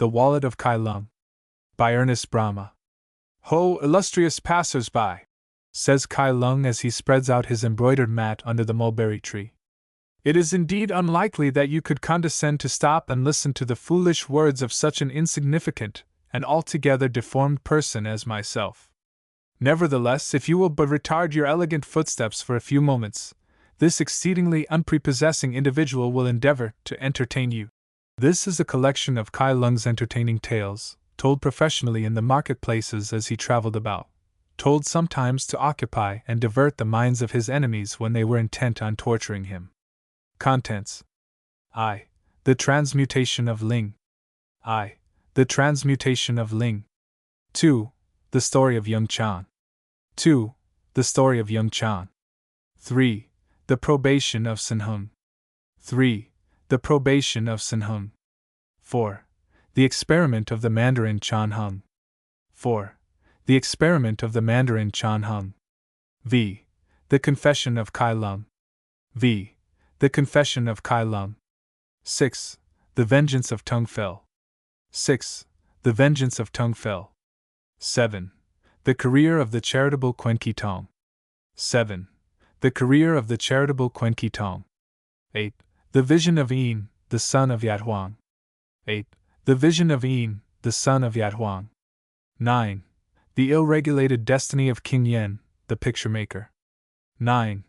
The Wallet of Kai Lung. By Ernest Bramah. Ho, illustrious passers-by, says Kai Lung as he spreads out his embroidered mat under the mulberry tree. It is indeed unlikely that you could condescend to stop and listen to the foolish words of such an insignificant and altogether deformed person as myself. Nevertheless, if you will but retard your elegant footsteps for a few moments, this exceedingly unprepossessing individual will endeavor to entertain you. This is a collection of Kai Lung's entertaining tales, told professionally in the marketplaces as he traveled about, told sometimes to occupy and divert the minds of his enemies when they were intent on torturing him. Contents: I. The transmutation of Ling. I. The transmutation of Ling. 2. The story of Young Chan. 2. The story of Young Chan. 3. The probation of Sin Hung. 3. The probation of Sin Hung. 4. The experiment of the Mandarin Chan Hung. 4. The experiment of the Mandarin Chan Hung. V. The confession of Kai Lung. V. The confession of Kai Lung. 6. The vengeance of Tung Fel. 6. The vengeance of Tung Fel. 7. The career of the charitable Quen Ki Tong. 7. The career of the charitable Quen Ki Tong. 8. The vision of Yin, the son of Yat Huang. 8. The vision of Yin, the son of Yat Huang. 9. The ill-regulated destiny of King Yen, the picture maker. 9.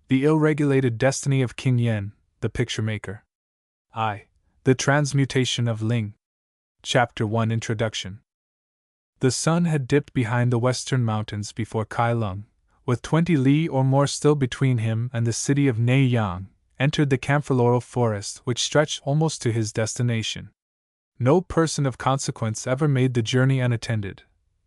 The ill-regulated destiny of King Yen, the picture maker. I. The transmutation of Ling. Chapter 1 Introduction. The sun had dipped behind the western mountains before Kai Lung, with 20 li or more still between him and the city of Neiyang, entered the camphor laurel forest which stretched almost to his destination. No person of consequence ever made the journey unattended,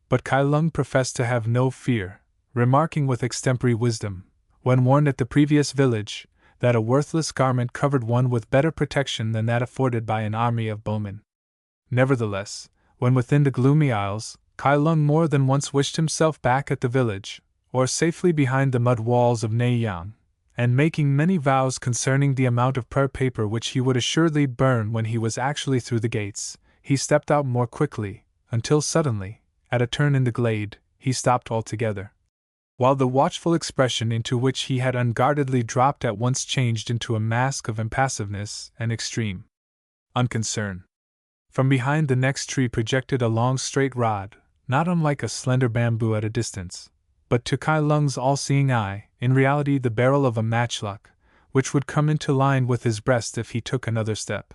but Kai Lung professed to have no fear, remarking with extempore wisdom, when warned at the previous village, that a worthless garment covered one with better protection than that afforded by an army of bowmen. Nevertheless, when within the gloomy aisles, Kai Lung more than once wished himself back at the village, or safely behind the mud walls of Neiyang, and making many vows concerning the amount of prayer paper which he would assuredly burn when he was actually through the gates, he stepped out more quickly, until suddenly, at a turn in the glade, he stopped altogether, while the watchful expression into which he had unguardedly dropped at once changed into a mask of impassiveness and extreme unconcern. From behind the next tree projected a long straight rod, not unlike a slender bamboo at a distance, but to Kai Lung's all-seeing eye, in reality the barrel of a matchlock, which would come into line with his breast if he took another step.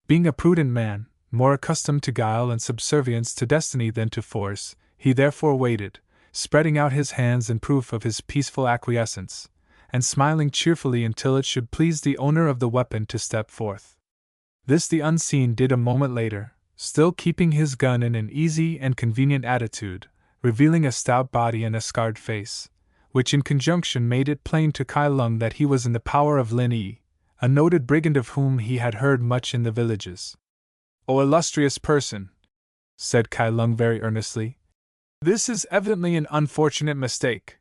Being a prudent man, more accustomed to guile and subservience to destiny than to force, he therefore waited, spreading out his hands in proof of his peaceful acquiescence, and smiling cheerfully until it should please the owner of the weapon to step forth. This the unseen did a moment later, still keeping his gun in an easy and convenient attitude, revealing a stout body and a scarred face, which in conjunction made it plain to Kai Lung that he was in the power of Lin Yi, a noted brigand of whom he had heard much in the villages. "O illustrious person," said Kai Lung very earnestly, "this is evidently an unfortunate mistake.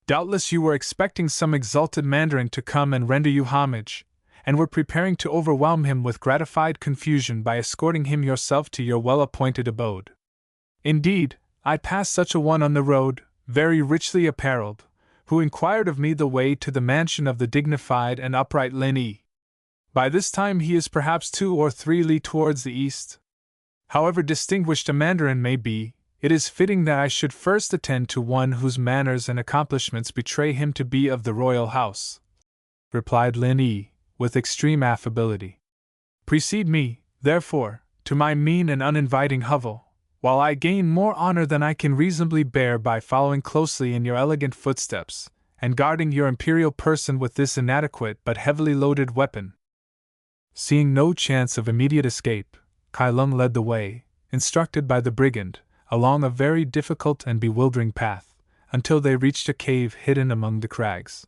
Doubtless you were expecting some exalted mandarin to come and render you homage, and were preparing to overwhelm him with gratified confusion by escorting him yourself to your well-appointed abode. Indeed, I passed such a one on the road, very richly apparelled, who inquired of me the way to the mansion of the dignified and upright Lin Yi. By this time he is perhaps 2 or 3 li towards the east. However distinguished a mandarin may be, it is fitting that I should first attend to one whose manners and accomplishments betray him to be of the royal house," replied Lin Yi, with extreme affability. "Precede me, therefore, to my mean and uninviting hovel, while I gain more honor than I can reasonably bear by following closely in your elegant footsteps, and guarding your imperial person with this inadequate but heavily loaded weapon." Seeing no chance of immediate escape, Kai Lung led the way, instructed by the brigand, along a very difficult and bewildering path, until they reached a cave hidden among the crags.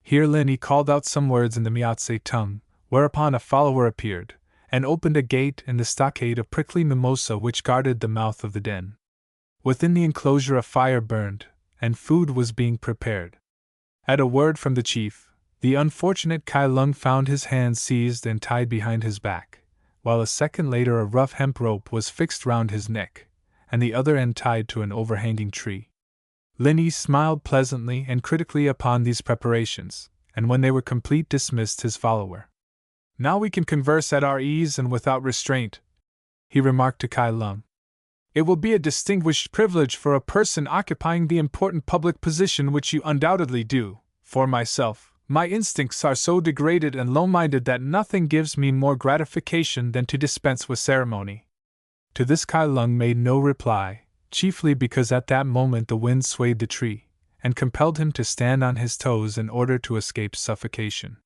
Here Lin Yi called out some words in the Miaotse tongue, whereupon a follower appeared, and opened a gate in the stockade of prickly mimosa which guarded the mouth of the den. Within the enclosure a fire burned, and food was being prepared. At a word from the chief, the unfortunate Kai Lung found his hands seized and tied behind his back, while a second later a rough hemp rope was fixed round his neck, and the other end tied to an overhanging tree. Linny smiled pleasantly and critically upon these preparations, and when they were complete dismissed his follower. "Now we can converse at our ease and without restraint," he remarked to Kai Lung. "It will be a distinguished privilege for a person occupying the important public position which you undoubtedly do. For myself, my instincts are so degraded and low-minded that nothing gives me more gratification than to dispense with ceremony." To this Kai Lung made no reply, chiefly because at that moment the wind swayed the tree, and compelled him to stand on his toes in order to escape suffocation.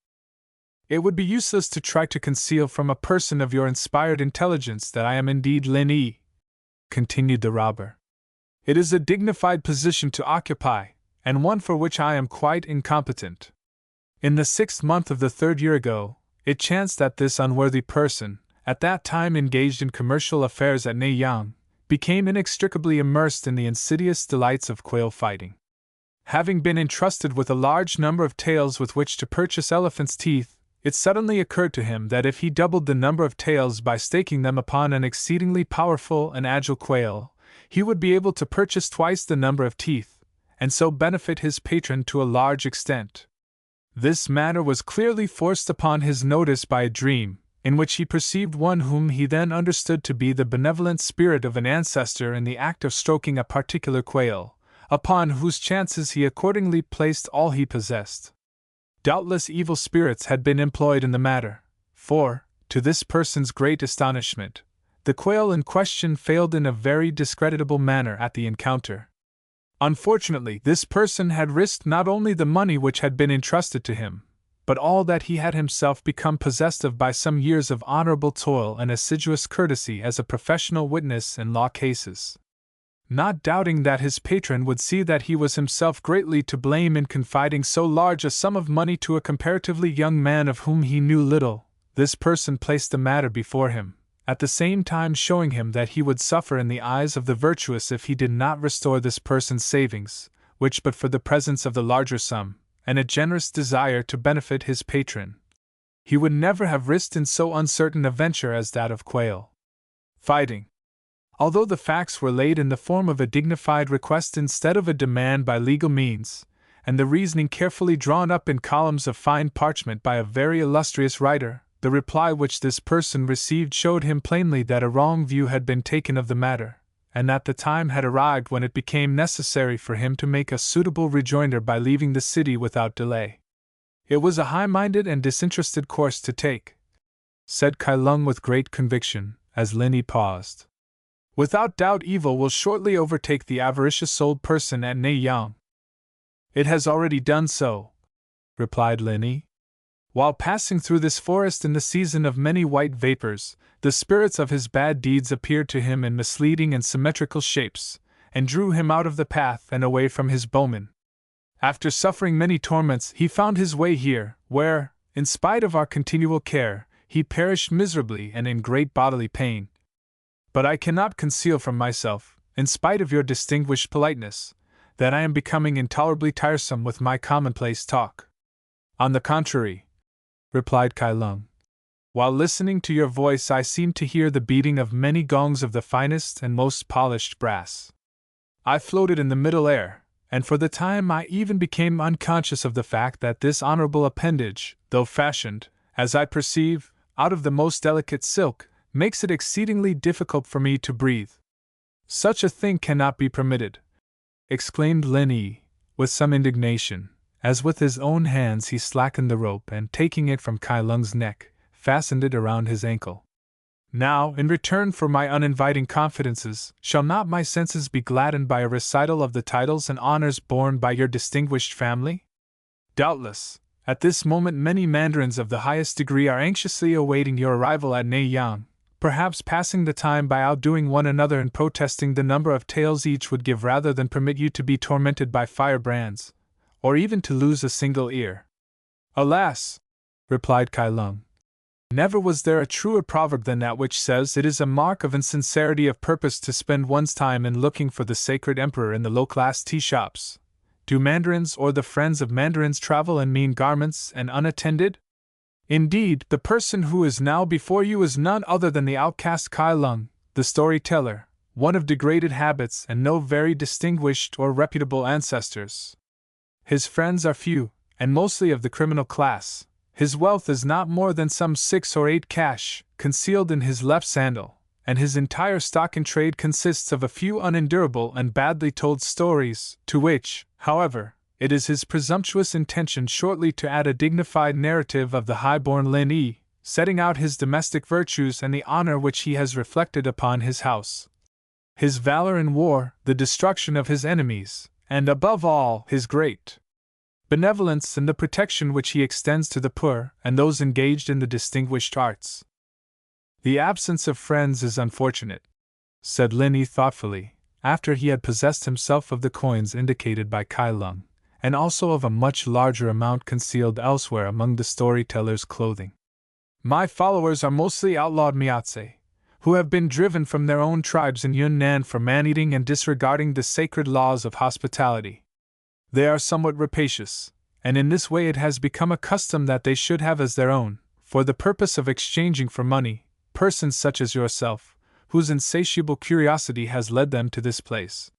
"It would be useless to try to conceal from a person of your inspired intelligence that I am indeed Lin Yi," continued the robber. "It is a dignified position to occupy, and one for which I am quite incompetent. In the 6th month of the 3rd year ago, it chanced that this unworthy person, at that time engaged in commercial affairs at Neiyang, became inextricably immersed in the insidious delights of quail fighting. Having been entrusted with a large number of tails with which to purchase elephants' teeth, it suddenly occurred to him that if he doubled the number of tails by staking them upon an exceedingly powerful and agile quail, he would be able to purchase twice the number of teeth, and so benefit his patron to a large extent. This matter was clearly forced upon his notice by a dream, in which he perceived one whom he then understood to be the benevolent spirit of an ancestor in the act of stroking a particular quail, upon whose chances he accordingly placed all he possessed. Doubtless evil spirits had been employed in the matter, for, to this person's great astonishment, the quail in question failed in a very discreditable manner at the encounter. Unfortunately, this person had risked not only the money which had been entrusted to him, but all that he had himself become possessed of by some years of honorable toil and assiduous courtesy as a professional witness in law cases. Not doubting that his patron would see that he was himself greatly to blame in confiding so large a sum of money to a comparatively young man of whom he knew little, this person placed the matter before him, at the same time showing him that he would suffer in the eyes of the virtuous if he did not restore this person's savings, which but for the presence of the larger sum, and a generous desire to benefit his patron, he would never have risked in so uncertain a venture as that of quail fighting. Although the facts were laid in the form of a dignified request instead of a demand by legal means, and the reasoning carefully drawn up in columns of fine parchment by a very illustrious writer, the reply which this person received showed him plainly that a wrong view had been taken of the matter, and that the time had arrived when it became necessary for him to make a suitable rejoinder by leaving the city without delay. "It was a high-minded and disinterested course to take," said Kai Lung with great conviction, as Lin Yi paused. "Without doubt evil will shortly overtake the avaricious old person at Neiyang." "It has already done so," replied Lin Yi. "While passing through this forest in the season of many white vapors, the spirits of his bad deeds appeared to him in misleading and symmetrical shapes, and drew him out of the path and away from his bowmen. After suffering many torments, he found his way here, where, in spite of our continual care, he perished miserably and in great bodily pain. But I cannot conceal from myself, in spite of your distinguished politeness, that I am becoming intolerably tiresome with my commonplace talk." "On the contrary," replied Kai Lung, "while listening to your voice I seem to hear the beating of many gongs of the finest and most polished brass." I floated in the middle air, and for the time I even became unconscious of the fact that this honorable appendage, though fashioned, as I perceive, out of the most delicate silk, makes it exceedingly difficult for me to breathe. Such a thing cannot be permitted," exclaimed Lin Yi, with some indignation, as with his own hands he slackened the rope and, taking it from Kai Lung's neck, fastened it around his ankle. "Now, in return for my uninviting confidences, shall not my senses be gladdened by a recital of the titles and honors borne by your distinguished family? Doubtless, at this moment many mandarins of the highest degree are anxiously awaiting your arrival at Neiyang, perhaps passing the time by outdoing one another and protesting the number of tails each would give rather than permit you to be tormented by firebrands, or even to lose a single ear." "Alas!" replied Kai Lung, "never was there a truer proverb than that which says it is a mark of insincerity of purpose to spend one's time in looking for the sacred emperor in the low-class tea-shops. Do mandarins or the friends of mandarins travel in mean garments and unattended?" Indeed, the person who is now before you is none other than the outcast Kai Lung, the storyteller, one of degraded habits and no very distinguished or reputable ancestors. His friends are few, and mostly of the criminal class. His wealth is not more than some 6 or 8 cash, concealed in his left sandal, and his entire stock in trade consists of a few unendurable and badly told stories, to which, however, it is his presumptuous intention shortly to add a dignified narrative of the high-born Lin Yi, setting out his domestic virtues and the honor which he has reflected upon his house. His valor in war, the destruction of his enemies, and above all, his great benevolence and the protection which he extends to the poor and those engaged in the distinguished arts. The absence of friends is unfortunate, said Lin Yi thoughtfully, after he had possessed himself of the coins indicated by Kai Lung, and also of a much larger amount concealed elsewhere among the storyteller's clothing. My followers are mostly outlawed Miatse, who have been driven from their own tribes in Yunnan for man-eating and disregarding the sacred laws of hospitality. They are somewhat rapacious, and in this way it has become a custom that they should have as their own, for the purpose of exchanging for money, persons such as yourself, whose insatiable curiosity has led them to this place.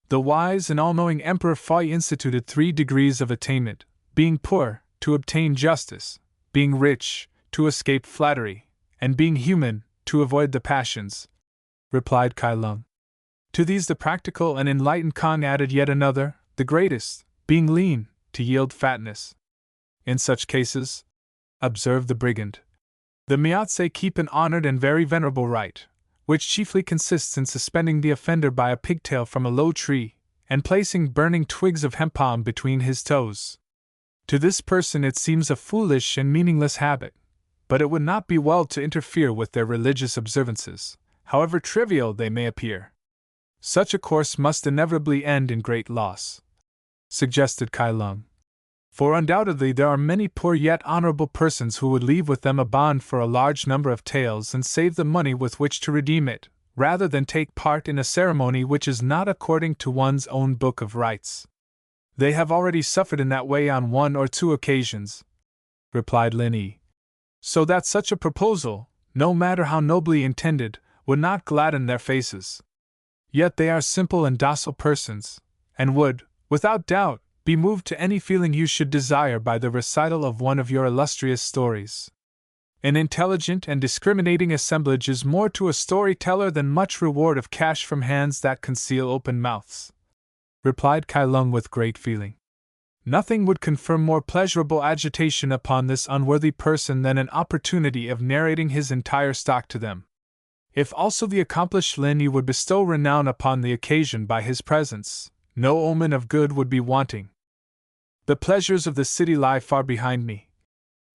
The wise and all-knowing Emperor Fei instituted 3 degrees of attainment, being poor, to obtain justice, being rich, to escape flattery, and being human, to avoid the passions, replied Kai Lung. To these the practical and enlightened Khan added yet another, the greatest, being lean, to yield fatness. In such cases, observed the brigand, the Miatse keep an honored and very venerable rite, which chiefly consists in suspending the offender by a pigtail from a low tree, and placing burning twigs of hemp palm between his toes. To this person it seems a foolish and meaningless habit, but it would not be well to interfere with their religious observances, however trivial they may appear. Such a course must inevitably end in great loss, suggested Kai Lung. For undoubtedly there are many poor yet honorable persons who would leave with them a bond for a large number of taels and save the money with which to redeem it, rather than take part in a ceremony which is not according to one's own book of rites. They have already suffered in that way on 1 or 2 occasions, replied Lin Yi. So that such a proposal, no matter how nobly intended, would not gladden their faces. Yet they are simple and docile persons, and would, without doubt, be moved to any feeling you should desire by the recital of one of your illustrious stories. An intelligent and discriminating assemblage is more to a storyteller than much reward of cash from hands that conceal open mouths, replied Kai Lung with great feeling. Nothing would confer more pleasurable agitation upon this unworthy person than an opportunity of narrating his entire stock to them. If also the accomplished Lin Yi would bestow renown upon the occasion by his presence, no omen of good would be wanting. The pleasures of the city lie far behind me,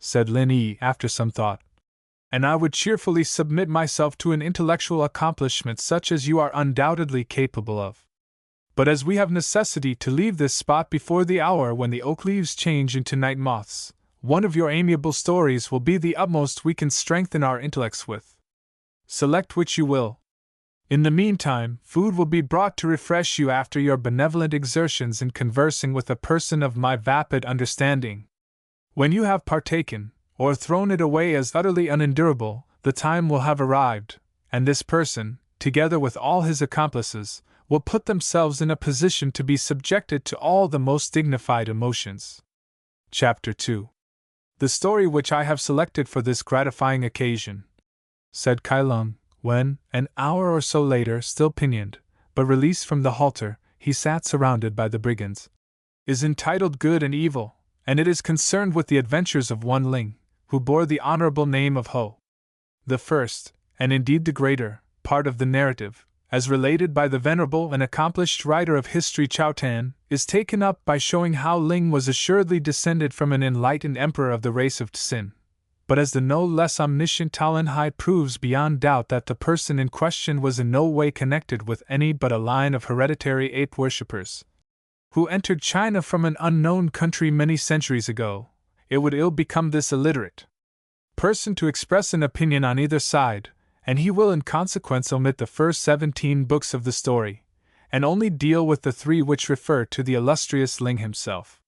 said Lin Yi after some thought, and I would cheerfully submit myself to an intellectual accomplishment such as you are undoubtedly capable of. But as we have necessity to leave this spot before the hour when the oak leaves change into night moths, one of your amiable stories will be the utmost we can strengthen our intellects with. Select which you will. In the meantime, food will be brought to refresh you after your benevolent exertions in conversing with a person of my vapid understanding. When you have partaken, or thrown it away as utterly unendurable, the time will have arrived, and this person, together with all his accomplices, will put themselves in a position to be subjected to all the most dignified emotions. Chapter 2. The story which I have selected for this gratifying occasion, said Kai Lung, when, an hour or so later, still pinioned, but released from the halter, he sat surrounded by the brigands, is entitled Good and Evil, and it is concerned with the adventures of one Ling, who bore the honorable name of Ho. The first, and indeed the greater, part of the narrative, as related by the venerable and accomplished writer of history Chao Tan, is taken up by showing how Ling was assuredly descended from an enlightened emperor of the race of Tsin. But as the no less omniscient Talon Hai proves beyond doubt that the person in question was in no way connected with any but a line of hereditary ape worshippers, who entered China from an unknown country many centuries ago, it would ill become this illiterate person to express an opinion on either side, and he will in consequence omit the first 17 books of the story, and only deal with the 3 which refer to the illustrious Ling himself.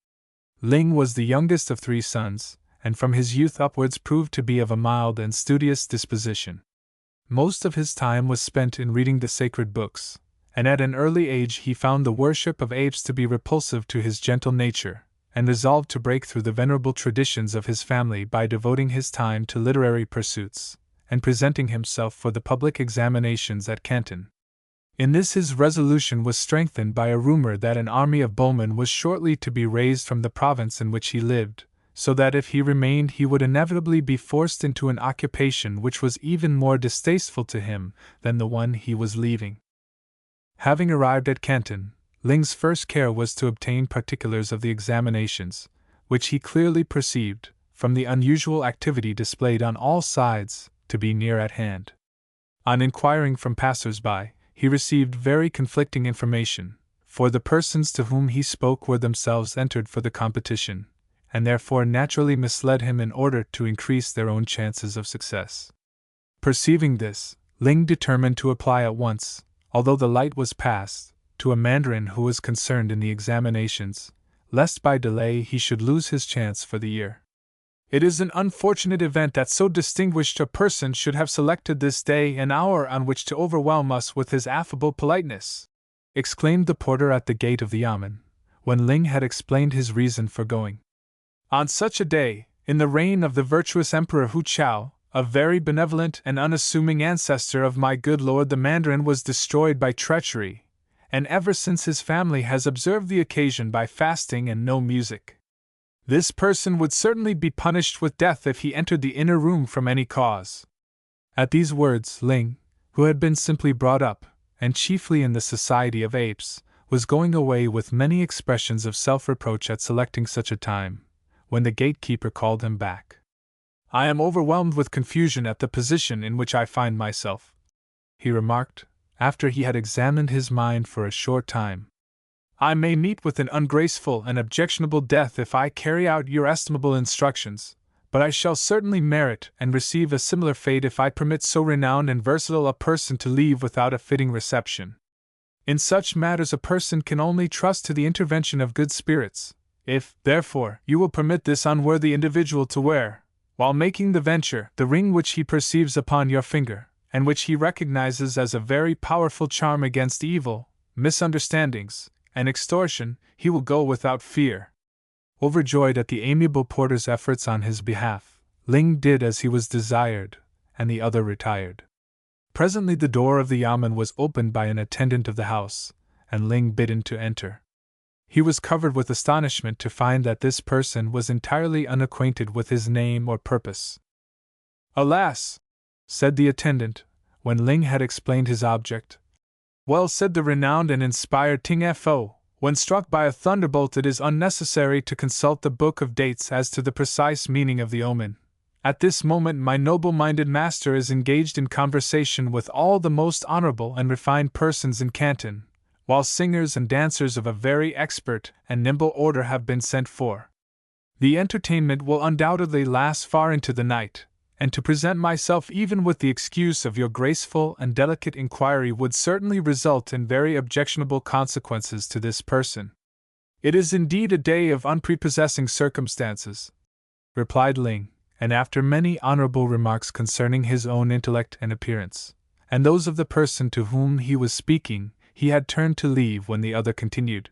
Ling was the youngest of 3 sons, and from his youth upwards proved to be of a mild and studious disposition. Most of his time was spent in reading the sacred books, and at an early age he found the worship of apes to be repulsive to his gentle nature, and resolved to break through the venerable traditions of his family by devoting his time to literary pursuits, and presenting himself for the public examinations at Canton. In this his resolution was strengthened by a rumor that an army of bowmen was shortly to be raised from the province in which he lived, so that if he remained he would inevitably be forced into an occupation which was even more distasteful to him than the one he was leaving. Having arrived at Canton, Ling's first care was to obtain particulars of the examinations, which he clearly perceived, from the unusual activity displayed on all sides, to be near at hand. On inquiring from passers-by, he received very conflicting information, for the persons to whom he spoke were themselves entered for the competition, and therefore naturally misled him in order to increase their own chances of success. Perceiving this, Ling determined to apply at once, although the light was past, to a mandarin who was concerned in the examinations, lest by delay he should lose his chance for the year. "It is an unfortunate event that so distinguished a person should have selected this day and hour on which to overwhelm us with his affable politeness," exclaimed the porter at the gate of the yamen, when Ling had explained his reason for going. "On such a day, in the reign of the virtuous Emperor Hu Chao, a very benevolent and unassuming ancestor of my good lord the Mandarin was destroyed by treachery, and ever since his family has observed the occasion by fasting and no music. This person would certainly be punished with death if he entered the inner room from any cause." At these words, Ling, who had been simply brought up, and chiefly in the society of apes, was going away with many expressions of self-reproach at selecting such a time, when the gatekeeper called him back. "I am overwhelmed with confusion at the position in which I find myself," he remarked, after he had examined his mind for a short time. "I may meet with an ungraceful and objectionable death if I carry out your estimable instructions, but I shall certainly merit and receive a similar fate if I permit so renowned and versatile a person to leave without a fitting reception. In such matters a person can only trust to the intervention of good spirits. If, therefore, you will permit this unworthy individual to wear, while making the venture, the ring which he perceives upon your finger, and which he recognizes as a very powerful charm against evil, misunderstandings, and extortion, he will go without fear." Overjoyed at the amiable porter's efforts on his behalf, Ling did as he was desired, and the other retired. Presently the door of the yamen was opened by an attendant of the house, and Ling bidden to enter. He was covered with astonishment to find that this person was entirely unacquainted with his name or purpose. "Alas!" said the attendant, when Ling had explained his object. "Well said the renowned and inspired Ting Fo, when struck by a thunderbolt it is unnecessary to consult the book of dates as to the precise meaning of the omen. At this moment my noble-minded master is engaged in conversation with all the most honorable and refined persons in Canton, while singers and dancers of a very expert and nimble order have been sent for. The entertainment will undoubtedly last far into the night, and to present myself even with the excuse of your graceful and delicate inquiry would certainly result in very objectionable consequences to this person. It is indeed a day of unprepossessing circumstances," replied Ling, and after many honorable remarks concerning his own intellect and appearance, and those of the person to whom he was speaking, he had turned to leave when the other continued.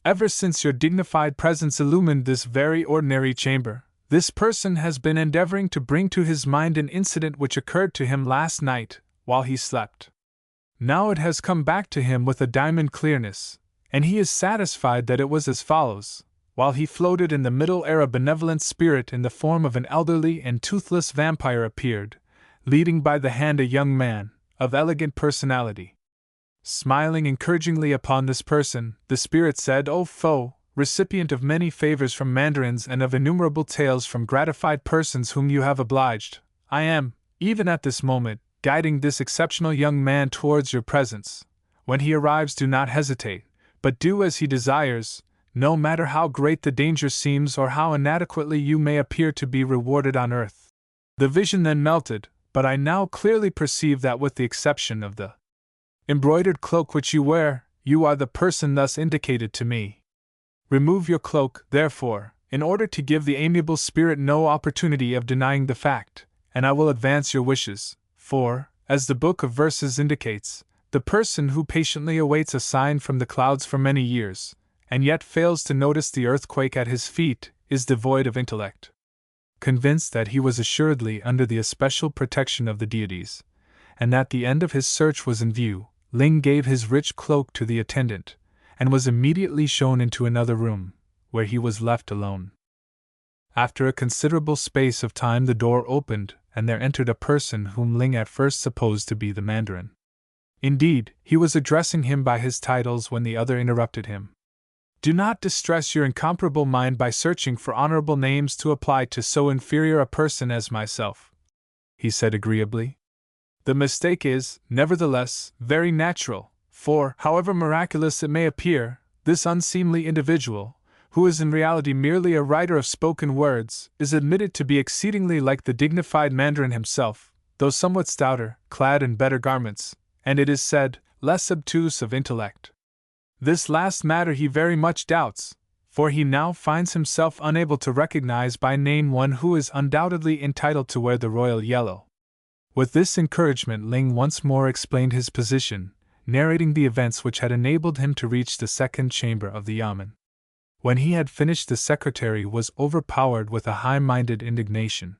"Ever since your dignified presence illumined this very ordinary chamber, this person has been endeavoring to bring to his mind an incident which occurred to him last night, while he slept. Now it has come back to him with a diamond clearness, and he is satisfied that it was as follows. While he floated in the middle air a benevolent spirit in the form of an elderly and toothless vampire appeared, leading by the hand a young man, of elegant personality. Smiling encouragingly upon this person, the spirit said, 'O foe, recipient of many favors from mandarins and of innumerable tales from gratified persons whom you have obliged, I am, even at this moment, guiding this exceptional young man towards your presence. When he arrives do not hesitate, but do as he desires, no matter how great the danger seems or how inadequately you may appear to be rewarded on earth.' The vision then melted, but I now clearly perceive that with the exception of the embroidered cloak which you wear, you are the person thus indicated to me. Remove your cloak, therefore, in order to give the amiable spirit no opportunity of denying the fact, and I will advance your wishes, for, as the book of verses indicates, the person who patiently awaits a sign from the clouds for many years, and yet fails to notice the earthquake at his feet, is devoid of intellect. Convinced that he was assuredly under the especial protection of the deities, and that the end of his search was in view, Ling gave his rich cloak to the attendant, and was immediately shown into another room, where he was left alone. After a considerable space of time the door opened, and there entered a person whom Ling at first supposed to be the Mandarin. Indeed, he was addressing him by his titles when the other interrupted him. Do not distress your incomparable mind by searching for honorable names to apply to so inferior a person as myself, he said agreeably. The mistake is, nevertheless, very natural, for, however miraculous it may appear, this unseemly individual, who is in reality merely a writer of spoken words, is admitted to be exceedingly like the dignified Mandarin himself, though somewhat stouter, clad in better garments, and it is said, less obtuse of intellect. This last matter he very much doubts, for he now finds himself unable to recognize by name one who is undoubtedly entitled to wear the royal yellow. With this encouragement Ling once more explained his position, narrating the events which had enabled him to reach the second chamber of the yamen. When he had finished the secretary was overpowered with a high-minded indignation.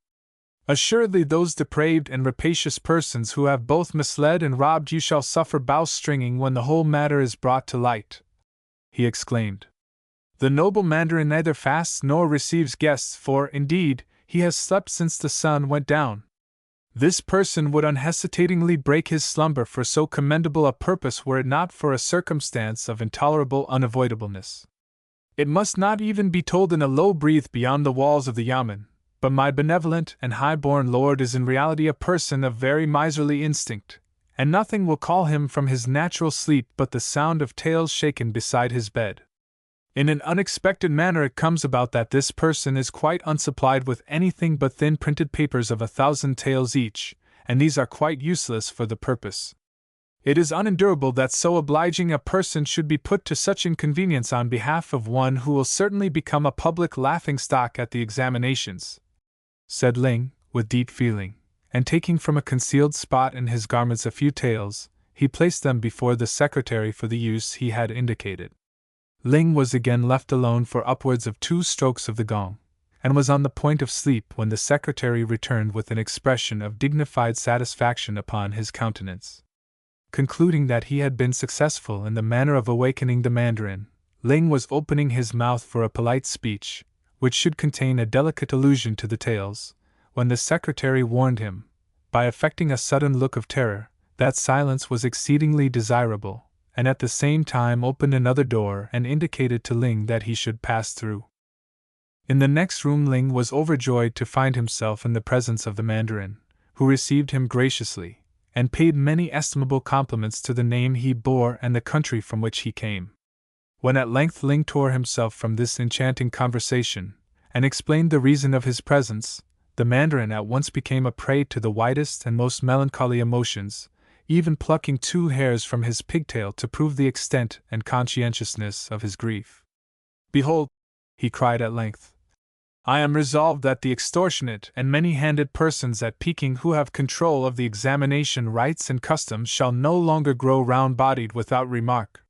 Assuredly those depraved and rapacious persons who have both misled and robbed you shall suffer bowstringing when the whole matter is brought to light, he exclaimed. The noble Mandarin neither fasts nor receives guests, for, indeed, he has slept since the sun went down. This person would unhesitatingly break his slumber for so commendable a purpose were it not for a circumstance of intolerable unavoidableness. It must not even be told in a low breath beyond the walls of the yamen, but my benevolent and high-born lord is in reality a person of very miserly instinct, and nothing will call him from his natural sleep but the sound of tails shaken beside his bed. In an unexpected manner it comes about that this person is quite unsupplied with anything but thin printed papers of 1,000 taels each, and these are quite useless for the purpose. It is unendurable that so obliging a person should be put to such inconvenience on behalf of one who will certainly become a public laughing-stock at the examinations, said Ling, with deep feeling, and taking from a concealed spot in his garments a few taels, he placed them before the secretary for the use he had indicated. Ling was again left alone for upwards of 2 strokes of the gong, and was on the point of sleep when the secretary returned with an expression of dignified satisfaction upon his countenance. Concluding that he had been successful in the manner of awakening the Mandarin, Ling was opening his mouth for a polite speech, which should contain a delicate allusion to the taels, when the secretary warned him, by affecting a sudden look of terror, that silence was exceedingly desirable, and at the same time opened another door and indicated to Ling that he should pass through. In the next room Ling was overjoyed to find himself in the presence of the Mandarin, who received him graciously, and paid many estimable compliments to the name he bore and the country from which he came. When at length Ling tore himself from this enchanting conversation, and explained the reason of his presence, the Mandarin at once became a prey to the widest and most melancholy emotions, even plucking 2 hairs from his pigtail to prove the extent and conscientiousness of his grief. Behold, he cried at length, I am resolved that the extortionate and many-handed persons at Peking who have control of the examination rites and customs shall no longer grow round-bodied without remark.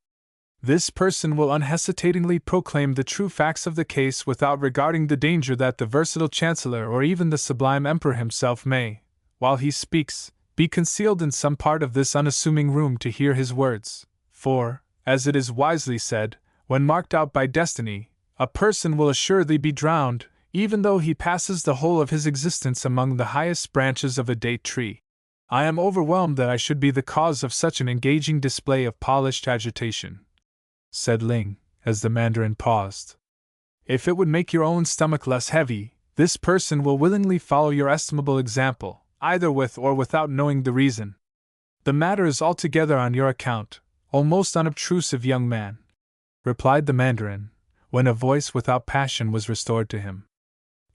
This person will unhesitatingly proclaim the true facts of the case without regarding the danger that the versatile Chancellor or even the sublime Emperor himself may, while he speaks, be concealed in some part of this unassuming room to hear his words, for, as it is wisely said, when marked out by destiny, a person will assuredly be drowned, even though he passes the whole of his existence among the highest branches of a date tree. I am overwhelmed that I should be the cause of such an engaging display of polished agitation, said Ling, as the Mandarin paused. If it would make your own stomach less heavy, this person will willingly follow your estimable example, either with or without knowing the reason. The matter is altogether on your account, O most unobtrusive young man, replied the Mandarin, when a voice without passion was restored to him.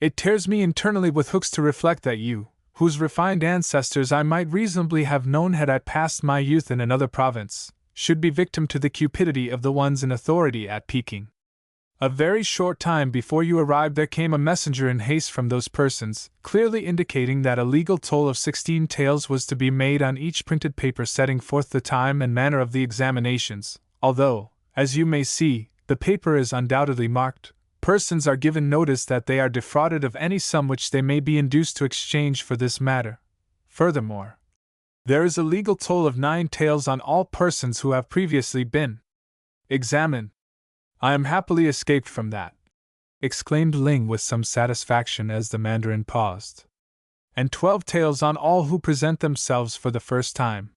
It tears me internally with hooks to reflect that you, whose refined ancestors I might reasonably have known had I passed my youth in another province, should be victim to the cupidity of the ones in authority at Peking. A very short time before you arrived there came a messenger in haste from those persons, clearly indicating that a legal toll of 16 taels was to be made on each printed paper setting forth the time and manner of the examinations, although, as you may see, the paper is undoubtedly marked. Persons are given notice that they are defrauded of any sum which they may be induced to exchange for this matter. Furthermore, there is a legal toll of 9 taels on all persons who have previously been examined. I am happily escaped from that, exclaimed Ling with some satisfaction as the Mandarin paused. And 12 taels on all who present themselves for the first time.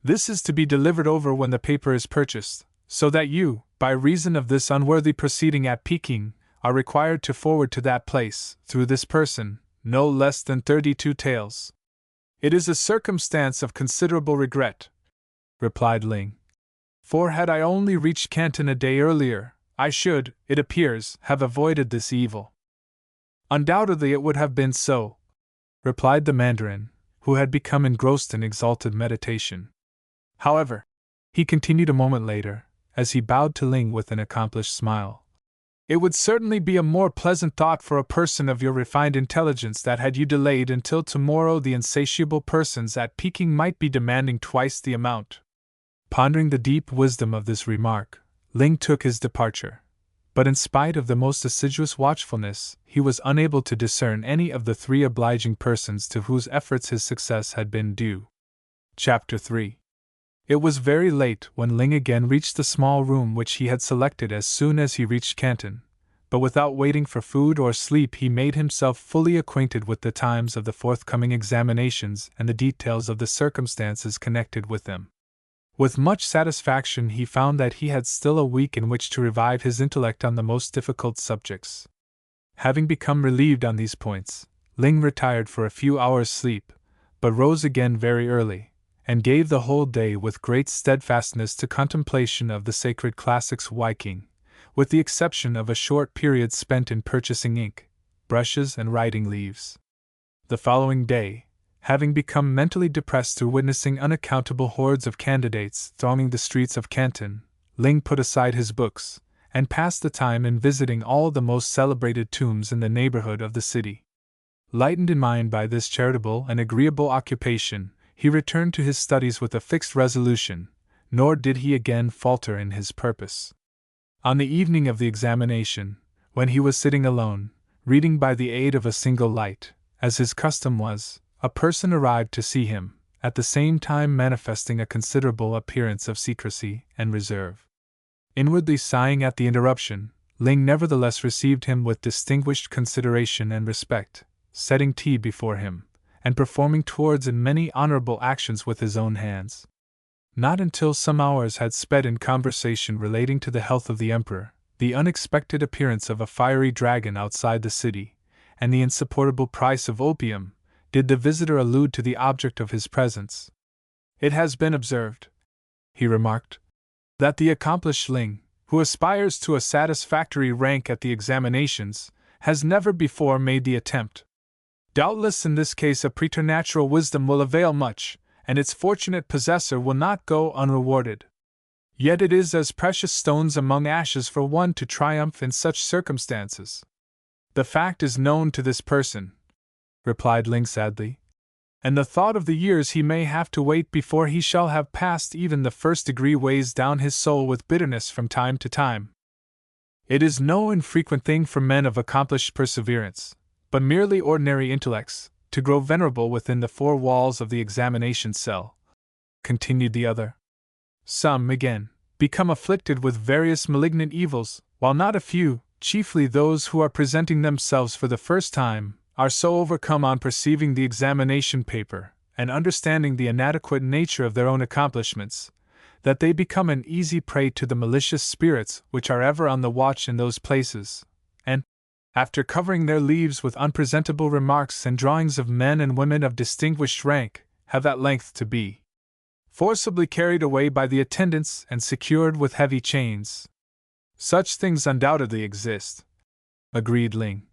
This is to be delivered over when the paper is purchased, so that you, by reason of this unworthy proceeding at Peking, are required to forward to that place, through this person, no less than 32 taels. It is a circumstance of considerable regret, replied Ling. For had I only reached Canton a day earlier, I should, it appears, have avoided this evil. Undoubtedly it would have been so, replied the Mandarin, who had become engrossed in exalted meditation. However, he continued a moment later, as he bowed to Ling with an accomplished smile, it would certainly be a more pleasant thought for a person of your refined intelligence that had you delayed until tomorrow the insatiable persons at Peking might be demanding twice the amount. Pondering the deep wisdom of this remark, Ling took his departure. But in spite of the most assiduous watchfulness, he was unable to discern any of the 3 obliging persons to whose efforts his success had been due. Chapter 3. It was very late when Ling again reached the small room which he had selected as soon as he reached Canton, but without waiting for food or sleep he made himself fully acquainted with the times of the forthcoming examinations and the details of the circumstances connected with them. With much satisfaction he found that he had still a week in which to revive his intellect on the most difficult subjects. Having become relieved on these points, Ling retired for a few hours' sleep, but rose again very early, and gave the whole day with great steadfastness to contemplation of the sacred classics Viking, with the exception of a short period spent in purchasing ink, brushes, and writing leaves. The following day, having become mentally depressed through witnessing unaccountable hordes of candidates thronging the streets of Canton, Ling put aside his books, and passed the time in visiting all the most celebrated tombs in the neighborhood of the city. Lightened in mind by this charitable and agreeable occupation, he returned to his studies with a fixed resolution, nor did he again falter in his purpose. On the evening of the examination, when he was sitting alone, reading by the aid of a single light, as his custom was, a person arrived to see him, at the same time manifesting a considerable appearance of secrecy and reserve. Inwardly sighing at the interruption, Ling nevertheless received him with distinguished consideration and respect, setting tea before him, and performing towards him many honorable actions with his own hands. Not until some hours had sped in conversation relating to the health of the emperor, the unexpected appearance of a fiery dragon outside the city, and the insupportable price of opium, did the visitor allude to the object of his presence. It has been observed, he remarked, that the accomplished Ling, who aspires to a satisfactory rank at the examinations, has never before made the attempt. Doubtless in this case a preternatural wisdom will avail much, and its fortunate possessor will not go unrewarded. Yet it is as precious stones among ashes for one to triumph in such circumstances. The fact is known to this person, replied Ling sadly, and the thought of the years he may have to wait before he shall have passed even the first degree weighs down his soul with bitterness from time to time. It is no infrequent thing for men of accomplished perseverance, but merely ordinary intellects, to grow venerable within the 4 walls of the examination cell, continued the other. Some, again, become afflicted with various malignant evils, while not a few, chiefly those who are presenting themselves for the first time, are so overcome on perceiving the examination paper, and understanding the inadequate nature of their own accomplishments, that they become an easy prey to the malicious spirits which are ever on the watch in those places, and, after covering their leaves with unpresentable remarks and drawings of men and women of distinguished rank, have at length to be forcibly carried away by the attendants and secured with heavy chains. Such things undoubtedly exist, agreed Ling.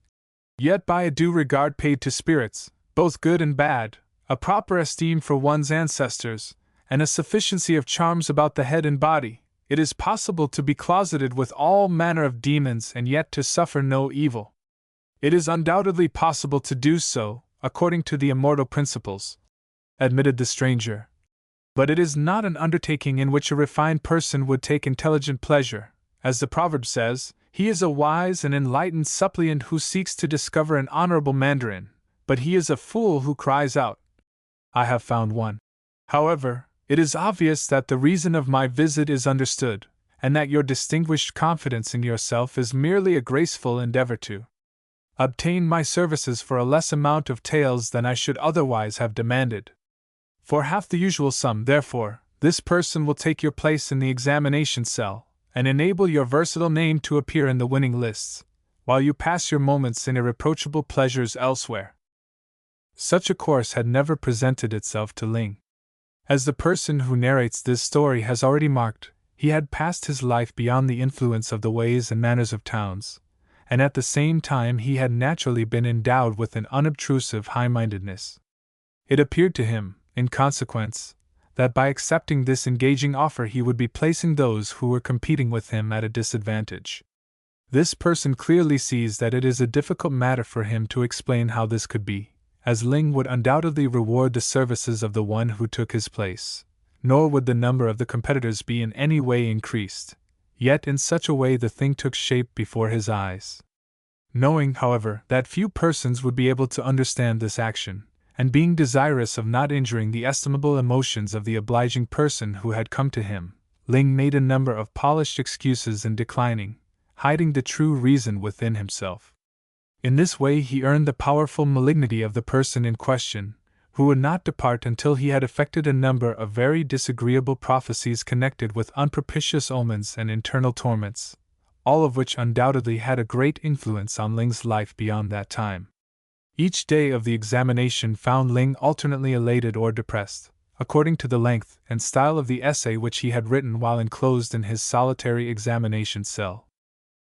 Yet by a due regard paid to spirits, both good and bad, a proper esteem for one's ancestors, and a sufficiency of charms about the head and body, it is possible to be closeted with all manner of demons and yet to suffer no evil. It is undoubtedly possible to do so, according to the immortal principles, admitted the stranger. But it is not an undertaking in which a refined person would take intelligent pleasure. As the proverb says, he is a wise and enlightened suppliant who seeks to discover an honorable mandarin, but he is a fool who cries out, "I have found one." However, it is obvious that the reason of my visit is understood, and that your distinguished confidence in yourself is merely a graceful endeavor to obtain my services for a less amount of taels than I should otherwise have demanded. For half the usual sum, therefore, this person will take your place in the examination cell, and enable your versatile name to appear in the winning lists, while you pass your moments in irreproachable pleasures elsewhere. Such a course had never presented itself to Ling. As the person who narrates this story has already marked, he had passed his life beyond the influence of the ways and manners of towns, and at the same time he had naturally been endowed with an unobtrusive high-mindedness. It appeared to him, in consequence, that by accepting this engaging offer he would be placing those who were competing with him at a disadvantage. This person clearly sees that it is a difficult matter for him to explain how this could be, as Ling would undoubtedly reward the services of the one who took his place, nor would the number of the competitors be in any way increased. Yet in such a way the thing took shape before his eyes. Knowing, however, that few persons would be able to understand this action, and being desirous of not injuring the estimable emotions of the obliging person who had come to him, Ling made a number of polished excuses in declining, hiding the true reason within himself. In this way he earned the powerful malignity of the person in question, who would not depart until he had effected a number of very disagreeable prophecies connected with unpropitious omens and internal torments, all of which undoubtedly had a great influence on Ling's life beyond that time. Each day of the examination found Ling alternately elated or depressed, according to the length and style of the essay which he had written while enclosed in his solitary examination cell.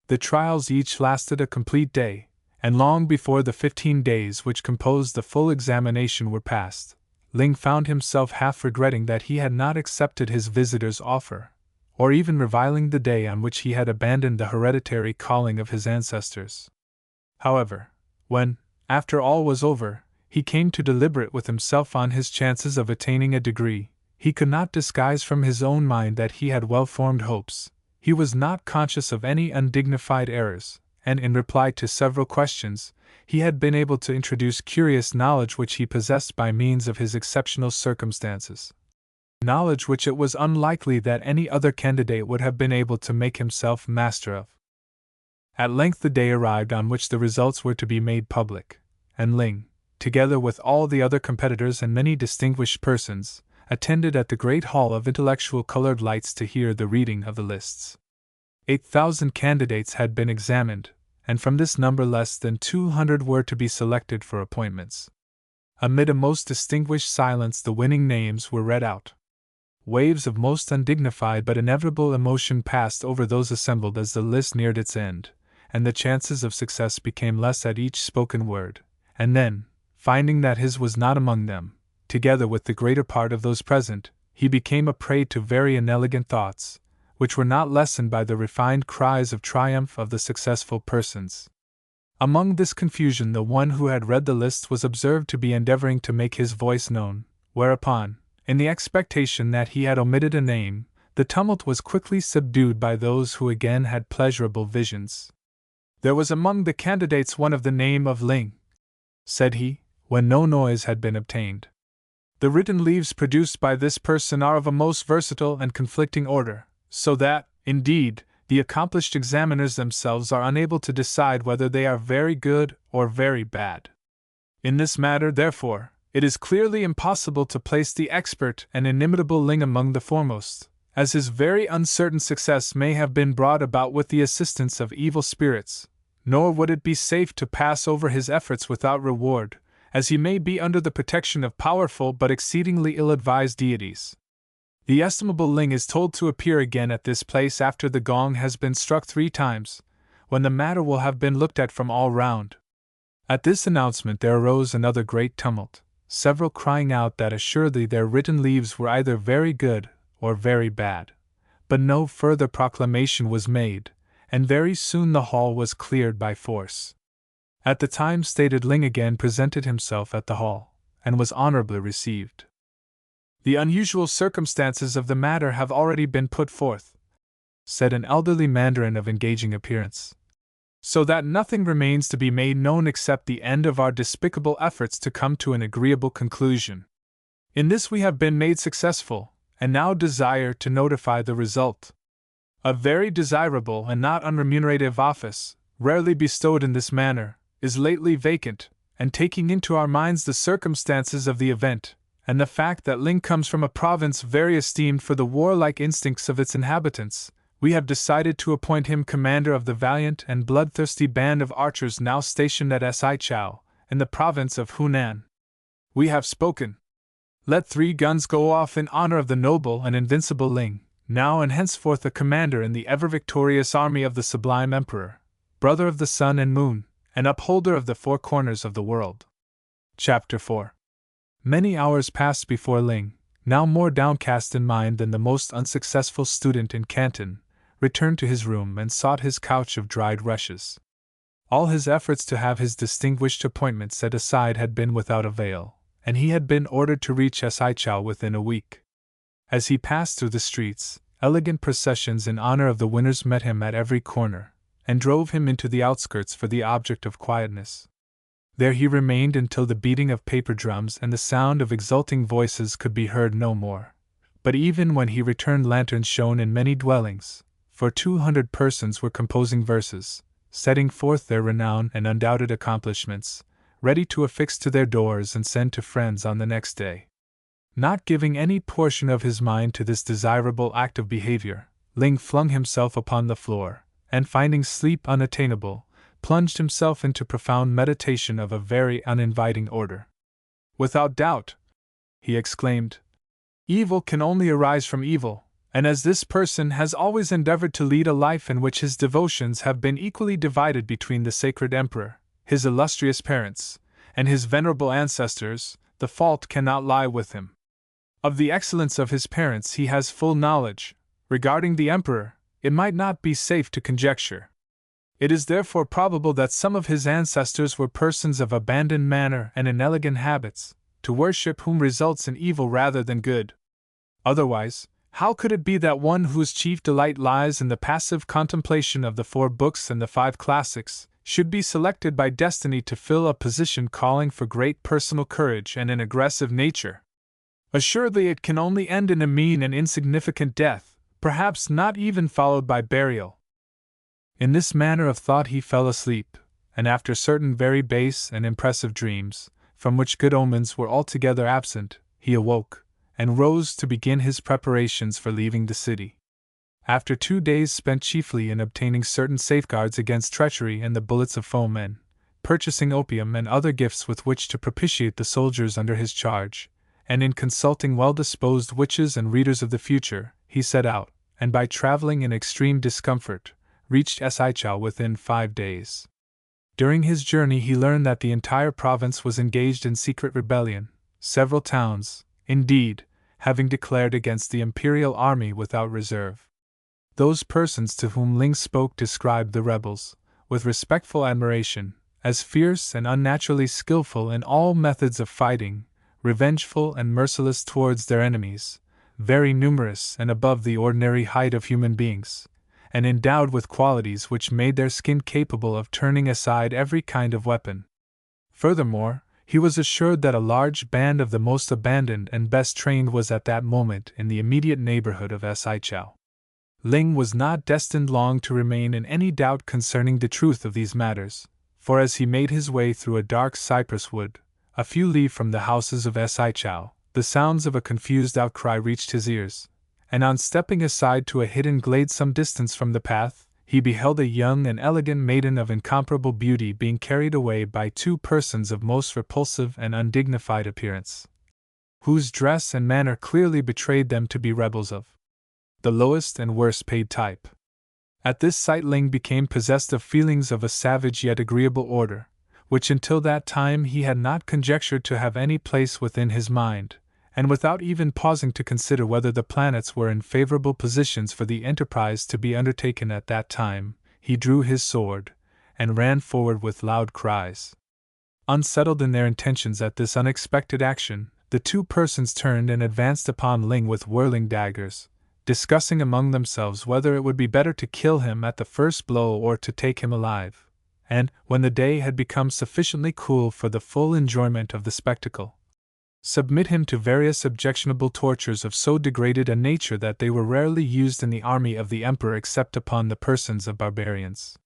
The trials each lasted a complete day, and long before the 15 days which composed the full examination were passed, Ling found himself half regretting that he had not accepted his visitor's offer, or even reviling the day on which he had abandoned the hereditary calling of his ancestors. However, when, after all was over, he came to deliberate with himself on his chances of attaining a degree, he could not disguise from his own mind that he had well-formed hopes. He was not conscious of any undignified errors, and in reply to several questions, he had been able to introduce curious knowledge which he possessed by means of his exceptional circumstances. Knowledge which it was unlikely that any other candidate would have been able to make himself master of. At length the day arrived on which the results were to be made public, and Ling, together with all the other competitors and many distinguished persons, attended at the great hall of intellectual colored lights to hear the reading of the lists. 8,000 candidates had been examined, and from this number less than 200 were to be selected for appointments. Amid a most distinguished silence the winning names were read out. Waves of most undignified but inevitable emotion passed over those assembled as the list neared its end, and the chances of success became less at each spoken word, and then, finding that his was not among them, together with the greater part of those present, he became a prey to very inelegant thoughts, which were not lessened by the refined cries of triumph of the successful persons. Among this confusion the one who had read the list was observed to be endeavoring to make his voice known, whereupon, in the expectation that he had omitted a name, the tumult was quickly subdued by those who again had pleasurable visions. "There was among the candidates one of the name of Ling," said he, when no noise had been obtained. "The written leaves produced by this person are of a most versatile and conflicting order, so that, indeed, the accomplished examiners themselves are unable to decide whether they are very good or very bad. In this matter, therefore, it is clearly impossible to place the expert and inimitable Ling among the foremost, as his very uncertain success may have been brought about with the assistance of evil spirits, nor would it be safe to pass over his efforts without reward, as he may be under the protection of powerful but exceedingly ill-advised deities. The estimable Ling is told to appear again at this place after the gong has been struck 3 times, when the matter will have been looked at from all round." At this announcement there arose another great tumult, several crying out that assuredly their written leaves were either very good or very bad, but no further proclamation was made, and very soon the hall was cleared by force. At the time stated, Ling again presented himself at the hall, and was honorably received. "The unusual circumstances of the matter have already been put forth," said an elderly mandarin of engaging appearance, "so that nothing remains to be made known except the end of our despicable efforts to come to an agreeable conclusion. In this we have been made successful, and now desire to notify the result. A very desirable and not unremunerative office, rarely bestowed in this manner, is lately vacant, and taking into our minds the circumstances of the event, and the fact that Ling comes from a province very esteemed for the warlike instincts of its inhabitants, we have decided to appoint him commander of the valiant and bloodthirsty band of archers now stationed at Saichao, in the province of Hunan. We have spoken. Let 3 guns go off in honor of the noble and invincible Ling, now and henceforth a commander in the ever-victorious army of the sublime emperor, brother of the sun and moon, and upholder of the 4 corners of the world." Chapter 4. Many hours passed before Ling, now more downcast in mind than the most unsuccessful student in Canton, returned to his room and sought his couch of dried rushes. All his efforts to have his distinguished appointment set aside had been without avail, and he had been ordered to reach Saichao within a week. As he passed through the streets, elegant processions in honor of the winners met him at every corner, and drove him into the outskirts for the object of quietness. There he remained until the beating of paper drums and the sound of exulting voices could be heard no more. But even when he returned, lanterns shone in many dwellings, for 200 persons were composing verses, setting forth their renown and undoubted accomplishments, ready to affix to their doors and send to friends on the next day. Not giving any portion of his mind to this desirable act of behavior, Ling flung himself upon the floor, and finding sleep unattainable, plunged himself into profound meditation of a very uninviting order. "Without doubt," he exclaimed, "evil can only arise from evil, and as this person has always endeavored to lead a life in which his devotions have been equally divided between the sacred emperor, his illustrious parents, and his venerable ancestors, the fault cannot lie with him. Of the excellence of his parents he has full knowledge. Regarding the emperor, it might not be safe to conjecture. It is therefore probable that some of his ancestors were persons of abandoned manner and inelegant habits, to worship whom results in evil rather than good. Otherwise, how could it be that one whose chief delight lies in the passive contemplation of the 4 books and the 5 classics, should be selected by destiny to fill a position calling for great personal courage and an aggressive nature? Assuredly it can only end in a mean and insignificant death, perhaps not even followed by burial." In this manner of thought he fell asleep, and after certain very base and impressive dreams, from which good omens were altogether absent, he awoke, and rose to begin his preparations for leaving the city. After 2 days spent chiefly in obtaining certain safeguards against treachery and the bullets of foemen, purchasing opium and other gifts with which to propitiate the soldiers under his charge, and in consulting well-disposed witches and readers of the future, he set out, and by traveling in extreme discomfort, reached Saichao within 5 days. During his journey he learned that the entire province was engaged in secret rebellion, several towns, indeed, having declared against the imperial army without reserve. Those persons to whom Ling spoke described the rebels, with respectful admiration, as fierce and unnaturally skillful in all methods of fighting, revengeful and merciless towards their enemies, very numerous and above the ordinary height of human beings, and endowed with qualities which made their skin capable of turning aside every kind of weapon. Furthermore, he was assured that a large band of the most abandoned and best trained was at that moment in the immediate neighborhood of Saichao. Ling was not destined long to remain in any doubt concerning the truth of these matters, for as he made his way through a dark cypress wood, a few li from the houses of Saichao, the sounds of a confused outcry reached his ears, and on stepping aside to a hidden glade some distance from the path, he beheld a young and elegant maiden of incomparable beauty being carried away by 2 persons of most repulsive and undignified appearance, whose dress and manner clearly betrayed them to be rebels of the lowest and worst paid type. At this sight Ling became possessed of feelings of a savage yet agreeable order, which until that time he had not conjectured to have any place within his mind, and without even pausing to consider whether the planets were in favorable positions for the enterprise to be undertaken at that time, he drew his sword, and ran forward with loud cries. Unsettled in their intentions at this unexpected action, the two persons turned and advanced upon Ling with whirling daggers, discussing among themselves whether it would be better to kill him at the first blow or to take him alive, and, when the day had become sufficiently cool for the full enjoyment of the spectacle, submit him to various objectionable tortures of so degraded a nature that they were rarely used in the army of the emperor except upon the persons of barbarians.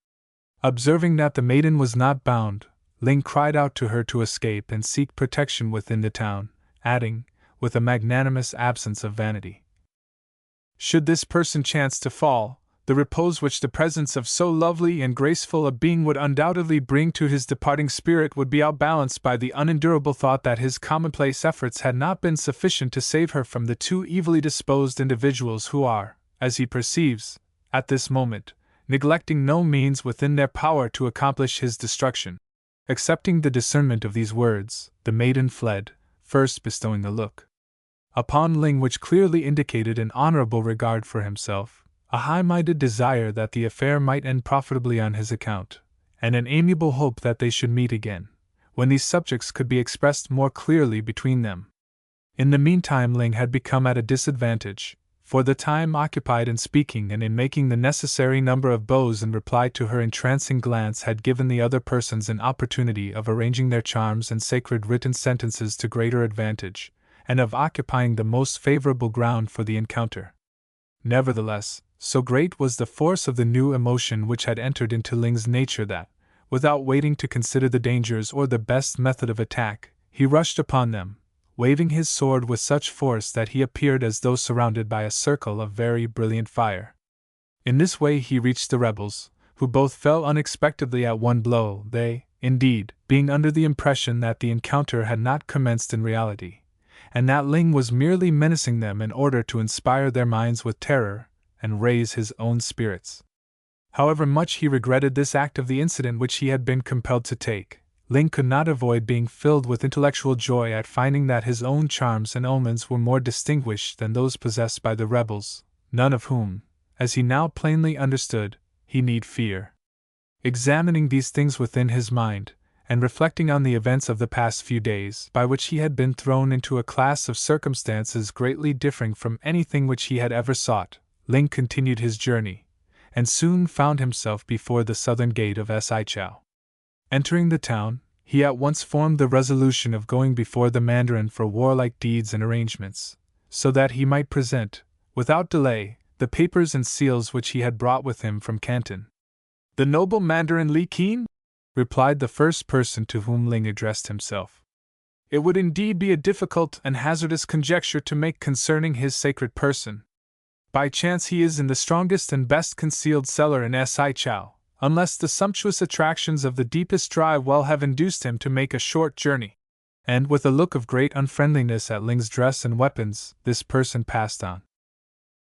Observing that the maiden was not bound, Ling cried out to her to escape and seek protection within the town, adding, with a magnanimous absence of vanity, "Should this person chance to fall, the repose which the presence of so lovely and graceful a being would undoubtedly bring to his departing spirit would be outbalanced by the unendurable thought that his commonplace efforts had not been sufficient to save her from the two evilly disposed individuals who are, as he perceives, at this moment, neglecting no means within their power to accomplish his destruction." Accepting the discernment of these words, the maiden fled, first bestowing a look upon Ling which clearly indicated an honorable regard for himself, a high-minded desire that the affair might end profitably on his account, and an amiable hope that they should meet again, when these subjects could be expressed more clearly between them. In the meantime Ling had become at a disadvantage, for the time occupied in speaking and in making the necessary number of bows in reply to her entrancing glance had given the other persons an opportunity of arranging their charms and sacred written sentences to greater advantage, and of occupying the most favorable ground for the encounter. Nevertheless, so great was the force of the new emotion which had entered into Ling's nature that, without waiting to consider the dangers or the best method of attack, he rushed upon them, waving his sword with such force that he appeared as though surrounded by a circle of very brilliant fire. In this way he reached the rebels, who both fell unexpectedly at one blow, they, indeed, being under the impression that the encounter had not commenced in reality, and that Ling was merely menacing them in order to inspire their minds with terror and raise his own spirits. However much he regretted this act of the incident which he had been compelled to take, Ling could not avoid being filled with intellectual joy at finding that his own charms and omens were more distinguished than those possessed by the rebels, none of whom, as he now plainly understood, he need fear. Examining these things within his mind, and reflecting on the events of the past few days, by which he had been thrown into a class of circumstances greatly differing from anything which he had ever sought, Ling continued his journey, and soon found himself before the southern gate of Saichao. Entering the town, he at once formed the resolution of going before the Mandarin for warlike deeds and arrangements, so that he might present, without delay, the papers and seals which he had brought with him from Canton. "The noble Mandarin Li Qin?" replied the first person to whom Ling addressed himself. "It would indeed be a difficult and hazardous conjecture to make concerning his sacred person. By chance he is in the strongest and best concealed cellar in Saichao, unless the sumptuous attractions of the deepest dry well have induced him to make a short journey." And with a look of great unfriendliness at Ling's dress and weapons, this person passed on.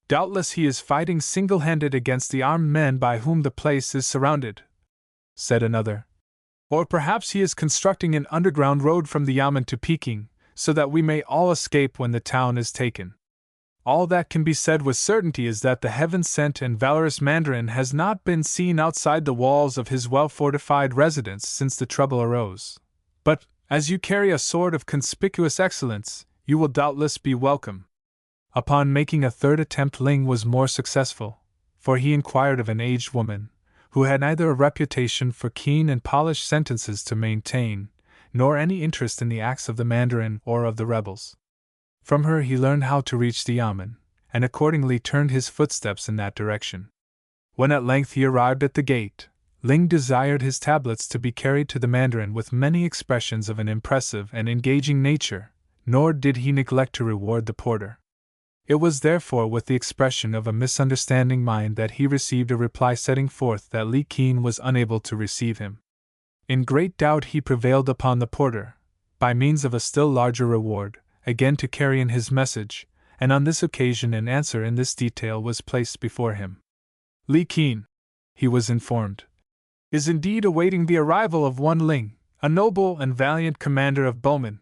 "Doubtless he is fighting single-handed against the armed men by whom the place is surrounded," said another. "Or perhaps he is constructing an underground road from the Yamen to Peking, so that we may all escape when the town is taken. All that can be said with certainty is that the heaven-sent and valorous Mandarin has not been seen outside the walls of his well-fortified residence since the trouble arose. But, as you carry a sword of conspicuous excellence, you will doubtless be welcome." Upon making a third attempt Ling was more successful, for he inquired of an aged woman, who had neither a reputation for keen and polished sentences to maintain, nor any interest in the acts of the Mandarin or of the rebels. From her he learned how to reach the Yamen, and accordingly turned his footsteps in that direction. When at length he arrived at the gate, Ling desired his tablets to be carried to the Mandarin with many expressions of an impressive and engaging nature, nor did he neglect to reward the porter. It was therefore with the expression of a misunderstanding mind that he received a reply setting forth that Li Qin was unable to receive him. In great doubt he prevailed upon the porter, by means of a still larger reward, again to carry in his message, and on this occasion an answer in this detail was placed before him. "Li Qin," he was informed, "is indeed awaiting the arrival of one Ling, a noble and valiant commander of bowmen.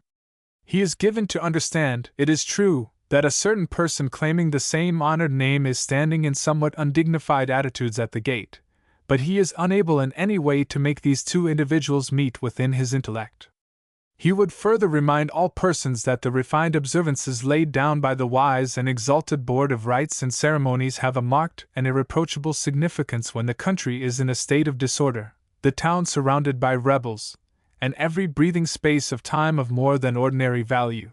He is given to understand, it is true, that a certain person claiming the same honored name is standing in somewhat undignified attitudes at the gate, but he is unable in any way to make these two individuals meet within his intellect. He would further remind all persons that the refined observances laid down by the wise and exalted Board of Rites and Ceremonies have a marked and irreproachable significance when the country is in a state of disorder, the town surrounded by rebels, and every breathing space of time of more than ordinary value.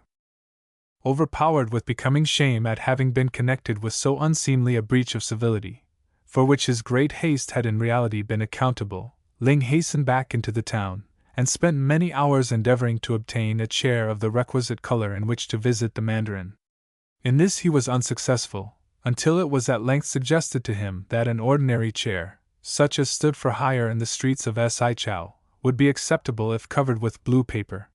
Overpowered with becoming shame at having been connected with so unseemly a breach of civility, for which his great haste had in reality been accountable, Ling hastened back into the town, and spent many hours endeavoring to obtain a chair of the requisite color in which to visit the mandarin. In this he was unsuccessful, until it was at length suggested to him that an ordinary chair, such as stood for hire in the streets of Sichao, would be acceptable if covered with blue paper.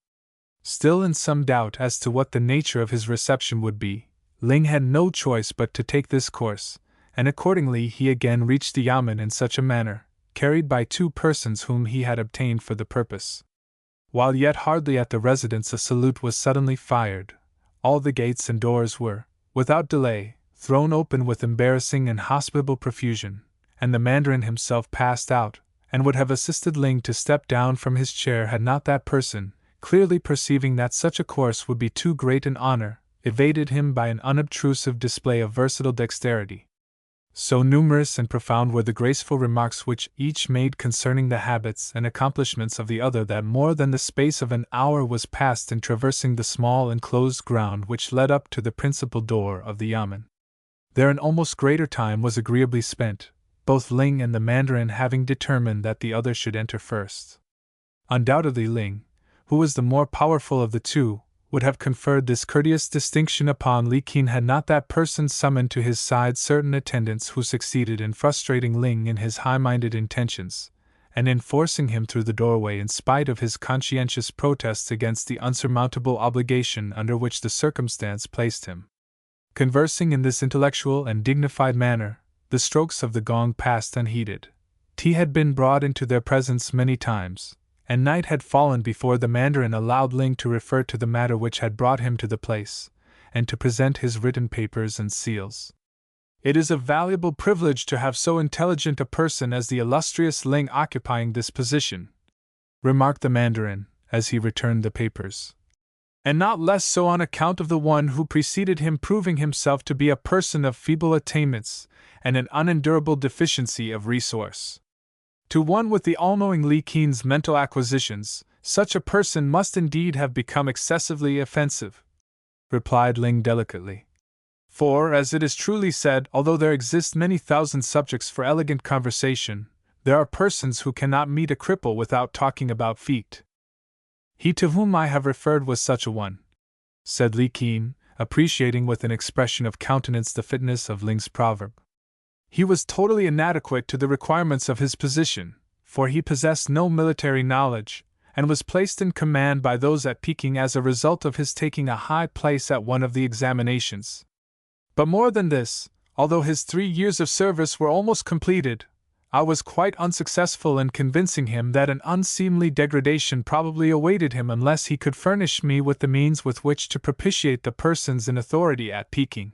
Still in some doubt as to what the nature of his reception would be, Ling had no choice but to take this course, and accordingly he again reached the yamen in such a manner, carried by two persons whom he had obtained for the purpose. While yet hardly at the residence, a salute was suddenly fired. All the gates and doors were, without delay, thrown open with embarrassing and hospitable profusion, and the mandarin himself passed out, and would have assisted Ling to step down from his chair had not that person, clearly perceiving that such a course would be too great an honor, evaded him by an unobtrusive display of versatile dexterity. So numerous and profound were the graceful remarks which each made concerning the habits and accomplishments of the other that more than the space of an hour was passed in traversing the small enclosed ground which led up to the principal door of the yamen. There an almost greater time was agreeably spent, both Ling and the mandarin having determined that the other should enter first. Undoubtedly Ling, who was the more powerful of the two, would have conferred this courteous distinction upon Li Qin had not that person summoned to his side certain attendants who succeeded in frustrating Ling in his high-minded intentions, and in forcing him through the doorway in spite of his conscientious protests against the unsurmountable obligation under which the circumstance placed him. Conversing in this intellectual and dignified manner, the strokes of the gong passed unheeded. Tea had been brought into their presence many times, and night had fallen before the mandarin allowed Ling to refer to the matter which had brought him to the place, and to present his written papers and seals. It is a valuable privilege to have so intelligent a person as the illustrious Ling occupying this position, remarked the mandarin, as he returned the papers. And not less so on account of the one who preceded him proving himself to be a person of feeble attainments and an unendurable deficiency of resource. To one with the all-knowing Li Qin's mental acquisitions, such a person must indeed have become excessively offensive, replied Ling delicately. For, as it is truly said, although there exist many thousand subjects for elegant conversation, there are persons who cannot meet a cripple without talking about feet. He to whom I have referred was such a one, said Li Qin, appreciating with an expression of countenance the fitness of Ling's proverb. He was totally inadequate to the requirements of his position, for he possessed no military knowledge, and was placed in command by those at Peking as a result of his taking a high place at one of the examinations. But more than this, although his 3 years of service were almost completed, I was quite unsuccessful in convincing him that an unseemly degradation probably awaited him unless he could furnish me with the means with which to propitiate the persons in authority at Peking.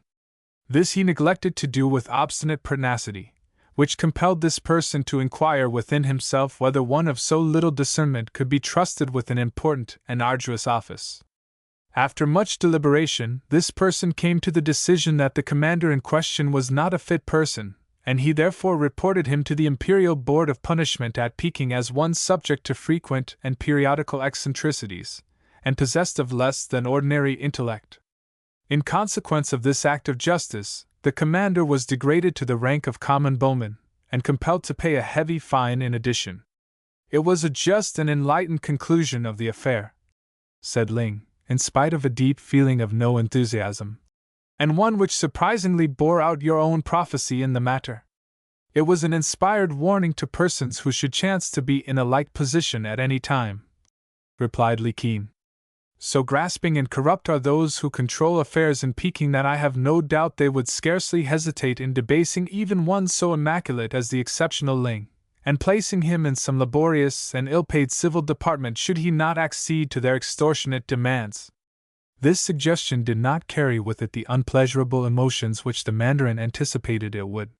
This he neglected to do with obstinate pertinacity, which compelled this person to inquire within himself whether one of so little discernment could be trusted with an important and arduous office. After much deliberation, this person came to the decision that the commander in question was not a fit person, and he therefore reported him to the Imperial Board of Punishment at Peking as one subject to frequent and periodical eccentricities, and possessed of less than ordinary intellect. In consequence of this act of justice, the commander was degraded to the rank of common bowman, and compelled to pay a heavy fine in addition. It was a just and enlightened conclusion of the affair, said Ling, in spite of a deep feeling of no enthusiasm, and one which surprisingly bore out your own prophecy in the matter. It was an inspired warning to persons who should chance to be in a like position at any time, replied Li Qin. So grasping and corrupt are those who control affairs in Peking that I have no doubt they would scarcely hesitate in debasing even one so immaculate as the exceptional Ling, and placing him in some laborious and ill-paid civil department should he not accede to their extortionate demands. This suggestion did not carry with it the unpleasurable emotions which the Mandarin anticipated it would.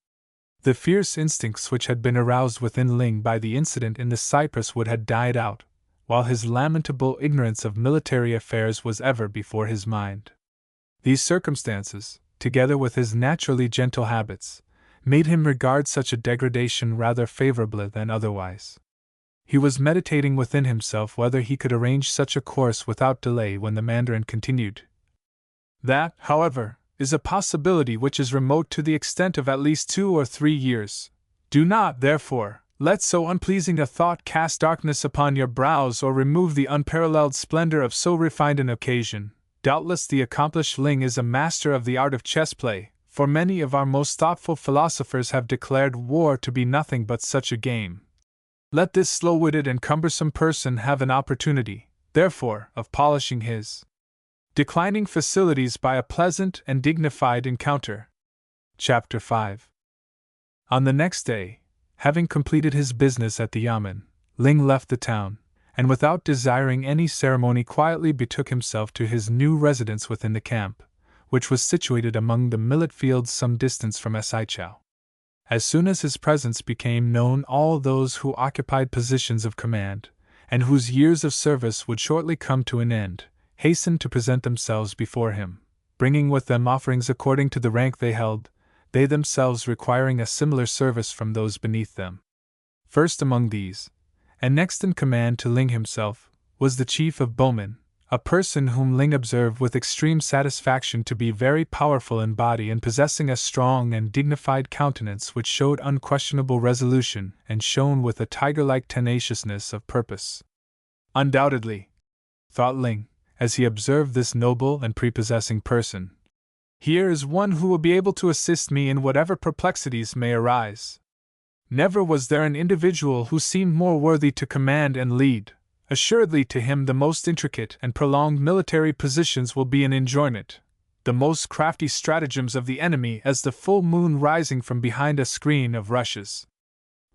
The fierce instincts which had been aroused within Ling by the incident in the cypress wood had died out, while his lamentable ignorance of military affairs was ever before his mind. These circumstances, together with his naturally gentle habits, made him regard such a degradation rather favorably than otherwise. He was meditating within himself whether he could arrange such a course without delay when the Mandarin continued. That, however, is a possibility which is remote to the extent of at least 2 or 3 years. Do not, therefore, let so unpleasing a thought cast darkness upon your brows or remove the unparalleled splendor of so refined an occasion. Doubtless the accomplished Ling is a master of the art of chess play, for many of our most thoughtful philosophers have declared war to be nothing but such a game. Let this slow-witted and cumbersome person have an opportunity, therefore, of polishing his declining facilities by a pleasant and dignified encounter. Chapter 5. On the next day, having completed his business at the yamen, Ling left the town, and without desiring any ceremony quietly betook himself to his new residence within the camp, which was situated among the millet fields some distance from Saichao. As soon as his presence became known, all those who occupied positions of command, and whose years of service would shortly come to an end, hastened to present themselves before him, bringing with them offerings according to the rank they held, they themselves requiring a similar service from those beneath them. First among these, and next in command to Ling himself, was the chief of bowmen, a person whom Ling observed with extreme satisfaction to be very powerful in body and possessing a strong and dignified countenance which showed unquestionable resolution and shone with a tiger-like tenaciousness of purpose. Undoubtedly, thought Ling, as he observed this noble and prepossessing person, here is one who will be able to assist me in whatever perplexities may arise. Never was there an individual who seemed more worthy to command and lead. Assuredly to him the most intricate and prolonged military positions will be an enjoyment, the most crafty stratagems of the enemy as the full moon rising from behind a screen of rushes.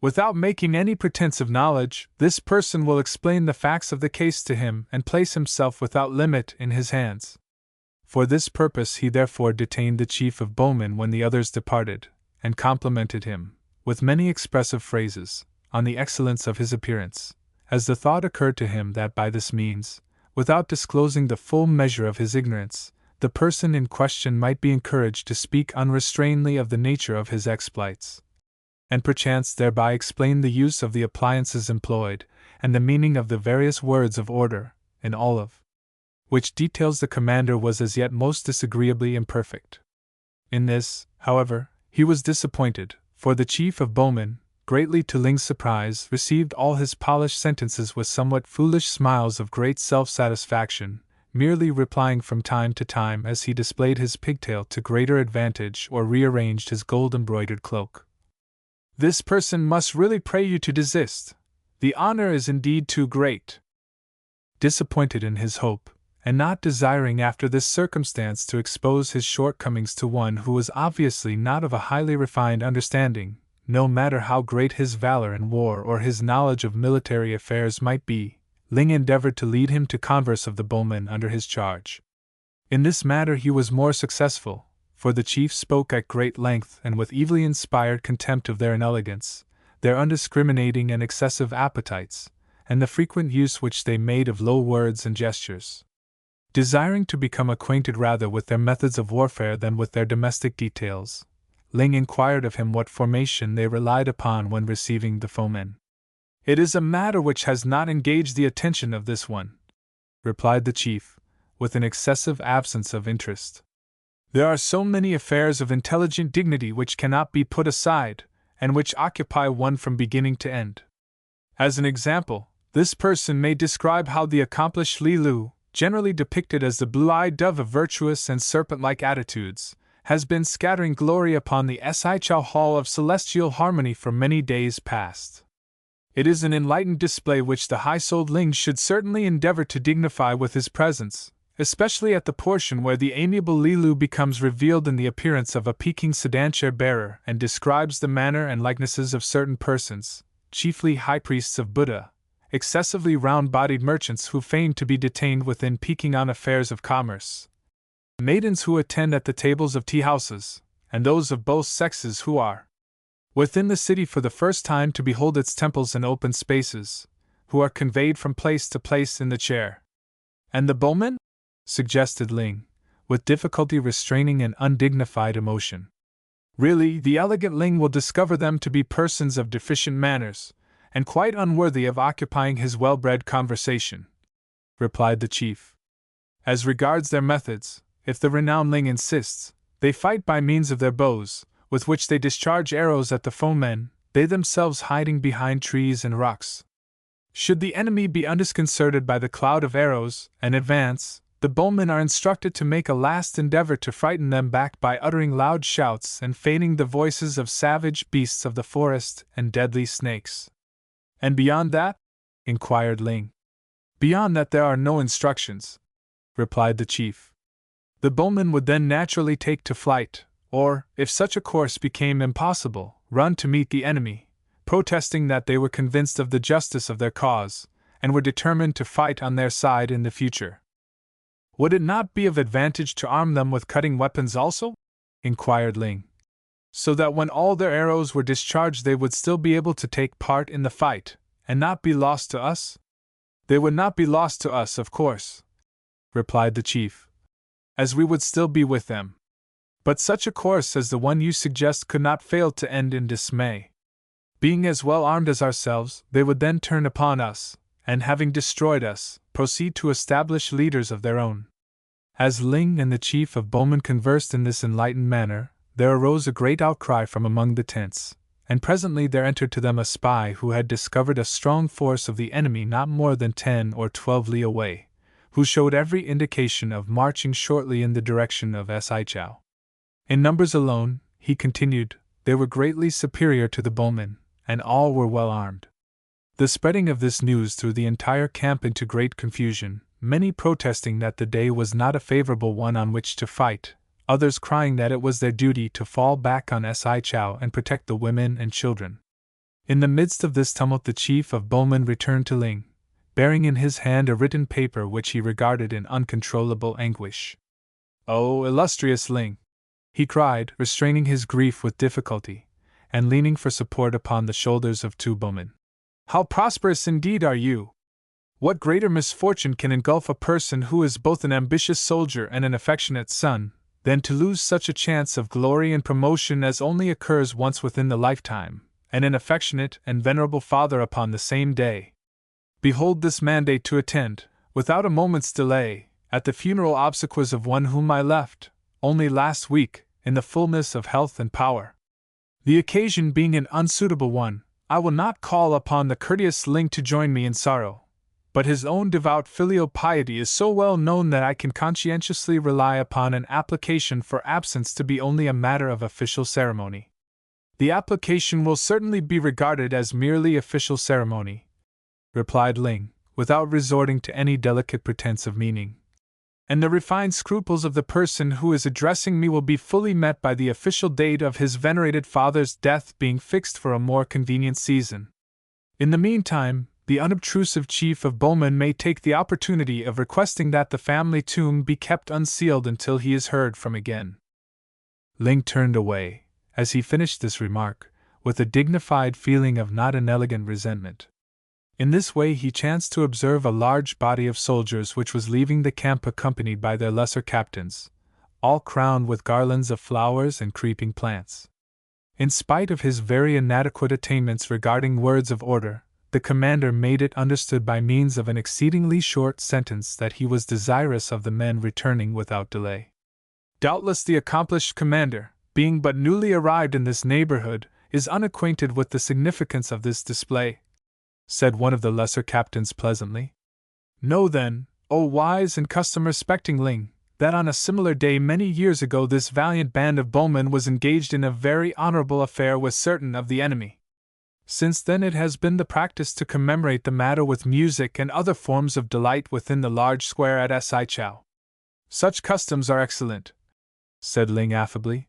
Without making any pretense of knowledge, this person will explain the facts of the case to him and place himself without limit in his hands. For this purpose he therefore detained the chief of bowmen when the others departed, and complimented him, with many expressive phrases, on the excellence of his appearance, as the thought occurred to him that by this means, without disclosing the full measure of his ignorance, the person in question might be encouraged to speak unrestrainedly of the nature of his exploits, and perchance thereby explain the use of the appliances employed, and the meaning of the various words of order, in all of which details the commander was as yet most disagreeably imperfect. In this, however, he was disappointed, for the chief of bowmen, greatly to Ling's surprise, received all his polished sentences with somewhat foolish smiles of great self-satisfaction, merely replying from time to time as he displayed his pigtail to greater advantage or rearranged his gold-embroidered cloak. This person must really pray you to desist. The honor is indeed too great. Disappointed in his hope, and not desiring after this circumstance to expose his shortcomings to one who was obviously not of a highly refined understanding, no matter how great his valor in war or his knowledge of military affairs might be, Ling endeavored to lead him to converse of the bowmen under his charge. In this matter he was more successful, for the chief spoke at great length and with evilly inspired contempt of their inelegance, their undiscriminating and excessive appetites, and the frequent use which they made of low words and gestures. Desiring to become acquainted rather with their methods of warfare than with their domestic details, Ling inquired of him what formation they relied upon when receiving the foemen. "It is a matter which has not engaged the attention of this one," replied the chief, with an excessive absence of interest. "There are so many affairs of intelligent dignity which cannot be put aside, and which occupy one from beginning to end. As an example, this person may describe how the accomplished Li Lu, generally depicted as the blue-eyed dove of virtuous and serpent-like attitudes, has been scattering glory upon the Saichao Hall of Celestial Harmony for many days past. It is an enlightened display which the high-souled Ling should certainly endeavor to dignify with his presence, especially at the portion where the amiable Li Lu becomes revealed in the appearance of a Peking sedan chair bearer and describes the manner and likenesses of certain persons, chiefly high priests of Buddha, excessively round-bodied merchants who feign to be detained within peeking on affairs of commerce, maidens who attend at the tables of tea-houses, and those of both sexes who are within the city for the first time to behold its temples and open spaces, who are conveyed from place to place in the chair. And the bowmen? Suggested Ling, with difficulty restraining an undignified emotion. Really, the elegant Ling will discover them to be persons of deficient manners, and quite unworthy of occupying his well-bred conversation, replied the chief. As regards their methods, if the renowned Ling insists, they fight by means of their bows, with which they discharge arrows at the foemen, they themselves hiding behind trees and rocks. Should the enemy be undisconcerted by the cloud of arrows, and advance, the bowmen are instructed to make a last endeavor to frighten them back by uttering loud shouts and feigning the voices of savage beasts of the forest and deadly snakes. And beyond that? Inquired Ling. Beyond that there are no instructions, replied the chief. The bowmen would then naturally take to flight, or, if such a course became impossible, run to meet the enemy, protesting that they were convinced of the justice of their cause, and were determined to fight on their side in the future. Would it not be of advantage to arm them with cutting weapons also? Inquired Ling. So that when all their arrows were discharged they would still be able to take part in the fight, and not be lost to us? They would not be lost to us, of course, replied the chief, as we would still be with them. But such a course as the one you suggest could not fail to end in dismay. Being as well armed as ourselves, they would then turn upon us, and having destroyed us, proceed to establish leaders of their own. As Ling and the chief of bowmen conversed in this enlightened manner, there arose a great outcry from among the tents, and presently there entered to them a spy who had discovered a strong force of the enemy not more than 10 or 12 li away, who showed every indication of marching shortly in the direction of Saichao. In numbers alone, he continued, they were greatly superior to the bowmen, and all were well armed. The spreading of this news threw the entire camp into great confusion, many protesting that the day was not a favorable one on which to fight, others crying that it was their duty to fall back on Saichao and protect the women and children. In the midst of this tumult the chief of bowmen returned to Ling, bearing in his hand a written paper which he regarded in uncontrollable anguish. "Oh, illustrious Ling!" he cried, restraining his grief with difficulty, and leaning for support upon the shoulders of two bowmen. "How prosperous indeed are you! What greater misfortune can engulf a person who is both an ambitious soldier and an affectionate son, than to lose such a chance of glory and promotion as only occurs once within the lifetime, and an affectionate and venerable father upon the same day? Behold this mandate to attend, without a moment's delay, at the funeral obsequies of one whom I left, only last week, in the fullness of health and power. The occasion being an unsuitable one, I will not call upon the courteous Ling to join me in sorrow, but his own devout filial piety is so well known that I can conscientiously rely upon an application for absence to be only a matter of official ceremony. The application will certainly be regarded as merely official ceremony," replied Ling, without resorting to any delicate pretense of meaning. "And the refined scruples of the person who is addressing me will be fully met by the official date of his venerated father's death being fixed for a more convenient season. In the meantime, the unobtrusive chief of bowmen may take the opportunity of requesting that the family tomb be kept unsealed until he is heard from again." Ling turned away, as he finished this remark, with a dignified feeling of not inelegant resentment. In this way he chanced to observe a large body of soldiers which was leaving the camp accompanied by their lesser captains, all crowned with garlands of flowers and creeping plants. In spite of his very inadequate attainments regarding words of order, the commander made it understood by means of an exceedingly short sentence that he was desirous of the men returning without delay. Doubtless the accomplished commander, being but newly arrived in this neighborhood, is unacquainted with the significance of this display, said one of the lesser captains pleasantly. "Know then, O wise and custom-respecting Ling, that on a similar day many years ago this valiant band of bowmen was engaged in a very honorable affair with certain of the enemy. Since then it has been the practice to commemorate the matter with music and other forms of delight within the large square at Saichao. Such customs are excellent," said Ling affably.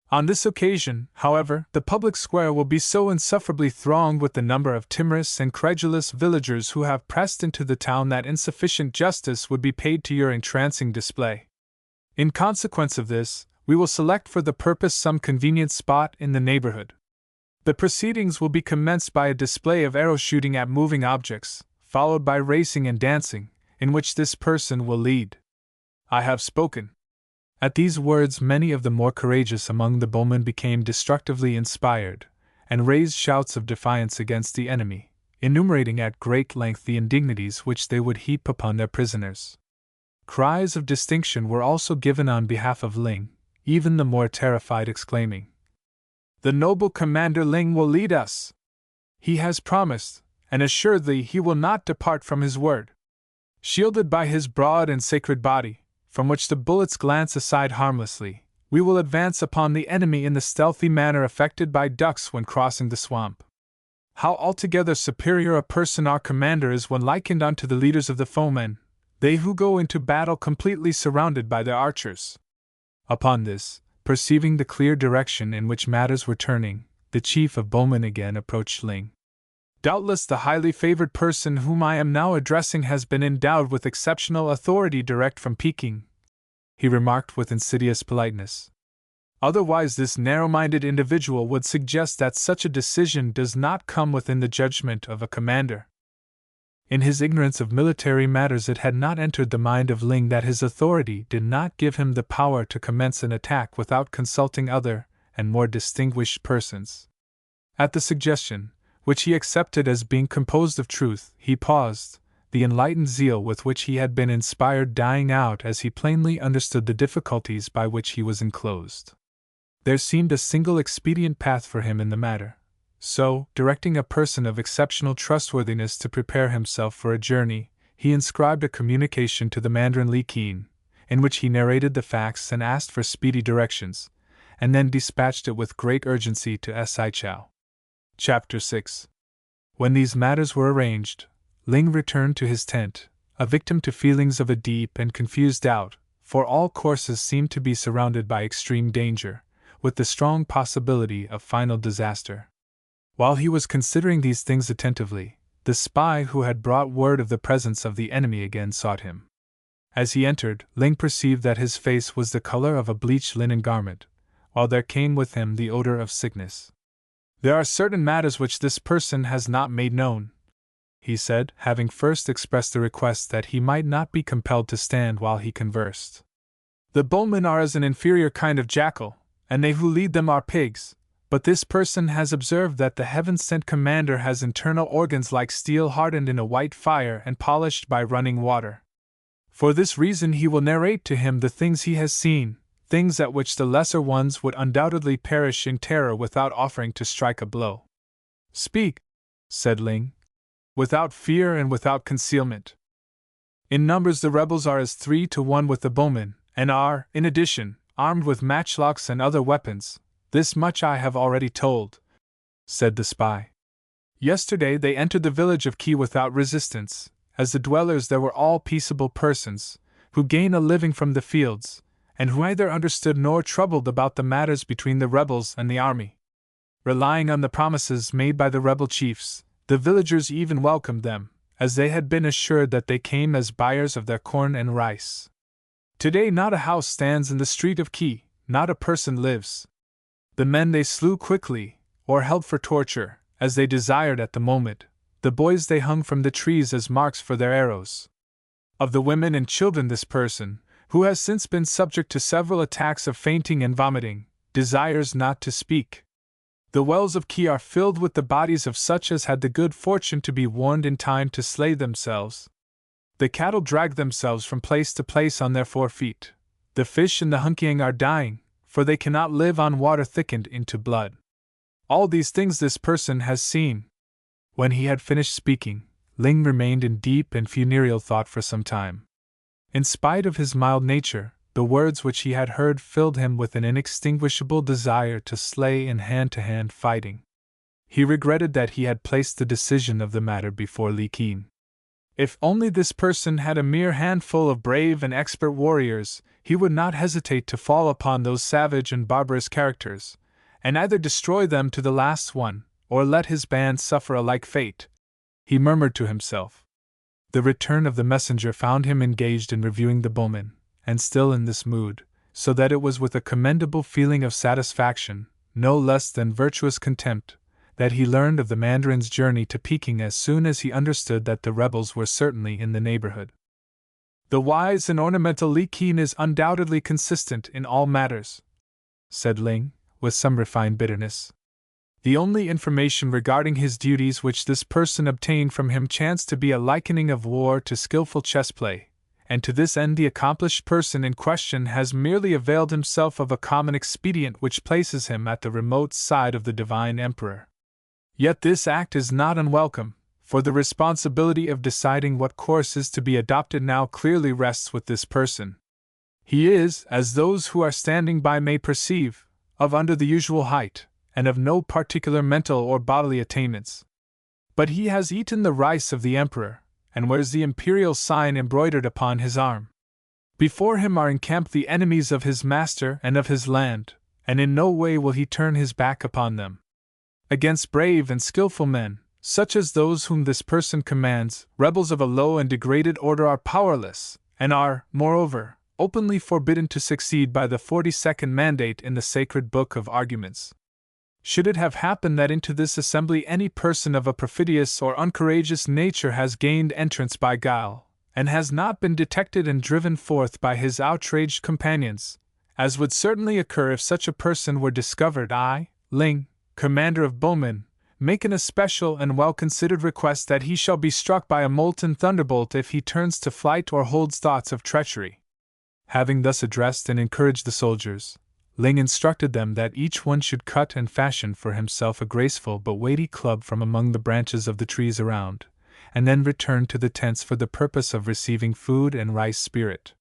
On this occasion, however, the public square will be so insufferably thronged with the number of timorous and credulous villagers who have pressed into the town that insufficient justice would be paid to your entrancing display. In consequence of this, we will select for the purpose some convenient spot in the neighborhood. The proceedings will be commenced by a display of arrow shooting at moving objects, followed by racing and dancing, in which this person will lead. I have spoken. At these words, many of the more courageous among the bowmen became destructively inspired, and raised shouts of defiance against the enemy, enumerating at great length the indignities which they would heap upon their prisoners. Cries of distinction were also given on behalf of Ling, even the more terrified exclaiming, "The noble Commander Ling will lead us! He has promised, and assuredly he will not depart from his word." Shielded by his broad and sacred body, from which the bullets glance aside harmlessly, we will advance upon the enemy in the stealthy manner affected by ducks when crossing the swamp. How altogether superior a person our commander is when likened unto the leaders of the foemen, they who go into battle completely surrounded by their archers. Upon this, perceiving the clear direction in which matters were turning, the chief of bowmen again approached Ling. "Doubtless the highly favored person whom I am now addressing has been endowed with exceptional authority direct from Peking," he remarked with insidious politeness. "Otherwise this narrow-minded individual would suggest that such a decision does not come within the judgment of a commander." In his ignorance of military matters it had not entered the mind of Ling that his authority did not give him the power to commence an attack without consulting other and more distinguished persons. At the suggestion, which he accepted as being composed of truth, he paused, the enlightened zeal with which he had been inspired dying out as he plainly understood the difficulties by which he was enclosed. There seemed a single expedient path for him in the matter, so, directing a person of exceptional trustworthiness to prepare himself for a journey, he inscribed a communication to the Mandarin Li Qin, in which he narrated the facts and asked for speedy directions, and then dispatched it with great urgency to Sichao. Chapter 6. When these matters were arranged, Ling returned to his tent, a victim to feelings of a deep and confused doubt, for all courses seemed to be surrounded by extreme danger, with the strong possibility of final disaster. While he was considering these things attentively, the spy who had brought word of the presence of the enemy again sought him. As he entered, Ling perceived that his face was the color of a bleached linen garment, while there came with him the odor of sickness. "There are certain matters which this person has not made known," he said, having first expressed a request that he might not be compelled to stand while he conversed. "The bowmen are as an inferior kind of jackal, and they who lead them are pigs, but this person has observed that the heaven-sent commander has internal organs like steel hardened in a white fire and polished by running water. For this reason he will narrate to him the things he has seen, things at which the lesser ones would undoubtedly perish in terror without offering to strike a blow." "Speak," said Ling, "without fear and without concealment." "In numbers the rebels are as 3-to-1 with the bowmen, and are, in addition, armed with matchlocks and other weapons. This much I have already told," said the spy. "Yesterday they entered the village of Qi without resistance, as the dwellers there were all peaceable persons, who gain a living from the fields, and who neither understood nor troubled about the matters between the rebels and the army. Relying on the promises made by the rebel chiefs, the villagers even welcomed them, as they had been assured that they came as buyers of their corn and rice. Today not a house stands in the street of Qi, not a person lives. The men they slew quickly, or held for torture, as they desired at the moment, the boys they hung from the trees as marks for their arrows. Of the women and children this person, who has since been subject to several attacks of fainting and vomiting, desires not to speak. The wells of Qi are filled with the bodies of such as had the good fortune to be warned in time to slay themselves. The cattle drag themselves from place to place on their 4 feet. The fish in the Hunkiang are dying, for they cannot live on water thickened into blood. All these things this person has seen." When he had finished speaking, Ling remained in deep and funereal thought for some time. In spite of his mild nature, the words which he had heard filled him with an inextinguishable desire to slay in hand-to-hand fighting. He regretted that he had placed the decision of the matter before Li Qin. If only this person had a mere handful of brave and expert warriors, he would not hesitate to fall upon those savage and barbarous characters, and either destroy them to the last one, or let his band suffer a like fate, he murmured to himself. The return of the messenger found him engaged in reviewing the bowmen, and still in this mood, so that it was with a commendable feeling of satisfaction, no less than virtuous contempt, that he learned of the Mandarin's journey to Peking as soon as he understood that the rebels were certainly in the neighborhood. The wise and ornamental Li Qin is undoubtedly consistent in all matters, said Ling, with some refined bitterness. The only information regarding his duties which this person obtained from him chanced to be a likening of war to skillful chess play, and to this end the accomplished person in question has merely availed himself of a common expedient which places him at the remote side of the divine emperor. Yet this act is not unwelcome, for the responsibility of deciding what course is to be adopted now clearly rests with this person. He is, as those who are standing by may perceive, of under the usual height, and of no particular mental or bodily attainments. But he has eaten the rice of the emperor, and wears the imperial sign embroidered upon his arm. Before him are encamped the enemies of his master and of his land, and in no way will he turn his back upon them. Against brave and skillful men, such as those whom this person commands, rebels of a low and degraded order are powerless, and are, moreover, openly forbidden to succeed by the 42nd mandate in the sacred book of arguments. Should it have happened that into this assembly any person of a perfidious or uncourageous nature has gained entrance by guile, and has not been detected and driven forth by his outraged companions, as would certainly occur if such a person were discovered, I, Ling, commander of bowmen, make an especial and well-considered request that he shall be struck by a molten thunderbolt if he turns to flight or holds thoughts of treachery. Having thus addressed and encouraged the soldiers, Ling instructed them that each one should cut and fashion for himself a graceful but weighty club from among the branches of the trees around, and then returned to the tents for the purpose of receiving food and rice spirit.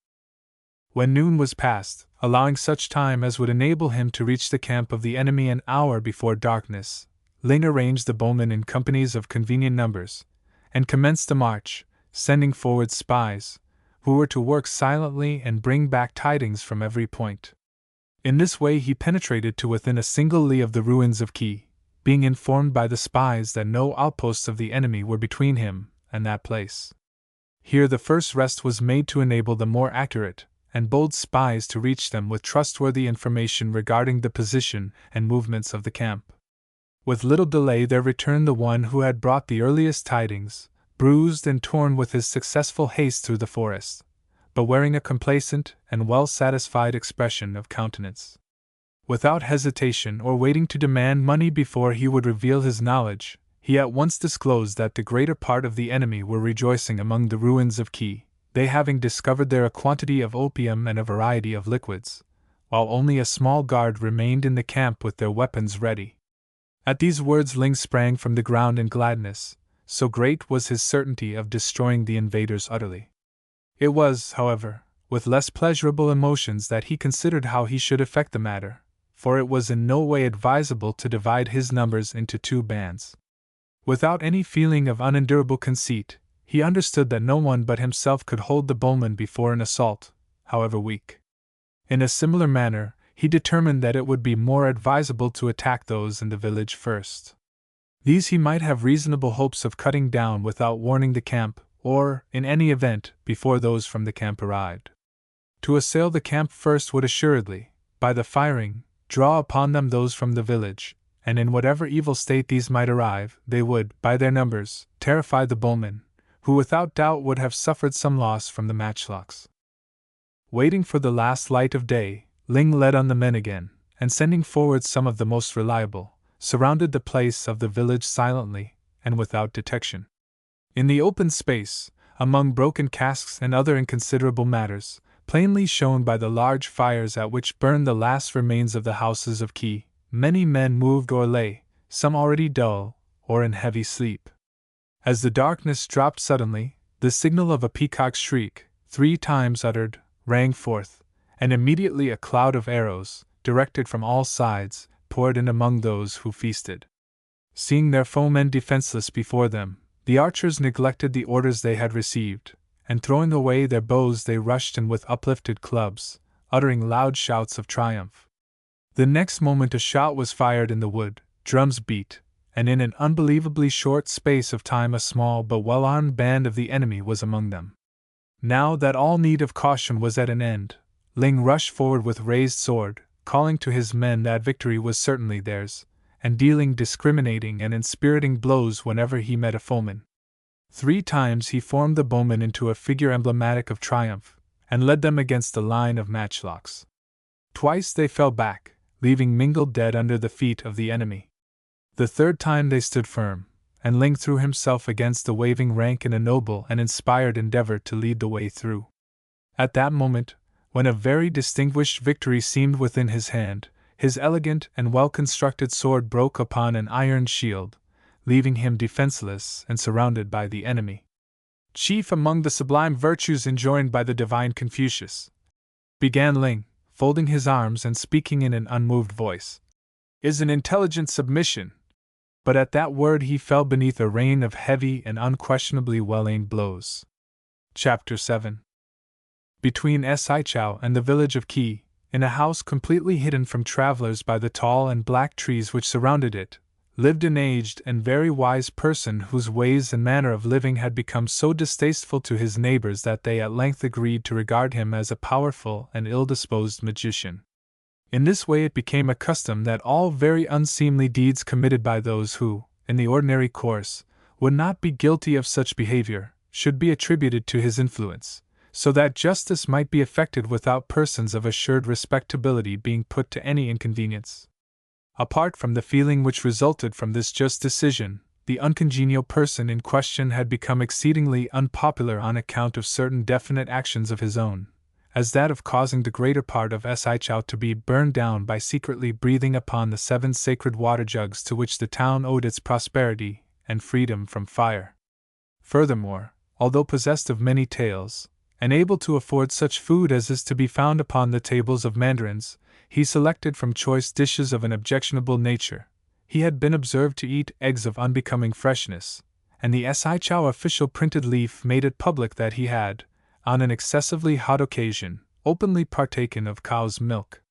When noon was past, allowing such time as would enable him to reach the camp of the enemy an hour before darkness, Ling arranged the bowmen in companies of convenient numbers, and commenced the march, sending forward spies, who were to work silently and bring back tidings from every point. In this way he penetrated to within a single li of the ruins of Qi, being informed by the spies that no outposts of the enemy were between him and that place. Here the first rest was made to enable the more accurate and bold spies to reach them with trustworthy information regarding the position and movements of the camp. With little delay there returned the one who had brought the earliest tidings, bruised and torn with his successful haste through the forest, but wearing a complacent and well-satisfied expression of countenance. Without hesitation or waiting to demand money before he would reveal his knowledge, he at once disclosed that the greater part of the enemy were rejoicing among the ruins of Qi, they having discovered there a quantity of opium and a variety of liquids, while only a small guard remained in the camp with their weapons ready. At these words Ling sprang from the ground in gladness, so great was his certainty of destroying the invaders utterly. It was, however, with less pleasurable emotions that he considered how he should effect the matter, for it was in no way advisable to divide his numbers into two bands. Without any feeling of unendurable conceit, he understood that no one but himself could hold the bowmen before an assault, however weak. In a similar manner, he determined that it would be more advisable to attack those in the village first. These he might have reasonable hopes of cutting down without warning the camp, or, in any event, before those from the camp arrived. To assail the camp first would assuredly, by the firing, draw upon them those from the village, and in whatever evil state these might arrive, they would, by their numbers, terrify the bowmen, who without doubt would have suffered some loss from the matchlocks. Waiting for the last light of day, Ling led on the men again, and sending forward some of the most reliable, surrounded the place of the village silently, and without detection. In the open space, among broken casks and other inconsiderable matters, plainly shown by the large fires at which burned the last remains of the houses of Qi, many men moved or lay, some already dull, or in heavy sleep. As the darkness dropped suddenly, the signal of a peacock's shriek, 3 times uttered, rang forth, and immediately a cloud of arrows, directed from all sides, poured in among those who feasted. Seeing their foemen defenseless before them, The archers neglected the orders they had received, and throwing away their bows they rushed in with uplifted clubs, uttering loud shouts of triumph. The next moment a shot was fired in the wood, drums beat, and in an unbelievably short space of time a small but well-armed band of the enemy was among them. Now that all need of caution was at an end, Ling rushed forward with raised sword, calling to his men that victory was certainly theirs, and dealing discriminating and inspiriting blows whenever he met a foeman. 3 times he formed the bowmen into a figure emblematic of triumph, and led them against the line of matchlocks. Twice they fell back, leaving mingled dead under the feet of the enemy. The 3rd time they stood firm, and Ling threw himself against the waving rank in a noble and inspired endeavor to lead the way through. At that moment, when a very distinguished victory seemed within his hand, his elegant and well-constructed sword broke upon an iron shield, leaving him defenseless and surrounded by the enemy. Chief among the sublime virtues enjoined by the divine Confucius, began Ling, folding his arms and speaking in an unmoved voice, is an intelligent submission. But at that word he fell beneath a rain of heavy and unquestionably well-aimed blows. Chapter 7. Between Saichao and the village of Qi, in a house completely hidden from travelers by the tall and black trees which surrounded it, lived an aged and very wise person whose ways and manner of living had become so distasteful to his neighbors that they at length agreed to regard him as a powerful and ill-disposed magician. In this way it became a custom that all very unseemly deeds committed by those who, in the ordinary course, would not be guilty of such behavior, should be attributed to his influence, so that justice might be effected without persons of assured respectability being put to any inconvenience. Apart from the feeling which resulted from this just decision, the uncongenial person in question had become exceedingly unpopular on account of certain definite actions of his own, as that of causing the greater part of Saichao to be burned down by secretly breathing upon the 7 sacred water jugs to which the town owed its prosperity and freedom from fire. Furthermore, although possessed of many taels, and able to afford such food as is to be found upon the tables of mandarins, he selected from choice dishes of an objectionable nature. He had been observed to eat eggs of unbecoming freshness, and the Saichao official printed leaf made it public that he had, on an excessively hot occasion, openly partaken of cow's milk.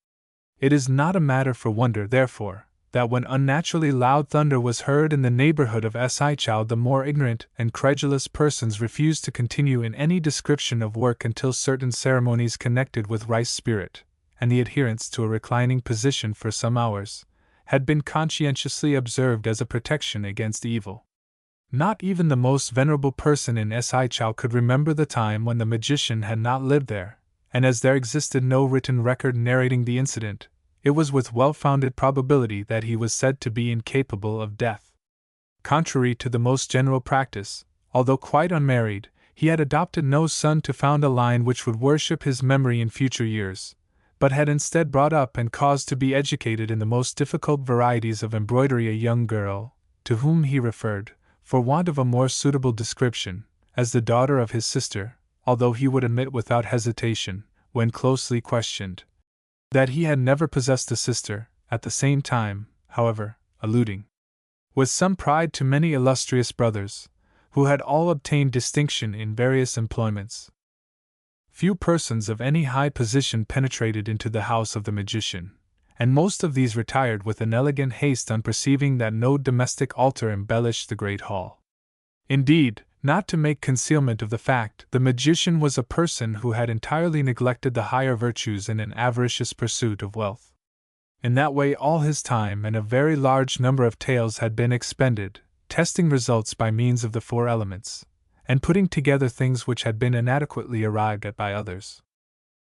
It is not a matter for wonder, therefore, that when unnaturally loud thunder was heard in the neighborhood of Saichao, the more ignorant and credulous persons refused to continue in any description of work until certain ceremonies connected with rice spirit, and the adherence to a reclining position for some hours, had been conscientiously observed as a protection against evil. Not even the most venerable person in Saichao could remember the time when the magician had not lived there, and as there existed no written record narrating the incident, it was with well-founded probability that he was said to be incapable of death. Contrary to the most general practice, although quite unmarried, he had adopted no son to found a line which would worship his memory in future years, but had instead brought up and caused to be educated in the most difficult varieties of embroidery a young girl, to whom he referred, for want of a more suitable description, as the daughter of his sister, although he would admit without hesitation, when closely questioned, that he had never possessed a sister, at the same time, however, alluding with some pride to many illustrious brothers, who had all obtained distinction in various employments. Few persons of any high position penetrated into the house of the magician, and most of these retired with an elegant haste on perceiving that no domestic altar embellished the great hall. Indeed, not to make concealment of the fact, the magician was a person who had entirely neglected the higher virtues in an avaricious pursuit of wealth. In that way all his time and a very large number of taels had been expended, testing results by means of the 4 elements, and putting together things which had been inadequately arrived at by others.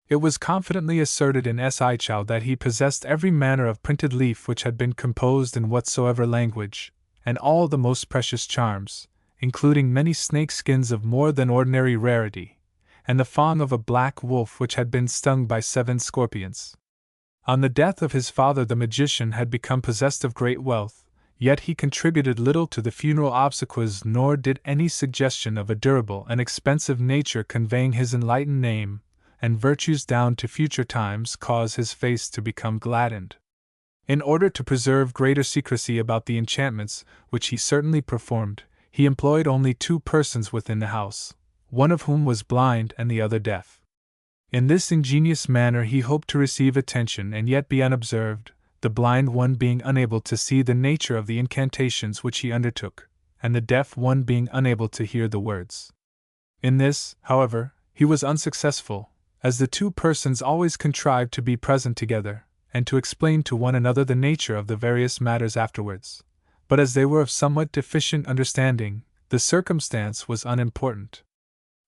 It was confidently asserted in Saichao that he possessed every manner of printed leaf which had been composed in whatsoever language, and all the most precious charms, including many snake skins of more than ordinary rarity, and the fawn of a black wolf which had been stung by 7 scorpions. On the death of his father the magician had become possessed of great wealth, yet he contributed little to the funeral obsequies, nor did any suggestion of a durable and expensive nature conveying his enlightened name and virtues down to future times cause his face to become gladdened. In order to preserve greater secrecy about the enchantments which he certainly performed, he employed only 2 persons within the house, one of whom was blind and the other deaf. In this ingenious manner he hoped to receive attention and yet be unobserved, the blind one being unable to see the nature of the incantations which he undertook, and the deaf one being unable to hear the words. In this, however, he was unsuccessful, as the 2 persons always contrived to be present together, and to explain to one another the nature of the various matters afterwards. But as they were of somewhat deficient understanding, the circumstance was unimportant.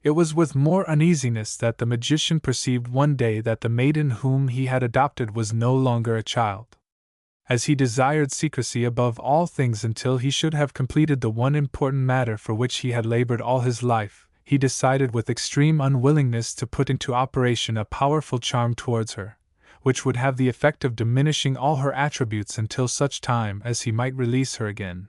It was with more uneasiness that the magician perceived one day that the maiden whom he had adopted was no longer a child. As he desired secrecy above all things until he should have completed the one important matter for which he had labored all his life, he decided with extreme unwillingness to put into operation a powerful charm towards her, which would have the effect of diminishing all her attributes until such time as he might release her again.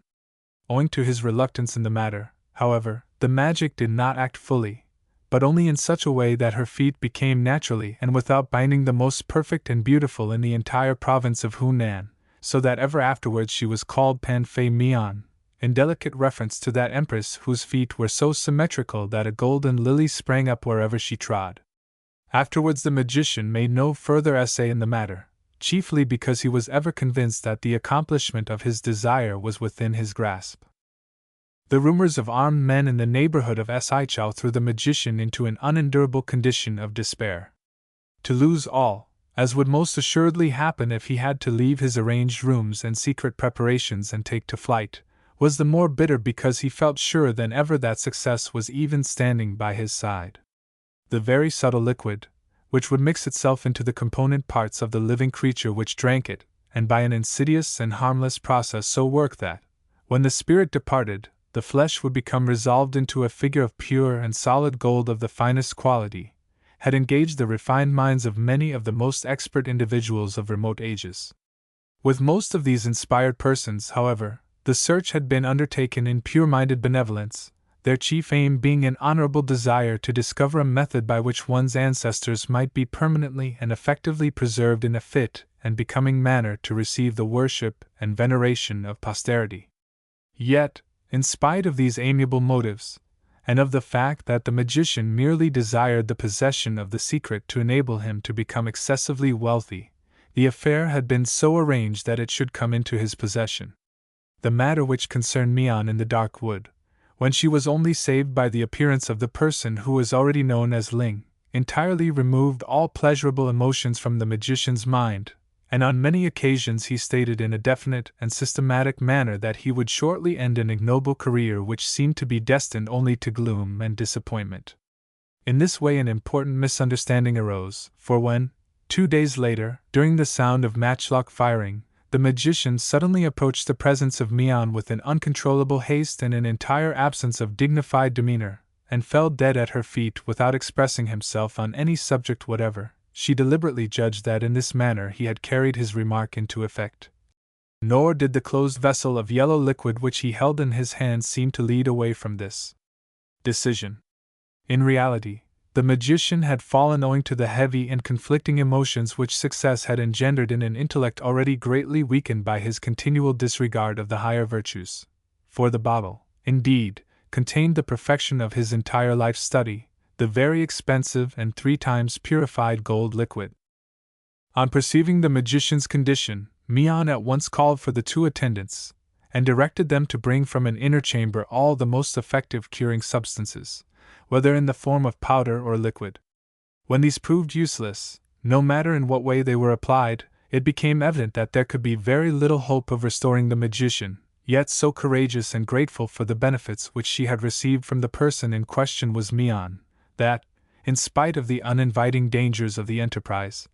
Owing to his reluctance in the matter, however, the magic did not act fully, but only in such a way that her feet became naturally and without binding the most perfect and beautiful in the entire province of Hunan, so that ever afterwards she was called Pan Fei Mian, in delicate reference to that empress whose feet were so symmetrical that a golden lily sprang up wherever she trod. Afterwards the magician made no further essay in the matter, chiefly because he was ever convinced that the accomplishment of his desire was within his grasp. The rumors of armed men in the neighborhood of Sichao threw the magician into an unendurable condition of despair. To lose all, as would most assuredly happen if he had to leave his arranged rooms and secret preparations and take to flight, was the more bitter because he felt surer than ever that success was even standing by his side. The very subtle liquid, which would mix itself into the component parts of the living creature which drank it, and by an insidious and harmless process so work that, when the spirit departed, the flesh would become resolved into a figure of pure and solid gold of the finest quality, had engaged the refined minds of many of the most expert individuals of remote ages. With most of these inspired persons, however, the search had been undertaken in pure-minded benevolence, their chief aim being an honorable desire to discover a method by which one's ancestors might be permanently and effectively preserved in a fit and becoming manner to receive the worship and veneration of posterity. Yet, in spite of these amiable motives, and of the fact that the magician merely desired the possession of the secret to enable him to become excessively wealthy, the affair had been so arranged that it should come into his possession. The matter which concerned Mian in the dark wood, when she was only saved by the appearance of the person who was already known as Ling, entirely removed all pleasurable emotions from the magician's mind, and on many occasions he stated in a definite and systematic manner that he would shortly end an ignoble career which seemed to be destined only to gloom and disappointment. In this way an important misunderstanding arose, for when, 2 days later, during the sound of matchlock firing, the magician suddenly approached the presence of Mian with an uncontrollable haste and an entire absence of dignified demeanor, and fell dead at her feet without expressing himself on any subject whatever, she deliberately judged that in this manner he had carried his remark into effect. Nor did the closed vessel of yellow liquid which he held in his hand seem to lead away from this decision. In reality, the magician had fallen owing to the heavy and conflicting emotions which success had engendered in an intellect already greatly weakened by his continual disregard of the higher virtues. For the bottle, indeed, contained the perfection of his entire life's study, the very expensive and 3 times purified gold liquid. On perceiving the magician's condition, Mian at once called for the 2 attendants, and directed them to bring from an inner chamber all the most effective curing substances, whether in the form of powder or liquid. When these proved useless, no matter in what way they were applied, it became evident that there could be very little hope of restoring the magician, yet so courageous and grateful for the benefits which she had received from the person in question was Mian, that, in spite of the uninviting dangers of the enterprise,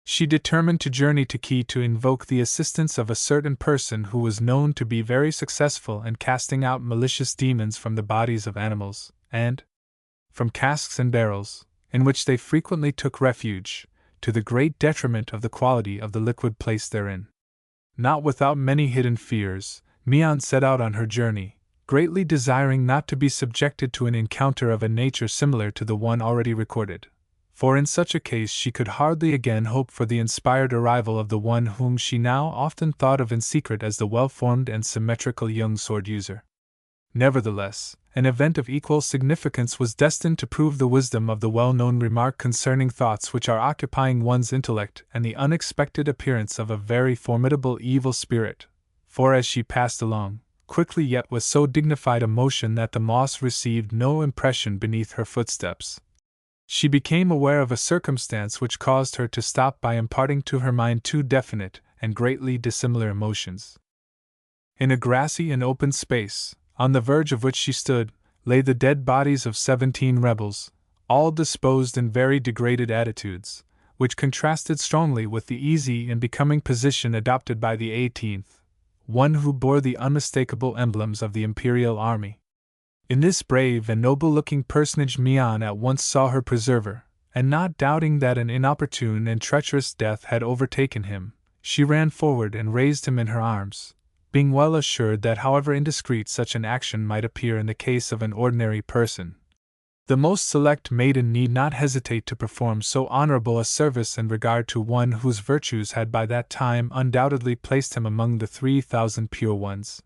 she determined to journey to Qi to invoke the assistance of a certain person who was known to be very successful in casting out malicious demons from the bodies of animals, and from casks and barrels, in which they frequently took refuge, to the great detriment of the quality of the liquid placed therein. Not without many hidden fears, Mian set out on her journey, greatly desiring not to be subjected to an encounter of a nature similar to the one already recorded, for in such a case she could hardly again hope for the inspired arrival of the one whom she now often thought of in secret as the well-formed and symmetrical young sword-user. Nevertheless, an event of equal significance was destined to prove the wisdom of the well-known remark concerning thoughts which are occupying one's intellect and the unexpected appearance of a very formidable evil spirit, for as she passed along, quickly yet with so dignified a motion that the moss received no impression beneath her footsteps, she became aware of a circumstance which caused her to stop by imparting to her mind two definite and greatly dissimilar emotions. In a grassy and open space, on the verge of which she stood, lay the dead bodies of 17 rebels, all disposed in very degraded attitudes, which contrasted strongly with the easy and becoming position adopted by the 18th, one who bore the unmistakable emblems of the imperial army. In this brave and noble-looking personage Mian at once saw her preserver, and not doubting that an inopportune and treacherous death had overtaken him, she ran forward and raised him in her arms, being well assured that however indiscreet such an action might appear in the case of an ordinary person, the most select maiden need not hesitate to perform so honorable a service in regard to one whose virtues had by that time undoubtedly placed him among the 3,000 pure ones.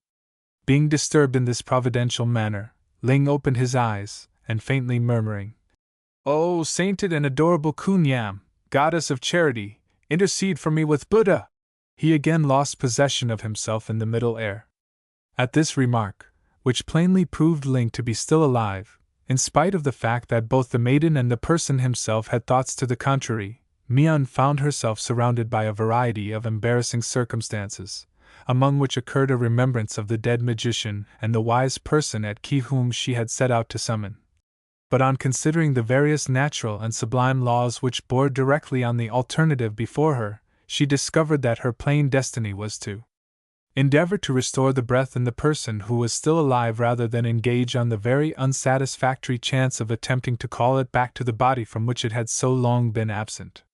Being disturbed in this providential manner, Ling opened his eyes, and faintly murmuring, "O sainted and adorable Kunyam, goddess of charity, intercede for me with Buddha!" he again lost possession of himself in the middle air. At this remark, which plainly proved Ling to be still alive, in spite of the fact that both the maiden and the person himself had thoughts to the contrary, Mian found herself surrounded by a variety of embarrassing circumstances, among which occurred a remembrance of the dead magician and the wise person at Qi whom she had set out to summon. But on considering the various natural and sublime laws which bore directly on the alternative before her, she discovered that her plain destiny was to endeavor to restore the breath in the person who was still alive rather than engage on the very unsatisfactory chance of attempting to call it back to the body from which it had so long been absent.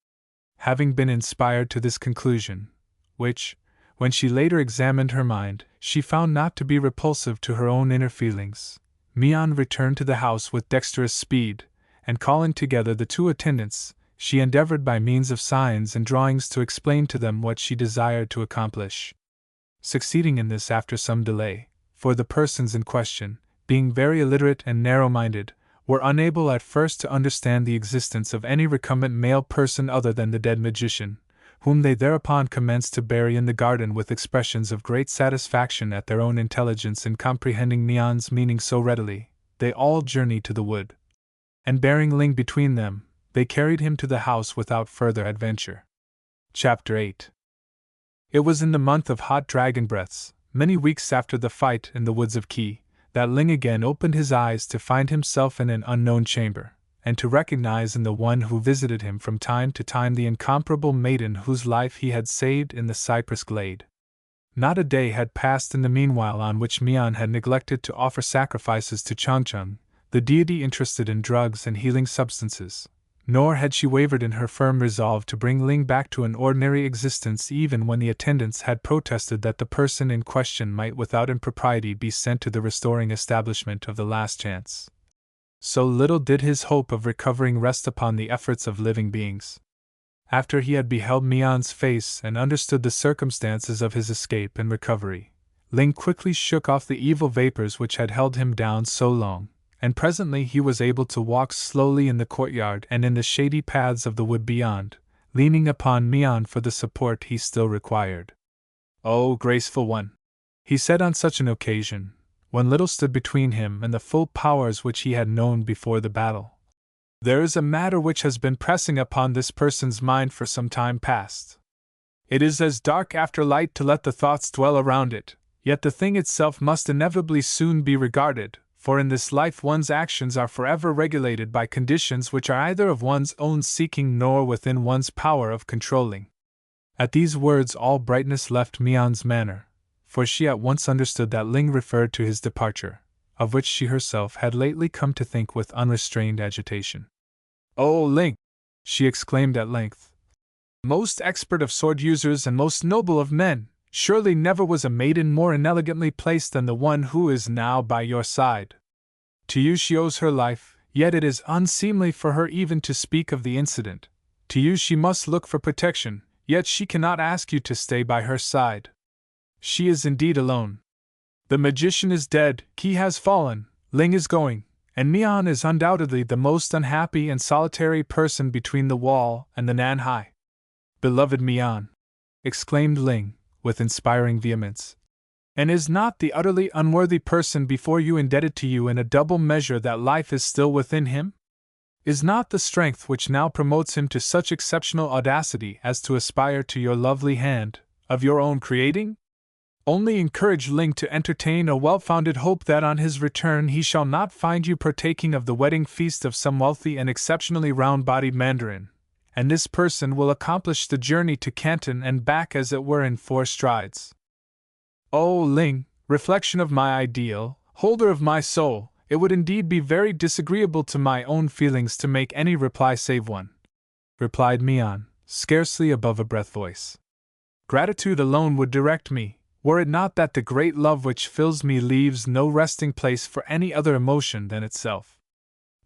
Having been inspired to this conclusion, which, when she later examined her mind, she found not to be repulsive to her own inner feelings, Mian returned to the house with dexterous speed, and calling together the two attendants, she endeavored by means of signs and drawings to explain to them what she desired to accomplish. Succeeding in this after some delay, for the persons in question, being very illiterate and narrow-minded, were unable at first to understand the existence of any recumbent male person other than the dead magician, whom they thereupon commenced to bury in the garden with expressions of great satisfaction at their own intelligence in comprehending Mian's meaning so readily. They all journeyed to the wood, and bearing Ling between them, they carried him to the house without further adventure. Chapter 8. It was in the month of hot dragon breaths, many weeks after the fight in the woods of Qi, that Ling again opened his eyes to find himself in an unknown chamber, and to recognize in the one who visited him from time to time the incomparable maiden whose life he had saved in the cypress glade. Not a day had passed in the meanwhile on which Mian had neglected to offer sacrifices to Changcheng, the deity interested in drugs and healing substances, nor had she wavered in her firm resolve to bring Ling back to an ordinary existence even when the attendants had protested that the person in question might without impropriety be sent to the restoring establishment of the last chance. So little did his hope of recovering rest upon the efforts of living beings. After he had beheld Mian's face and understood the circumstances of his escape and recovery, Ling quickly shook off the evil vapors which had held him down so long, and presently he was able to walk slowly in the courtyard and in the shady paths of the wood beyond, leaning upon Mian for the support he still required. "O graceful one," he said on such an occasion, when little stood between him and the full powers which he had known before the battle, "there is a matter which has been pressing upon this person's mind for some time past. It is as dark after light to let the thoughts dwell around it, yet the thing itself must inevitably soon be regarded, for in this life one's actions are forever regulated by conditions which are either of one's own seeking nor within one's power of controlling." At these words all brightness left Mian's manner, for she at once understood that Ling referred to his departure, of which she herself had lately come to think with unrestrained agitation. "O Ling!" she exclaimed at length, "most expert of sword users and most noble of men, surely never was a maiden more inelegantly placed than the one who is now by your side. To you she owes her life, yet it is unseemly for her even to speak of the incident. To you she must look for protection, yet she cannot ask you to stay by her side. She is indeed alone. The magician is dead, Qi has fallen, Ling is going, and Mian is undoubtedly the most unhappy and solitary person between the wall and the Nanhai. Beloved Mian, exclaimed Ling, with inspiring vehemence. And is not the utterly unworthy person before you indebted to you in a double measure that life is still within him? Is not the strength which now promotes him to such exceptional audacity as to aspire to your lovely hand, of your own creating? Only encourage Ling to entertain a well-founded hope that on his return he shall not find you partaking of the wedding feast of some wealthy and exceptionally round-bodied mandarin, and this person will accomplish the journey to Canton and back as it were in 4 strides. Oh, Ling, reflection of my ideal, holder of my soul, it would indeed be very disagreeable to my own feelings to make any reply save one, replied Mian, scarcely above a breath voice. Gratitude alone would direct me, were it not that the great love which fills me leaves no resting place for any other emotion than itself.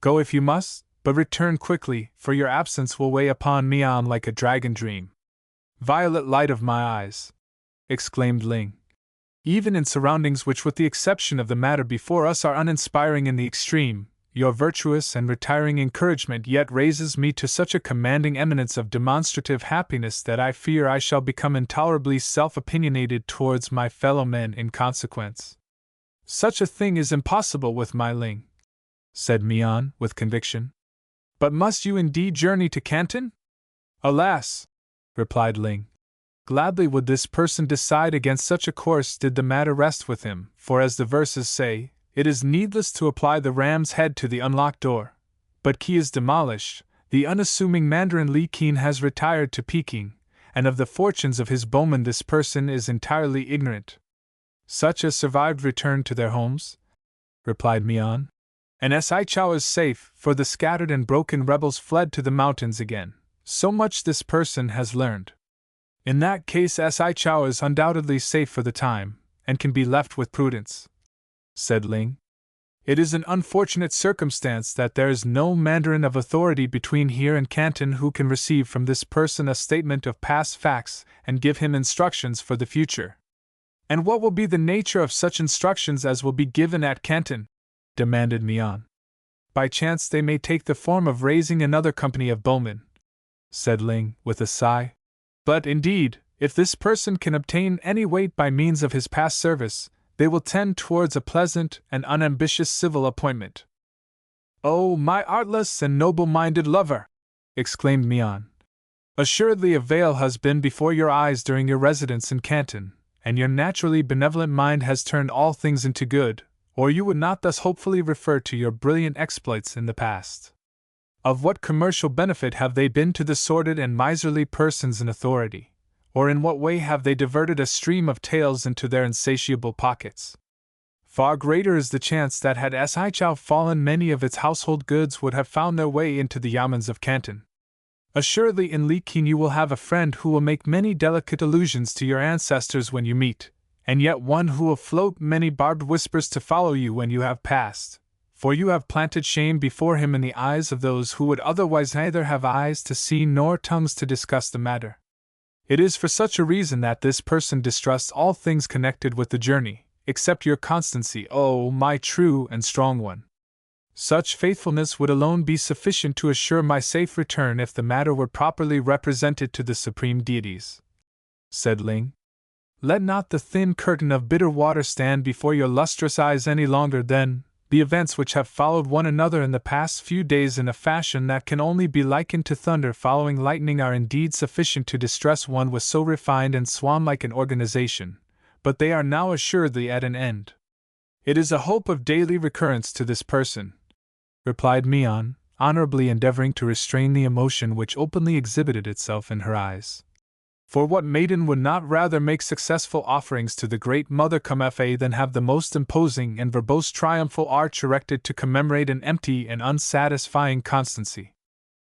Go if you must, but return quickly, for your absence will weigh upon Mian like a dragon dream. Violet light of my eyes, exclaimed Ling. Even in surroundings which, with the exception of the matter before us, are uninspiring in the extreme, your virtuous and retiring encouragement yet raises me to such a commanding eminence of demonstrative happiness that I fear I shall become intolerably self-opinionated towards my fellow men in consequence. Such a thing is impossible with my Ling, said Mian, with conviction. But must you indeed journey to Canton? Alas, replied Ling. Gladly would this person decide against such a course did the matter rest with him, for as the verses say, it is needless to apply the ram's head to the unlocked door. But Qi is demolished, the unassuming Mandarin Li Qin has retired to Peking, and of the fortunes of his bowmen this person is entirely ignorant. Such as survived returned to their homes, replied Mian. And Si Chao is safe, for the scattered and broken rebels fled to the mountains again. So much this person has learned. In that case Si Chao is undoubtedly safe for the time, and can be left with prudence, said Ling. It is an unfortunate circumstance that there is no Mandarin of authority between here and Canton who can receive from this person a statement of past facts and give him instructions for the future. And what will be the nature of such instructions as will be given at Canton? Demanded Mian. By chance they may take the form of raising another company of bowmen, said Ling, with a sigh. But indeed, if this person can obtain any weight by means of his past service, they will tend towards a pleasant and unambitious civil appointment. Oh, my artless and noble-minded lover! Exclaimed Mian. Assuredly a veil has been before your eyes during your residence in Canton, and your naturally benevolent mind has turned all things into good, or you would not thus hopefully refer to your brilliant exploits in the past. Of what commercial benefit have they been to the sordid and miserly persons in authority, or in what way have they diverted a stream of tales into their insatiable pockets? Far greater is the chance that had Si Chao fallen, many of its household goods would have found their way into the yamens of Canton. Assuredly in Li Qin you will have a friend who will make many delicate allusions to your ancestors when you meet, and yet one who will float many barbed whispers to follow you when you have passed. For you have planted shame before him in the eyes of those who would otherwise neither have eyes to see nor tongues to discuss the matter. It is for such a reason that this person distrusts all things connected with the journey, except your constancy, oh, my true and strong one. Such faithfulness would alone be sufficient to assure my safe return if the matter were properly represented to the supreme deities, said Ling. Let not the thin curtain of bitter water stand before your lustrous eyes any longer then. The events which have followed one another in the past few days in a fashion that can only be likened to thunder following lightning are indeed sufficient to distress one with so refined and swan-like an organization, but they are now assuredly at an end. It is a hope of daily recurrence to this person, replied Mian, honorably endeavoring to restrain the emotion which openly exhibited itself in her eyes. For what maiden would not rather make successful offerings to the great Mother come Fa than have the most imposing and verbose triumphal arch erected to commemorate an empty and unsatisfying constancy?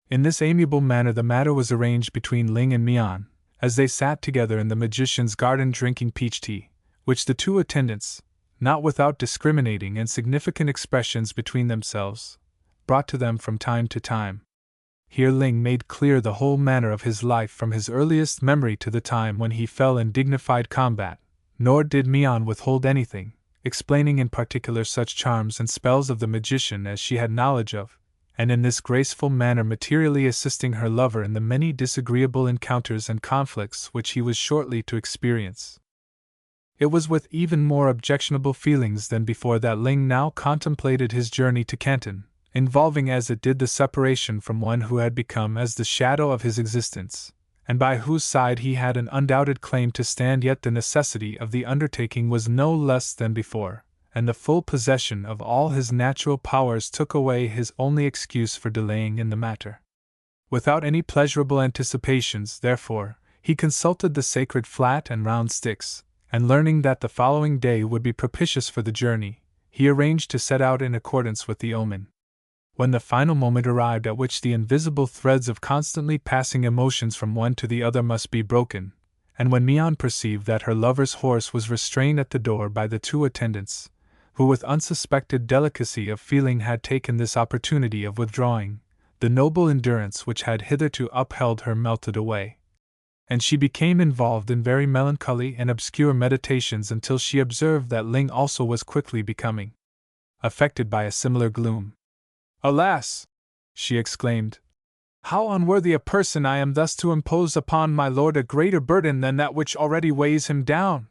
In this amiable manner the matter was arranged between Ling and Mian, as they sat together in the magician's garden drinking peach tea, which the two attendants, not without discriminating and significant expressions between themselves, brought to them from time to time. Here Ling made clear the whole manner of his life from his earliest memory to the time when he fell in dignified combat, nor did Mian withhold anything, explaining in particular such charms and spells of the magician as she had knowledge of, and in this graceful manner materially assisting her lover in the many disagreeable encounters and conflicts which he was shortly to experience. It was with even more objectionable feelings than before that Ling now contemplated his journey to Canton, involving as it did the separation from one who had become as the shadow of his existence, and by whose side he had an undoubted claim to stand, yet the necessity of the undertaking was no less than before, and the full possession of all his natural powers took away his only excuse for delaying in the matter. Without any pleasurable anticipations, therefore, he consulted the sacred flat and round sticks, and learning that the following day would be propitious for the journey, he arranged to set out in accordance with the omen. When the final moment arrived at which the invisible threads of constantly passing emotions from one to the other must be broken, and when Mian perceived that her lover's horse was restrained at the door by the two attendants, who with unsuspected delicacy of feeling had taken this opportunity of withdrawing, the noble endurance which had hitherto upheld her melted away, and she became involved in very melancholy and obscure meditations until she observed that Ling also was quickly becoming affected by a similar gloom. "Alas!" she exclaimed, "how unworthy a person I am thus to impose upon my lord a greater burden than that which already weighs him down!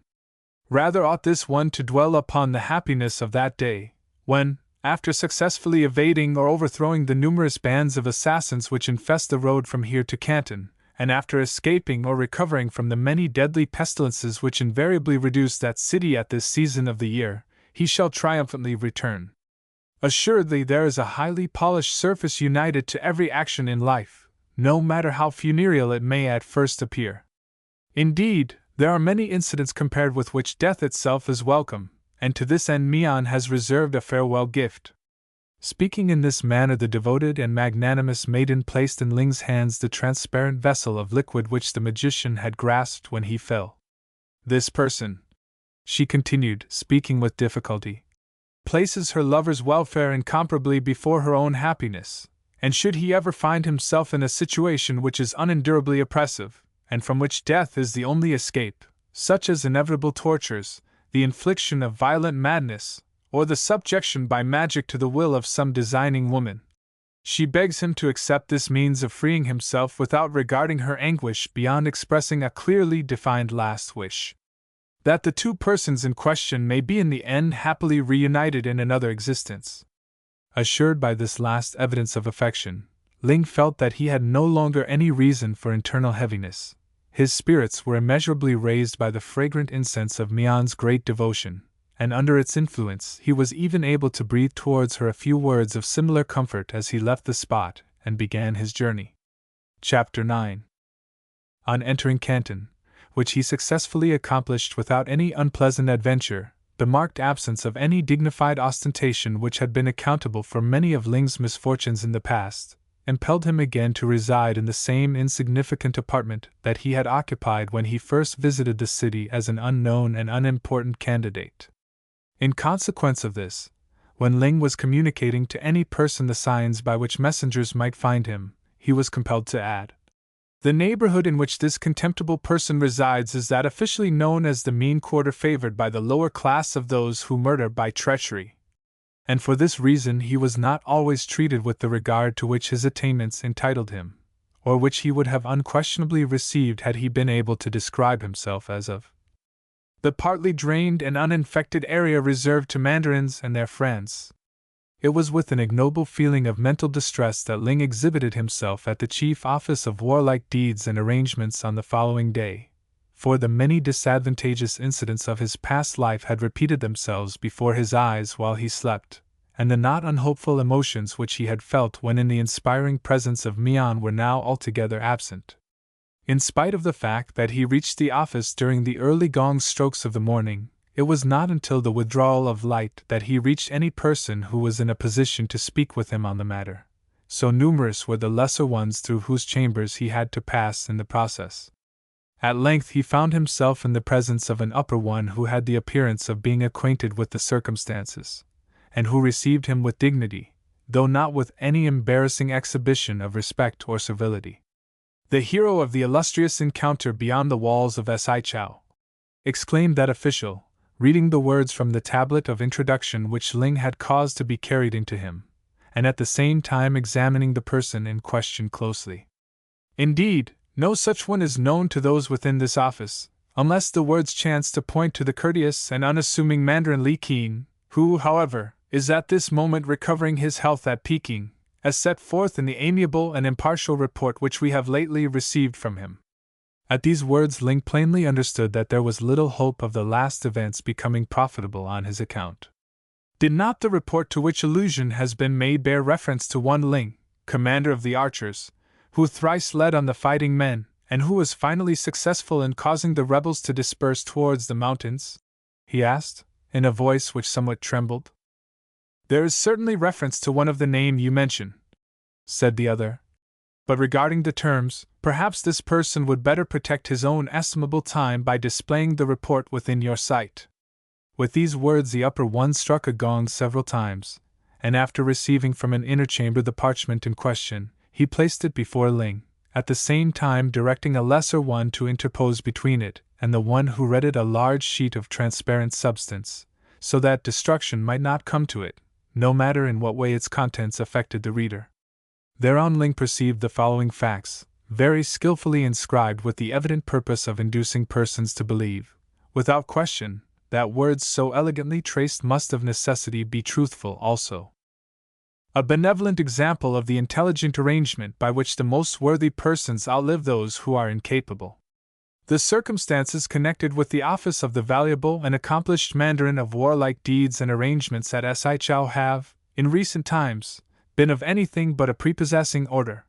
Rather ought this one to dwell upon the happiness of that day, when, after successfully evading or overthrowing the numerous bands of assassins which infest the road from here to Canton, and after escaping or recovering from the many deadly pestilences which invariably reduce that city at this season of the year, he shall triumphantly return. Assuredly there is a highly polished surface united to every action in life, no matter how funereal it may at first appear. Indeed, there are many incidents compared with which death itself is welcome, and to this end Mian has reserved a farewell gift." Speaking in this manner, the devoted and magnanimous maiden placed in Ling's hands the transparent vessel of liquid which the magician had grasped when he fell. "This person," she continued, speaking with difficulty, "places her lover's welfare incomparably before her own happiness, and should he ever find himself in a situation which is unendurably oppressive, and from which death is the only escape, such as inevitable tortures, the infliction of violent madness, or the subjection by magic to the will of some designing woman, she begs him to accept this means of freeing himself without regarding her anguish beyond expressing a clearly defined last wish. That the two persons in question may be in the end happily reunited in another existence." Assured by this last evidence of affection, Ling felt that he had no longer any reason for internal heaviness. His spirits were immeasurably raised by the fragrant incense of Mian's great devotion, and under its influence he was even able to breathe towards her a few words of similar comfort as he left the spot and began his journey. Chapter 9. On entering Canton, which he successfully accomplished without any unpleasant adventure, the marked absence of any dignified ostentation which had been accountable for many of Ling's misfortunes in the past, impelled him again to reside in the same insignificant apartment that he had occupied when he first visited the city as an unknown and unimportant candidate. In consequence of this, when Ling was communicating to any person the signs by which messengers might find him, he was compelled to add, "The neighborhood in which this contemptible person resides is that officially known as the mean quarter favored by the lower class of those who murder by treachery. And for this reason he was not always treated with the regard to which his attainments entitled him, or which he would have unquestionably received had he been able to describe himself as of the partly drained and uninfected area reserved to mandarins and their friends." It was with an ignoble feeling of mental distress that Ling exhibited himself at the chief office of warlike deeds and arrangements on the following day, for the many disadvantageous incidents of his past life had repeated themselves before his eyes while he slept, and the not unhopeful emotions which he had felt when in the inspiring presence of Mian were now altogether absent. In spite of the fact that he reached the office during the early gong strokes of the morning, it was not until the withdrawal of light that he reached any person who was in a position to speak with him on the matter, so numerous were the lesser ones through whose chambers he had to pass in the process. At length he found himself in the presence of an upper one who had the appearance of being acquainted with the circumstances, and who received him with dignity, though not with any embarrassing exhibition of respect or servility. "The hero of the illustrious encounter beyond the walls of Sichao," exclaimed that official, reading the words from the tablet of introduction which Ling had caused to be carried into him, and at the same time examining the person in question closely. Indeed, no such one is known to those within this office, unless the words chance to point to the courteous and unassuming Mandarin Li Qin, who, however, is at this moment recovering his health at Peking, as set forth in the amiable and impartial report which we have lately received from him. At these words Ling plainly understood that there was little hope of the last events becoming profitable on his account. Did not the report to which allusion has been made bear reference to one Ling, commander of the archers, who thrice led on the fighting men, and who was finally successful in causing the rebels to disperse towards the mountains? He asked, in a voice which somewhat trembled. There is certainly reference to one of the name you mention, said the other. But regarding the terms, perhaps this person would better protect his own estimable time by displaying the report within your sight. With these words the upper one struck a gong several times, and after receiving from an inner chamber the parchment in question, he placed it before Ling, at the same time directing a lesser one to interpose between it and the one who read it a large sheet of transparent substance, so that destruction might not come to it, no matter in what way its contents affected the reader. Thereon Ling perceived the following facts, very skillfully inscribed with the evident purpose of inducing persons to believe, without question, that words so elegantly traced must of necessity be truthful also. A benevolent example of the intelligent arrangement by which the most worthy persons outlive those who are incapable. The circumstances connected with the office of the valuable and accomplished Mandarin of warlike deeds and arrangements at Sichao have, in recent times, been of anything but a prepossessing order.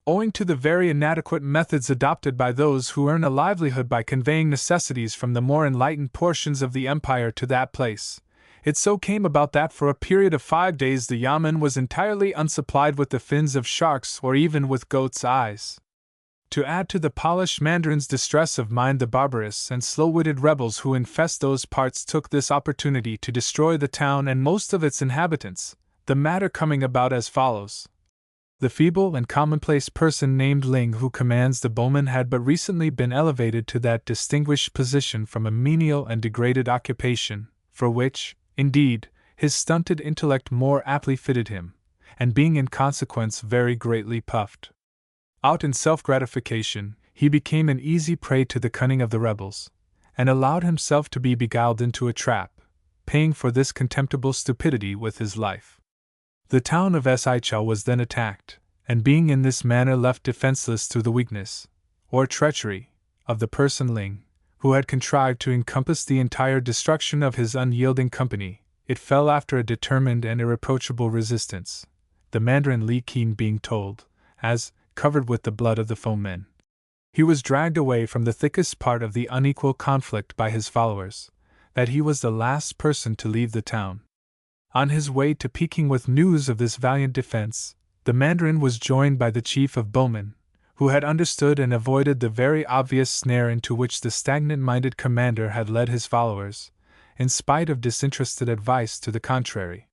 Owing to the very inadequate methods adopted by those who earn a livelihood by conveying necessities from the more enlightened portions of the empire to that place, it so came about that for a period of 5 days the yamen was entirely unsupplied with the fins of sharks or even with goats' eyes. To add to the polished Mandarin's distress of mind, the barbarous and slow-witted rebels who infest those parts took this opportunity to destroy the town and most of its inhabitants, the matter coming about as follows. The feeble and commonplace person named Ling who commands the bowmen had but recently been elevated to that distinguished position from a menial and degraded occupation, for which, indeed, his stunted intellect more aptly fitted him, and being in consequence very greatly puffed out in self-gratification, he became an easy prey to the cunning of the rebels, and allowed himself to be beguiled into a trap, paying for this contemptible stupidity with his life. The town of Sichao was then attacked, and being in this manner left defenseless through the weakness, or treachery, of the person Ling, who had contrived to encompass the entire destruction of his unyielding company, it fell after a determined and irreproachable resistance, the Mandarin Li Qin being told, as, covered with the blood of the foemen, he was dragged away from the thickest part of the unequal conflict by his followers, that he was the last person to leave the town. On his way to Peking with news of this valiant defense, the Mandarin was joined by the chief of bowmen, who had understood and avoided the very obvious snare into which the stagnant-minded commander had led his followers, in spite of disinterested advice to the contrary.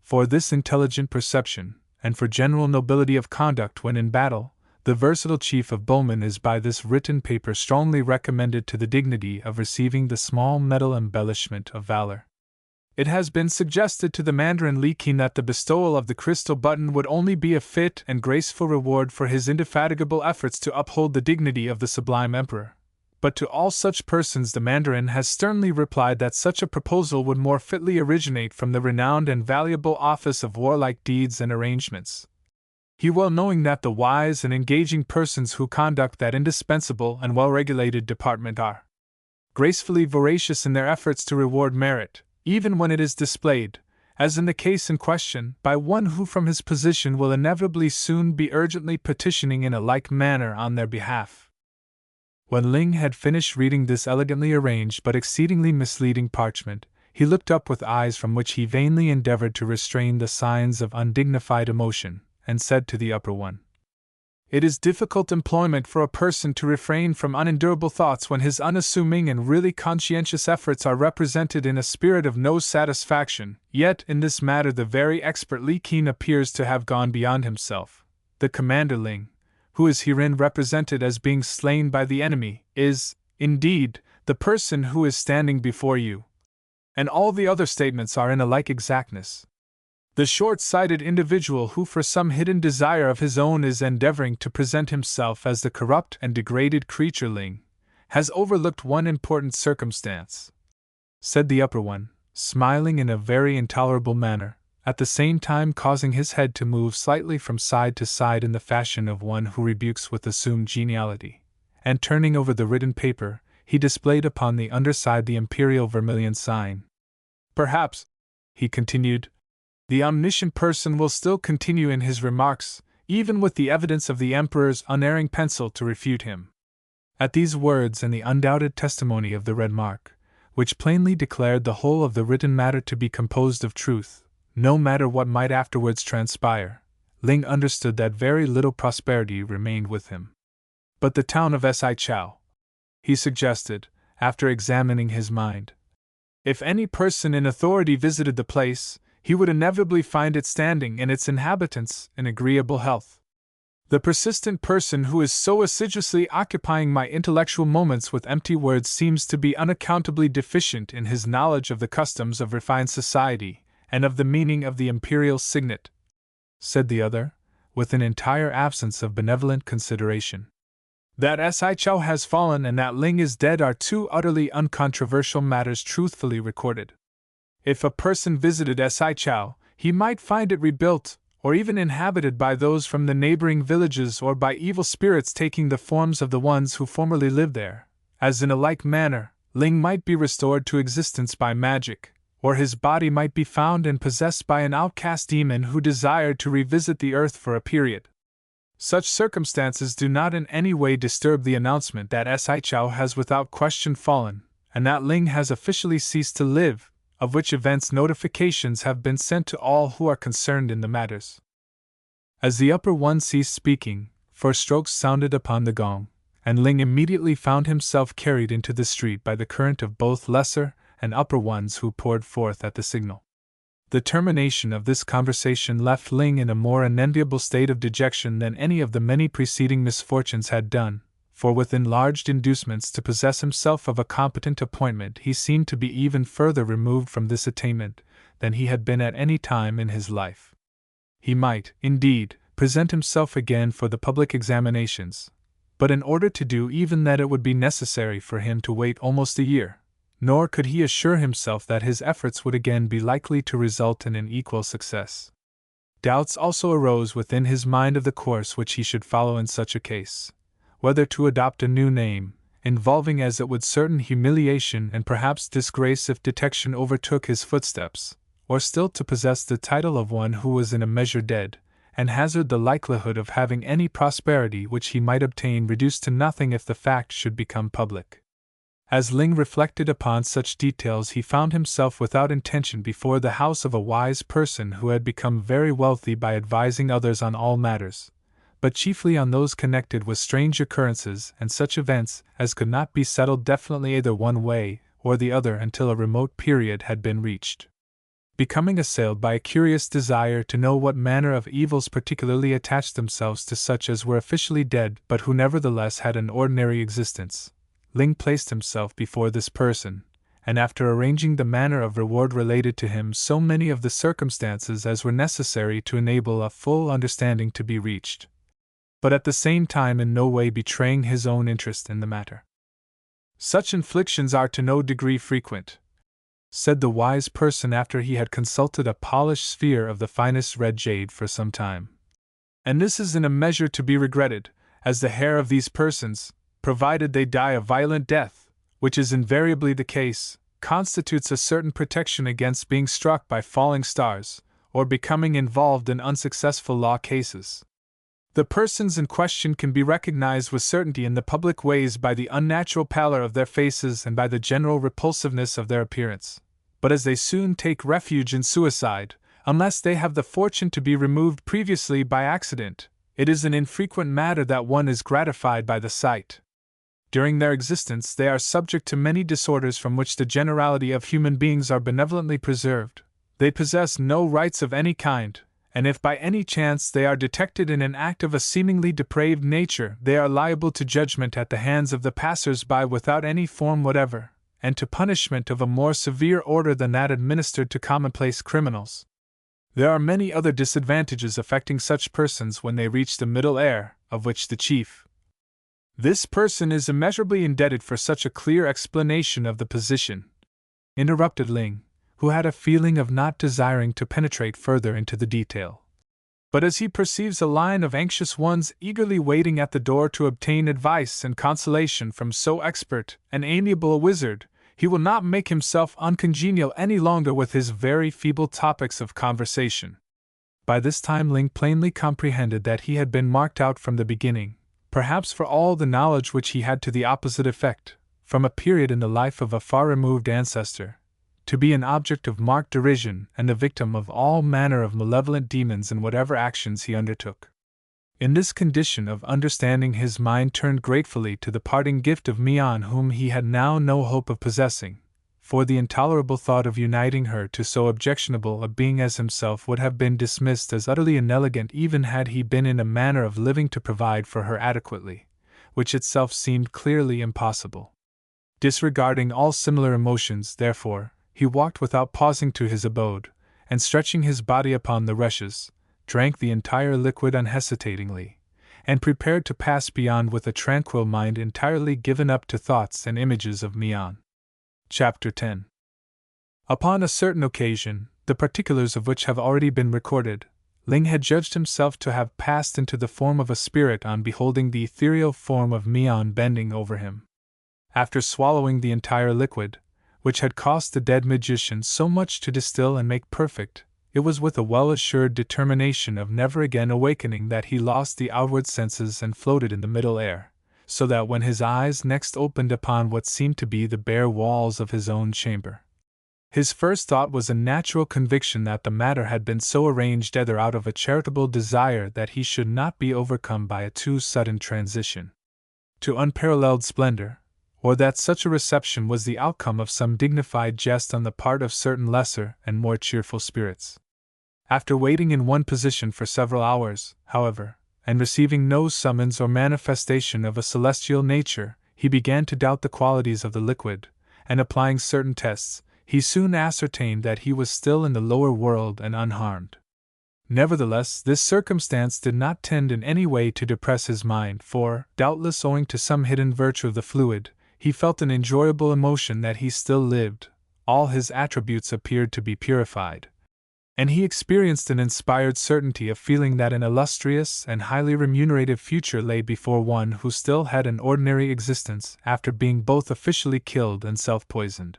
For this intelligent perception, and for general nobility of conduct when in battle, the versatile chief of bowmen is by this written paper strongly recommended to the dignity of receiving the small medal embellishment of valor. It has been suggested to the Mandarin Li Qin that the bestowal of the crystal button would only be a fit and graceful reward for his indefatigable efforts to uphold the dignity of the sublime emperor. But to all such persons the Mandarin has sternly replied that such a proposal would more fitly originate from the renowned and valuable office of warlike deeds and arrangements. He well knowing that the wise and engaging persons who conduct that indispensable and well-regulated department are gracefully voracious in their efforts to reward merit, even when it is displayed, as in the case in question, by one who from his position will inevitably soon be urgently petitioning in a like manner on their behalf. When Ling had finished reading this elegantly arranged but exceedingly misleading parchment, he looked up with eyes from which he vainly endeavored to restrain the signs of undignified emotion, and said to the upper one, "It is difficult employment for a person to refrain from unendurable thoughts when his unassuming and really conscientious efforts are represented in a spirit of no satisfaction, yet in this matter the very expert Li Qin appears to have gone beyond himself. The commander Ling, who is herein represented as being slain by the enemy, is, indeed, the person who is standing before you, And all the other statements are in a like exactness. The short-sighted individual who for some hidden desire of his own is endeavoring to present himself as the corrupt and degraded creature Ling, has overlooked one important circumstance, said the upper one, smiling in a very intolerable manner, at the same time causing his head to move slightly from side to side in the fashion of one who rebukes with assumed geniality, and turning over the written paper, he displayed upon the underside the imperial vermilion sign. Perhaps, he continued, the omniscient person will still continue in his remarks, even with the evidence of the Emperor's unerring pencil to refute him. At these words and the undoubted testimony of the red mark, which plainly declared the whole of the written matter to be composed of truth, no matter what might afterwards transpire, Ling understood that very little prosperity remained with him. But the town of Chao, he suggested, after examining his mind. If any person in authority visited the place, he would inevitably find it standing and its inhabitants in agreeable health. The persistent person who is so assiduously occupying my intellectual moments with empty words seems to be unaccountably deficient in his knowledge of the customs of refined society and of the meaning of the imperial signet, said the other, with an entire absence of benevolent consideration. That Chao has fallen and that Ling is dead are two utterly uncontroversial matters truthfully recorded. If a person visited Chao, he might find it rebuilt, or even inhabited by those from the neighboring villages or by evil spirits taking the forms of the ones who formerly lived there, as in a like manner, Ling might be restored to existence by magic, or his body might be found and possessed by an outcast demon who desired to revisit the earth for a period. Such circumstances do not in any way disturb the announcement that Chao has without question fallen, and that Ling has officially ceased to live, of which events notifications have been sent to all who are concerned in the matters. As the upper one ceased speaking, 4 strokes sounded upon the gong, and Ling immediately found himself carried into the street by the current of both lesser and upper ones who poured forth at the signal. The termination of this conversation left Ling in a more unenviable state of dejection than any of the many preceding misfortunes had done, for with enlarged inducements to possess himself of a competent appointment he seemed to be even further removed from this attainment than he had been at any time in his life. He might, indeed, present himself again for the public examinations, but in order to do even that it would be necessary for him to wait almost a year, nor could he assure himself that his efforts would again be likely to result in an equal success. Doubts also arose within his mind of the course which he should follow in such a case, whether to adopt a new name, involving as it would certain humiliation and perhaps disgrace if detection overtook his footsteps, or still to possess the title of one who was in a measure dead, and hazard the likelihood of having any prosperity which he might obtain reduced to nothing if the fact should become public. As Ling reflected upon such details, he found himself without intention before the house of a wise person who had become very wealthy by advising others on all matters, but chiefly on those connected with strange occurrences and such events as could not be settled definitely either one way or the other until a remote period had been reached. Becoming assailed by a curious desire to know what manner of evils particularly attached themselves to such as were officially dead but who nevertheless had an ordinary existence, Ling placed himself before this person, and after arranging the manner of reward related to him so many of the circumstances as were necessary to enable a full understanding to be reached, but at the same time in no way betraying his own interest in the matter. Such inflictions are to no degree frequent, said the wise person after he had consulted a polished sphere of the finest red jade for some time. And this is in a measure to be regretted, as the hair of these persons, provided they die a violent death, which is invariably the case, constitutes a certain protection against being struck by falling stars, or becoming involved in unsuccessful law cases. The persons in question can be recognized with certainty in the public ways by the unnatural pallor of their faces and by the general repulsiveness of their appearance, but as they soon take refuge in suicide, unless they have the fortune to be removed previously by accident, it is an infrequent matter that one is gratified by the sight. During their existence they are subject to many disorders from which the generality of human beings are benevolently preserved. They possess no rights of any kind, and if by any chance they are detected in an act of a seemingly depraved nature, they are liable to judgment at the hands of the passers-by without any form whatever, and to punishment of a more severe order than that administered to commonplace criminals. There are many other disadvantages affecting such persons when they reach the middle air, of which the chief. This person is immeasurably indebted for such a clear explanation of the position, interrupted Ling, who had a feeling of not desiring to penetrate further into the detail. But as he perceives a line of anxious ones eagerly waiting at the door to obtain advice and consolation from so expert and amiable a wizard, he will not make himself uncongenial any longer with his very feeble topics of conversation. By this time Ling plainly comprehended that he had been marked out from the beginning, perhaps for all the knowledge which he had to the opposite effect, from a period in the life of a far-removed ancestor, to be an object of marked derision and the victim of all manner of malevolent demons in whatever actions he undertook. In this condition of understanding his mind turned gratefully to the parting gift of Mian, whom he had now no hope of possessing, for the intolerable thought of uniting her to so objectionable a being as himself would have been dismissed as utterly inelegant even had he been in a manner of living to provide for her adequately, which itself seemed clearly impossible. Disregarding all similar emotions, therefore, he walked without pausing to his abode, and stretching his body upon the rushes, drank the entire liquid unhesitatingly, and prepared to pass beyond with a tranquil mind entirely given up to thoughts and images of Mian. Chapter 10. Upon a certain occasion, the particulars of which have already been recorded, Ling had judged himself to have passed into the form of a spirit on beholding the ethereal form of Mian bending over him. After swallowing the entire liquid, which had cost the dead magician so much to distill and make perfect, it was with a well-assured determination of never again awakening that he lost the outward senses and floated in the middle air, so that when his eyes next opened upon what seemed to be the bare walls of his own chamber, his first thought was a natural conviction that the matter had been so arranged either out of a charitable desire that he should not be overcome by a too sudden transition to unparalleled splendor, or that such a reception was the outcome of some dignified jest on the part of certain lesser and more cheerful spirits. After waiting in one position for several hours, however, and receiving no summons or manifestation of a celestial nature, he began to doubt the qualities of the liquid, and applying certain tests, he soon ascertained that he was still in the lower world and unharmed. Nevertheless, this circumstance did not tend in any way to depress his mind, for, doubtless owing to some hidden virtue of the fluid, he felt an enjoyable emotion that he still lived, all his attributes appeared to be purified, and he experienced an inspired certainty of feeling that an illustrious and highly remunerative future lay before one who still had an ordinary existence after being both officially killed and self-poisoned.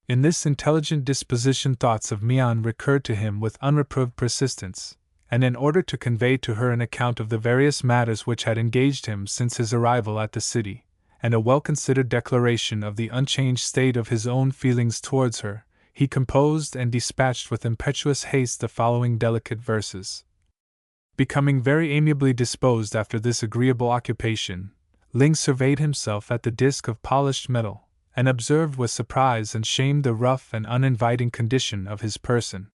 In this intelligent disposition thoughts of Mian recurred to him with unreproved persistence, and in order to convey to her an account of the various matters which had engaged him since his arrival at the city, and a well-considered declaration of the unchanged state of his own feelings towards her, he composed and dispatched with impetuous haste the following delicate verses. Becoming very amiably disposed after this agreeable occupation, Ling surveyed himself at the disk of polished metal, and observed with surprise and shame the rough and uninviting condition of his person.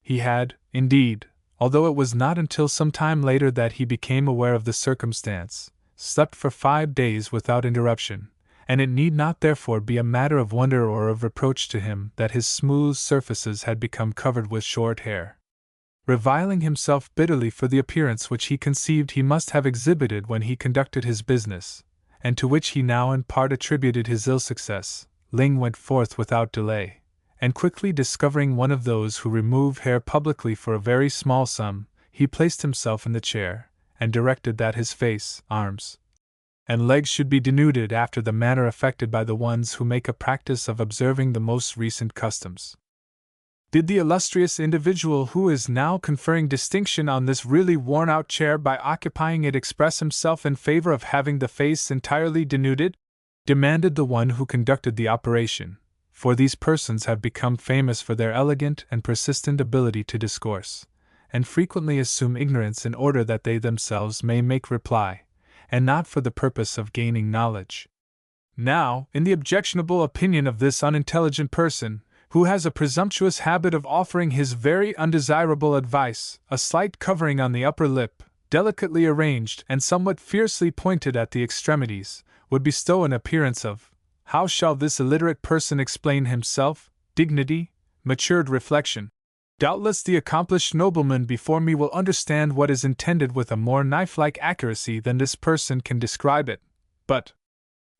He had, indeed, although it was not until some time later that he became aware of the circumstance, slept for 5 days without interruption, and it need not therefore be a matter of wonder or of reproach to him that his smooth surfaces had become covered with short hair. Reviling himself bitterly for the appearance which he conceived he must have exhibited when he conducted his business, and to which he now in part attributed his ill success, Ling went forth without delay, and quickly discovering one of those who remove hair publicly for a very small sum, he placed himself in the chair, and directed that his face, arms, and legs should be denuded after the manner affected by the ones who make a practice of observing the most recent customs. Did the illustrious individual who is now conferring distinction on this really worn-out chair by occupying it express himself in favor of having the face entirely denuded? Demanded the one who conducted the operation, for these persons have become famous for their elegant and persistent ability to discourse, and frequently assume ignorance in order that they themselves may make reply, and not for the purpose of gaining knowledge. Now, in the objectionable opinion of this unintelligent person, who has a presumptuous habit of offering his very undesirable advice, a slight covering on the upper lip, delicately arranged and somewhat fiercely pointed at the extremities, would bestow an appearance of How shall this illiterate person explain himself? Dignity, matured reflection. Doubtless the accomplished nobleman before me will understand what is intended with a more knife-like accuracy than this person can describe it, but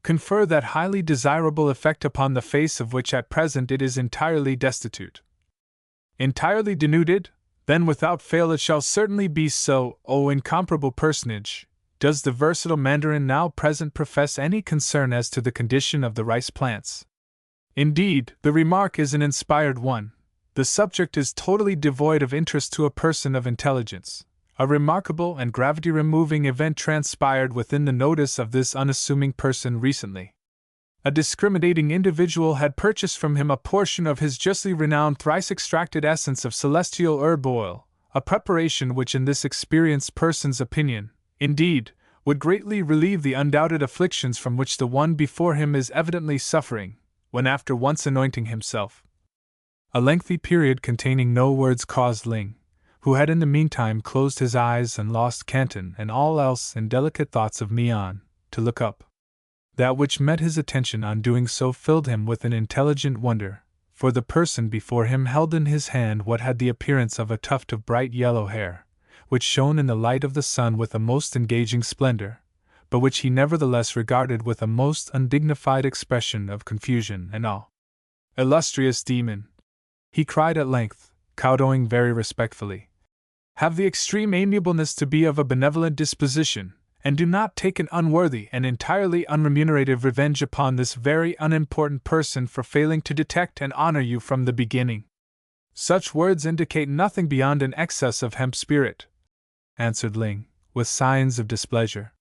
confer that highly desirable effect upon the face of which at present it is entirely destitute. Entirely denuded? Then without fail it shall certainly be so. O incomparable personage, does the versatile Mandarin now present profess any concern as to the condition of the rice plants? Indeed, the remark is an inspired one. The subject is totally devoid of interest to a person of intelligence. A remarkable and gravity-removing event transpired within the notice of this unassuming person recently. A discriminating individual had purchased from him a portion of his justly renowned thrice-extracted essence of celestial herb oil, a preparation which in this experienced person's opinion, indeed, would greatly relieve the undoubted afflictions from which the one before him is evidently suffering, when after once anointing himself. A lengthy period containing no words caused Ling, who had in the meantime closed his eyes and lost Canton and all else in delicate thoughts of Mian, to look up. That which met his attention on doing so filled him with an intelligent wonder, for the person before him held in his hand what had the appearance of a tuft of bright yellow hair, which shone in the light of the sun with a most engaging splendor, but which he nevertheless regarded with a most undignified expression of confusion and awe. "Illustrious demon!" he cried at length, kowtowing very respectfully. "Have the extreme amiableness to be of a benevolent disposition, and do not take an unworthy and entirely unremunerative revenge upon this very unimportant person for failing to detect and honor you from the beginning." "Such words indicate nothing beyond an excess of hemp spirit," answered Ling, with signs of displeasure.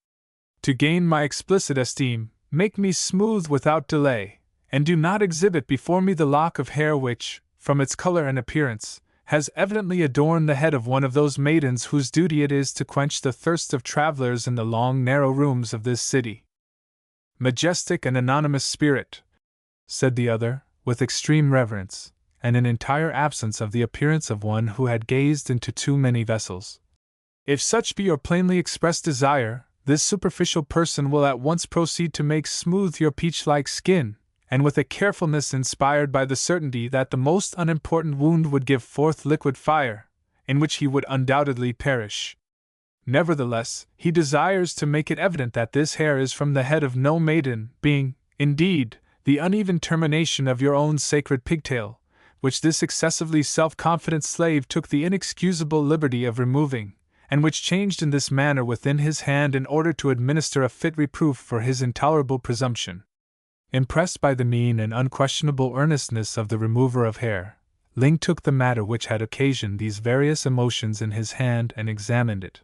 "To gain my explicit esteem, make me smooth without delay, and do not exhibit before me the lock of hair which, from its color and appearance, has evidently adorned the head of one of those maidens whose duty it is to quench the thirst of travelers in the long narrow rooms of this city." "Majestic and anonymous spirit," said the other, with extreme reverence, and an entire absence of the appearance of one who had gazed into too many vessels. "If such be your plainly expressed desire, this superficial person will at once proceed to make smooth your peach-like skin, and with a carefulness inspired by the certainty that the most unimportant wound would give forth liquid fire, in which he would undoubtedly perish. Nevertheless, he desires to make it evident that this hair is from the head of no maiden, being, indeed, the uneven termination of your own sacred pigtail, which this excessively self-confident slave took the inexcusable liberty of removing, and which changed in this manner within his hand in order to administer a fit reproof for his intolerable presumption." Impressed by the mien and unquestionable earnestness of the remover of hair, Ling took the matter which had occasioned these various emotions in his hand and examined it.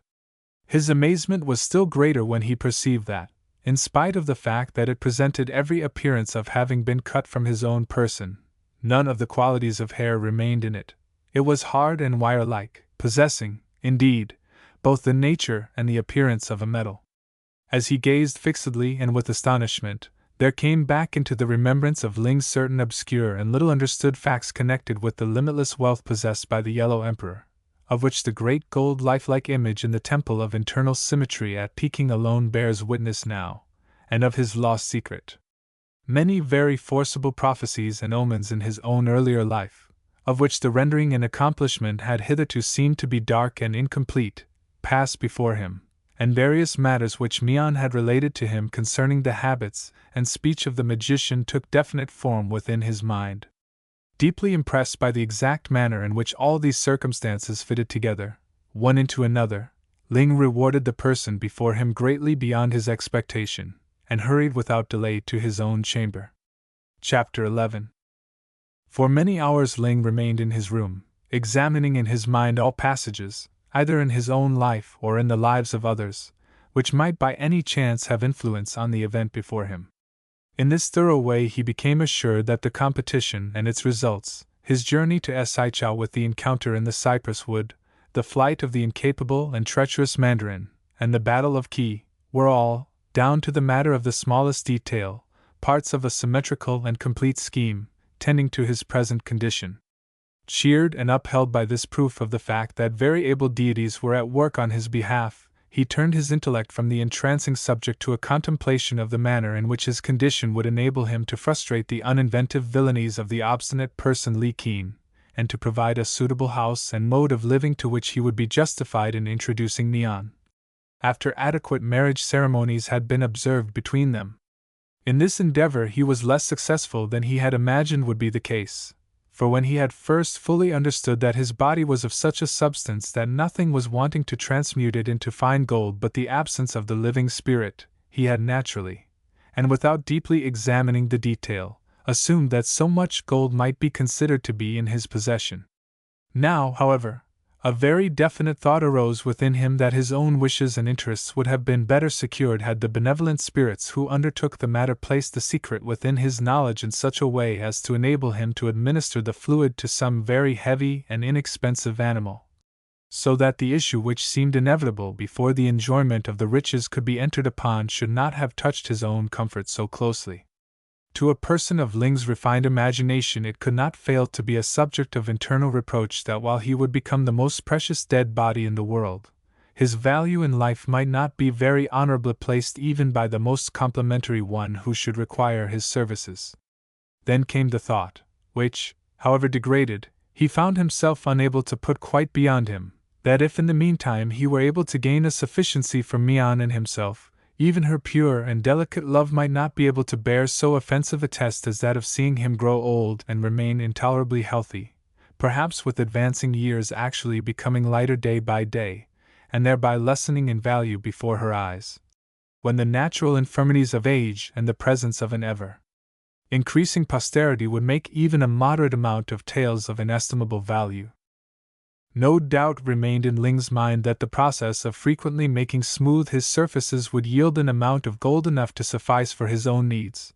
His amazement was still greater when he perceived that, in spite of the fact that it presented every appearance of having been cut from his own person, none of the qualities of hair remained in it. It was hard and wire-like, possessing, indeed, both the nature and the appearance of a metal. As he gazed fixedly and with astonishment, there came back into the remembrance of Ling certain obscure and little understood facts connected with the limitless wealth possessed by the Yellow Emperor, of which the great gold lifelike image in the Temple of Internal Symmetry at Peking alone bears witness now, and of his lost secret. Many very forcible prophecies and omens in his own earlier life, of which the rendering and accomplishment had hitherto seemed to be dark and incomplete, passed before him, and various matters which Mian had related to him concerning the habits and speech of the magician took definite form within his mind. Deeply impressed by the exact manner in which all these circumstances fitted together, one into another, Ling rewarded the person before him greatly beyond his expectation, and hurried without delay to his own chamber. Chapter 11. For many hours Ling remained in his room, examining in his mind all passages, either in his own life or in the lives of others, which might by any chance have influence on the event before him. In this thorough way he became assured that the competition and its results, his journey to Saichao with the encounter in the cypress wood, the flight of the incapable and treacherous Mandarin, and the Battle of Qi, were all, down to the matter of the smallest detail, parts of a symmetrical and complete scheme, tending to his present condition. Cheered and upheld by this proof of the fact that very able deities were at work on his behalf, he turned his intellect from the entrancing subject to a contemplation of the manner in which his condition would enable him to frustrate the uninventive villainies of the obstinate person Li Qin, and to provide a suitable house and mode of living to which he would be justified in introducing Mian, after adequate marriage ceremonies had been observed between them. In this endeavor he was less successful than he had imagined would be the case, for when he had first fully understood that his body was of such a substance that nothing was wanting to transmute it into fine gold but the absence of the living spirit, he had naturally, and without deeply examining the detail, assumed that so much gold might be considered to be in his possession. Now, however, a very definite thought arose within him that his own wishes and interests would have been better secured had the benevolent spirits who undertook the matter placed the secret within his knowledge in such a way as to enable him to administer the fluid to some very heavy and inexpensive animal, so that the issue which seemed inevitable before the enjoyment of the riches could be entered upon should not have touched his own comfort so closely. To a person of Ling's refined imagination it could not fail to be a subject of internal reproach that while he would become the most precious dead body in the world, his value in life might not be very honorably placed even by the most complimentary one who should require his services. Then came the thought, which, however degraded, he found himself unable to put quite beyond him, that if in the meantime he were able to gain a sufficiency for Mian and himself, even her pure and delicate love might not be able to bear so offensive a test as that of seeing him grow old and remain intolerably healthy, perhaps with advancing years actually becoming lighter day by day, and thereby lessening in value before her eyes, when the natural infirmities of age and the presence of an ever increasing posterity would make even a moderate amount of tales of inestimable value. No doubt remained in Ling's mind that the process of frequently making smooth his surfaces would yield an amount of gold enough to suffice for his own needs,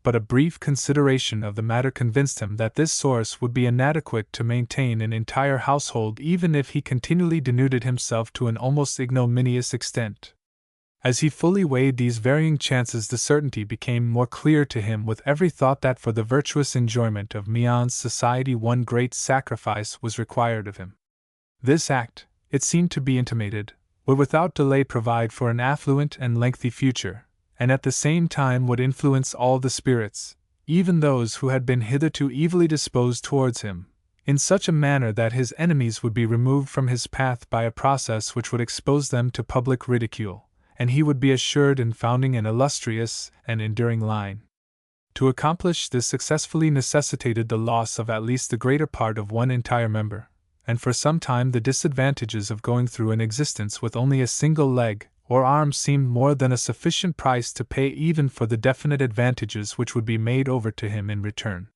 but a brief consideration of the matter convinced him that this source would be inadequate to maintain an entire household even if he continually denuded himself to an almost ignominious extent. As he fully weighed these varying chances, the certainty became more clear to him with every thought that for the virtuous enjoyment of Mian's society one great sacrifice was required of him. This act, it seemed to be intimated, would without delay provide for an affluent and lengthy future, and at the same time would influence all the spirits, even those who had been hitherto evilly disposed towards him, in such a manner that his enemies would be removed from his path by a process which would expose them to public ridicule, and he would be assured in founding an illustrious and enduring line. To accomplish this successfully necessitated the loss of at least the greater part of one entire member, and for some time the disadvantages of going through an existence with only a single leg or arm seemed more than a sufficient price to pay even for the definite advantages which would be made over to him in return.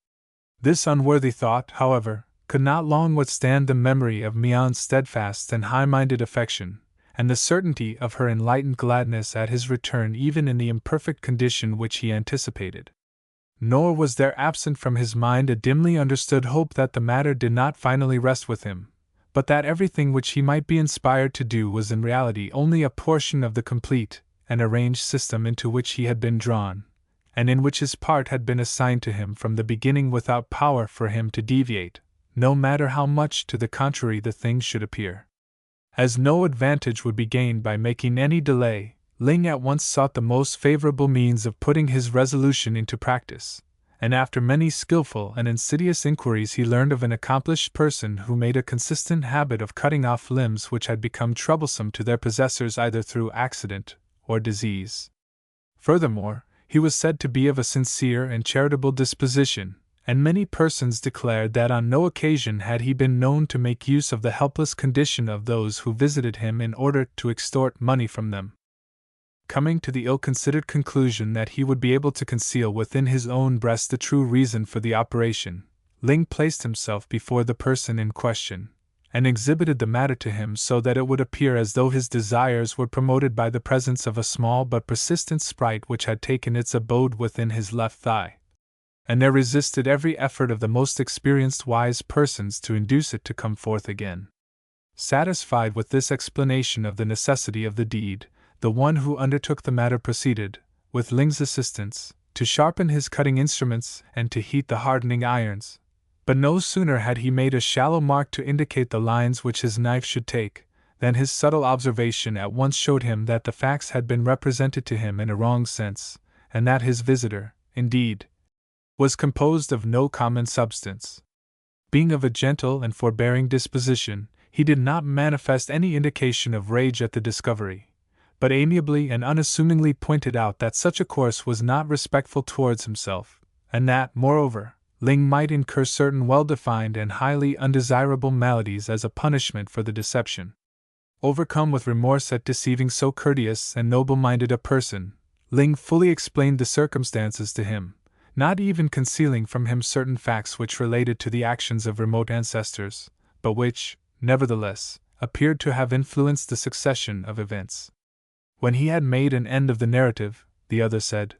This unworthy thought, however, could not long withstand the memory of Mian's steadfast and high-minded affection, and the certainty of her enlightened gladness at his return even in the imperfect condition which he anticipated. Nor was there absent from his mind a dimly understood hope that the matter did not finally rest with him, but that everything which he might be inspired to do was in reality only a portion of the complete and arranged system into which he had been drawn, and in which his part had been assigned to him from the beginning without power for him to deviate, no matter how much to the contrary the thing should appear. As no advantage would be gained by making any delay, Ling at once sought the most favorable means of putting his resolution into practice, and after many skillful and insidious inquiries he learned of an accomplished person who made a consistent habit of cutting off limbs which had become troublesome to their possessors either through accident or disease. Furthermore, he was said to be of a sincere and charitable disposition, and many persons declared that on no occasion had he been known to make use of the helpless condition of those who visited him in order to extort money from them. Coming to the ill-considered conclusion that he would be able to conceal within his own breast the true reason for the operation, Ling placed himself before the person in question, and exhibited the matter to him so that it would appear as though his desires were promoted by the presence of a small but persistent sprite which had taken its abode within his left thigh, and there resisted every effort of the most experienced wise persons to induce it to come forth again. Satisfied with this explanation of the necessity of the deed, the one who undertook the matter proceeded, with Ling's assistance, to sharpen his cutting instruments and to heat the hardening irons. But no sooner had he made a shallow mark to indicate the lines which his knife should take, Then his subtle observation at once showed him that the facts had been represented to him in a wrong sense, and that his visitor, indeed, was composed of no common substance. Being of a gentle and forbearing disposition, he did not manifest any indication of rage at the discovery, but amiably and unassumingly pointed out that such a course was not respectful towards himself, and that, moreover, Ling might incur certain well-defined and highly undesirable maladies as a punishment for the deception. Overcome with remorse at deceiving so courteous and noble-minded a person, Ling fully explained the circumstances to him, not even concealing from him certain facts which related to the actions of remote ancestors, but which, nevertheless, appeared to have influenced the succession of events. When he had made an end of the narrative, the other said,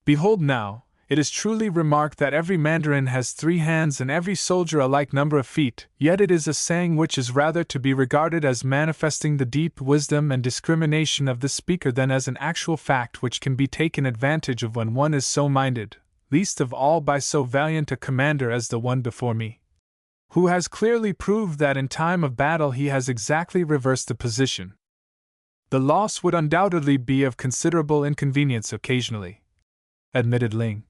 "Behold now, it is truly remarked that every mandarin has 3 hands and every soldier a like number of feet, yet it is a saying which is rather to be regarded as manifesting the deep wisdom and discrimination of the speaker than as an actual fact which can be taken advantage of when one is so minded, least of all by so valiant a commander as the one before me, who has clearly proved that in time of battle he has exactly reversed the position. The loss would undoubtedly be of considerable inconvenience occasionally," admitted Ling.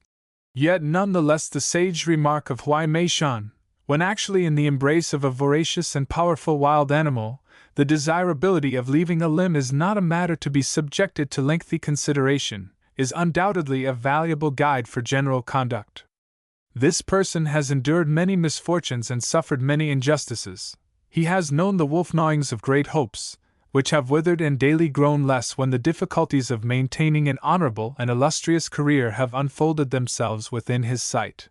"Yet none the less the sage remark of Huai Mei Shan, when actually in the embrace of a voracious and powerful wild animal, the desirability of leaving a limb is not a matter to be subjected to lengthy consideration, is undoubtedly a valuable guide for general conduct. This person has endured many misfortunes and suffered many injustices. He has known the wolf-gnawings of great hopes, which have withered and daily grown less when the difficulties of maintaining an honorable and illustrious career have unfolded themselves within his sight.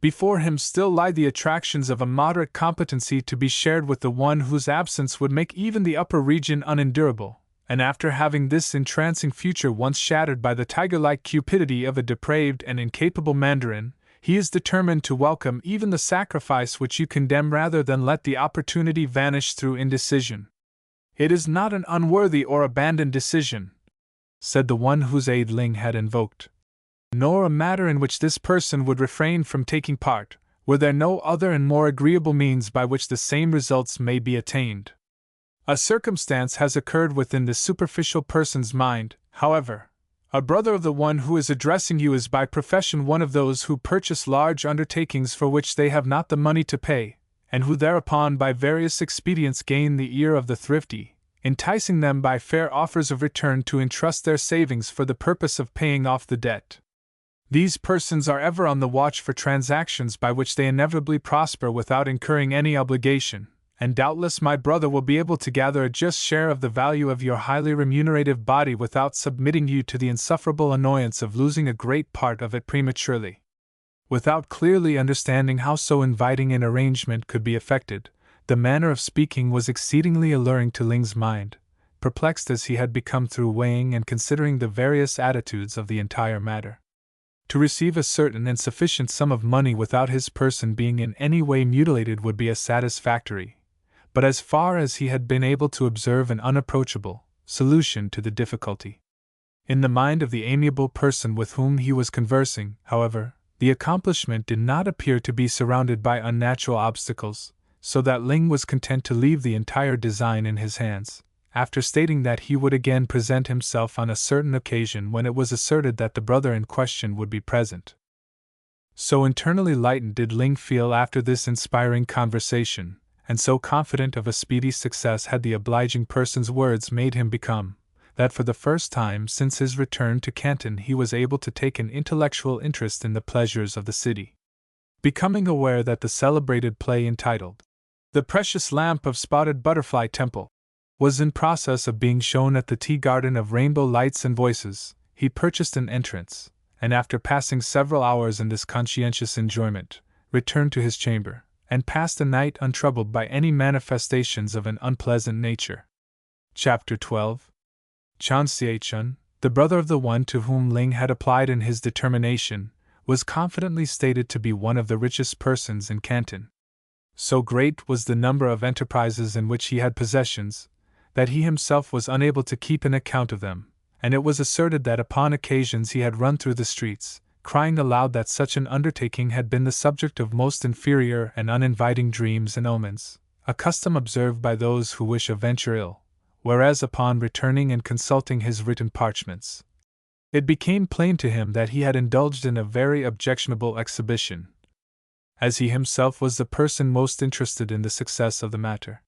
Before him still lie the attractions of a moderate competency to be shared with the one whose absence would make even the upper region unendurable, and after having this entrancing future once shattered by the tiger-like cupidity of a depraved and incapable mandarin, he is determined to welcome even the sacrifice which you condemn rather than let the opportunity vanish through indecision. It is not an unworthy or abandoned decision," said the one whose aid Ling had invoked, "nor a matter in which this person would refrain from taking part, were there no other and more agreeable means by which the same results may be attained. A circumstance has occurred within this superficial person's mind, however. A brother of the one who is addressing you is by profession one of those who purchase large undertakings for which they have not the money to pay, and who thereupon by various expedients gain the ear of the thrifty, enticing them by fair offers of return to entrust their savings for the purpose of paying off the debt. These persons are ever on the watch for transactions by which they inevitably prosper without incurring any obligation, and doubtless my brother will be able to gather a just share of the value of your highly remunerative body without submitting you to the insufferable annoyance of losing a great part of it prematurely." Without clearly understanding how so inviting an arrangement could be effected, the manner of speaking was exceedingly alluring to Ling's mind, perplexed as he had become through weighing and considering the various attitudes of the entire matter. To receive a certain and sufficient sum of money without his person being in any way mutilated would be a satisfactory, but as far as he had been able to observe an unapproachable solution to the difficulty. In the mind of the amiable person with whom he was conversing, however, the accomplishment did not appear to be surrounded by unnatural obstacles, so that Ling was content to leave the entire design in his hands, after stating that he would again present himself on a certain occasion when it was asserted that the brother in question would be present. So internally lightened did Ling feel after this inspiring conversation, and so confident of a speedy success had the obliging person's words made him become, that for the first time since his return to Canton he was able to take an intellectual interest in the pleasures of the city. Becoming aware that the celebrated play entitled "The Precious Lamp of Spotted Butterfly Temple" was in process of being shown at the Tea Garden of Rainbow Lights and Voices, he purchased an entrance, and after passing several hours in this conscientious enjoyment, returned to his chamber, and passed a night untroubled by any manifestations of an unpleasant nature. Chapter 12. Chan Xiechun, the brother of the one to whom Ling had applied in his determination, was confidently stated to be one of the richest persons in Canton. So great was the number of enterprises in which he had possessions, that he himself was unable to keep an account of them, and it was asserted that upon occasions he had run through the streets, crying aloud that such an undertaking had been the subject of most inferior and uninviting dreams and omens, a custom observed by those who wish a venture ill, whereas upon returning and consulting his written parchments, it became plain to him that he had indulged in a very objectionable exhibition, as he himself was the person most interested in the success of the matter.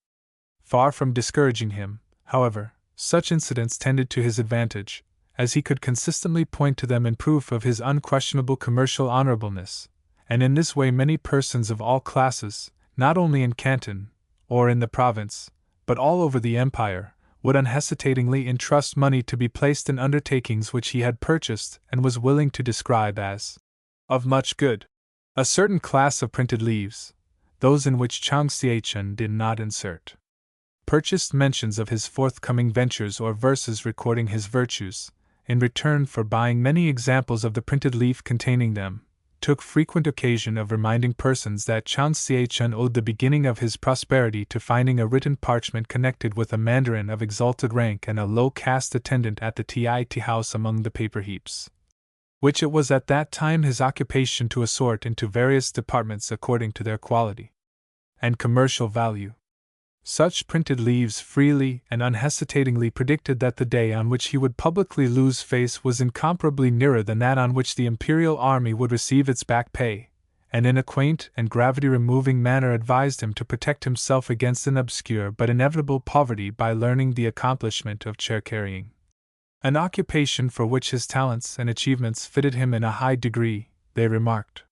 Far from discouraging him, however, such incidents tended to his advantage, as he could consistently point to them in proof of his unquestionable commercial honorableness, and in this way many persons of all classes, not only in Canton, or in the province, but all over the empire, would unhesitatingly entrust money to be placed in undertakings which he had purchased and was willing to describe as of much good. A certain class of printed leaves, those in which Chang Hsieh-chun did not insert, purchased mentions of his forthcoming ventures or verses recording his virtues, in return for buying many examples of the printed leaf containing them, took frequent occasion of reminding persons that Chang Hsieh-chun owed the beginning of his prosperity to finding a written parchment connected with a mandarin of exalted rank and a low caste attendant at the tea house among the paper heaps, which it was at that time his occupation to assort into various departments according to their quality and commercial value. Such printed leaves freely and unhesitatingly predicted that the day on which he would publicly lose face was incomparably nearer than that on which the imperial army would receive its back pay, and in a quaint and gravity-removing manner advised him to protect himself against an obscure but inevitable poverty by learning the accomplishment of chair-carrying, an occupation for which his talents and achievements fitted him in a high degree, they remarked.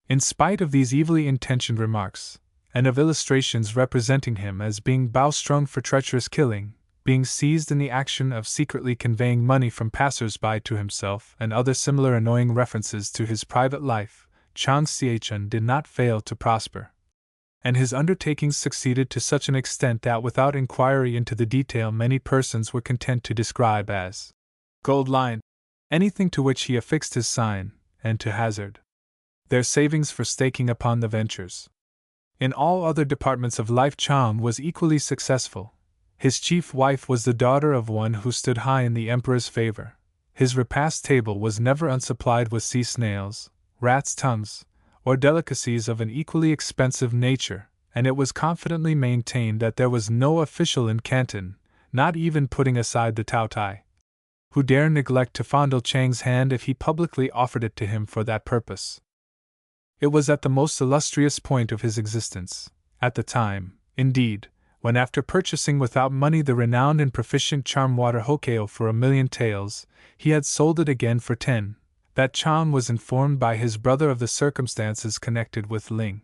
In spite of these evilly intentioned remarks, and of illustrations representing him as being bowstrung for treacherous killing, being seized in the action of secretly conveying money from passers-by to himself, and other similar annoying references to his private life, Chang Hsieh-chun did not fail to prosper. And his undertakings succeeded to such an extent that without inquiry into the detail many persons were content to describe as gold line anything to which he affixed his sign, and to hazard their savings for staking upon the ventures. In all other departments of life Chang was equally successful. His chief wife was the daughter of one who stood high in the emperor's favor. His repast table was never unsupplied with sea snails, rats' tongues, or delicacies of an equally expensive nature, and it was confidently maintained that there was no official in Canton, not even putting aside the Taotai, who dare neglect to fondle Chang's hand if he publicly offered it to him for that purpose. It was at the most illustrious point of his existence, at the time, indeed, when after purchasing without money the renowned and proficient charm water Hokeo for 1,000,000 taels, he had sold it again for 10, that Chang was informed by his brother of the circumstances connected with Ling.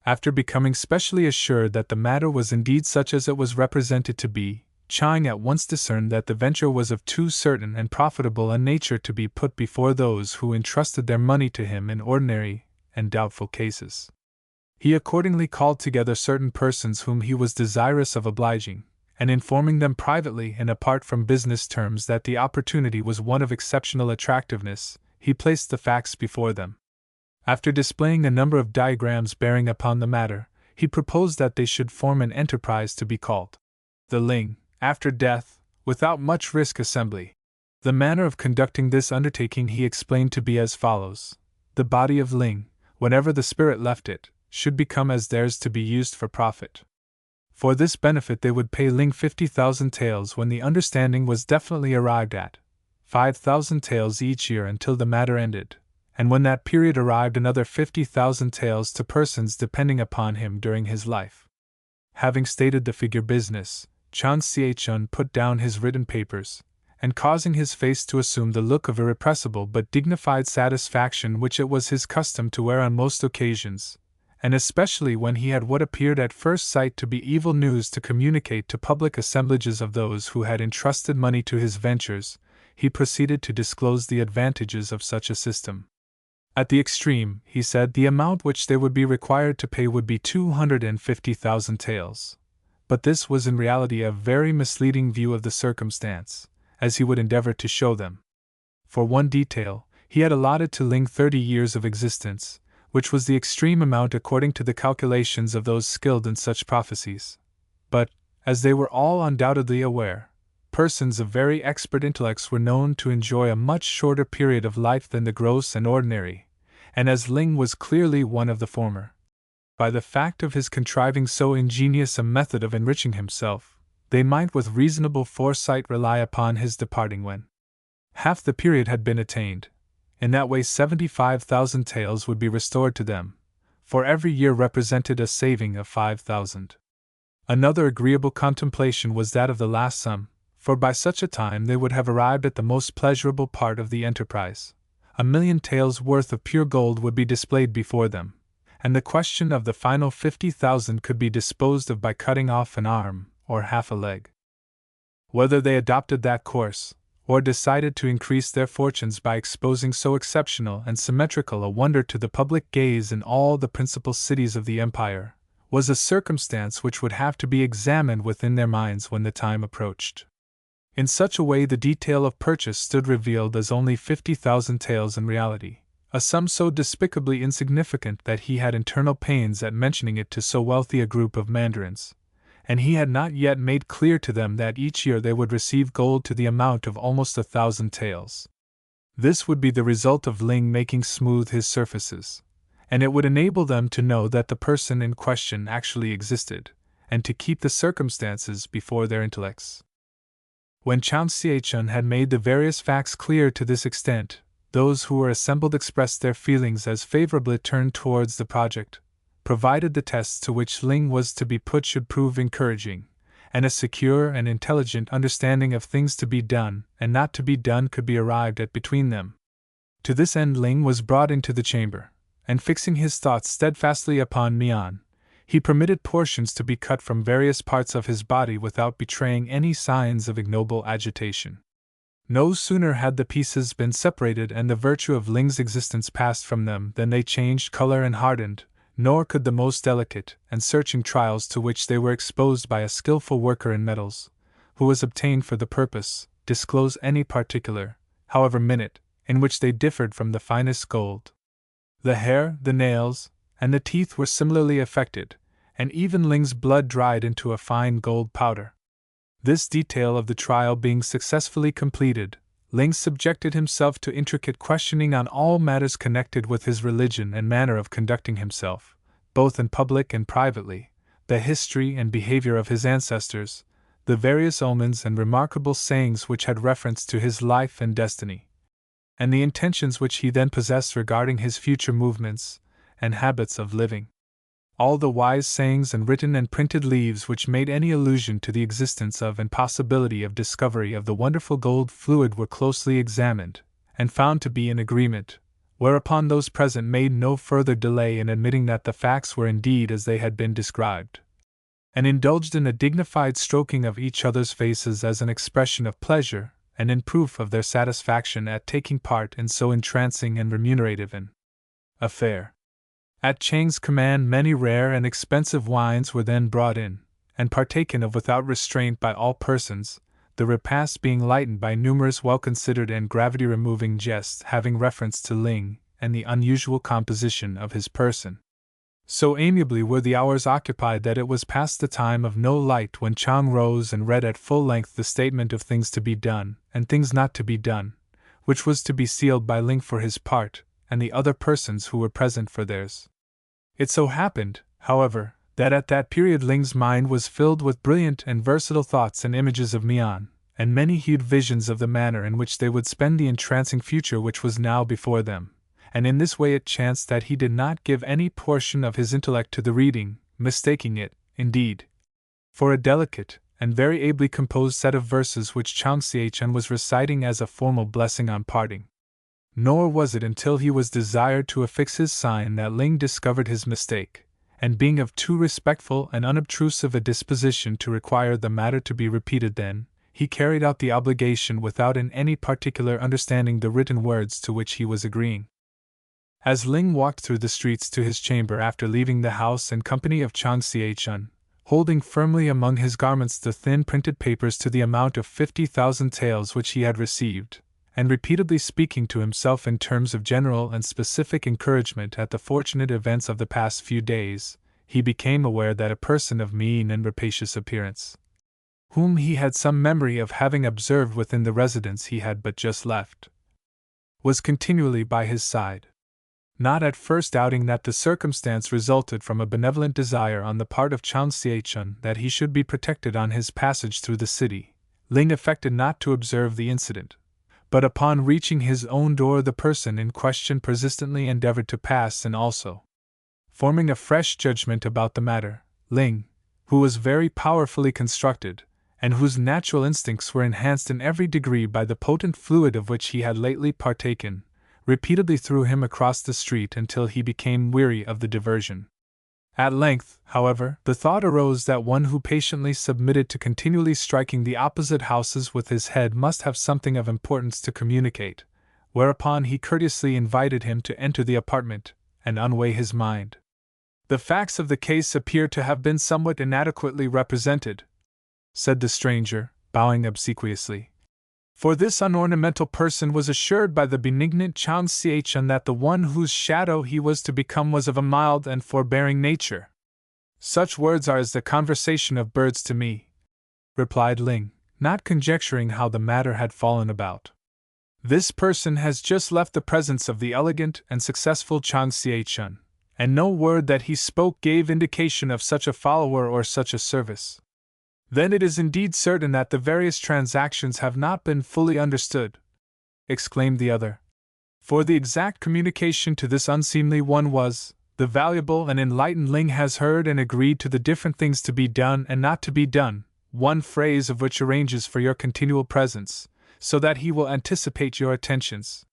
After becoming specially assured that the matter was indeed such as it was represented to be, Chang at once discerned that the venture was of too certain and profitable a nature to be put before those who entrusted their money to him in ordinary and doubtful cases. He accordingly called together certain persons whom he was desirous of obliging, and informing them privately and apart from business terms that the opportunity was one of exceptional attractiveness, he placed the facts before them. After displaying a number of diagrams bearing upon the matter, he proposed that they should form an enterprise to be called the Ling, after death, without much risk assembly. The manner of conducting this undertaking he explained to be as follows: the body of Ling, whenever the spirit left it, should become as theirs to be used for profit. For this benefit they would pay Ling 50,000 taels when the understanding was definitely arrived at, 5,000 taels each year until the matter ended, and when that period arrived another 50,000 taels to persons depending upon him during his life. Having stated the figure business, Chang Hsieh-chun put down his written papers, and causing his face to assume the look of irrepressible but dignified satisfaction which it was his custom to wear on most occasions, and especially when he had what appeared at first sight to be evil news to communicate to public assemblages of those who had entrusted money to his ventures, he proceeded to disclose the advantages of such a system. At the extreme, he said, the amount which they would be required to pay would be 250,000 taels. But this was in reality a very misleading view of the circumstance, as he would endeavor to show them. For one detail, he had allotted to Ling 30 years of existence, which was the extreme amount according to the calculations of those skilled in such prophecies. But, as they were all undoubtedly aware, persons of very expert intellects were known to enjoy a much shorter period of life than the gross and ordinary, and as Ling was clearly one of the former, by the fact of his contriving so ingenious a method of enriching himself, they might with reasonable foresight rely upon his departing when half the period had been attained. In that way 75,000 taels would be restored to them, for every year represented a saving of 5,000. Another agreeable contemplation was that of the last sum, for by such a time they would have arrived at the most pleasurable part of the enterprise. 1,000,000 taels worth of pure gold would be displayed before them, and the question of the final 50,000 could be disposed of by cutting off an arm or half a leg. Whether they adopted that course, or decided to increase their fortunes by exposing so exceptional and symmetrical a wonder to the public gaze in all the principal cities of the empire, was a circumstance which would have to be examined within their minds when the time approached. In such a way the detail of purchase stood revealed as only 50,000 taels in reality, a sum so despicably insignificant that he had internal pains at mentioning it to so wealthy a group of mandarins, and he had not yet made clear to them that each year they would receive gold to the amount of almost 1,000 taels. This would be the result of Ling making smooth his surfaces, and it would enable them to know that the person in question actually existed, and to keep the circumstances before their intellects. When Chang Xiechun had made the various facts clear to this extent, those who were assembled expressed their feelings as favorably turned towards the project, provided the tests to which Ling was to be put should prove encouraging, and a secure and intelligent understanding of things to be done and not to be done could be arrived at between them. To this end Ling was brought into the chamber, and fixing his thoughts steadfastly upon Mian, he permitted portions to be cut from various parts of his body without betraying any signs of ignoble agitation. No sooner had the pieces been separated and the virtue of Ling's existence passed from them than they changed color and hardened, nor could the most delicate and searching trials to which they were exposed by a skillful worker in metals, who was obtained for the purpose, disclose any particular, however minute, in which they differed from the finest gold. The hair, the nails, and the teeth were similarly affected, and even Ling's blood dried into a fine gold powder. This detail of the trial being successfully completed, Ling subjected himself to intricate questioning on all matters connected with his religion and manner of conducting himself, both in public and privately, the history and behavior of his ancestors, the various omens and remarkable sayings which had reference to his life and destiny, and the intentions which he then possessed regarding his future movements and habits of living. All the wise sayings and written and printed leaves which made any allusion to the existence of and possibility of discovery of the wonderful gold fluid were closely examined, and found to be in agreement, whereupon those present made no further delay in admitting that the facts were indeed as they had been described, and indulged in a dignified stroking of each other's faces as an expression of pleasure, and in proof of their satisfaction at taking part in so entrancing and remunerative an affair. At Chang's command many rare and expensive wines were then brought in, and partaken of without restraint by all persons, the repast being lightened by numerous well-considered and gravity-removing jests having reference to Ling and the unusual composition of his person. So amiably were the hours occupied that it was past the time of no light when Chang rose and read at full length the statement of things to be done and things not to be done, which was to be sealed by Ling for his part, and the other persons who were present for theirs. It so happened, however, that at that period Ling's mind was filled with brilliant and versatile thoughts and images of Mian, and many-hued visions of the manner in which they would spend the entrancing future which was now before them, and in this way it chanced that he did not give any portion of his intellect to the reading, mistaking it, indeed, for a delicate and very ably composed set of verses which Chang Xiechun was reciting as a formal blessing on parting. Nor was it until he was desired to affix his sign that Ling discovered his mistake, and being of too respectful and unobtrusive a disposition to require the matter to be repeated then, he carried out the obligation without in any particular understanding the written words to which he was agreeing. As Ling walked through the streets to his chamber after leaving the house in company of Chang Xiechun, holding firmly among his garments the thin printed papers to the amount of 50,000 taels which he had received, and repeatedly speaking to himself in terms of general and specific encouragement at the fortunate events of the past few days, he became aware that a person of mean and rapacious appearance, whom he had some memory of having observed within the residence he had but just left, was continually by his side. not at first doubting that the circumstance resulted from a benevolent desire on the part of Chang Xie-chun that he should be protected on his passage through the city. Ling affected not to observe the incident, but upon reaching his own door the person in question persistently endeavored to pass in also. Forming a fresh judgment about the matter, Ling, who was very powerfully constructed, and whose natural instincts were enhanced in every degree by the potent fluid of which he had lately partaken, repeatedly threw him across the street until he became weary of the diversion. At length, however, the thought arose that one who patiently submitted to continually striking the opposite houses with his head must have something of importance to communicate, whereupon he courteously invited him to enter the apartment and unweigh his mind. "The facts of the case appear to have been somewhat inadequately represented," said the stranger, bowing obsequiously. "For this unornamental person was assured by the benignant Chang Xie-chun that the one whose shadow he was to become was of a mild and forbearing nature." "Such words are as the conversation of birds to me," replied Ling, not conjecturing how the matter had fallen about. "This person has just left the presence of the elegant and successful Chang Xie-chun, and no word that he spoke gave indication of such a follower or such a service. Then it is indeed certain that the various transactions have not been fully understood," exclaimed the other. "For the exact communication to this unseemly one was, the valuable and enlightened Ling has heard and agreed to the different things to be done and not to be done, one phrase of which arranges for your continual presence, so that he will anticipate your attentions."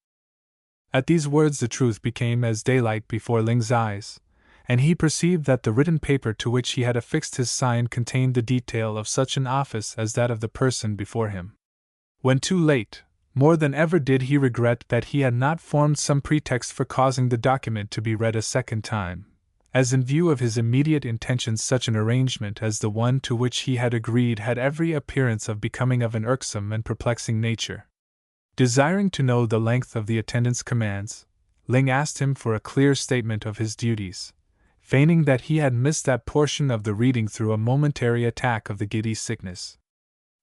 At these words the truth became as daylight before Ling's eyes, and he perceived that the written paper to which he had affixed his sign contained the detail of such an office as that of the person before him. When too late, more than ever did he regret that he had not formed some pretext for causing the document to be read a second time, as in view of his immediate intentions such an arrangement as the one to which he had agreed had every appearance of becoming of an irksome and perplexing nature. Desiring to know the length of the attendant's commands, Ling asked him for a clear statement of his duties, feigning that he had missed that portion of the reading through a momentary attack of the giddy sickness.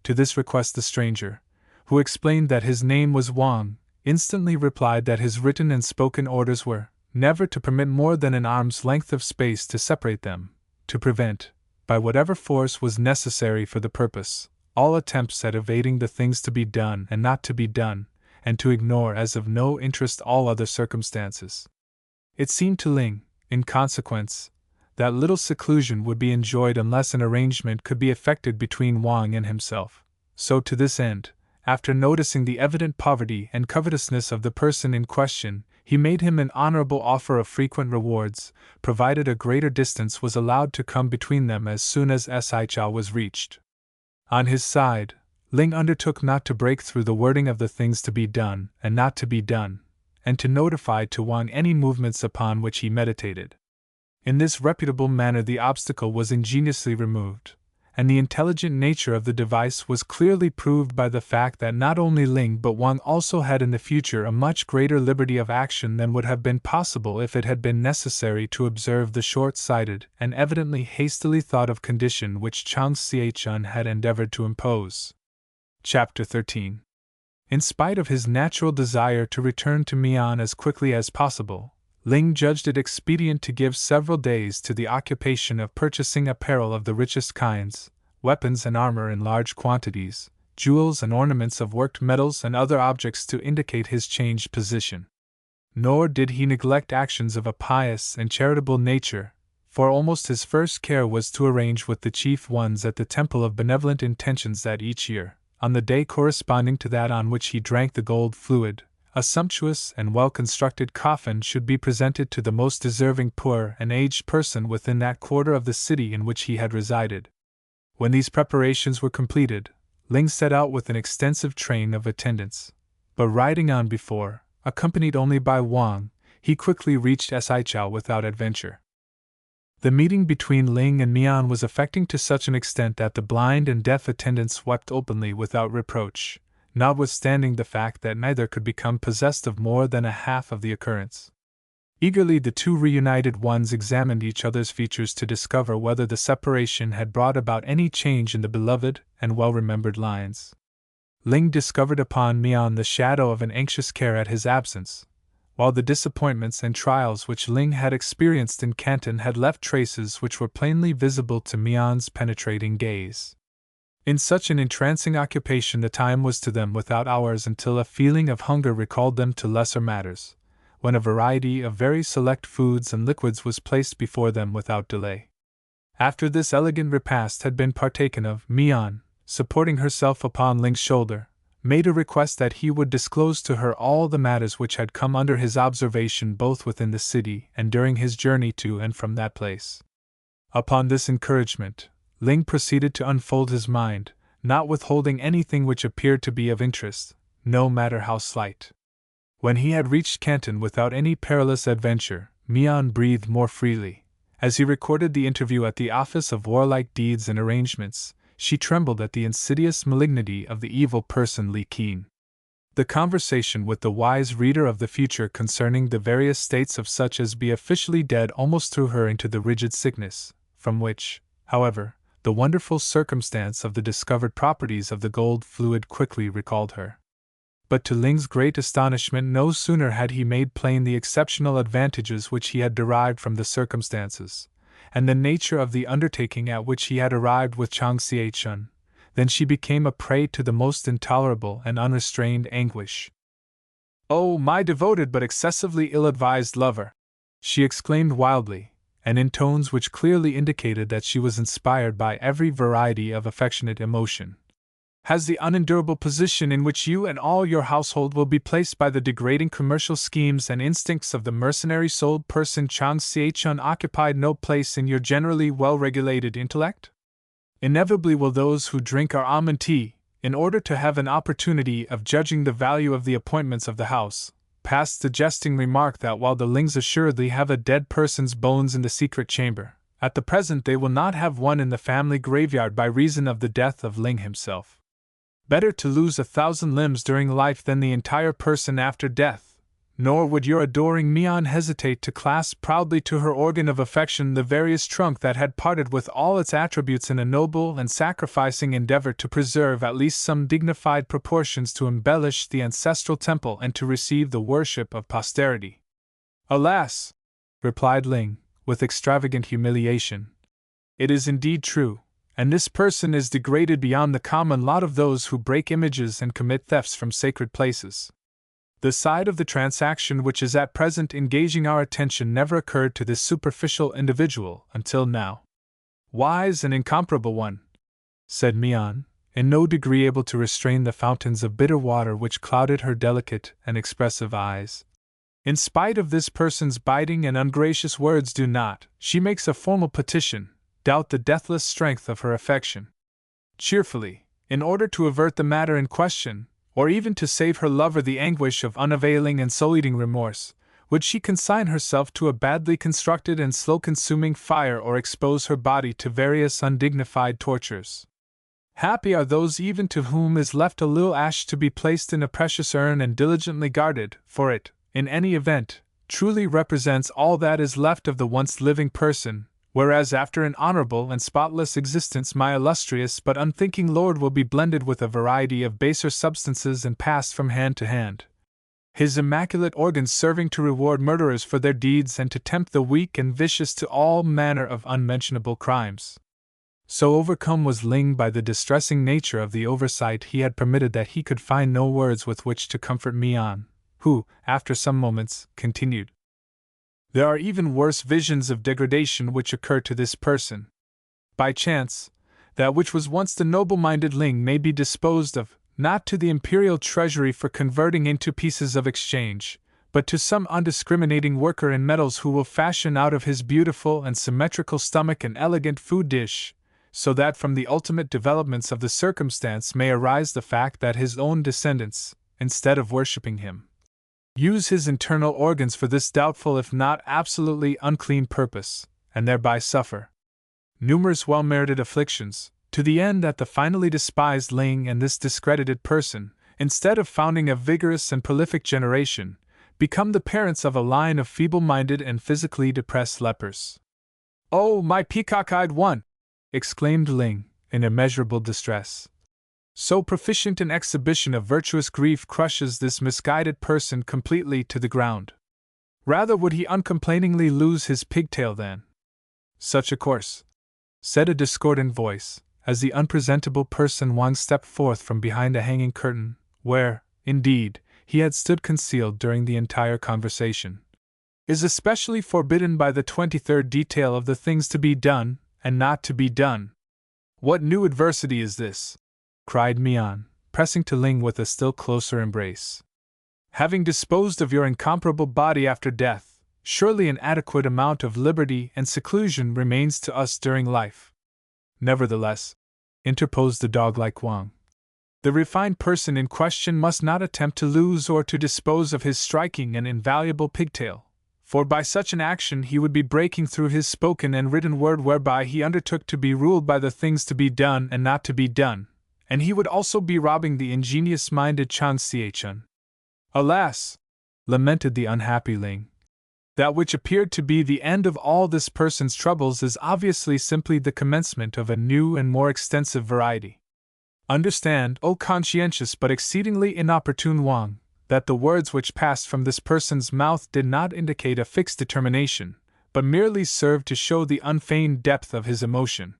To this request the stranger, who explained that his name was Wang, instantly replied that his written and spoken orders were never to permit more than an arm's length of space to separate them, to prevent, by whatever force was necessary for the purpose, all attempts at evading the things to be done and not to be done, and to ignore as of no interest all other circumstances. It seemed to Ling, in consequence, that little seclusion would be enjoyed unless an arrangement could be effected between Wang and himself, so to this end, after noticing the evident poverty and covetousness of the person in question, he made him an honorable offer of frequent rewards, provided a greater distance was allowed to come between them as soon as Sichao was reached. On his side, Ling undertook not to break through the wording of the things to be done and not to be done, and to notify to Wang any movements upon which he meditated. In this reputable manner the obstacle was ingeniously removed, and the intelligent nature of the device was clearly proved by the fact that not only Ling but Wang also had in the future a much greater liberty of action than would have been possible if it had been necessary to observe the short-sighted and evidently hastily thought of condition which Chang Xie-chun had endeavored to impose. Chapter 13. In spite of his natural desire to return to Mian as quickly as possible, Ling judged it expedient to give several days to the occupation of purchasing apparel of the richest kinds, weapons and armor in large quantities, jewels and ornaments of worked metals and other objects to indicate his changed position. Nor did he neglect actions of a pious and charitable nature, for almost his first care was to arrange with the chief ones at the Temple of Benevolent Intentions that each year, on the day corresponding to that on which he drank the gold fluid, a sumptuous and well-constructed coffin should be presented to the most deserving poor and aged person within that quarter of the city in which he had resided. When these preparations were completed, Ling set out with an extensive train of attendants, but riding on before, accompanied only by Wang, he quickly reached Sichao without adventure. The meeting between Ling and Mian was affecting to such an extent that the blind and deaf attendants wept openly without reproach, notwithstanding the fact that neither could become possessed of more than a half of the occurrence. Eagerly the two reunited ones examined each other's features to discover whether the separation had brought about any change in the beloved and well-remembered lines. Ling discovered upon Mian the shadow of an anxious care at his absence, while the disappointments and trials which Ling had experienced in Canton had left traces which were plainly visible to Mian's penetrating gaze. In such an entrancing occupation the time was to them without hours until a feeling of hunger recalled them to lesser matters, when a variety of very select foods and liquids was placed before them without delay. After this elegant repast had been partaken of, Mian, supporting herself upon Ling's shoulder, made a request that he would disclose to her all the matters which had come under his observation both within the city and during his journey to and from that place. Upon this encouragement, Ling proceeded to unfold his mind, not withholding anything which appeared to be of interest, no matter how slight. When he had reached Canton without any perilous adventure, Mian breathed more freely. As he recorded the interview at the Office of Warlike Deeds and Arrangements, she trembled at the insidious malignity of the evil person Li Qin. The conversation with the wise reader of the future concerning the various states of such as be officially dead almost threw her into the rigid sickness, from which, however, the wonderful circumstance of the discovered properties of the gold fluid quickly recalled her. But to Ling's great astonishment, no sooner had he made plain the exceptional advantages which he had derived from the circumstances, and the nature of the undertaking at which he had arrived with Chang Xie-chun, than she became a prey to the most intolerable and unrestrained anguish. "Oh, my devoted but excessively ill-advised lover!" she exclaimed wildly, and in tones which clearly indicated that she was inspired by every variety of affectionate emotion. "Has the unendurable position in which you and all your household will be placed by the degrading commercial schemes and instincts of the mercenary-souled person Chang Xie-chun occupied no place in your generally well-regulated intellect? Inevitably will those who drink our almond tea, in order to have an opportunity of judging the value of the appointments of the house, pass the jesting remark that while the Lings assuredly have a dead person's bones in the secret chamber, at the present they will not have one in the family graveyard by reason of the death of Ling himself. Better to lose 1,000 limbs during life than the entire person after death, nor would your adoring Mian hesitate to clasp proudly to her organ of affection the various trunk that had parted with all its attributes in a noble and sacrificing endeavor to preserve at least some dignified proportions to embellish the ancestral temple and to receive the worship of posterity." "Alas!" replied Ling, with extravagant humiliation. "It is indeed true, and this person is degraded beyond the common lot of those who break images and commit thefts from sacred places. The side of the transaction which is at present engaging our attention never occurred to this superficial individual until now." "Wise and incomparable one," said Mian, in no degree able to restrain the fountains of bitter water which clouded her delicate and expressive eyes. "In spite of this person's biting and ungracious words, do not," she makes a formal petition, "doubt the deathless strength of her affection. Cheerfully, in order to avert the matter in question, or even to save her lover the anguish of unavailing and soul-eating remorse, would she consign herself to a badly constructed and slow-consuming fire or expose her body to various undignified tortures. Happy are those even to whom is left a little ash to be placed in a precious urn and diligently guarded, for it, in any event, truly represents all that is left of the once living person, whereas after an honorable and spotless existence my illustrious but unthinking lord will be blended with a variety of baser substances and passed from hand to hand, his immaculate organs serving to reward murderers for their deeds and to tempt the weak and vicious to all manner of unmentionable crimes." So overcome was Ling by the distressing nature of the oversight he had permitted that he could find no words with which to comfort Mian, who, after some moments, continued, "There are even worse visions of degradation which occur to this person. By chance, that which was once the noble-minded Ling may be disposed of, not to the imperial treasury for converting into pieces of exchange, but to some undiscriminating worker in metals who will fashion out of his beautiful and symmetrical stomach an elegant food dish, so that from the ultimate developments of the circumstance may arise the fact that his own descendants, instead of worshipping him, use his internal organs for this doubtful if not absolutely unclean purpose, and thereby suffer numerous well-merited afflictions, to the end that the finally despised Ling and this discredited person, instead of founding a vigorous and prolific generation, become the parents of a line of feeble-minded and physically depressed lepers." "Oh, my peacock-eyed one!" exclaimed Ling, in immeasurable distress. "So proficient an exhibition of virtuous grief crushes this misguided person completely to the ground. Rather would he uncomplainingly lose his pigtail than such a course, said a discordant voice, as the unpresentable person Wang stepped forth from behind a hanging curtain, where, indeed, he had stood concealed during the entire conversation. Is especially forbidden by the 23rd detail of the things to be done and not to be done. What new adversity is this? Cried Mian, pressing to Ling with a still closer embrace. Having disposed of your incomparable body after death, surely an adequate amount of liberty and seclusion remains to us during life. Nevertheless, interposed the dog-like Wang, the refined person in question must not attempt to lose or to dispose of his striking and invaluable pigtail, for by such an action he would be breaking through his spoken and written word whereby he undertook to be ruled by the things to be done and not to be done, and he would also be robbing the ingenious-minded Chang Xiechun. Alas! Lamented the unhappy Ling. That which appeared to be the end of all this person's troubles is obviously simply the commencement of a new and more extensive variety. Understand, O conscientious but exceedingly inopportune Wang, that the words which passed from this person's mouth did not indicate a fixed determination, but merely served to show the unfeigned depth of his emotion.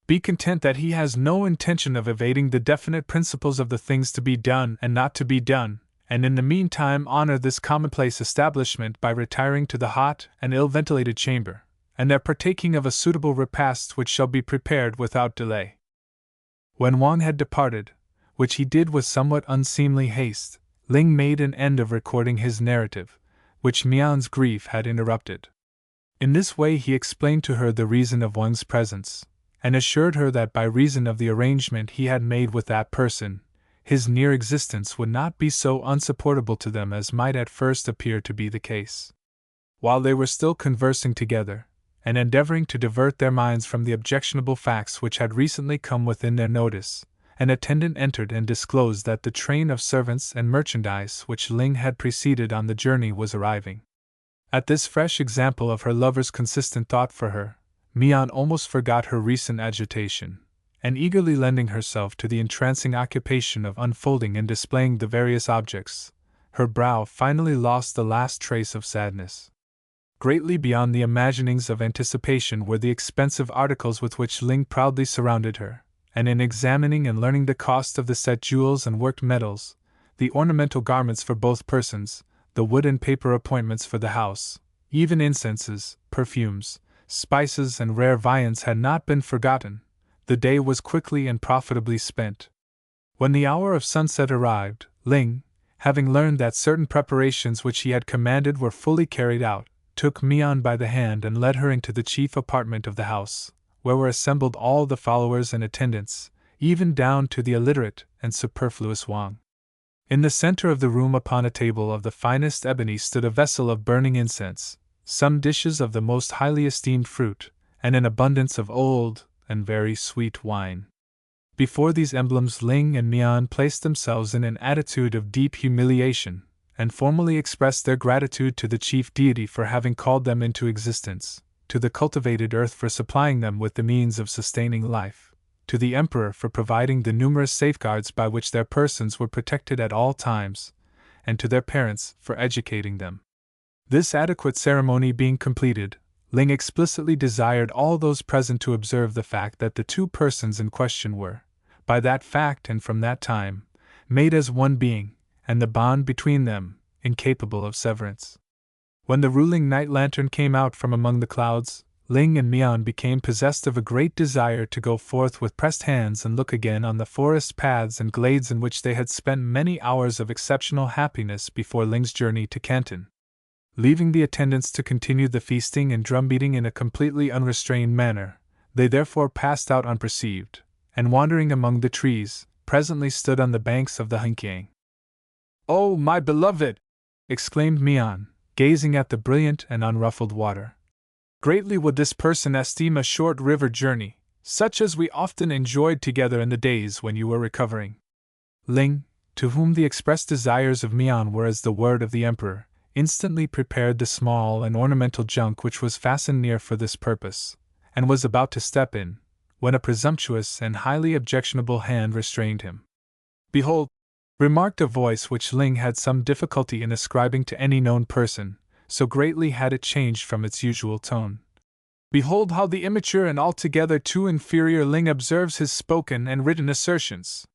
Be content that he has no intention of evading the definite principles of the things to be done and not to be done, and in the meantime honor this commonplace establishment by retiring to the hot and ill-ventilated chamber, and there partaking of a suitable repast which shall be prepared without delay. When Wang had departed, which he did with somewhat unseemly haste, Ling made an end of recording his narrative, which Mian's grief had interrupted. In this way he explained to her the reason of Wang's presence, and assured her that by reason of the arrangement he had made with that person, his near existence would not be so unsupportable to them as might at first appear to be the case. While they were still conversing together, and endeavoring to divert their minds from the objectionable facts which had recently come within their notice, an attendant entered and disclosed that the train of servants and merchandise which Ling had preceded on the journey was arriving. At this fresh example of her lover's consistent thought for her, Mian almost forgot her recent agitation, and eagerly lending herself to the entrancing occupation of unfolding and displaying the various objects, her brow finally lost the last trace of sadness. Greatly beyond the imaginings of anticipation were the expensive articles with which Ling proudly surrounded her, and in examining and learning the cost of the set jewels and worked metals, the ornamental garments for both persons, the wood and paper appointments for the house, even incenses, perfumes, spices and rare viands had not been forgotten. The day was quickly and profitably spent. When the hour of sunset arrived, Ling, having learned that certain preparations which he had commanded were fully carried out, took Mian by the hand and led her into the chief apartment of the house, where were assembled all the followers and attendants, even down to the illiterate and superfluous Wang. In the center of the room upon a table of the finest ebony stood a vessel of burning incense, some dishes of the most highly esteemed fruit, and an abundance of old and very sweet wine. Before these emblems Ling and Mian placed themselves in an attitude of deep humiliation, and formally expressed their gratitude to the chief deity for having called them into existence, to the cultivated earth for supplying them with the means of sustaining life, to the emperor for providing the numerous safeguards by which their persons were protected at all times, and to their parents for educating them. This adequate ceremony being completed, Ling explicitly desired all those present to observe the fact that the two persons in question were, by that fact and from that time, made as one being, and the bond between them incapable of severance. When the ruling night lantern came out from among the clouds, Ling and Mian became possessed of a great desire to go forth with pressed hands and look again on the forest paths and glades in which they had spent many hours of exceptional happiness before Ling's journey to Canton. Leaving the attendants to continue the feasting and drumbeating in a completely unrestrained manner, they therefore passed out unperceived, and wandering among the trees, presently stood on the banks of the Hunkiang. "Oh, my beloved!" exclaimed Mian, gazing at the brilliant and unruffled water. "Greatly would this person esteem a short river journey, such as we often enjoyed together in the days when you were recovering." Ling, to whom the expressed desires of Mian were as the word of the emperor, instantly prepared the small and ornamental junk which was fastened near for this purpose, and was about to step in, when a presumptuous and highly objectionable hand restrained him. "Behold," remarked a voice which Ling had some difficulty in ascribing to any known person, so greatly had it changed from its usual tone. Behold how the immature and altogether too inferior Ling observes his spoken and written assertions.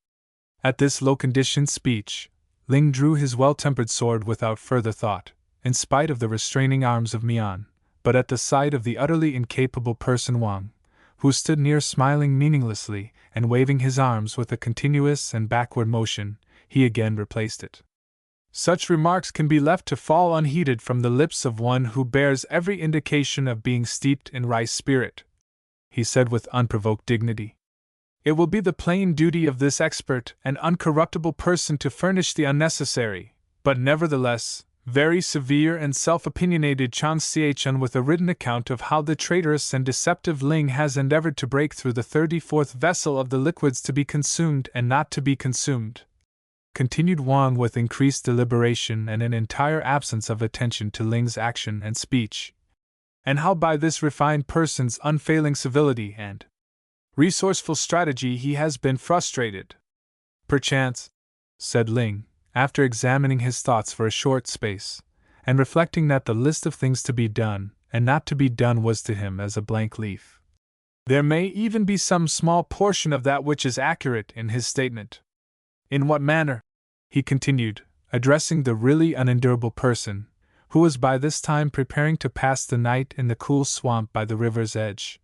At this low-conditioned speech, Ling drew his well-tempered sword without further thought, in spite of the restraining arms of Mian, but at the sight of the utterly incapable person Wang, who stood near smiling meaninglessly and waving his arms with a continuous and backward motion, he again replaced it. Such remarks can be left to fall unheeded from the lips of one who bears every indication of being steeped in rice spirit, he said with unprovoked dignity. It will be the plain duty of this expert and uncorruptible person to furnish the unnecessary, but nevertheless, very severe and self-opinionated Chan Xiechun with a written account of how the traitorous and deceptive Ling has endeavored to break through the 34th vessel of the liquids to be consumed and not to be consumed, continued Wang with increased deliberation and an entire absence of attention to Ling's action and speech, and how by this refined person's unfailing civility and resourceful strategy he has been frustrated. Perchance, said Ling, after examining his thoughts for a short space, and reflecting that the list of things to be done and not to be done was to him as a blank leaf. There may even be some small portion of that which is accurate in his statement. In what manner? He continued, addressing the really unendurable person, who was by this time preparing to pass the night in the cool swamp by the river's edge.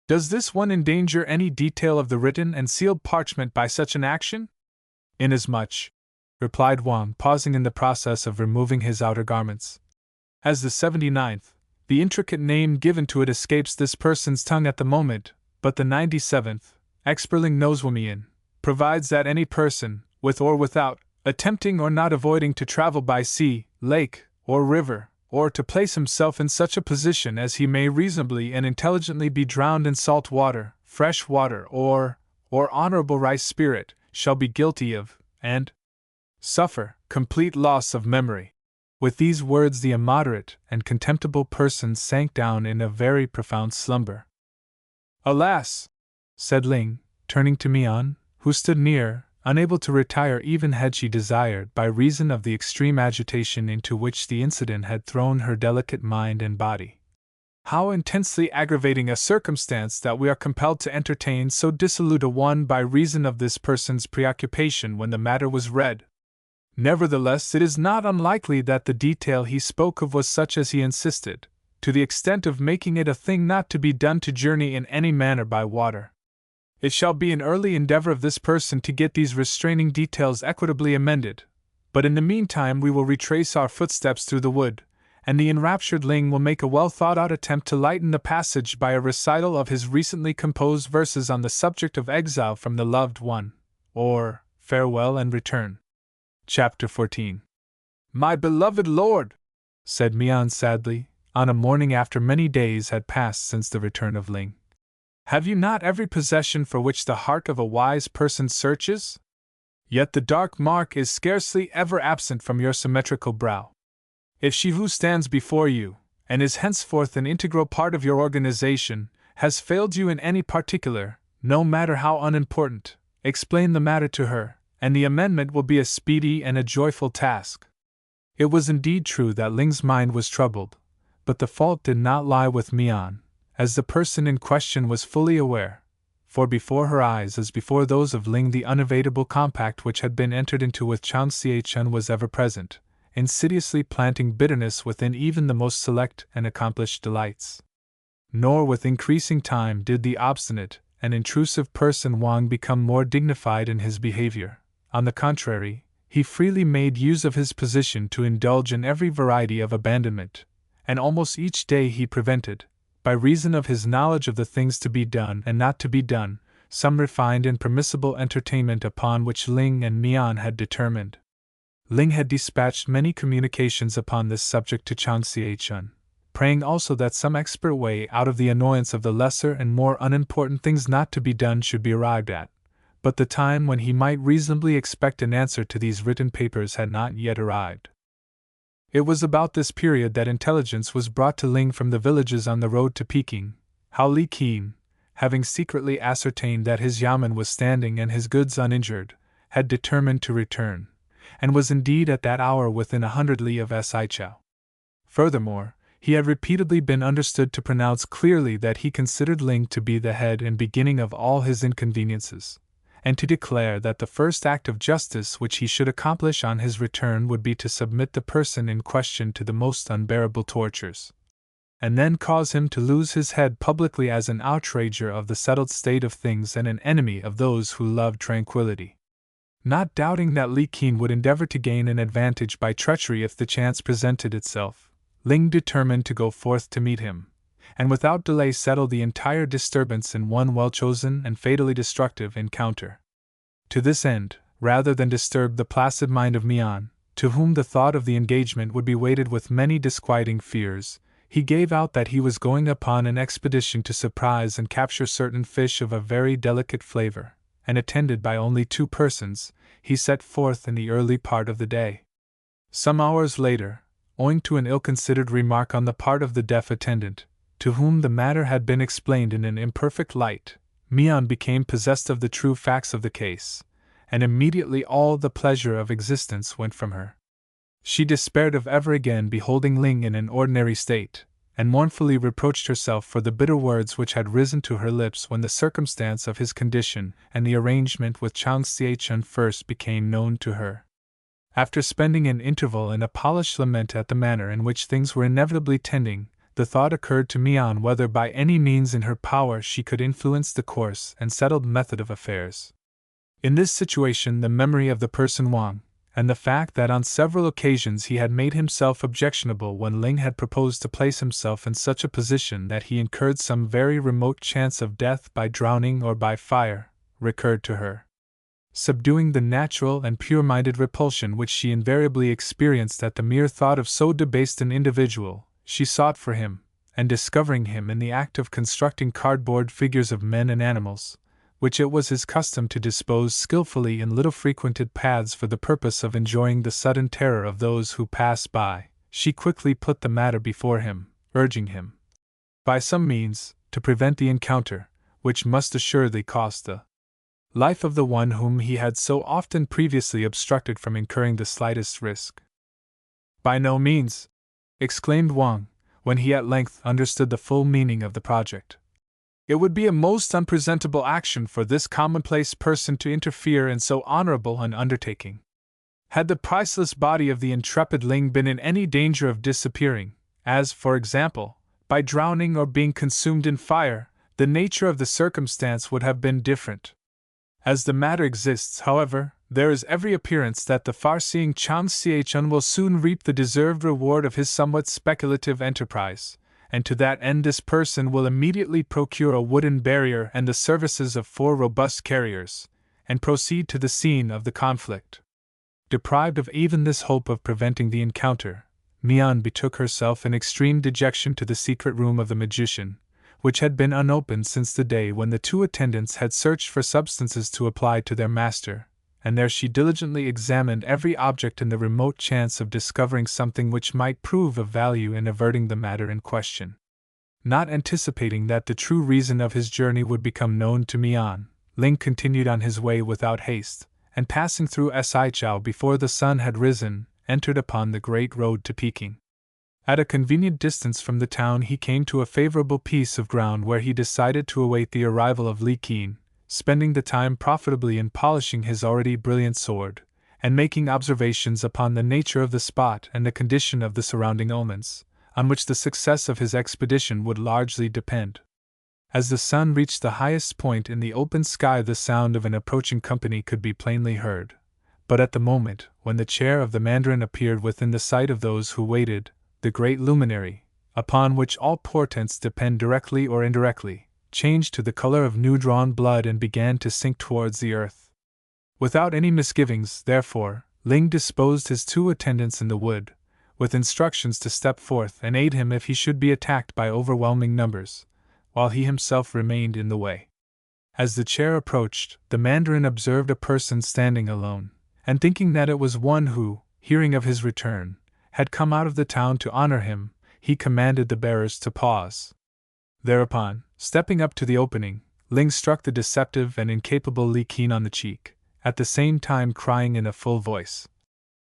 Does this one endanger any detail of the written and sealed parchment by such an action? Inasmuch, replied Wang, pausing in the process of removing his outer garments, as the 79th, the intricate name given to it escapes this person's tongue at the moment, but the 97th, Experling Noswamian, provides that any person, with or without, attempting or not avoiding to travel by sea, lake, or river, or to place himself in such a position as he may reasonably and intelligently be drowned in salt water, fresh water, or honorable rice spirit, shall be guilty of, and suffer, complete loss of memory. With these words the immoderate and contemptible person sank down in a very profound slumber. Alas! Said Ling, turning to Mian, who stood near, unable to retire even had she desired by reason of the extreme agitation into which the incident had thrown her delicate mind and body. How intensely aggravating a circumstance that we are compelled to entertain so dissolute a one by reason of this person's preoccupation when the matter was read! Nevertheless, it is not unlikely that the detail he spoke of was such as he insisted, to the extent of making it a thing not to be done to journey in any manner by water. It shall be an early endeavor of this person to get these restraining details equitably amended, but in the meantime we will retrace our footsteps through the wood, and the enraptured Ling will make a well-thought-out attempt to lighten the passage by a recital of his recently composed verses on the subject of exile from the loved one, or farewell and return. Chapter 14. My beloved lord, said Mian sadly, on a morning after many days had passed since the return of Ling. Have you not every possession for which the heart of a wise person searches? Yet the dark mark is scarcely ever absent from your symmetrical brow. If she who stands before you, and is henceforth an integral part of your organization, has failed you in any particular, no matter how unimportant, explain the matter to her, and the amendment will be a speedy and a joyful task. It was indeed true that Ling's mind was troubled, but the fault did not lie with Mian, as the person in question was fully aware, for before her eyes as before those of Ling the unevadable compact which had been entered into with Chan Xiechun was ever present, insidiously planting bitterness within even the most select and accomplished delights. Nor with increasing time did the obstinate and intrusive person Wang become more dignified in his behavior. On the contrary, he freely made use of his position to indulge in every variety of abandonment, and almost each day he prevented, by reason of his knowledge of the things to be done and not to be done, some refined and permissible entertainment upon which Ling and Mian had determined. Ling had dispatched many communications upon this subject to Chan Xiechun, praying also that some expert way out of the annoyance of the lesser and more unimportant things not to be done should be arrived at, but the time when he might reasonably expect an answer to these written papers had not yet arrived. It was about this period that intelligence was brought to Ling from the villages on the road to Peking, how Li Qin, having secretly ascertained that his yamen was standing and his goods uninjured, had determined to return, and was indeed at that hour within 100 li of Sichao. Furthermore, he had repeatedly been understood to pronounce clearly that he considered Ling to be the head and beginning of all his inconveniences, and to declare that the first act of justice which he should accomplish on his return would be to submit the person in question to the most unbearable tortures, and then cause him to lose his head publicly as an outrager of the settled state of things and an enemy of those who loved tranquility. Not doubting that Li Qin would endeavor to gain an advantage by treachery if the chance presented itself, Ling determined to go forth to meet him, and without delay settle the entire disturbance in one well-chosen and fatally destructive encounter. To this end, rather than disturb the placid mind of Mian, to whom the thought of the engagement would be weighted with many disquieting fears, he gave out that he was going upon an expedition to surprise and capture certain fish of a very delicate flavor, and attended by only 2 persons, he set forth in the early part of the day. Some hours later, owing to an ill-considered remark on the part of the deaf attendant, to whom the matter had been explained in an imperfect light, Mian became possessed of the true facts of the case, and immediately all the pleasure of existence went from her. She despaired of ever again beholding Ling in an ordinary state, and mournfully reproached herself for the bitter words which had risen to her lips when the circumstance of his condition and the arrangement with Chang Xiechun first became known to her. After spending an interval in a polished lament at the manner in which things were inevitably tending, the thought occurred to Mian whether by any means in her power she could influence the course and settled method of affairs. In this situation the memory of the person Wang, and the fact that on several occasions he had made himself objectionable when Ling had proposed to place himself in such a position that he incurred some very remote chance of death by drowning or by fire, recurred to her. Subduing the natural and pure-minded repulsion which she invariably experienced at the mere thought of so debased an individual, she sought for him, and discovering him in the act of constructing cardboard figures of men and animals, which it was his custom to dispose skillfully in little frequented paths for the purpose of enjoying the sudden terror of those who passed by, she quickly put the matter before him, urging him, by some means, to prevent the encounter, which must assuredly cost the life of the one whom he had so often previously obstructed from incurring the slightest risk. By no means, exclaimed Wang, when he at length understood the full meaning of the project. It would be a most unpresentable action for this commonplace person to interfere in so honorable an undertaking. Had the priceless body of the intrepid Ling been in any danger of disappearing, as, for example, by drowning or being consumed in fire, the nature of the circumstance would have been different. As the matter exists, however, there is every appearance that the far-seeing Chang Xiechun will soon reap the deserved reward of his somewhat speculative enterprise, and to that end this person will immediately procure a wooden barrier and the services of 4 robust carriers, and proceed to the scene of the conflict. Deprived of even this hope of preventing the encounter, Mian betook herself in extreme dejection to the secret room of the magician, which had been unopened since the day when the 2 attendants had searched for substances to apply to their master, and there she diligently examined every object in the remote chance of discovering something which might prove of value in averting the matter in question. Not anticipating that the true reason of his journey would become known to Mian, Ling continued on his way without haste, and passing through Sichao before the sun had risen, entered upon the great road to Peking. At a convenient distance from the town he came to a favorable piece of ground where he decided to await the arrival of Li Qin, spending the time profitably in polishing his already brilliant sword, and making observations upon the nature of the spot and the condition of the surrounding omens, on which the success of his expedition would largely depend. As the sun reached the highest point in the open sky the sound of an approaching company could be plainly heard, but at the moment when the chair of the mandarin appeared within the sight of those who waited, the great luminary, upon which all portents depend directly or indirectly, changed to the color of new-drawn blood and began to sink towards the earth. Without any misgivings, therefore, Ling disposed his 2 attendants in the wood, with instructions to step forth and aid him if he should be attacked by overwhelming numbers, while he himself remained in the way. As the chair approached, the mandarin observed a person standing alone, and thinking that it was one who, hearing of his return, had come out of the town to honor him, he commanded the bearers to pause. Thereupon, stepping up to the opening, Ling struck the deceptive and incapable Li Qin on the cheek, at the same time crying in a full voice,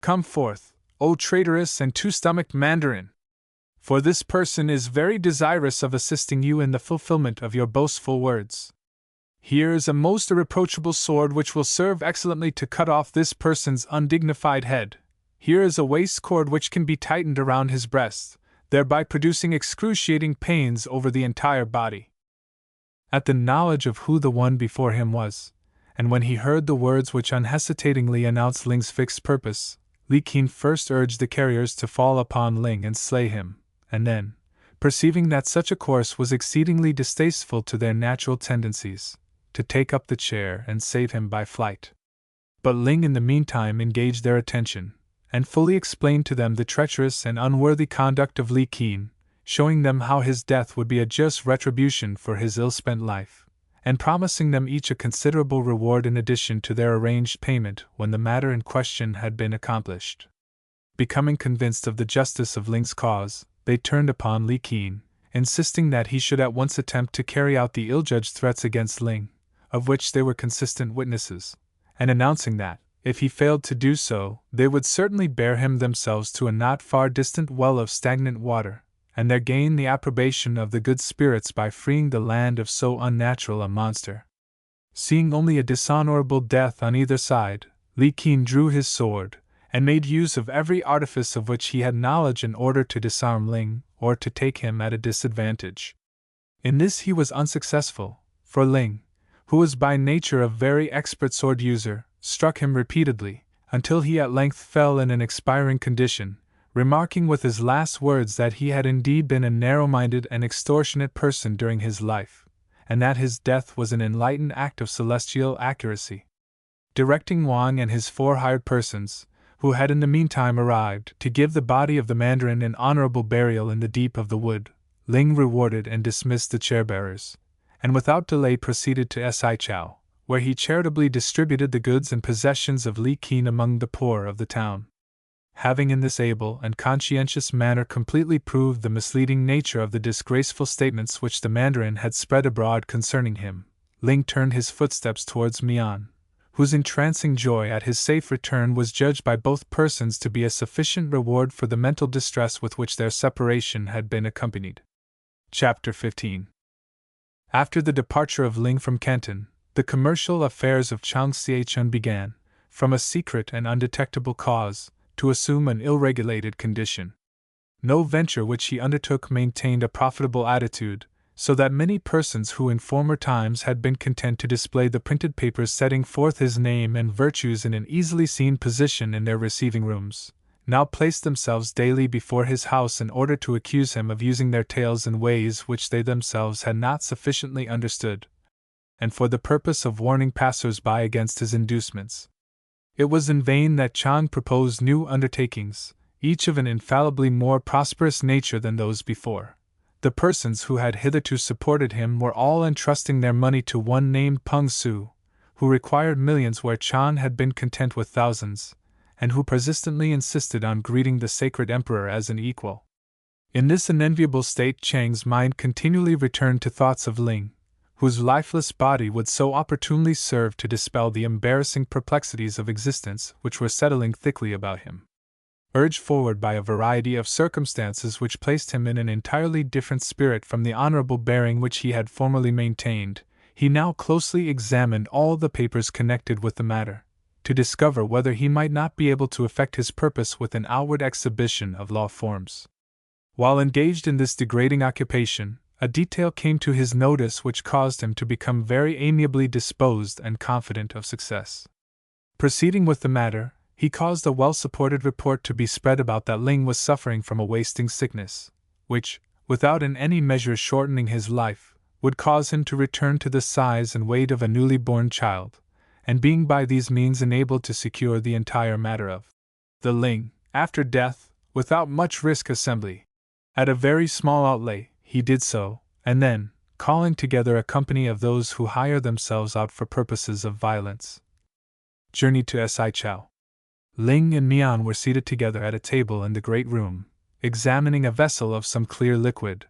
"Come forth, O traitorous and 2-stomached mandarin! for this person is very desirous of assisting you in the fulfillment of your boastful words. Here is a most irreproachable sword which will serve excellently to cut off this person's undignified head. Here is a waist cord which can be tightened around his breast, thereby producing excruciating pains over the entire body." At the knowledge of who the one before him was, and when he heard the words which unhesitatingly announced Ling's fixed purpose, Li Qin first urged the carriers to fall upon Ling and slay him, and then, perceiving that such a course was exceedingly distasteful to their natural tendencies, to take up the chair and save him by flight. But Ling in the meantime engaged their attention, and fully explained to them the treacherous and unworthy conduct of Li Qin, showing them how his death would be a just retribution for his ill-spent life, and promising them each a considerable reward in addition to their arranged payment when the matter in question had been accomplished. Becoming convinced of the justice of Ling's cause, they turned upon Li Qin, insisting that he should at once attempt to carry out the ill-judged threats against Ling, of which they were consistent witnesses, and announcing that, if he failed to do so, they would certainly bear him themselves to a not far distant well of stagnant water, and there gain the approbation of the good spirits by freeing the land of so unnatural a monster. Seeing only a dishonorable death on either side, Li Qin drew his sword, and made use of every artifice of which he had knowledge in order to disarm Ling, or to take him at a disadvantage. In this he was unsuccessful, for Ling, who was by nature a very expert sword user, struck him repeatedly, until he at length fell in an expiring condition, remarking with his last words that he had indeed been a narrow-minded and extortionate person during his life, and that his death was an enlightened act of celestial accuracy. Directing Wang and his 4 hired persons, who had in the meantime arrived, to give the body of the mandarin an honorable burial in the deep of the wood, Ling rewarded and dismissed the chairbearers, and without delay proceeded to Saichao, where he charitably distributed the goods and possessions of Li Qin among the poor of the town. Having in this able and conscientious manner completely proved the misleading nature of the disgraceful statements which the mandarin had spread abroad concerning him, Ling turned his footsteps towards Mian, whose entrancing joy at his safe return was judged by both persons to be a sufficient reward for the mental distress with which their separation had been accompanied. Chapter 15. After the departure of Ling from Canton, the commercial affairs of Changxiechun began, from a secret and undetectable cause, to assume an ill-regulated condition. No venture which he undertook maintained a profitable attitude, so that many persons who in former times had been content to display the printed papers setting forth his name and virtues in an easily seen position in their receiving rooms, now placed themselves daily before his house in order to accuse him of using their tales in ways which they themselves had not sufficiently understood, and for the purpose of warning passers-by against his inducements. It was in vain that Chang proposed new undertakings, each of an infallibly more prosperous nature than those before. The persons who had hitherto supported him were all entrusting their money to one named Peng Su, who required millions where Chang had been content with thousands, and who persistently insisted on greeting the sacred emperor as an equal. In this unenviable state Chang's mind continually returned to thoughts of Ling, whose lifeless body would so opportunely serve to dispel the embarrassing perplexities of existence which were settling thickly about him. Urged forward by a variety of circumstances which placed him in an entirely different spirit from the honorable bearing which he had formerly maintained, he now closely examined all the papers connected with the matter, to discover whether he might not be able to effect his purpose with an outward exhibition of law forms. While engaged in this degrading occupation, a detail came to his notice which caused him to become very amiably disposed and confident of success. Proceeding with the matter, he caused a well-supported report to be spread about that Ling was suffering from a wasting sickness, which, without in any measure shortening his life, would cause him to return to the size and weight of a newly born child, and being by these means enabled to secure the entire matter of the Ling, after death, without much risk assembly. At a very small outlay, he did so, and then, calling together a company of those who hire themselves out for purposes of violence, journeyed to Saichao. Ling and Mian were seated together at a table in the great room, examining a vessel of some clear liquid,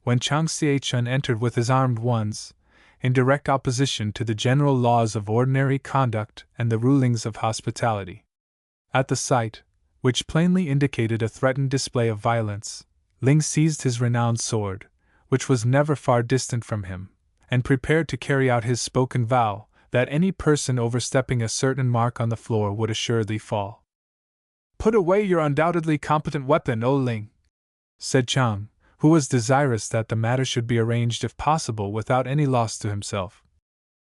when Changxiechun entered with his armed ones, in direct opposition to the general laws of ordinary conduct and the rulings of hospitality. At the sight, which plainly indicated a threatened display of violence, Ling seized his renowned sword, which was never far distant from him, and prepared to carry out his spoken vow that any person overstepping a certain mark on the floor would assuredly fall. "Put away your undoubtedly competent weapon, O Ling," said Chang, who was desirous that the matter should be arranged if possible without any loss to himself.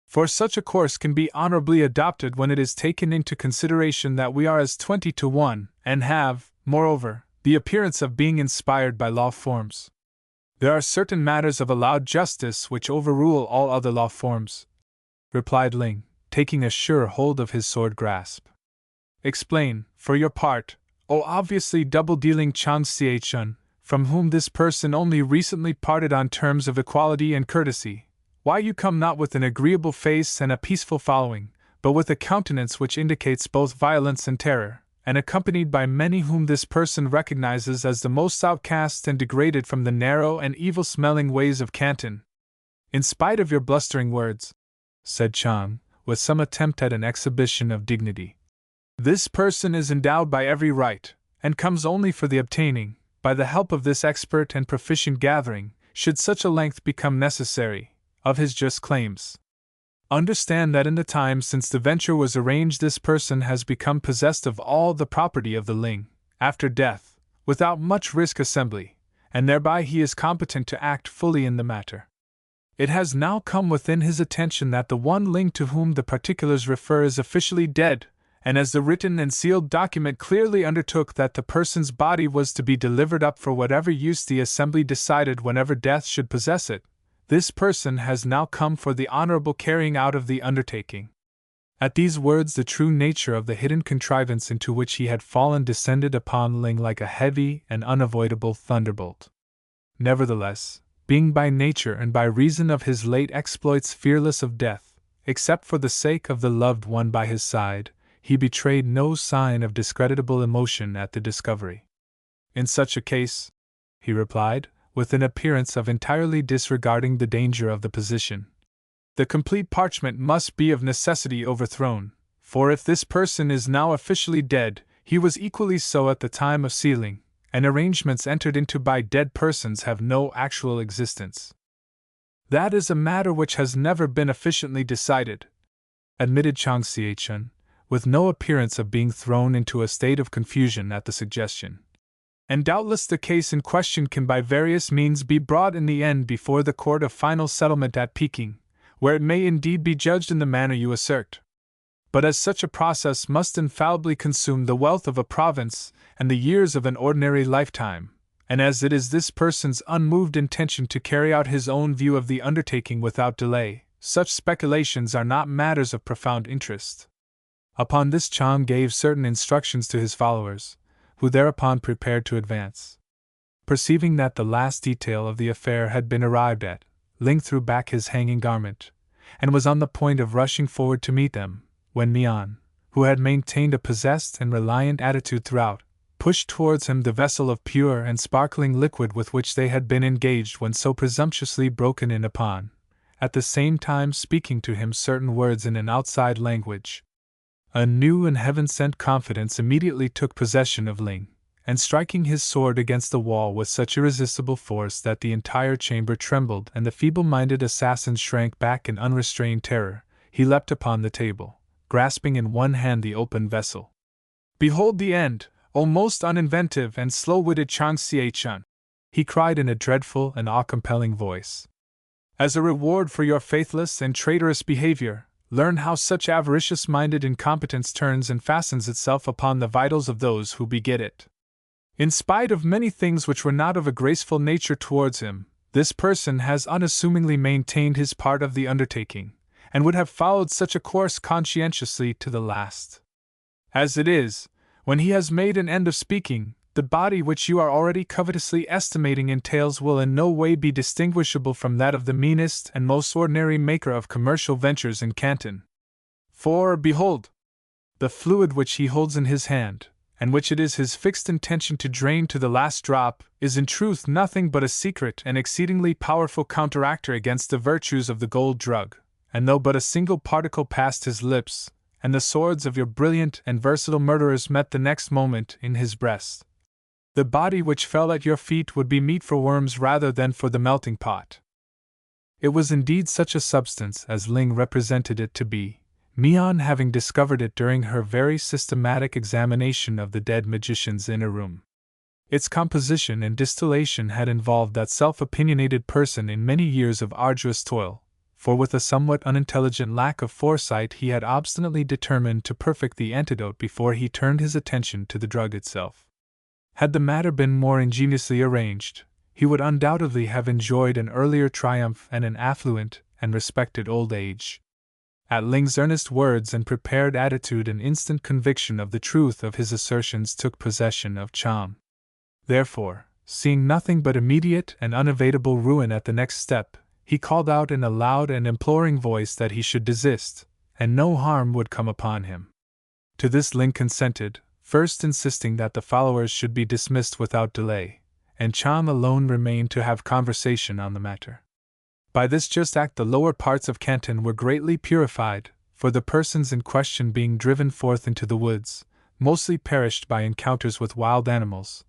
"For such a course can be honorably adopted when it is taken into consideration that we are as 20 to 1, and have, moreover, the appearance of being inspired by law forms. There are certain matters of allowed justice which overrule all other law forms," replied Ling, taking a sure hold of his sword grasp. "Explain, for your part, O obviously double-dealing Chang Xiechun, from whom this person only recently parted on terms of equality and courtesy, why you come not with an agreeable face and a peaceful following, but with a countenance which indicates both violence and terror, and accompanied by many whom this person recognizes as the most outcast and degraded from the narrow and evil-smelling ways of Canton. In spite of your blustering words," said Chang, with some attempt at an exhibition of dignity, "this person is endowed by every right, and comes only for the obtaining, by the help of this expert and proficient gathering, should such a length become necessary, of his just claims. Understand that in the time since the venture was arranged this person has become possessed of all the property of the Ling, after death, without much risk assembly, and thereby he is competent to act fully in the matter. It has now come within his attention that the one Ling to whom the particulars refer is officially dead, and as the written and sealed document clearly undertook that the person's body was to be delivered up for whatever use the assembly decided whenever death should possess it, this person has now come for the honorable carrying out of the undertaking." At these words the true nature of the hidden contrivance into which he had fallen descended upon Ling like a heavy and unavoidable thunderbolt. Nevertheless, being by nature and by reason of his late exploits fearless of death, except for the sake of the loved one by his side, he betrayed no sign of discreditable emotion at the discovery. "In such a case," he replied, with an appearance of entirely disregarding the danger of the position, "the complete parchment must be of necessity overthrown, for if this person is now officially dead, he was equally so at the time of sealing, and arrangements entered into by dead persons have no actual existence." "That is a matter which has never been efficiently decided," admitted Chang Xiechun, with no appearance of being thrown into a state of confusion at the suggestion. "And doubtless the case in question can by various means be brought in the end before the court of final settlement at Peking, where it may indeed be judged in the manner you assert. But as such a process must infallibly consume the wealth of a province and the years of an ordinary lifetime, and as it is this person's unmoved intention to carry out his own view of the undertaking without delay, such speculations are not matters of profound interest." Upon this Chang gave certain instructions to his followers, who thereupon prepared to advance. Perceiving that the last detail of the affair had been arrived at, Ling threw back his hanging garment, and was on the point of rushing forward to meet them, when Mian, who had maintained a possessed and reliant attitude throughout, pushed towards him the vessel of pure and sparkling liquid with which they had been engaged when so presumptuously broken in upon, at the same time speaking to him certain words in an outside language. A new and heaven-sent confidence immediately took possession of Ling, and striking his sword against the wall with such irresistible force that the entire chamber trembled and the feeble-minded assassin shrank back in unrestrained terror, he leapt upon the table, grasping in one hand the open vessel. "Behold the end, O most uninventive and slow-witted Chang Xiechun!" he cried in a dreadful and awe-compelling voice. "As a reward for your faithless and traitorous behavior, learn how such avaricious-minded incompetence turns and fastens itself upon the vitals of those who beget it. In spite of many things which were not of a graceful nature towards him, this person has unassumingly maintained his part of the undertaking, and would have followed such a course conscientiously to the last. As it is, when he has made an end of speaking, the body which you are already covetously estimating in tales will in no way be distinguishable from that of the meanest and most ordinary maker of commercial ventures in Canton. For, behold, the fluid which he holds in his hand, and which it is his fixed intention to drain to the last drop, is in truth nothing but a secret and exceedingly powerful counteractor against the virtues of the gold drug, and though but a single particle passed his lips, and the swords of your brilliant and versatile murderers met the next moment in his breast, The body which fell at your feet would be meat for worms rather than for the melting pot. It was indeed such a substance as Ling represented it to be, Mian having discovered it during her very systematic examination of the dead magician's inner room. Its composition and distillation had involved that self-opinionated person in many years of arduous toil, for with a somewhat unintelligent lack of foresight he had obstinately determined to perfect the antidote before he turned his attention to the drug itself. Had the matter been more ingeniously arranged, he would undoubtedly have enjoyed an earlier triumph and an affluent and respected old age. At Ling's earnest words and prepared attitude, an instant conviction of the truth of his assertions took possession of Cham. Therefore, seeing nothing but immediate and unavoidable ruin at the next step, he called out in a loud and imploring voice that he should desist, and no harm would come upon him. To this Ling consented, first insisting that the followers should be dismissed without delay, and Cham alone remained to have conversation on the matter. By this just act the lower parts of Canton were greatly purified, for the persons in question being driven forth into the woods, mostly perished by encounters with wild animals,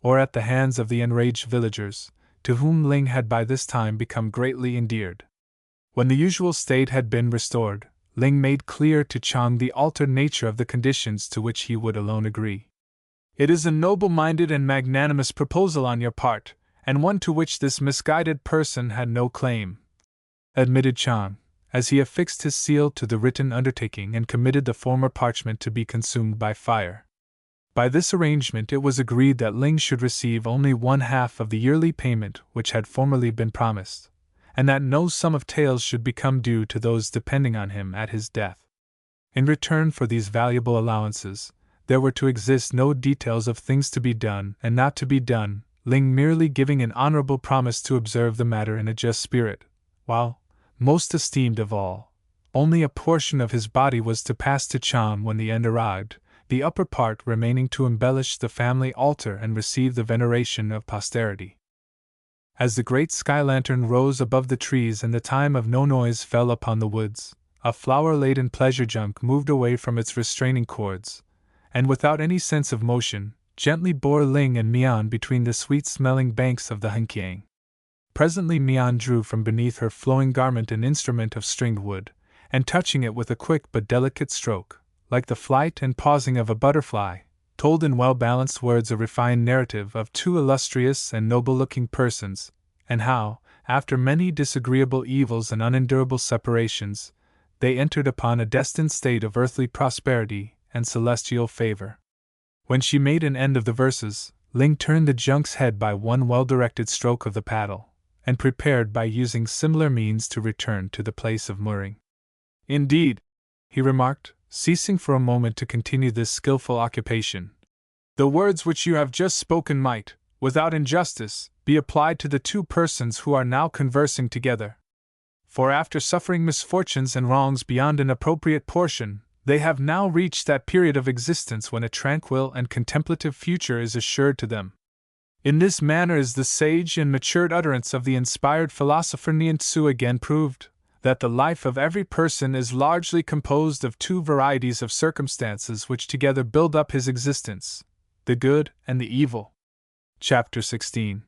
or at the hands of the enraged villagers, to whom Ling had by this time become greatly endeared. When the usual state had been restored, Ling made clear to Chang the altered nature of the conditions to which he would alone agree. "It is a noble-minded and magnanimous proposal on your part, and one to which this misguided person had no claim," admitted Chang, as he affixed his seal to the written undertaking and committed the former parchment to be consumed by fire. By this arrangement it was agreed that Ling should receive only 1/2 of the yearly payment which had formerly been promised, and that no sum of taels should become due to those depending on him at his death. In return for these valuable allowances, there were to exist no details of things to be done and not to be done, Ling merely giving an honorable promise to observe the matter in a just spirit, while, most esteemed of all, only a portion of his body was to pass to Cham when the end arrived, the upper part remaining to embellish the family altar and receive the veneration of posterity. As the great sky lantern rose above the trees and the time of no noise fell upon the woods, a flower-laden pleasure junk moved away from its restraining cords, and without any sense of motion, gently bore Ling and Mian between the sweet-smelling banks of the Hunkiang. Presently Mian drew from beneath her flowing garment an instrument of stringed wood, and touching it with a quick but delicate stroke, like the flight and pausing of a butterfly, told in well-balanced words a refined narrative of two illustrious and noble-looking persons, and how, after many disagreeable evils and unendurable separations, they entered upon a destined state of earthly prosperity and celestial favor. When she made an end of the verses, Ling turned the junk's head by one well-directed stroke of the paddle, and prepared by using similar means to return to the place of mooring. "Indeed," he remarked, ceasing for a moment to continue this skillful occupation, "the words which you have just spoken might, without injustice, be applied to the two persons who are now conversing together. For after suffering misfortunes and wrongs beyond an appropriate portion, they have now reached that period of existence when a tranquil and contemplative future is assured to them. In this manner is the sage and matured utterance of the inspired philosopher Nian Tzu again proved, that the life of every person is largely composed of two varieties of circumstances which together build up his existence, the good and the evil." Chapter 16.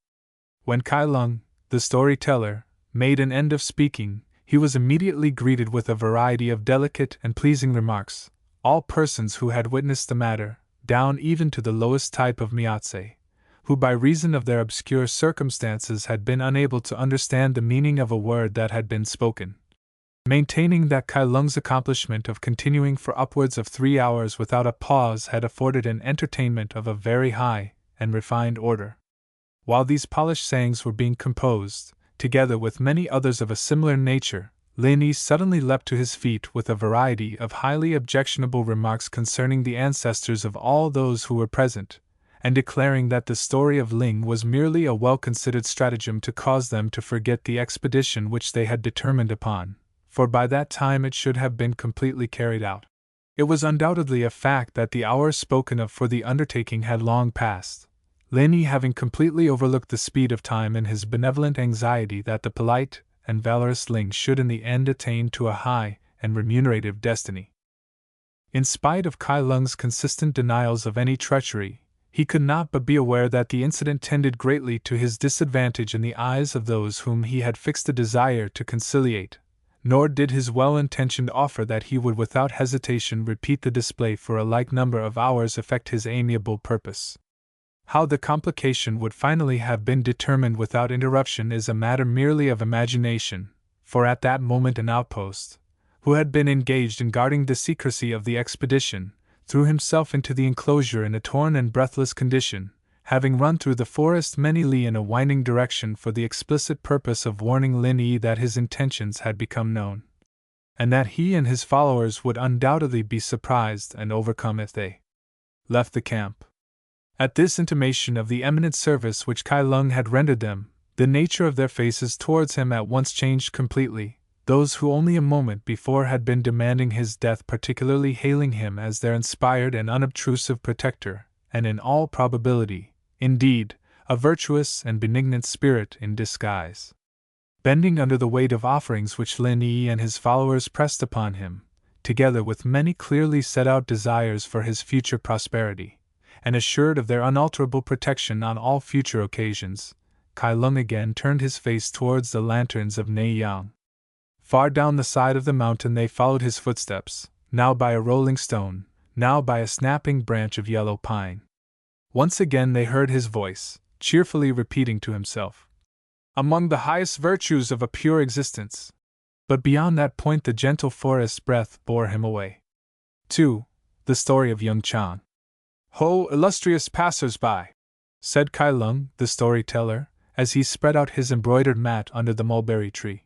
When Kai Lung, the storyteller, made an end of speaking, he was immediately greeted with a variety of delicate and pleasing remarks. All persons who had witnessed the matter, down even to the lowest type of Miatse, who by reason of their obscure circumstances had been unable to understand the meaning of a word that had been spoken, maintaining that Kai Lung's accomplishment of continuing for upwards of 3 hours without a pause had afforded an entertainment of a very high and refined order. While these polished sayings were being composed, together with many others of a similar nature, Lin suddenly leapt to his feet with a variety of highly objectionable remarks concerning the ancestors of all those who were present, and declaring that the story of Ling was merely a well-considered stratagem to cause them to forget the expedition which they had determined upon, for by that time it should have been completely carried out. It was undoubtedly a fact that the hour spoken of for the undertaking had long passed, Lin having completely overlooked the speed of time in his benevolent anxiety that the polite and valorous Ling should in the end attain to a high and remunerative destiny. In spite of Kai Lung's consistent denials of any treachery, he could not but be aware that the incident tended greatly to his disadvantage in the eyes of those whom he had fixed a desire to conciliate, nor did his well-intentioned offer that he would without hesitation repeat the display for a like number of hours affect his amiable purpose. How the complication would finally have been determined without interruption is a matter merely of imagination, for at that moment an outpost, who had been engaged in guarding the secrecy of the expedition, threw himself into the enclosure in a torn and breathless condition, having run through the forest many li in a winding direction for the explicit purpose of warning Lin Yi that his intentions had become known, and that he and his followers would undoubtedly be surprised and overcome if they left the camp. At this intimation of the eminent service which Kai Lung had rendered them, the nature of their faces towards him at once changed completely, those who only a moment before had been demanding his death particularly hailing him as their inspired and unobtrusive protector, and in all probability, indeed, a virtuous and benignant spirit in disguise. Bending under the weight of offerings which Lin Yi and his followers pressed upon him, together with many clearly set out desires for his future prosperity, and assured of their unalterable protection on all future occasions, Kai Lung again turned his face towards the lanterns of Neiyang. Far down the side of the mountain they followed his footsteps, now by a rolling stone, now by a snapping branch of yellow pine. Once again they heard his voice, cheerfully repeating to himself, "Among the highest virtues of a pure existence." But beyond that point the gentle forest breath bore him away. 2. The Story of Young Chang. "Ho, illustrious passers-by," said Kai Lung, the storyteller, as he spread out his embroidered mat under the mulberry tree.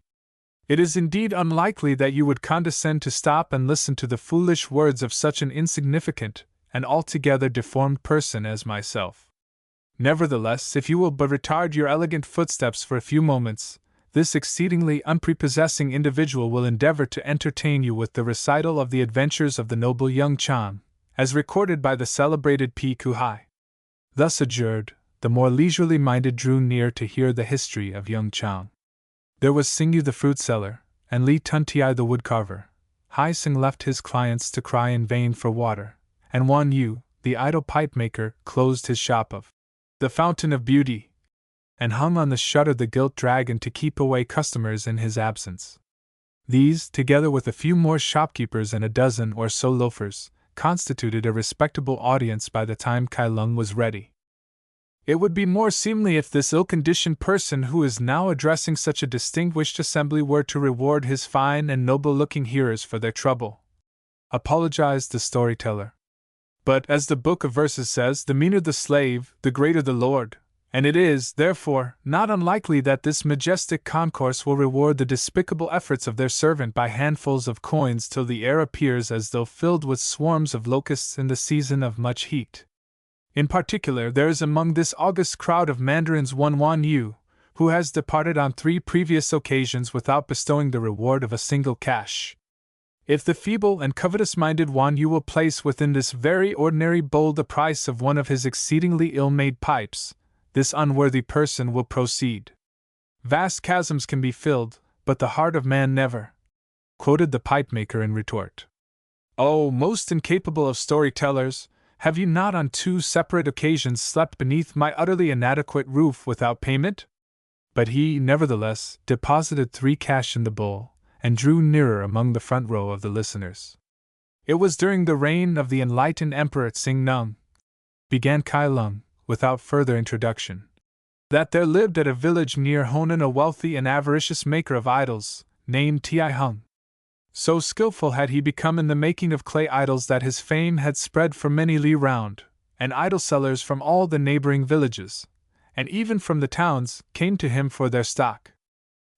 "It is indeed unlikely that you would condescend to stop and listen to the foolish words of such an insignificant and altogether deformed person as myself. Nevertheless, if you will but retard your elegant footsteps for a few moments, this exceedingly unprepossessing individual will endeavor to entertain you with the recital of the adventures of the noble young Chang, as recorded by the celebrated Pi Ku Hai." Thus adjured, the more leisurely minded drew near to hear the history of young Chang. There was Xingyu the fruit seller, and Li Tuntiai the woodcarver. Hai Sing left his clients to cry in vain for water, and Wan Yu, the idle pipe maker, closed his shop of the Fountain of Beauty, and hung on the shutter the gilt dragon to keep away customers in his absence. These, together with a few more shopkeepers and a dozen or so loafers, constituted a respectable audience by the time Kai Lung was ready. It would be more seemly if this ill-conditioned person who is now addressing such a distinguished assembly were to reward his fine and noble-looking hearers for their trouble, apologized the storyteller. But, as the book of verses says, the meaner the slave, the greater the lord, and it is, therefore, not unlikely that this majestic concourse will reward the despicable efforts of their servant by handfuls of coins till the air appears as though filled with swarms of locusts in the season of much heat. In particular, there is among this august crowd of mandarins one Wan Yu, who has departed on 3 previous occasions without bestowing the reward of a single cash. If the feeble and covetous-minded Wan Yu will place within this very ordinary bowl the price of one of his exceedingly ill-made pipes, this unworthy person will proceed. "Vast chasms can be filled, but the heart of man never," quoted the pipe maker in retort. "Oh, most incapable of storytellers, have you not on 2 separate occasions slept beneath my utterly inadequate roof without payment?" But he, nevertheless, deposited 3 cash in the bowl, and drew nearer among the front row of the listeners. "It was during the reign of the enlightened Emperor Tsing Nung," began Kai Lung, without further introduction, "that there lived at a village near Honan a wealthy and avaricious maker of idols, named Ti Hung. So skillful had he become in the making of clay idols that his fame had spread for many li round, and idol sellers from all the neighboring villages, and even from the towns, came to him for their stock.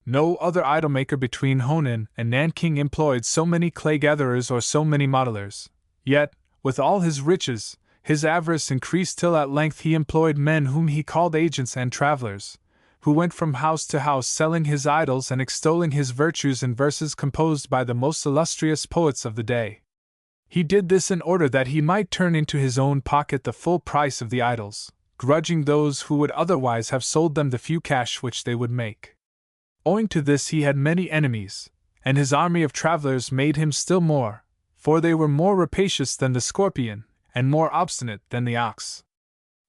No other idol maker between Honan and Nanking employed so many clay gatherers or so many modelers. Yet, with all his riches, his avarice increased till at length he employed men whom he called agents and travelers, who went from house to house selling his idols and extolling his virtues in verses composed by the most illustrious poets of the day. He did this in order that he might turn into his own pocket the full price of the idols, grudging those who would otherwise have sold them the few cash which they would make. Owing to this he had many enemies, and his army of travelers made him still more, for they were more rapacious than the scorpion, and more obstinate than the ox.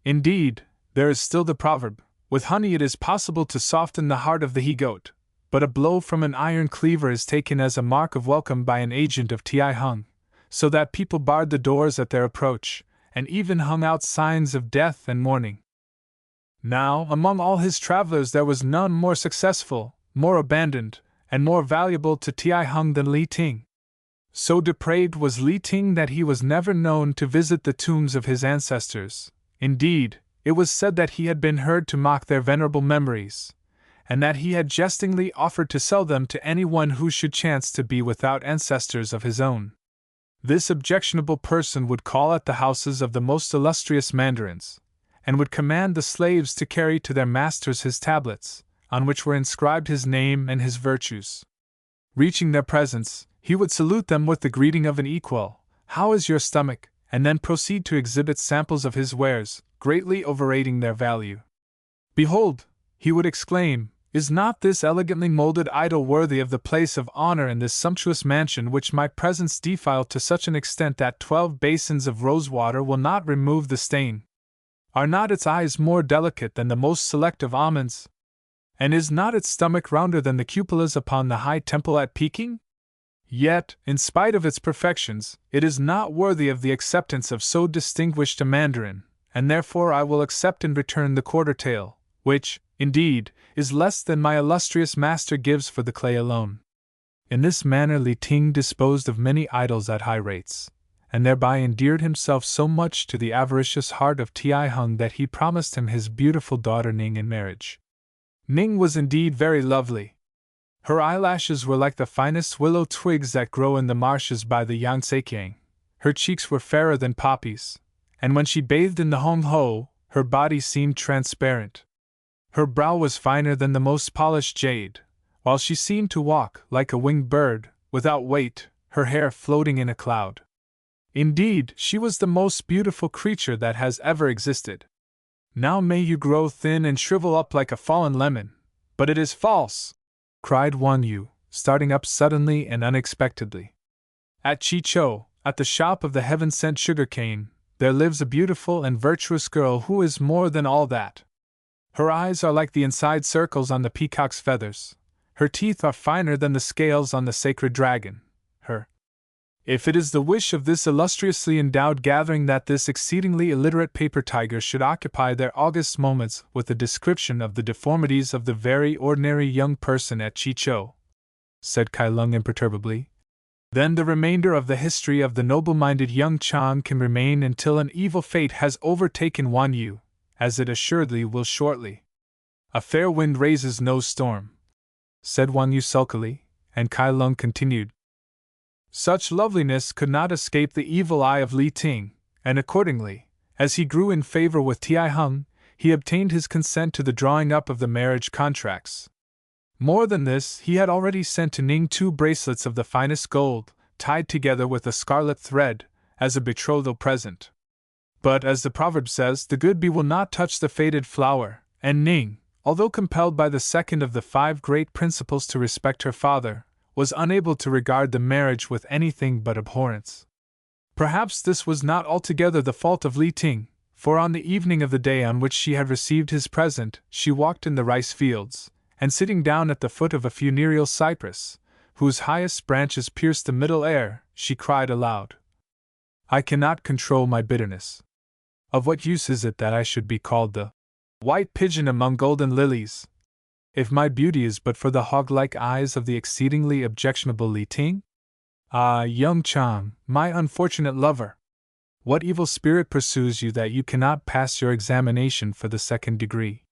Indeed, there is still the proverb, with honey it is possible to soften the heart of the he-goat, but a blow from an iron cleaver is taken as a mark of welcome by an agent of Ti Hung, so that people barred the doors at their approach, and even hung out signs of death and mourning. Now, among all his travelers there was none more successful, more abandoned, and more valuable to Ti Hung than Li Ting. So depraved was Li Ting that he was never known to visit the tombs of his ancestors. Indeed, it was said that he had been heard to mock their venerable memories, and that he had jestingly offered to sell them to anyone who should chance to be without ancestors of his own. This objectionable person would call at the houses of the most illustrious mandarins, and would command the slaves to carry to their masters his tablets, on which were inscribed his name and his virtues. Reaching their presence, he would salute them with the greeting of an equal, "How is your stomach?" and then proceed to exhibit samples of his wares, greatly overrating their value. "Behold," he would exclaim, "is not this elegantly molded idol worthy of the place of honor in this sumptuous mansion which my presence defiled to such an extent that 12 basins of rosewater will not remove the stain? Are not its eyes more delicate than the most select of almonds? And is not its stomach rounder than the cupolas upon the high temple at Peking? Yet, in spite of its perfections, it is not worthy of the acceptance of so distinguished a mandarin, and therefore I will accept in return the quarter tael, which, indeed, is less than my illustrious master gives for the clay alone." In this manner Li Ting disposed of many idols at high rates, and thereby endeared himself so much to the avaricious heart of Ti Hung that he promised him his beautiful daughter Ning in marriage. Ning was indeed very lovely. Her eyelashes were like the finest willow twigs that grow in the marshes by the Yangtze-kiang. Her cheeks were fairer than poppies, and when she bathed in the Hong Ho, her body seemed transparent. Her brow was finer than the most polished jade, while she seemed to walk like a winged bird, without weight, her hair floating in a cloud. Indeed, she was the most beautiful creature that has ever existed. "Now may you grow thin and shrivel up like a fallen lemon, but it is false!" cried Wan Yu, starting up suddenly and unexpectedly. "At Chichou, at the shop of the heaven-sent sugarcane, there lives a beautiful and virtuous girl who is more than all that. Her eyes are like the inside circles on the peacock's feathers. Her teeth are finer than the scales on the sacred dragon. If it is the wish of this illustriously endowed gathering that this exceedingly illiterate paper tiger should occupy their august moments with a description of the deformities of the very ordinary young person at Chichou," said Kai Lung imperturbably, "then the remainder of the history of the noble-minded young Chang can remain until an evil fate has overtaken Wan Yu, as it assuredly will shortly." "A fair wind raises no storm," said Wan Yu sulkily, and Kai Lung continued, "Such loveliness could not escape the evil eye of Li Ting, and accordingly, as he grew in favor with Ti Hung, he obtained his consent to the drawing up of the marriage contracts. More than this, he had already sent to Ning 2 bracelets of the finest gold, tied together with a scarlet thread, as a betrothal present. But, as the proverb says, the good bee will not touch the faded flower, and Ning, although compelled by the second of the 5 great principles to respect her father, was unable to regard the marriage with anything but abhorrence. Perhaps this was not altogether the fault of Li Ting, for on the evening of the day on which she had received his present, she walked in the rice fields, and sitting down at the foot of a funereal cypress, whose highest branches pierced the middle air, she cried aloud, "I cannot control my bitterness. Of what use is it that I should be called the white pigeon among golden lilies, if my beauty is but for the hog-like eyes of the exceedingly objectionable Li Ting? Ah, young Chang, my unfortunate lover! What evil spirit pursues you that you cannot pass your examination for the 2nd degree?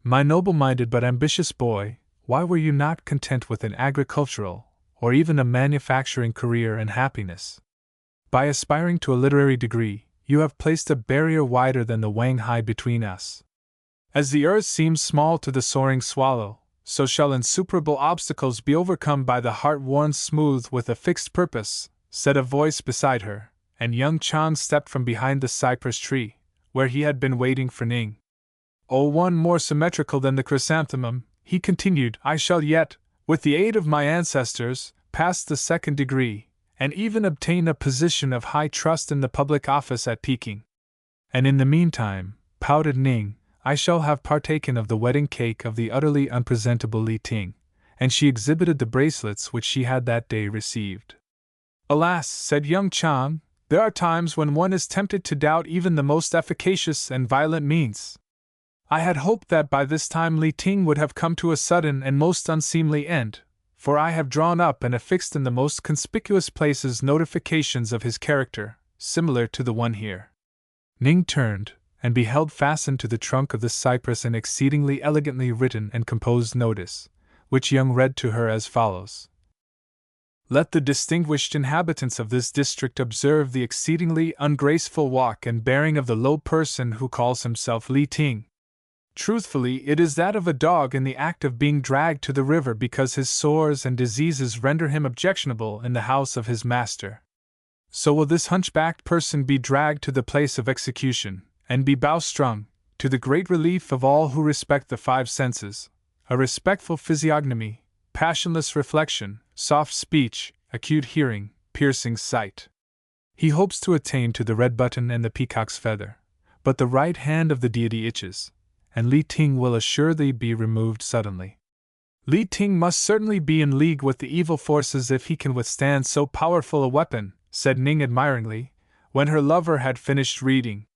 My noble-minded but ambitious boy, why were you not content with an agricultural, or even a manufacturing career and happiness? By aspiring to a literary degree, you have placed a barrier wider than the Wang Hai between us. As the earth seems small to the soaring swallow, so shall insuperable obstacles be overcome by the heart worn smooth with a fixed purpose," said a voice beside her, and young Chang stepped from behind the cypress tree, where he had been waiting for Ning. "Oh, one more symmetrical than the chrysanthemum," he continued, "I shall yet, with the aid of my ancestors, pass the 2nd degree, and even obtain a position of high trust in the public office at Peking. And in the meantime, pouted Ning, I shall have partaken of the wedding cake of the utterly unpresentable Li Ting, and she exhibited the bracelets which she had that day received. Alas, said young Chang, there are times when one is tempted to doubt even the most efficacious and violent means. I had hoped that by this time Li Ting would have come to a sudden and most unseemly end, for I have drawn up and affixed in the most conspicuous places notifications of his character, similar to the one here. Ning turned, and beheld fastened to the trunk of the cypress an exceedingly elegantly written and composed notice, which Young read to her as follows. Let the distinguished inhabitants of this district observe the exceedingly ungraceful walk and bearing of the low person who calls himself Li Ting. Truthfully, it is that of a dog in the act of being dragged to the river because his sores and diseases render him objectionable in the house of his master. So will this hunchbacked person be dragged to the place of execution, and be bowstrung, to the great relief of all who respect the five senses, a respectful physiognomy, passionless reflection, soft speech, acute hearing, piercing sight. He hopes to attain to the red button and the peacock's feather, but the right hand of the deity itches, and Li Ting will assuredly be removed suddenly. Li Ting must certainly be in league with the evil forces if he can withstand so powerful a weapon, said Ning admiringly, when her lover had finished reading.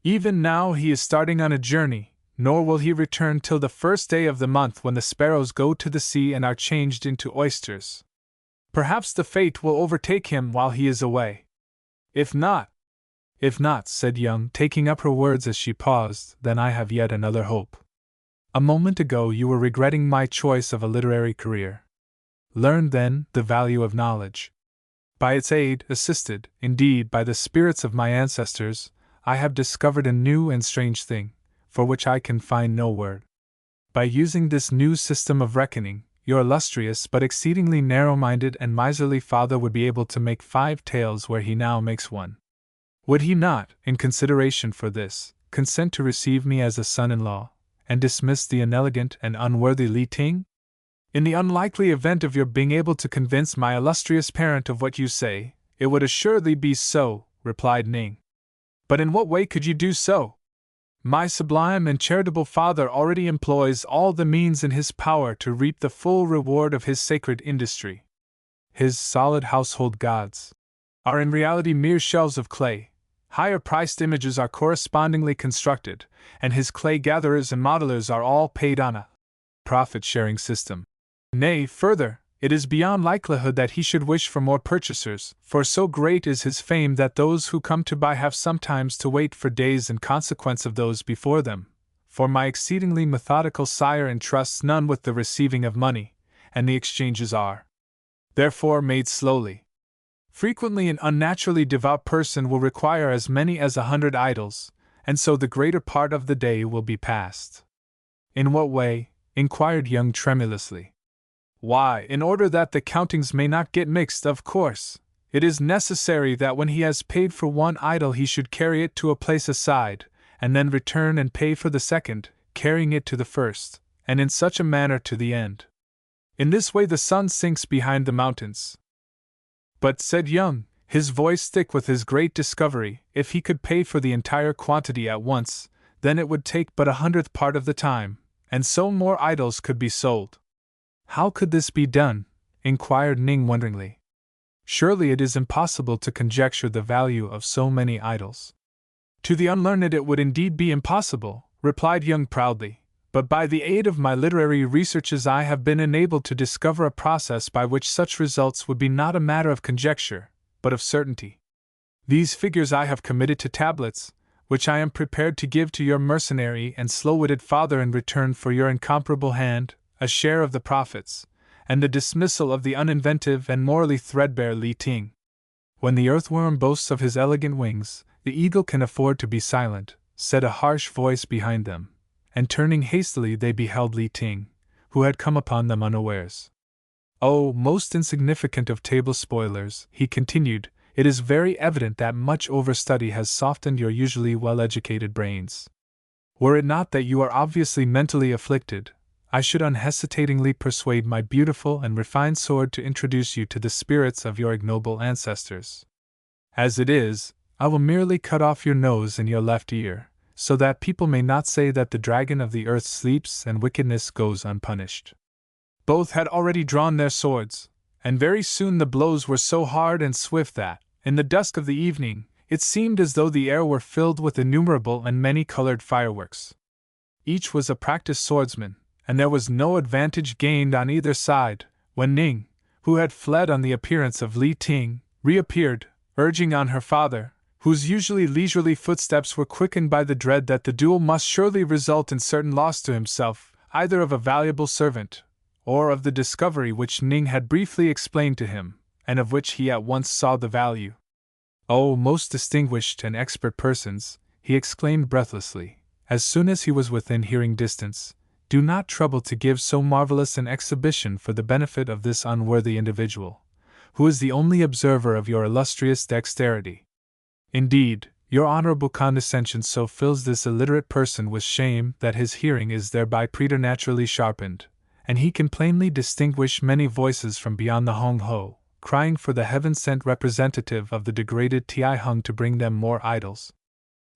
Even now he is starting on a journey, nor will he return till the first day of the month when the sparrows go to the sea and are changed into oysters. Perhaps the fate will overtake him while he is away. If not, said Young, taking up her words as she paused, then I have yet another hope. A moment ago you were regretting my choice of a literary career. Learn, then, the value of knowledge. By its aid, assisted, indeed, by the spirits of my ancestors, I have discovered a new and strange thing, for which I can find no word. By using this new system of reckoning, your illustrious but exceedingly narrow-minded and miserly father would be able to make 5 taels where he now makes 1. Would he not, in consideration for this, consent to receive me as a son-in-law, and dismiss the inelegant and unworthy Li Ting? In the unlikely event of your being able to convince my illustrious parent of what you say, it would assuredly be so, replied Ning. But in what way could you do so? My sublime and charitable father already employs all the means in his power to reap the full reward of his sacred industry. His solid household gods are in reality mere shells of clay. Higher-priced images are correspondingly constructed, and his clay gatherers and modelers are all paid on a profit-sharing system. Nay, further, it is beyond likelihood that he should wish for more purchasers, for so great is his fame that those who come to buy have sometimes to wait for days in consequence of those before them. For my exceedingly methodical sire entrusts none with the receiving of money, and the exchanges are, therefore, made slowly. Frequently an unnaturally devout person will require as many as 100 idols, and so the greater part of the day will be passed. In what way? Inquired Young tremulously. Why, in order that the countings may not get mixed, of course. It is necessary that when he has paid for one idol he should carry it to a place aside, and then return and pay for the second, carrying it to the first, and in such a manner to the end. In this way the sun sinks behind the mountains. But, said Young, his voice thick with his great discovery, if he could pay for the entire quantity at once, then it would take but 100th part of the time, and so more idols could be sold. How could this be done? Inquired Ning wonderingly. Surely it is impossible to conjecture the value of so many idols. To the unlearned it would indeed be impossible, replied Young proudly, but by the aid of my literary researches I have been enabled to discover a process by which such results would be not a matter of conjecture, but of certainty. These figures I have committed to tablets, which I am prepared to give to your mercenary and slow-witted father in return for your incomparable hand, a share of the profits, and the dismissal of the uninventive and morally threadbare Li Ting. When the earthworm boasts of his elegant wings, the eagle can afford to be silent, said a harsh voice behind them, and turning hastily they beheld Li Ting, who had come upon them unawares. Oh, most insignificant of table spoilers, he continued, it is very evident that much overstudy has softened your usually well-educated brains. Were it not that you are obviously mentally afflicted, I should unhesitatingly persuade my beautiful and refined sword to introduce you to the spirits of your ignoble ancestors. As it is, I will merely cut off your nose and your left ear, so that people may not say that the dragon of the earth sleeps and wickedness goes unpunished. Both had already drawn their swords, and very soon the blows were so hard and swift that, in the dusk of the evening, it seemed as though the air were filled with innumerable and many-colored fireworks. Each was a practiced swordsman, and there was no advantage gained on either side, when Ning, who had fled on the appearance of Li Ting, reappeared, urging on her father, whose usually leisurely footsteps were quickened by the dread that the duel must surely result in certain loss to himself, either of a valuable servant, or of the discovery which Ning had briefly explained to him, and of which he at once saw the value. "Oh, most distinguished and expert persons," he exclaimed breathlessly, as soon as he was within hearing distance, "do not trouble to give so marvelous an exhibition for the benefit of this unworthy individual, who is the only observer of your illustrious dexterity. Indeed, your honorable condescension so fills this illiterate person with shame that his hearing is thereby preternaturally sharpened, and he can plainly distinguish many voices from beyond the Hong Ho, crying for the heaven-sent representative of the degraded Ti Hung to bring them more idols.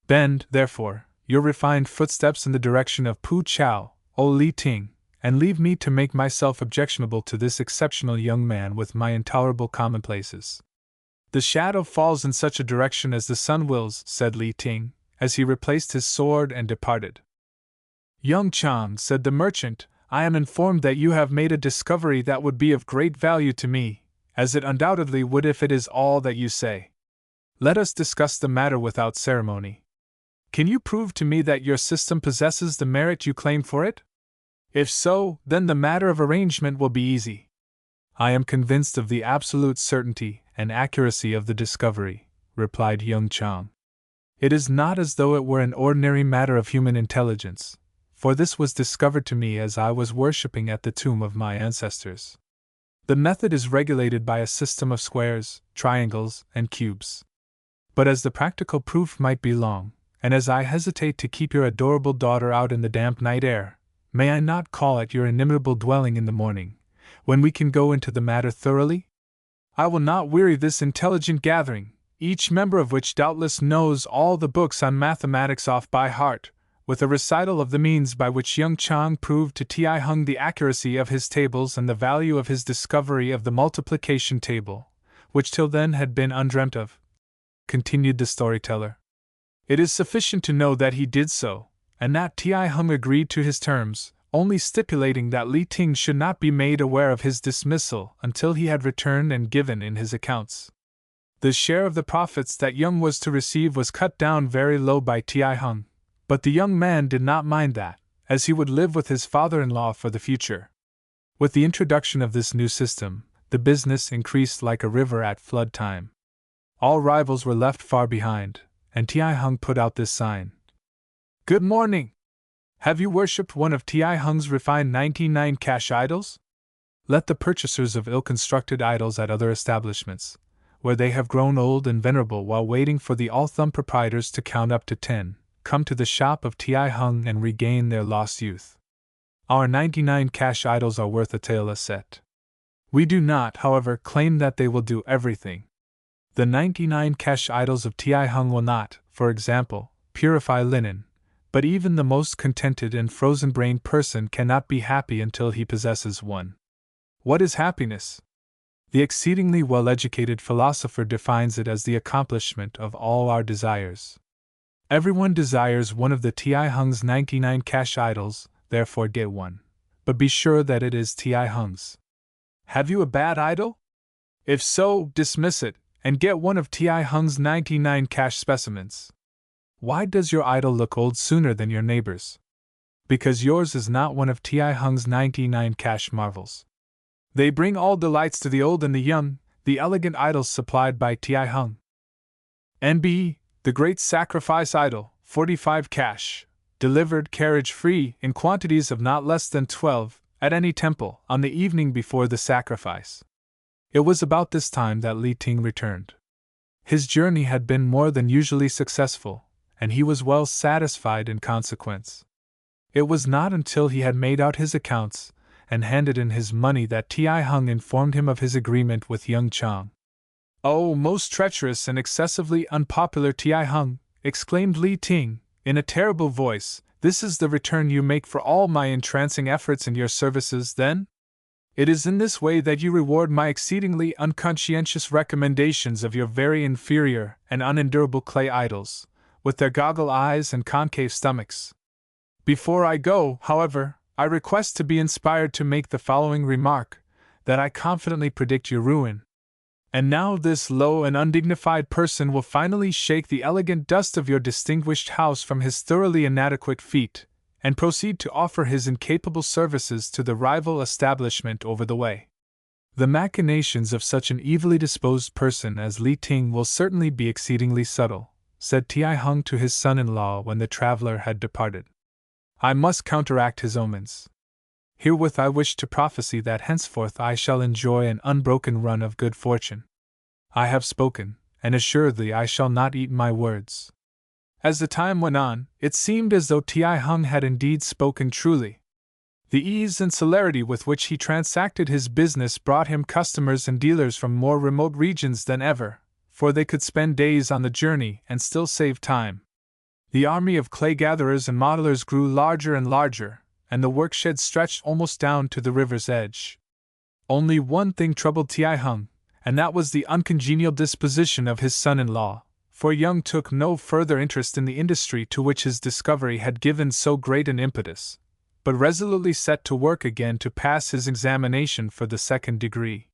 Bend, therefore, your refined footsteps in the direction of Pu Chao, O Li Ting, and leave me to make myself objectionable to this exceptional young man with my intolerable commonplaces." "The shadow falls in such a direction as the sun wills," said Li Ting, as he replaced his sword and departed. "Young Chang," said the merchant, "I am informed that you have made a discovery that would be of great value to me, as it undoubtedly would if it is all that you say. Let us discuss the matter without ceremony. Can you prove to me that your system possesses the merit you claim for it? If so, then the matter of arrangement will be easy." "I am convinced of the absolute certainty and accuracy of the discovery," replied young Chang. "It is not as though it were an ordinary matter of human intelligence, for this was discovered to me as I was worshipping at the tomb of my ancestors. The method is regulated by a system of squares, triangles, and cubes. But as the practical proof might be long, and as I hesitate to keep your adorable daughter out in the damp night air, may I not call at your inimitable dwelling in the morning, when we can go into the matter thoroughly? I will not weary this intelligent gathering, each member of which doubtless knows all the books on mathematics off by heart, with a recital of the means by which young Chang proved to Ti Hung the accuracy of his tables and the value of his discovery of the multiplication table, which till then had been undreamt of," continued the storyteller. "It is sufficient to know that he did so, and that Ti Hung agreed to his terms, only stipulating that Li Ting should not be made aware of his dismissal until he had returned and given in his accounts. The share of the profits that Young was to receive was cut down very low by Ti Hung, but the young man did not mind that, as he would live with his father-in-law for the future. With the introduction of this new system, the business increased like a river at flood time. All rivals were left far behind, and Ti Hung put out this sign: 'Good morning! Have you worshipped one of Ti Hung's refined 99 cash idols? Let the purchasers of ill-constructed idols at other establishments, where they have grown old and venerable while waiting for the all-thumb proprietors to count up to 10, come to the shop of Ti Hung and regain their lost youth. Our 99 cash idols are worth a tael a set. We do not, however, claim that they will do everything. The 99 cash idols of Ti Hung will not, for example, purify linen, but even the most contented and frozen-brained person cannot be happy until he possesses one. What is happiness? The exceedingly well-educated philosopher defines it as the accomplishment of all our desires. Everyone desires one of the Ti Hung's 99 cash idols, therefore get one. But be sure that it is Ti Hung's. Have you a bad idol? If so, dismiss it, and get one of Ti Hung's 99 cash specimens. Why does your idol look old sooner than your neighbor's? Because yours is not one of Ti Hung's 99 cash marvels. They bring all delights to the old and the young, the elegant idols supplied by Ti Hung. N.B. The Great Sacrifice Idol, 45 cash, delivered carriage-free in quantities of not less than 12, at any temple, on the evening before the sacrifice. It was about this time that Li Ting returned. His journey had been more than usually successful, and he was well satisfied in consequence. It was not until he had made out his accounts and handed in his money that Ti Hung informed him of his agreement with young Chang. "Oh, most treacherous and excessively unpopular Ti Hung!" exclaimed Li Ting, in a terrible voice, "This is the return you make for all my entrancing efforts and your services, then? It is in this way that you reward my exceedingly unconscientious recommendations of your very inferior and unendurable clay idols, with their goggle eyes and concave stomachs. Before I go, however, I request to be inspired to make the following remark, that I confidently predict your ruin. And now this low and undignified person will finally shake the elegant dust of your distinguished house from his thoroughly inadequate feet, and proceed to offer his incapable services to the rival establishment over the way. The machinations of such an evilly disposed person as Li Ting will certainly be exceedingly subtle," said Ti Hung to his son-in-law when the traveler had departed. "I must counteract his omens. Herewith I wish to prophesy that henceforth I shall enjoy an unbroken run of good fortune. I have spoken, and assuredly I shall not eat my words." As the time went on, it seemed as though Ti Hung had indeed spoken truly. The ease and celerity with which he transacted his business brought him customers and dealers from more remote regions than ever, for they could spend days on the journey and still save time. The army of clay gatherers and modelers grew larger and larger, and the workshed stretched almost down to the river's edge. Only one thing troubled Ti Hung, and that was the uncongenial disposition of his son-in-law, for Young took no further interest in the industry to which his discovery had given so great an impetus, but resolutely set to work again to pass his examination for the 2nd degree.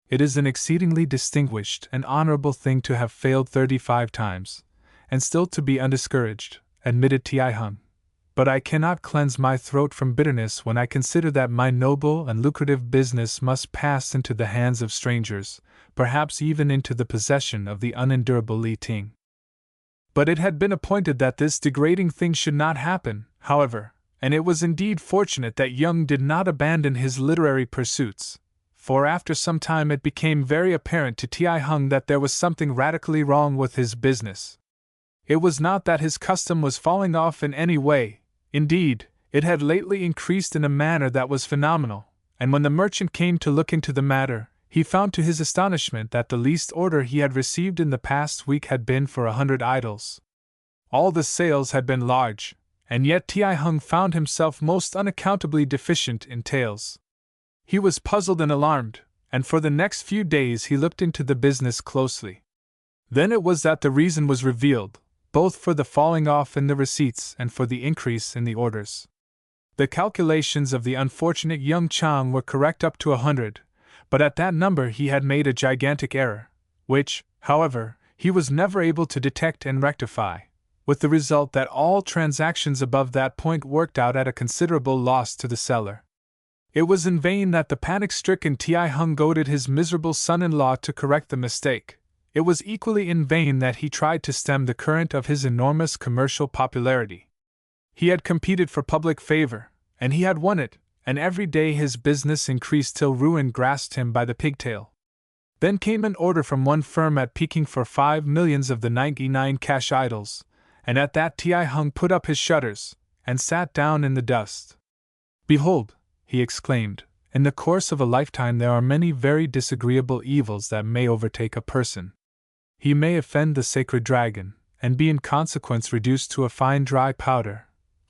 "It is an exceedingly distinguished and honorable thing to have failed 35 times, and still to be undiscouraged," admitted Ti Hung. "But I cannot cleanse my throat from bitterness when I consider that my noble and lucrative business must pass into the hands of strangers, perhaps even into the possession of the unendurable Li Ting." But it had been appointed that this degrading thing should not happen, however, and it was indeed fortunate that Young did not abandon his literary pursuits, for after some time it became very apparent to Ti Hung that there was something radically wrong with his business. It was not that his custom was falling off in any way. Indeed, it had lately increased in a manner that was phenomenal, and when the merchant came to look into the matter, he found to his astonishment that the least order he had received in the past week had been for 100 idols. All the sales had been large, and yet Ti Hung found himself most unaccountably deficient in taels. He was puzzled and alarmed, and for the next few days he looked into the business closely. Then it was that the reason was revealed, both for the falling off in the receipts and for the increase in the orders. The calculations of the unfortunate young Chang were correct up to 100, but at that number he had made a gigantic error, which, however, he was never able to detect and rectify, with the result that all transactions above that point worked out at a considerable loss to the seller. It was in vain that the panic-stricken Ti Hung goaded his miserable son-in-law to correct the mistake. It was equally in vain that he tried to stem the current of his enormous commercial popularity. He had competed for public favor, and he had won it, and every day his business increased till ruin grasped him by the pigtail. Then came an order from one firm at Peking for 5 millions of the 99 cash idols, and at that Ti Hung put up his shutters, and sat down in the dust. "Behold," he exclaimed, "in the course of a lifetime there are many very disagreeable evils that may overtake a person. He may offend the sacred dragon, and be in consequence reduced to a fine dry powder,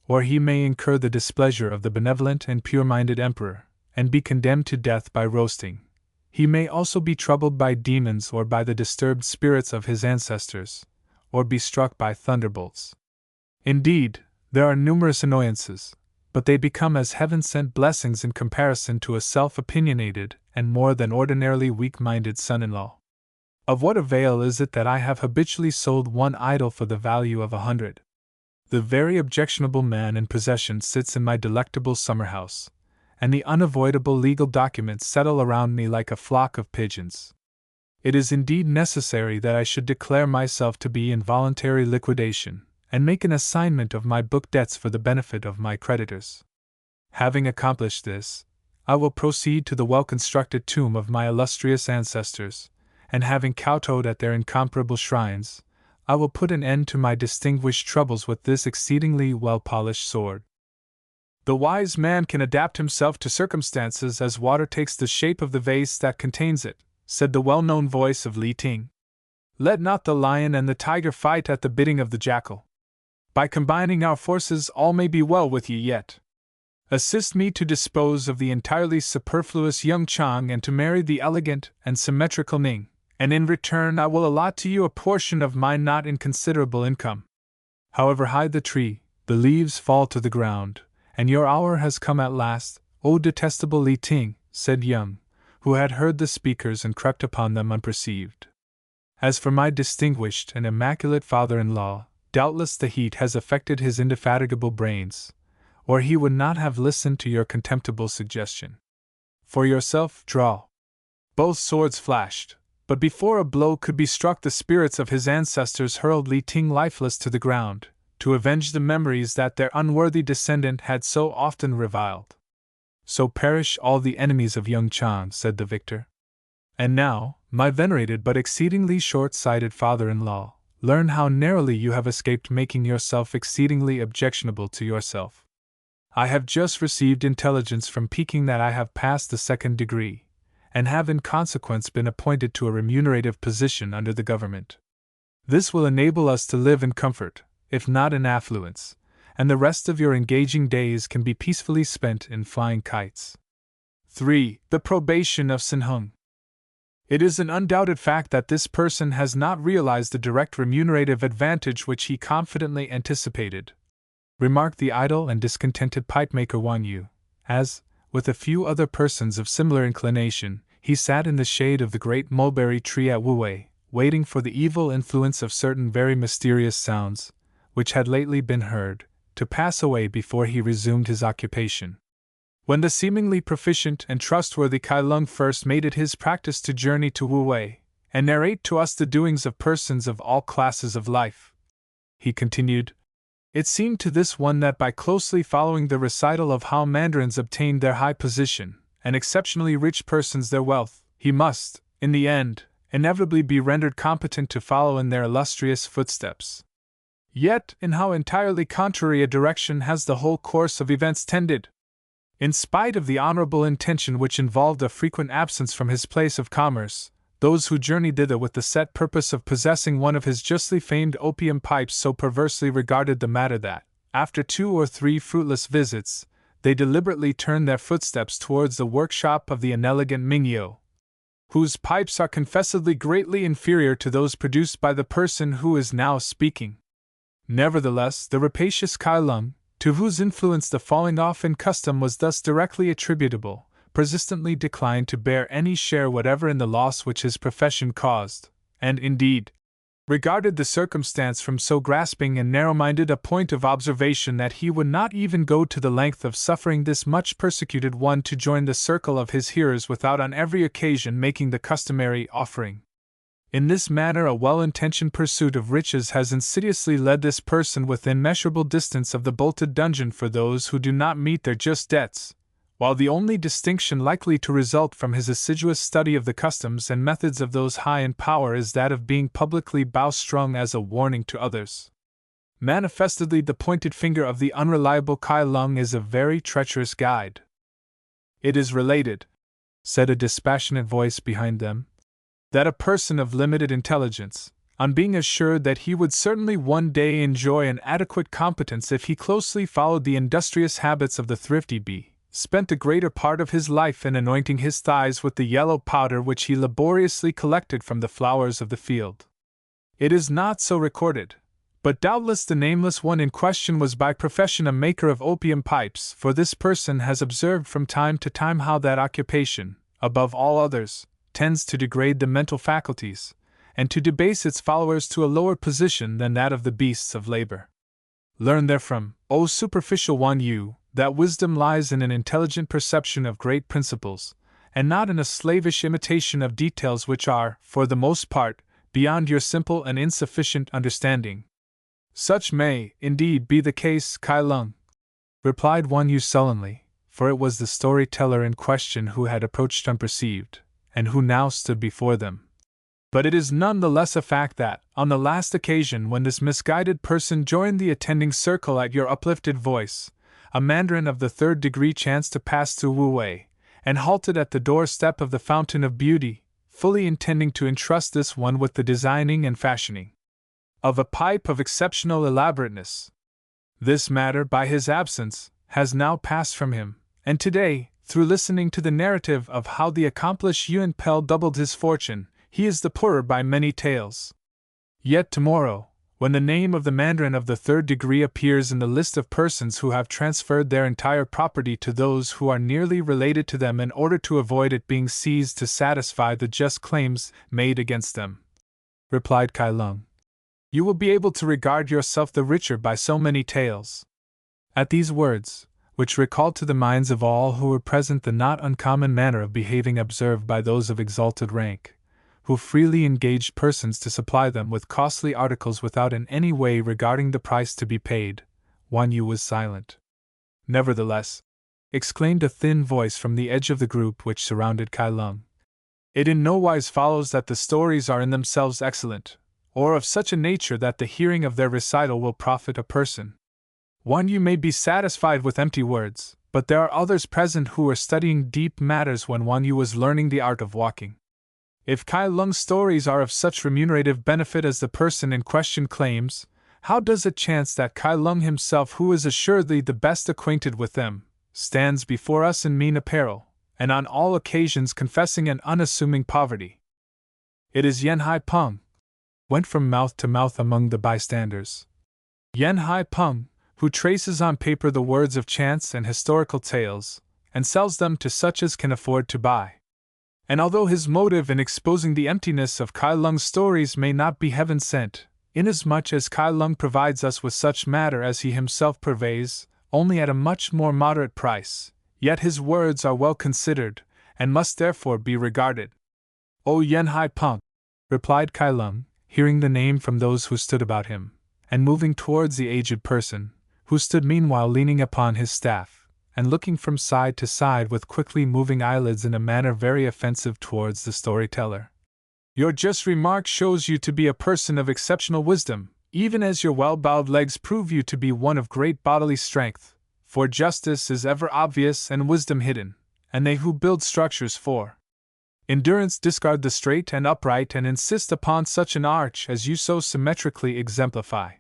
or he may incur the displeasure of the benevolent and pure-minded emperor, and be condemned to death by roasting. He may also be troubled by demons or by the disturbed spirits of his ancestors, or be struck by thunderbolts. Indeed, there are numerous annoyances, but they become as heaven-sent blessings in comparison to a self-opinionated and more than ordinarily weak-minded son-in-law. Of what avail is it that I have habitually sold one idol for the value of 100? The very objectionable man in possession sits in my delectable summer-house, and the unavoidable legal documents settle around me like a flock of pigeons. It is indeed necessary that I should declare myself to be in voluntary liquidation, and make an assignment of my book debts for the benefit of my creditors. Having accomplished this, I will proceed to the well-constructed tomb of my illustrious ancestors, and having kowtowed at their incomparable shrines, I will put an end to my distinguished troubles with this exceedingly well-polished sword. The wise man can adapt himself to circumstances as water takes the shape of the vase that contains it, said the well-known voice of Li Ting. Let not the lion and the tiger fight at the bidding of the jackal. by combining our forces all may be well with ye yet. Assist me to dispose of the entirely superfluous young Chang and to marry the elegant and symmetrical Ning, and in return I will allot to you a portion of my not inconsiderable income. However high the tree, the leaves fall to the ground, and your hour has come at last, O detestable Li Ting, said Young, who had heard the speakers and crept upon them unperceived. As for my distinguished and immaculate father-in-law, doubtless the heat has affected his indefatigable brains, or he would not have listened to your contemptible suggestion. For yourself, draw. Both swords flashed, but before a blow could be struck the spirits of his ancestors hurled Li Ting lifeless to the ground, to avenge the memories that their unworthy descendant had so often reviled. So perish all the enemies of young Chang, said the victor. And now, my venerated but exceedingly short-sighted father-in-law, learn how narrowly you have escaped making yourself exceedingly objectionable to yourself. I have just received intelligence from Peking that I have passed the 2nd degree, and have in consequence been appointed to a remunerative position under the government. This will enable us to live in comfort, if not in affluence, and the rest of your engaging days can be peacefully spent in flying kites. 3. The probation of Sin Hung. It is an undoubted fact that this person has not realized the direct remunerative advantage which he confidently anticipated, remarked the idle and discontented pipemaker Wan Yu, as, with a few other persons of similar inclination, he sat in the shade of the great mulberry tree at Wuwei, waiting for the evil influence of certain very mysterious sounds, which had lately been heard, to pass away before he resumed his occupation. When the seemingly proficient and trustworthy Kai Lung first made it his practice to journey to Wuwei, and narrate to us the doings of persons of all classes of life, he continued, it seemed to this one that by closely following the recital of how mandarins obtained their high position, and exceptionally rich persons their wealth, he must, in the end, inevitably be rendered competent to follow in their illustrious footsteps. Yet, in how entirely contrary a direction has the whole course of events tended! In spite of the honorable intention which involved a frequent absence from his place of commerce, those who journeyed thither with the set purpose of possessing one of his justly famed opium pipes so perversely regarded the matter that, after 2 or 3 fruitless visits, they deliberately turned their footsteps towards the workshop of the inelegant Mingyo, whose pipes are confessedly greatly inferior to those produced by the person who is now speaking. Nevertheless, the rapacious Kai Lung, to whose influence the falling off in custom was thus directly attributable, persistently declined to bear any share whatever in the loss which his profession caused, and, indeed, regarded the circumstance from so grasping and narrow-minded a point of observation that he would not even go to the length of suffering this much persecuted one to join the circle of his hearers without on every occasion making the customary offering. In this manner a well-intentioned pursuit of riches has insidiously led this person within measurable distance of the bolted dungeon for those who do not meet their just debts, while the only distinction likely to result from his assiduous study of the customs and methods of those high in power is that of being publicly bowstrung as a warning to others. Manifestedly the pointed finger of the unreliable Kai Lung is a very treacherous guide. It is related, said a dispassionate voice behind them, that a person of limited intelligence, on being assured that he would certainly one day enjoy an adequate competence if he closely followed the industrious habits of the thrifty bee, spent the greater part of his life in anointing his thighs with the yellow powder which he laboriously collected from the flowers of the field. It is not so recorded, but doubtless the nameless one in question was by profession a maker of opium pipes, for this person has observed from time to time how that occupation, above all others, tends to degrade the mental faculties, and to debase its followers to a lower position than that of the beasts of labor. Learn therefrom, O superficial one you, that wisdom lies in an intelligent perception of great principles, and not in a slavish imitation of details which are, for the most part, beyond your simple and insufficient understanding. Such may, indeed, be the case, Kai Lung, replied Wan Yu sullenly, for it was the storyteller in question who had approached unperceived, and who now stood before them. But it is none the less a fact that, on the last occasion when this misguided person joined the attending circle at your uplifted voice, a mandarin of the 3rd degree chanced to pass through Wuwei, and halted at the doorstep of the Fountain of Beauty, fully intending to entrust this one with the designing and fashioning of a pipe of exceptional elaborateness, This matter, by his absence, has now passed from him, and today, through listening to the narrative of how the accomplished Yuan Pel doubled his fortune, he is the poorer by many tales. Yet tomorrow, when the name of the Mandarin of the third degree appears in the list of persons who have transferred their entire property to those who are nearly related to them in order to avoid it being seized to satisfy the just claims made against them, replied Kai Lung, you will be able to regard yourself the richer by so many tales. At these words, which recalled to the minds of all who were present the not uncommon manner of behaving observed by those of exalted rank, who freely engaged persons to supply them with costly articles without in any way regarding the price to be paid, Wan Yu was silent. Nevertheless, exclaimed a thin voice from the edge of the group which surrounded Kai Lung, it in no wise follows that the stories are in themselves excellent, or of such a nature that the hearing of their recital will profit a person. One, you may be satisfied with empty words, but there are others present who were studying deep matters when Wan Yu was learning the art of walking. If Kai Lung's stories are of such remunerative benefit as the person in question claims, how does it chance that Kai Lung himself, who is assuredly the best acquainted with them, stands before us in mean apparel, and on all occasions confessing an unassuming poverty? It is Yen Hai Peng, went from mouth to mouth among the bystanders. Yen Hai Peng, who traces on paper the words of chance and historical tales, and sells them to such as can afford to buy. And although his motive in exposing the emptiness of Kai Lung's stories may not be heaven-sent, inasmuch as Kai Lung provides us with such matter as he himself purveys, only at a much more moderate price, yet his words are well considered, and must therefore be regarded. O Yen Hai Peng, replied Kai Lung, hearing the name from those who stood about him, and moving towards the aged person, who stood meanwhile leaning upon his staff, and looking from side to side with quickly moving eyelids in a manner very offensive towards the storyteller. Your just remark shows you to be a person of exceptional wisdom, even as your well-bowed legs prove you to be one of great bodily strength, for justice is ever obvious and wisdom hidden, and they who build structures for endurance discard the straight and upright and insist upon such an arch as you so symmetrically exemplify.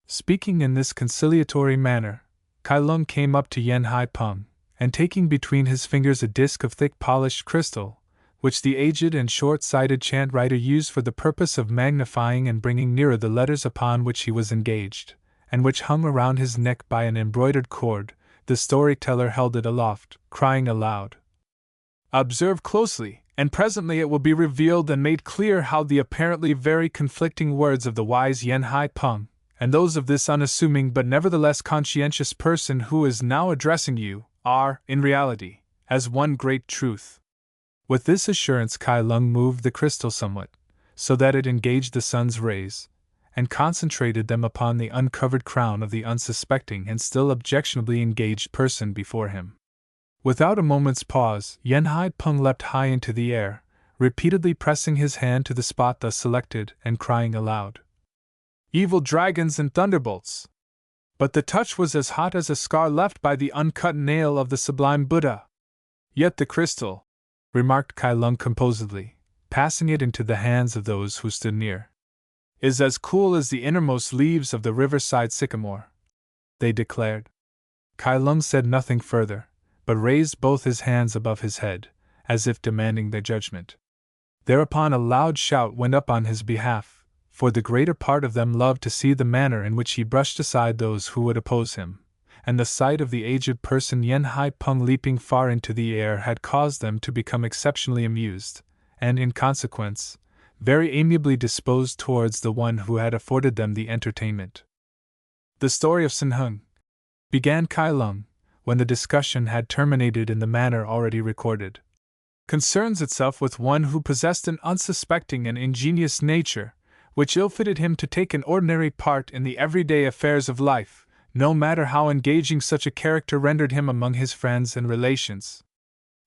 Speaking in this conciliatory manner, Kai Lung came up to Yen Hai Peng, and taking between his fingers a disc of thick polished crystal, which the aged and short-sighted chant writer used for the purpose of magnifying and bringing nearer the letters upon which he was engaged, and which hung around his neck by an embroidered cord, the storyteller held it aloft, crying aloud, observe closely, and presently it will be revealed and made clear how the apparently very conflicting words of the wise Yen Hai Peng, and those of this unassuming but nevertheless conscientious person who is now addressing you, are, in reality, as one great truth. With this assurance Kai Lung moved the crystal somewhat, so that it engaged the sun's rays, and concentrated them upon the uncovered crown of the unsuspecting and still objectionably engaged person before him. Without a moment's pause, Yen Hai Peng leapt high into the air, repeatedly pressing his hand to the spot thus selected and crying aloud, evil dragons and thunderbolts! But the touch was as hot as a scar left by the uncut nail of the sublime Buddha. Yet the crystal, remarked Kai Lung composedly, passing it into the hands of those who stood near, is as cool as the innermost leaves of the riverside sycamore, they declared. Kai Lung said nothing further, but raised both his hands above his head, as if demanding their judgment. Thereupon a loud shout went up on his behalf, for the greater part of them loved to see the manner in which he brushed aside those who would oppose him, and the sight of the aged person Yen Hai Peng leaping far into the air had caused them to become exceptionally amused, and, in consequence, very amiably disposed towards the one who had afforded them the entertainment. The story of Sin Hung, began Kai Lung, when the discussion had terminated in the manner already recorded, concerns itself with one who possessed an unsuspecting and ingenious nature, which ill-fitted him to take an ordinary part in the everyday affairs of life, no matter how engaging such a character rendered him among his friends and relations.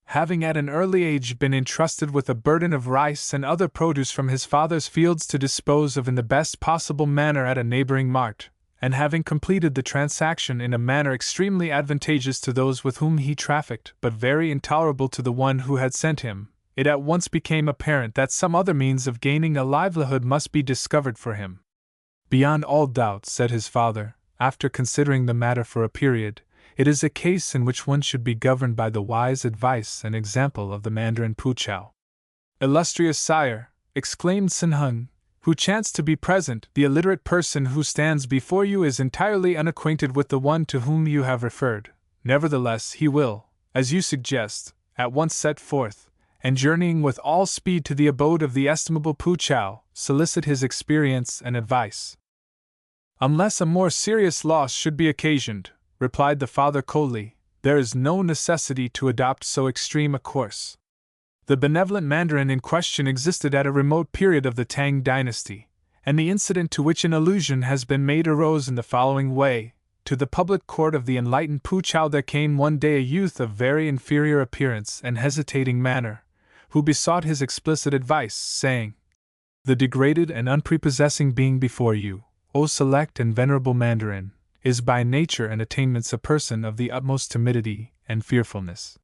Having at an early age been entrusted with a burden of rice and other produce from his father's fields to dispose of in the best possible manner at a neighboring mart, and having completed the transaction in a manner extremely advantageous to those with whom he trafficked but very intolerable to the one who had sent him, it at once became apparent that some other means of gaining a livelihood must be discovered for him. Beyond all doubt, said his father, after considering the matter for a period, it is a case in which one should be governed by the wise advice and example of the Mandarin Puchao. Illustrious sire, exclaimed Sun Hun, who chanced to be present, the illiterate person who stands before you is entirely unacquainted with the one to whom you have referred. Nevertheless, he will, as you suggest, at once set forth, and journeying with all speed to the abode of the estimable Puchao, solicit his experience and advice. Unless a more serious loss should be occasioned, replied the father coldly, there is no necessity to adopt so extreme a course. The benevolent Mandarin in question existed at a remote period of the Tang dynasty, and the incident to which an allusion has been made arose in the following way. To the public court of the enlightened Puchao there came one day a youth of very inferior appearance and hesitating manner, who besought his explicit advice, saying, "The degraded and unprepossessing being before you, O select and venerable Mandarin, is by nature and attainments a person of the utmost timidity and fearfulness.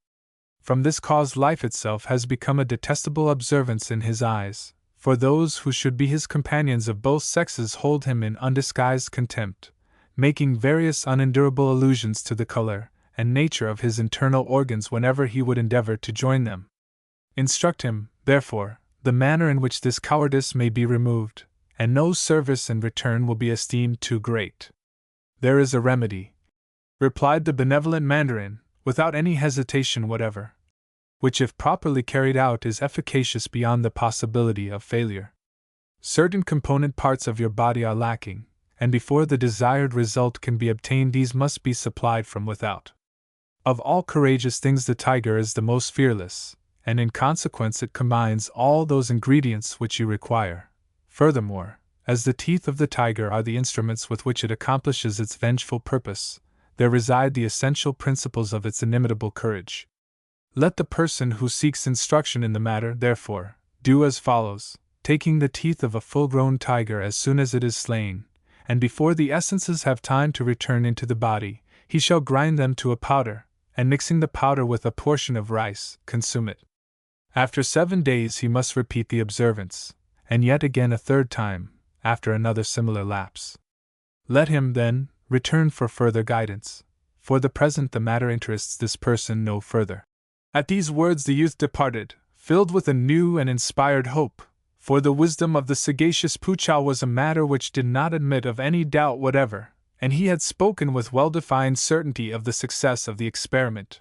From this cause life itself has become a detestable observance in his eyes, for those who should be his companions of both sexes hold him in undisguised contempt, making various unendurable allusions to the color and nature of his internal organs whenever he would endeavor to join them. Instruct him, therefore, the manner in which this cowardice may be removed, and no service in return will be esteemed too great." "There is a remedy," replied the benevolent Mandarin, without any hesitation whatever, "which if properly carried out is efficacious beyond the possibility of failure. Certain component parts of your body are lacking, and before the desired result can be obtained these must be supplied from without. Of all courageous things the tiger is the most fearless, and in consequence it combines all those ingredients which you require. Furthermore, as the teeth of the tiger are the instruments with which it accomplishes its vengeful purpose, there reside the essential principles of its inimitable courage. Let the person who seeks instruction in the matter, therefore, do as follows: taking the teeth of a full-grown tiger as soon as it is slain, and before the essences have time to return into the body, he shall grind them to a powder, and mixing the powder with a portion of rice, consume it. After 7 days he must repeat the observance, and yet again a third time, after another similar lapse. Let him, then, return for further guidance. For the present the matter interests this person no further." At these words the youth departed, filled with a new and inspired hope, for the wisdom of the sagacious Puchao was a matter which did not admit of any doubt whatever, and he had spoken with well-defined certainty of the success of the experiment.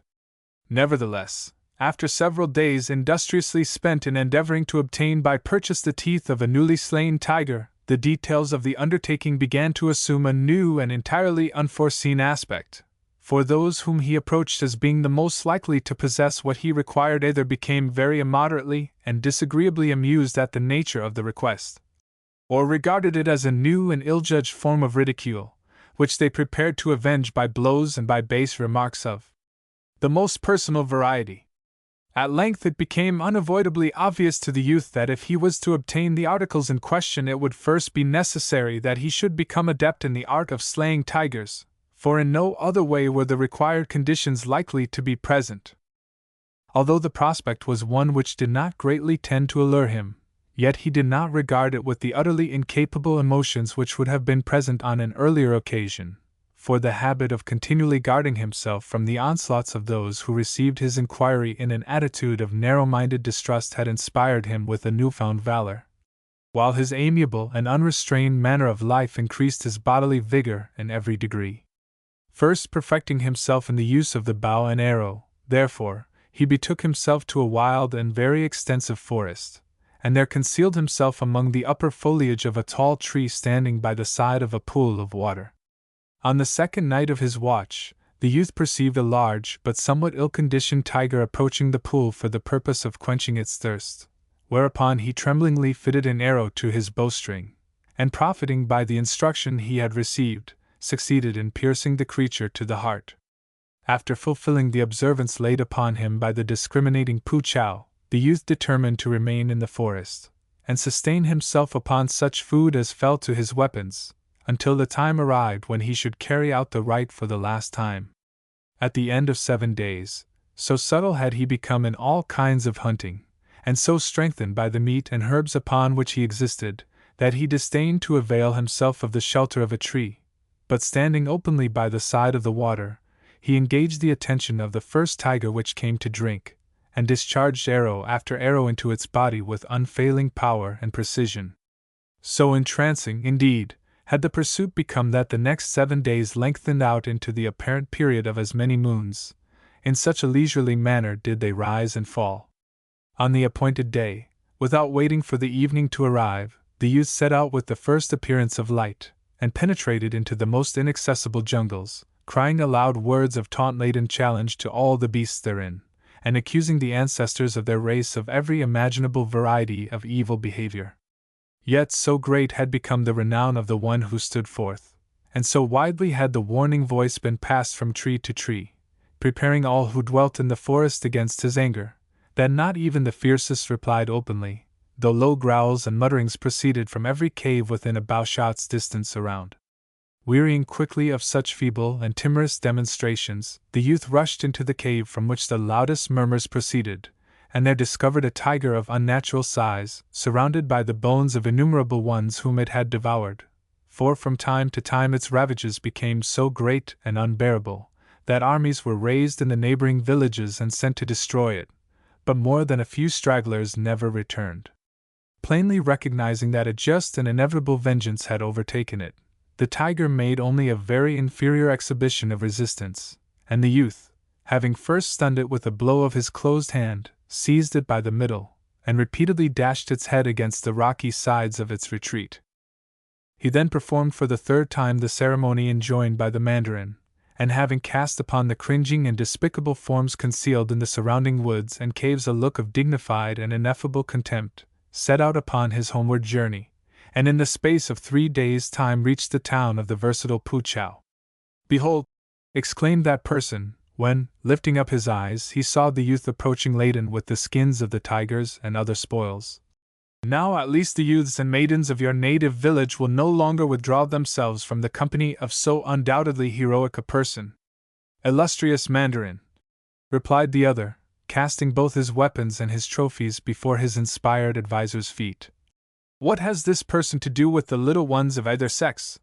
Nevertheless, after several days industriously spent in endeavoring to obtain by purchase the teeth of a newly slain tiger, the details of the undertaking began to assume a new and entirely unforeseen aspect, for those whom he approached as being the most likely to possess what he required either became very immoderately and disagreeably amused at the nature of the request, or regarded it as a new and ill-judged form of ridicule, which they prepared to avenge by blows and by base remarks of the most personal variety. At length it became unavoidably obvious to the youth that if he was to obtain the articles in question it would first be necessary that he should become adept in the art of slaying tigers, for in no other way were the required conditions likely to be present. Although the prospect was one which did not greatly tend to allure him, yet he did not regard it with the utterly incapable emotions which would have been present on an earlier occasion, for the habit of continually guarding himself from the onslaughts of those who received his inquiry in an attitude of narrow-minded distrust had inspired him with a newfound valor, while his amiable and unrestrained manner of life increased his bodily vigor in every degree. First perfecting himself in the use of the bow and arrow, therefore, he betook himself to a wild and very extensive forest, and there concealed himself among the upper foliage of a tall tree standing by the side of a pool of water. On the second night of his watch, the youth perceived a large but somewhat ill-conditioned tiger approaching the pool for the purpose of quenching its thirst, whereupon he tremblingly fitted an arrow to his bowstring, and profiting by the instruction he had received, succeeded in piercing the creature to the heart. After fulfilling the observance laid upon him by the discriminating Puchao, the youth determined to remain in the forest, and sustain himself upon such food as fell to his weapons, until the time arrived when he should carry out the rite for the last time. At the end of 7 days, so subtle had he become in all kinds of hunting, and so strengthened by the meat and herbs upon which he existed, that he disdained to avail himself of the shelter of a tree, but standing openly by the side of the water, he engaged the attention of the first tiger which came to drink, and discharged arrow after arrow into its body with unfailing power and precision. So entrancing, indeed, had the pursuit become that the next 7 days lengthened out into the apparent period of as many moons. In such a leisurely manner did they rise and fall. On the appointed day, without waiting for the evening to arrive, the youth set out with the first appearance of light, and penetrated into the most inaccessible jungles, crying aloud words of taunt-laden challenge to all the beasts therein, and accusing the ancestors of their race of every imaginable variety of evil behavior. Yet so great had become the renown of the one who stood forth, and so widely had the warning voice been passed from tree to tree, preparing all who dwelt in the forest against his anger, that not even the fiercest replied openly, though low growls and mutterings proceeded from every cave within a bowshot's distance around. Wearying quickly of such feeble and timorous demonstrations, the youth rushed into the cave from which the loudest murmurs proceeded, and there discovered a tiger of unnatural size, surrounded by the bones of innumerable ones whom it had devoured, for from time to time its ravages became so great and unbearable, that armies were raised in the neighboring villages and sent to destroy it, but more than a few stragglers never returned. Plainly recognizing that a just and inevitable vengeance had overtaken it, the tiger made only a very inferior exhibition of resistance, and the youth, having first stunned it with a blow of his closed hand, seized it by the middle, and repeatedly dashed its head against the rocky sides of its retreat. He then performed for the third time the ceremony enjoined by the mandarin, and having cast upon the cringing and despicable forms concealed in the surrounding woods and caves a look of dignified and ineffable contempt, set out upon his homeward journey, and in the space of 3 days' time reached the town of the versatile Poochow. "Behold!" exclaimed that person, when, lifting up his eyes, he saw the youth approaching laden with the skins of the tigers and other spoils. "Now at least the youths and maidens of your native village will no longer withdraw themselves from the company of so undoubtedly heroic a person." "Illustrious Mandarin," replied the other, casting both his weapons and his trophies before his inspired advisor's feet. "What has this person to do with the little ones of either sex?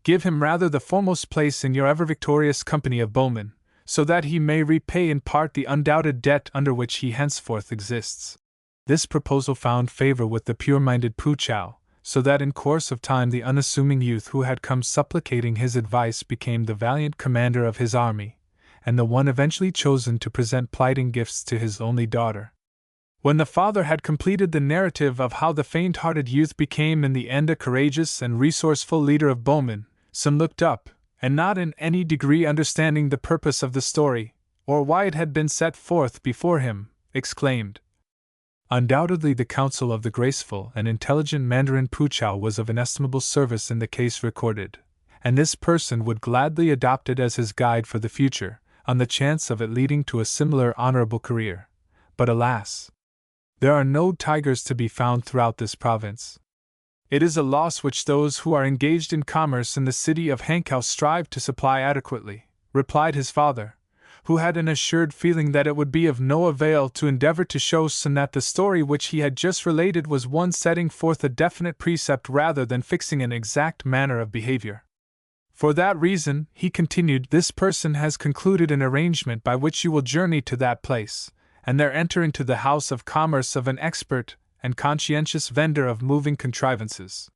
Give him rather the foremost place in your ever-victorious company of bowmen, so that he may repay in part the undoubted debt under which he henceforth exists." This proposal found favor with the pure-minded Poochow, so that in course of time the unassuming youth who had come supplicating his advice became the valiant commander of his army, and the one eventually chosen to present plighting gifts to his only daughter. When the father had completed the narrative of how the faint-hearted youth became in the end a courageous and resourceful leader of bowmen, some looked up, and not in any degree understanding the purpose of the story, or why it had been set forth before him, exclaimed, "Undoubtedly the counsel of the graceful and intelligent Mandarin Poochow was of inestimable service in the case recorded, and this person would gladly adopt it as his guide for the future, on the chance of it leading to a similar honorable career. But alas! There are no tigers to be found throughout this province. It is a loss which those who are engaged in commerce in the city of Hankow strive to supply adequately," replied his father, who had an assured feeling that it would be of no avail to endeavor to show son that the story which he had just related was one setting forth a definite precept rather than fixing an exact manner of behavior. "For that reason," he continued, "this person has concluded an arrangement by which you will journey to that place, and there enter into the house of commerce of an expert and conscientious vendor of moving contrivances.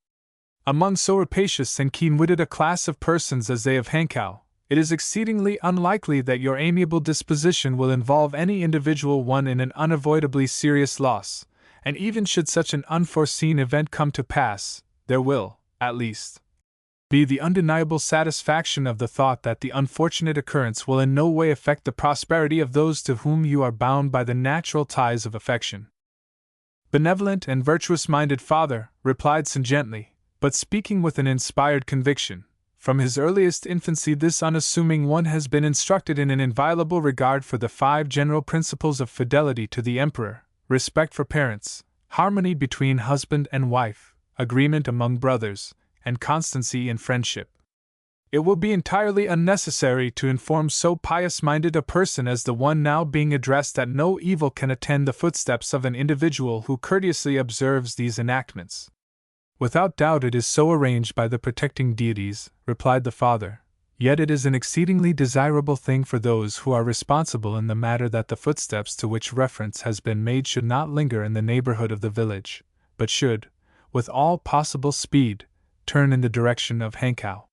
Among so rapacious and keen-witted a class of persons as they of Hankow, it is exceedingly unlikely that your amiable disposition will involve any individual one in an unavoidably serious loss, and even should such an unforeseen event come to pass, there will, at least, be the undeniable satisfaction of the thought that the unfortunate occurrence will in no way affect the prosperity of those to whom you are bound by the natural ties of affection." "Benevolent and virtuous-minded father," replied son gently, but speaking with an inspired conviction, "from his earliest infancy this unassuming one has been instructed in an inviolable regard for the 5 general principles of fidelity to the Emperor, respect for parents, harmony between husband and wife, agreement among brothers, and constancy in friendship. It will be entirely unnecessary to inform so pious-minded a person as the one now being addressed that no evil can attend the footsteps of an individual who courteously observes these enactments. Without doubt it is so arranged by the protecting deities, replied the father, yet it is an exceedingly desirable thing for those who are responsible in the matter that the footsteps to which reference has been made should not linger in the neighborhood of the village, but should, with all possible speed, turn in the direction of Hankow.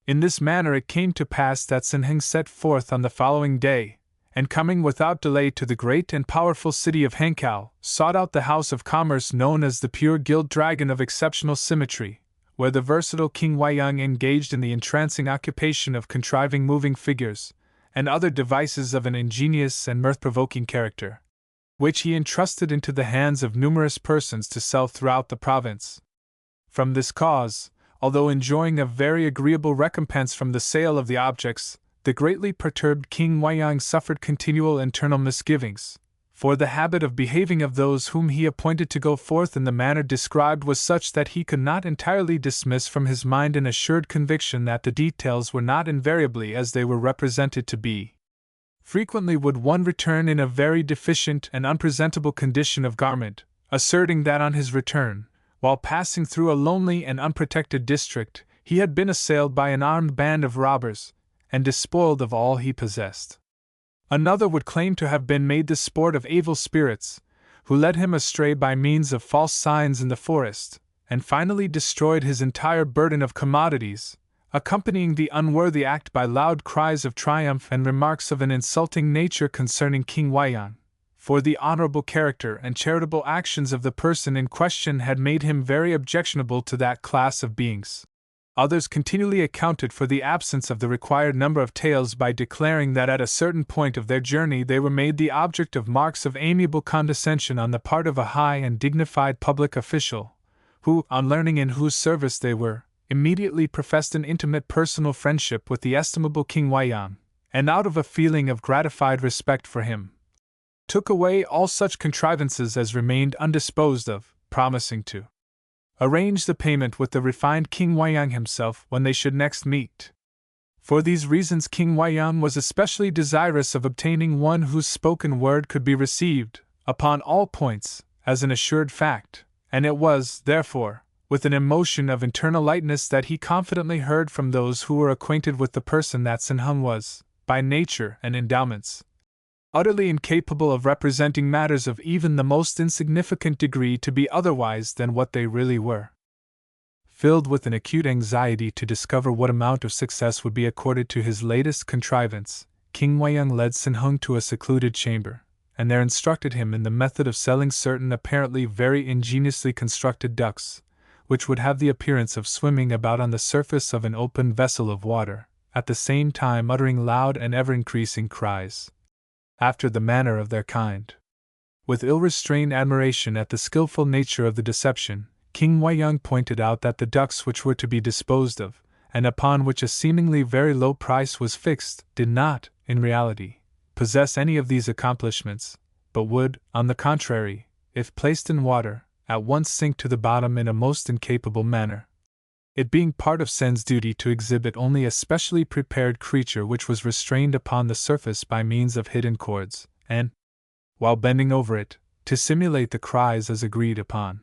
In this manner it came to pass that Sen Heng set forth on the following day, and coming without delay to the great and powerful city of Hankow, sought out the house of commerce known as the Pure Gilt Dragon of exceptional symmetry, where the versatile King Wayang engaged in the entrancing occupation of contriving moving figures, and other devices of an ingenious and mirth-provoking character, which he entrusted into the hands of numerous persons to sell throughout the province. From this cause, although enjoying a very agreeable recompense from the sale of the objects, the greatly perturbed King Wayang suffered continual internal misgivings, for the habit of behaving of those whom he appointed to go forth in the manner described was such that he could not entirely dismiss from his mind an assured conviction that the details were not invariably as they were represented to be. Frequently would one return in a very deficient and unpresentable condition of garment, asserting that on his return, while passing through a lonely and unprotected district, he had been assailed by an armed band of robbers, and despoiled of all he possessed. Another would claim to have been made the sport of evil spirits, who led him astray by means of false signs in the forest, and finally destroyed his entire burden of commodities, accompanying the unworthy act by loud cries of triumph and remarks of an insulting nature concerning King Wayang, for the honorable character and charitable actions of the person in question had made him very objectionable to that class of beings. Others continually accounted for the absence of the required number of taels by declaring that at a certain point of their journey they were made the object of marks of amiable condescension on the part of a high and dignified public official, who, on learning in whose service they were, immediately professed an intimate personal friendship with the estimable King Wayang, and out of a feeling of gratified respect for him, took away all such contrivances as remained undisposed of, promising to arrange the payment with the refined King Wayang himself when they should next meet. For these reasons King Wayang was especially desirous of obtaining one whose spoken word could be received, upon all points, as an assured fact, and it was, therefore, with an emotion of internal lightness that he confidently heard from those who were acquainted with the person that Sen Heng was, by nature and endowments, utterly incapable of representing matters of even the most insignificant degree to be otherwise than what they really were. Filled with an acute anxiety to discover what amount of success would be accorded to his latest contrivance, King Wayang led Sen Heng to a secluded chamber, and there instructed him in the method of selling certain apparently very ingeniously constructed ducks, which would have the appearance of swimming about on the surface of an open vessel of water, at the same time uttering loud and ever-increasing cries, after the manner of their kind. With ill-restrained admiration at the skillful nature of the deception, King Wayang pointed out that the ducks which were to be disposed of, and upon which a seemingly very low price was fixed, did not, in reality, possess any of these accomplishments, but would, on the contrary, if placed in water, at once sink to the bottom in a most incapable manner, it being part of Sen's duty to exhibit only a specially prepared creature which was restrained upon the surface by means of hidden cords, and, while bending over it, to simulate the cries as agreed upon.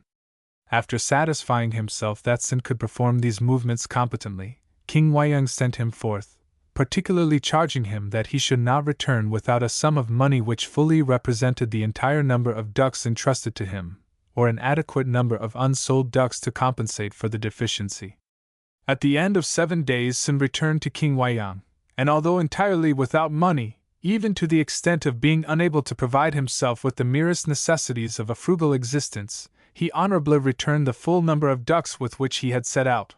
After satisfying himself that Sen could perform these movements competently, King Wayang sent him forth, particularly charging him that he should not return without a sum of money which fully represented the entire number of ducks entrusted to him, or an adequate number of unsold ducks to compensate for the deficiency. At the end of 7 days Sen returned to King Wayang, and although entirely without money, even to the extent of being unable to provide himself with the merest necessities of a frugal existence, he honorably returned the full number of ducks with which he had set out.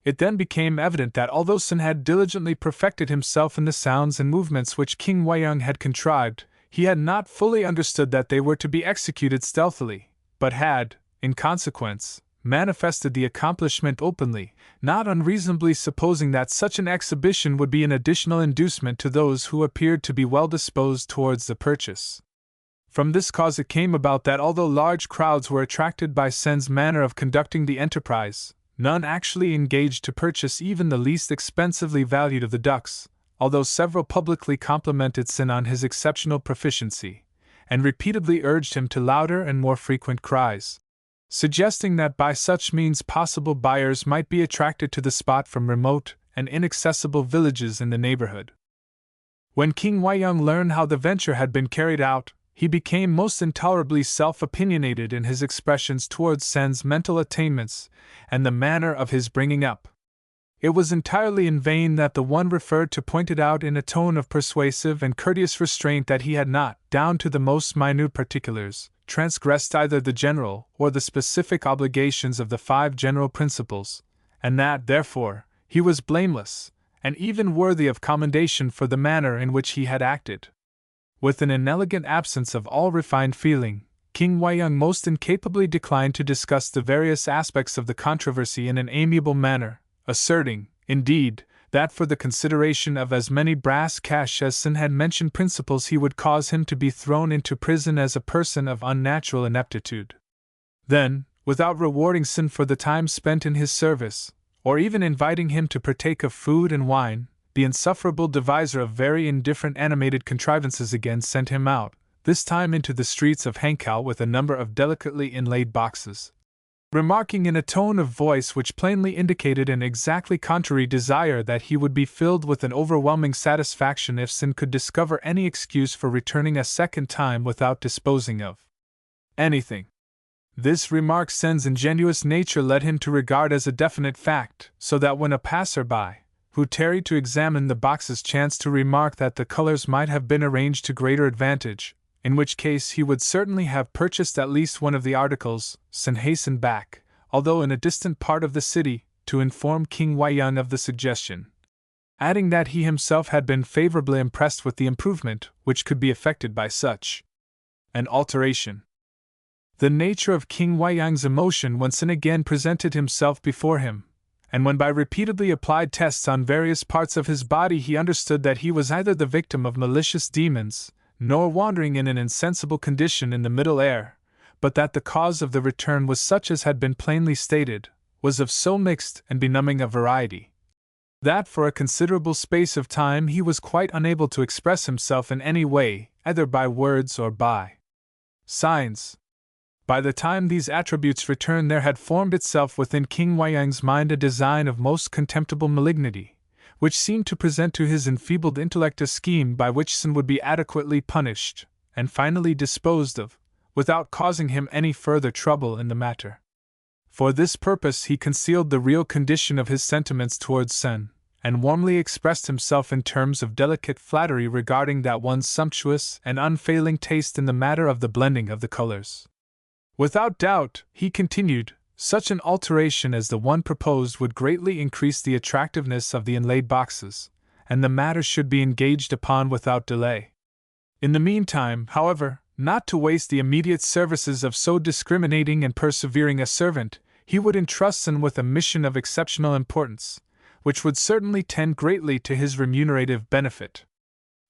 It then became evident that although Sen had diligently perfected himself in the sounds and movements which King Wayang had contrived, he had not fully understood that they were to be executed stealthily, but had, in consequence, manifested the accomplishment openly, not unreasonably supposing that such an exhibition would be an additional inducement to those who appeared to be well disposed towards the purchase. From this cause it came about that although large crowds were attracted by Sen's manner of conducting the enterprise, none actually engaged to purchase even the least expensively valued of the ducks, although several publicly complimented Sen on his exceptional proficiency, and repeatedly urged him to louder and more frequent cries. suggesting that by such means possible buyers might be attracted to the spot from remote and inaccessible villages in the neighborhood. When King Waiyang learned how the venture had been carried out, he became most intolerably self-opinionated in his expressions towards Sen's mental attainments and the manner of his bringing up. It was entirely in vain that the one referred to pointed out in a tone of persuasive and courteous restraint that he had not, down to the most minute particulars, transgressed either the general or the specific obligations of the 5 general principles, and that, therefore, he was blameless, and even worthy of commendation for the manner in which he had acted. With an inelegant absence of all refined feeling, King Waiyang most incapably declined to discuss the various aspects of the controversy in an amiable manner, asserting, indeed, that for the consideration of as many brass cash as Sen had mentioned principles he would cause him to be thrown into prison as a person of unnatural ineptitude. Then, without rewarding Sen for the time spent in his service, or even inviting him to partake of food and wine, the insufferable deviser of very indifferent animated contrivances again sent him out, this time into the streets of Hankow with a number of delicately inlaid boxes, remarking in a tone of voice which plainly indicated an exactly contrary desire that he would be filled with an overwhelming satisfaction if Sen could discover any excuse for returning a second time without disposing of anything. This remark Sen's ingenuous nature led him to regard as a definite fact, so that when a passer-by, who tarried to examine the boxes, chanced to remark that the colors might have been arranged to greater advantage, in which case he would certainly have purchased at least one of the articles, Sen hastened back, although in a distant part of the city, to inform King Waiyang of the suggestion, adding that he himself had been favorably impressed with the improvement which could be effected by such an alteration. The nature of King Waiyang's emotion when Sen again presented himself before him, and when by repeatedly applied tests on various parts of his body he understood that he was either the victim of malicious demons, nor wandering in an insensible condition in the middle air, but that the cause of the return was such as had been plainly stated, was of so mixed and benumbing a variety, that for a considerable space of time he was quite unable to express himself in any way, either by words or by signs. By the time these attributes returned there had formed itself within King Waiyang's mind a design of most contemptible malignity, which seemed to present to his enfeebled intellect a scheme by which Sen would be adequately punished, and finally disposed of, without causing him any further trouble in the matter. For this purpose he concealed the real condition of his sentiments towards Sen, and warmly expressed himself in terms of delicate flattery regarding that one's sumptuous and unfailing taste in the matter of the blending of the colors. Without doubt, he continued, such an alteration as the one proposed would greatly increase the attractiveness of the inlaid boxes, and the matter should be engaged upon without delay. In the meantime, however, not to waste the immediate services of so discriminating and persevering a servant, he would entrust Sen with a mission of exceptional importance, which would certainly tend greatly to his remunerative benefit.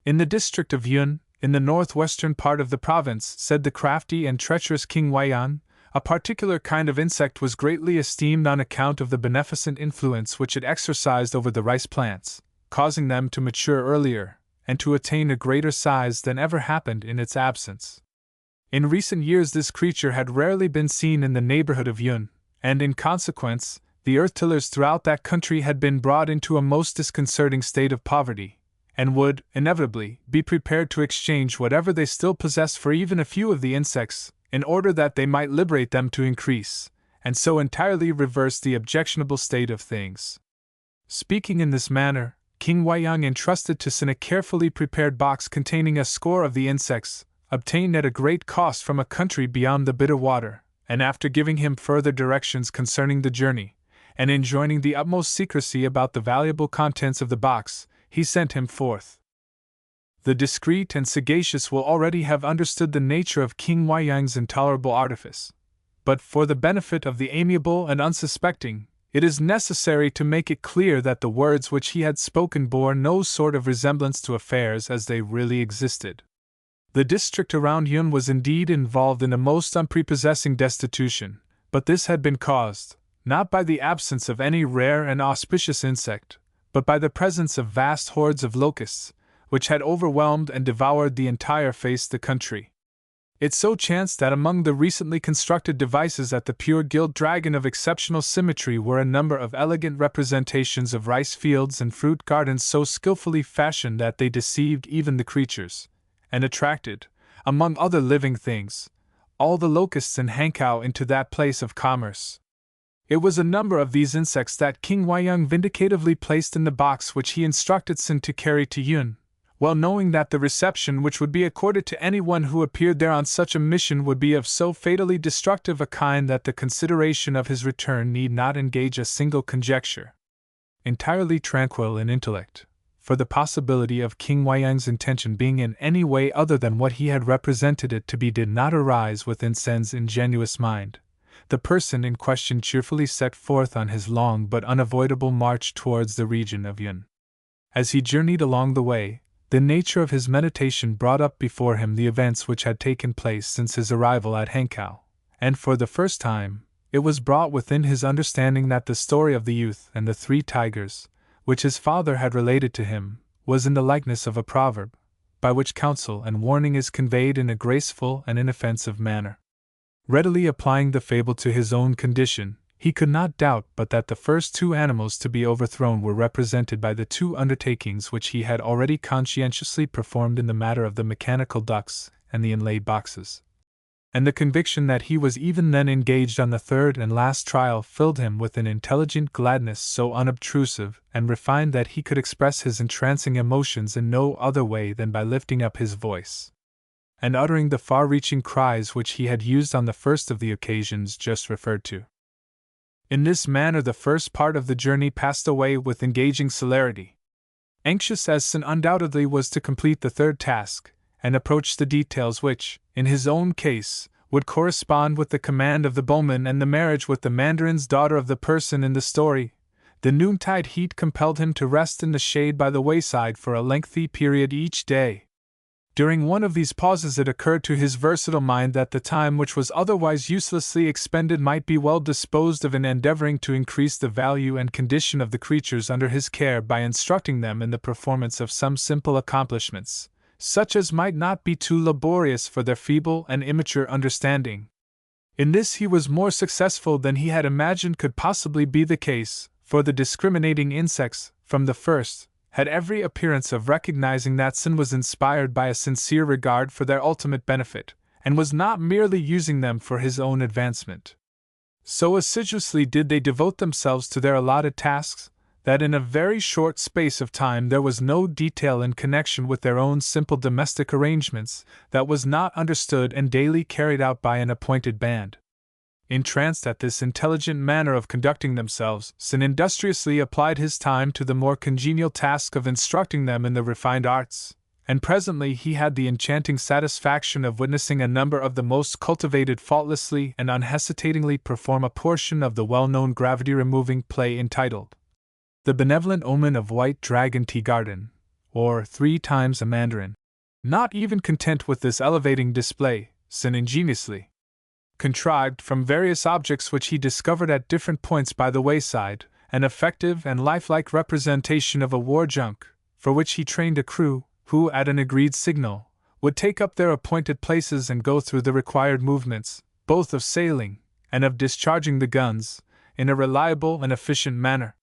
In the district of Yun, in the northwestern part of the province, said the crafty and treacherous King Waiyang, a particular kind of insect was greatly esteemed on account of the beneficent influence which it exercised over the rice plants, causing them to mature earlier, and to attain a greater size than ever happened in its absence. In recent years this creature had rarely been seen in the neighborhood of Yun, and in consequence, the earth-tillers throughout that country had been brought into a most disconcerting state of poverty, and would, inevitably, be prepared to exchange whatever they still possessed for even a few of the insects, in order that they might liberate them to increase, and so entirely reverse the objectionable state of things. Speaking in this manner, King Waiyang entrusted to Sen a carefully prepared box containing a score of the insects, obtained at a great cost from a country beyond the bitter water, and after giving him further directions concerning the journey, and enjoining the utmost secrecy about the valuable contents of the box, he sent him forth. The discreet and sagacious will already have understood the nature of King Waiyang's intolerable artifice, but for the benefit of the amiable and unsuspecting, it is necessary to make it clear that the words which he had spoken bore no sort of resemblance to affairs as they really existed. The district around Yun was indeed involved in a most unprepossessing destitution, but this had been caused, not by the absence of any rare and auspicious insect, but by the presence of vast hordes of locusts, which had overwhelmed and devoured the entire face of the country. It so chanced that among the recently constructed devices at the Pure Gilt Dragon of exceptional symmetry were a number of elegant representations of rice fields and fruit gardens so skillfully fashioned that they deceived even the creatures, and attracted, among other living things, all the locusts in Hankow into that place of commerce. It was a number of these insects that King Wyong vindicatively placed in the box which he instructed Sin to carry to Yun, well knowing that the reception which would be accorded to anyone who appeared there on such a mission would be of so fatally destructive a kind that the consideration of his return need not engage a single conjecture. Entirely tranquil in intellect, for the possibility of King Wyong's intention being in any way other than what he had represented it to be did not arise within Sen's ingenuous mind, the person in question cheerfully set forth on his long but unavoidable march towards the region of Yun. As he journeyed along the way, the nature of his meditation brought up before him the events which had taken place since his arrival at Hankow, and for the first time, it was brought within his understanding that the story of the youth and the 3 tigers, which his father had related to him, was in the likeness of a proverb, by which counsel and warning is conveyed in a graceful and inoffensive manner. Readily applying the fable to his own condition, he could not doubt but that the first 2 animals to be overthrown were represented by the 2 undertakings which he had already conscientiously performed in the matter of the mechanical ducks and the inlaid boxes. And the conviction that he was even then engaged on the 3rd and last trial filled him with an intelligent gladness so unobtrusive and refined that he could express his entrancing emotions in no other way than by lifting up his voice, and uttering the far-reaching cries which he had used on the first of the occasions just referred to. In this manner the first part of the journey passed away with engaging celerity. Anxious as Sin undoubtedly was to complete the 3rd task, and approach the details which, in his own case, would correspond with the command of the bowman and the marriage with the mandarin's daughter of the person in the story, the noontide heat compelled him to rest in the shade by the wayside for a lengthy period each day. During one of these pauses it occurred to his versatile mind that the time which was otherwise uselessly expended might be well disposed of in endeavoring to increase the value and condition of the creatures under his care by instructing them in the performance of some simple accomplishments, such as might not be too laborious for their feeble and immature understanding. In this he was more successful than he had imagined could possibly be the case, for the discriminating insects, from the first, had every appearance of recognizing that Sin was inspired by a sincere regard for their ultimate benefit, and was not merely using them for his own advancement. So assiduously did they devote themselves to their allotted tasks, that in a very short space of time there was no detail in connection with their own simple domestic arrangements that was not understood and daily carried out by an appointed band. Entranced at this intelligent manner of conducting themselves, Sin industriously applied his time to the more congenial task of instructing them in the refined arts, and presently he had the enchanting satisfaction of witnessing a number of the most cultivated faultlessly and unhesitatingly perform a portion of the well-known gravity-removing play entitled The Benevolent Omen of White Dragon Tea Garden, or 3 times a Mandarin. Not even content with this elevating display, Sin ingeniously contrived, from various objects which he discovered at different points by the wayside, an effective and lifelike representation of a war junk, for which he trained a crew, who, at an agreed signal, would take up their appointed places and go through the required movements, both of sailing and of discharging the guns, in a reliable and efficient manner.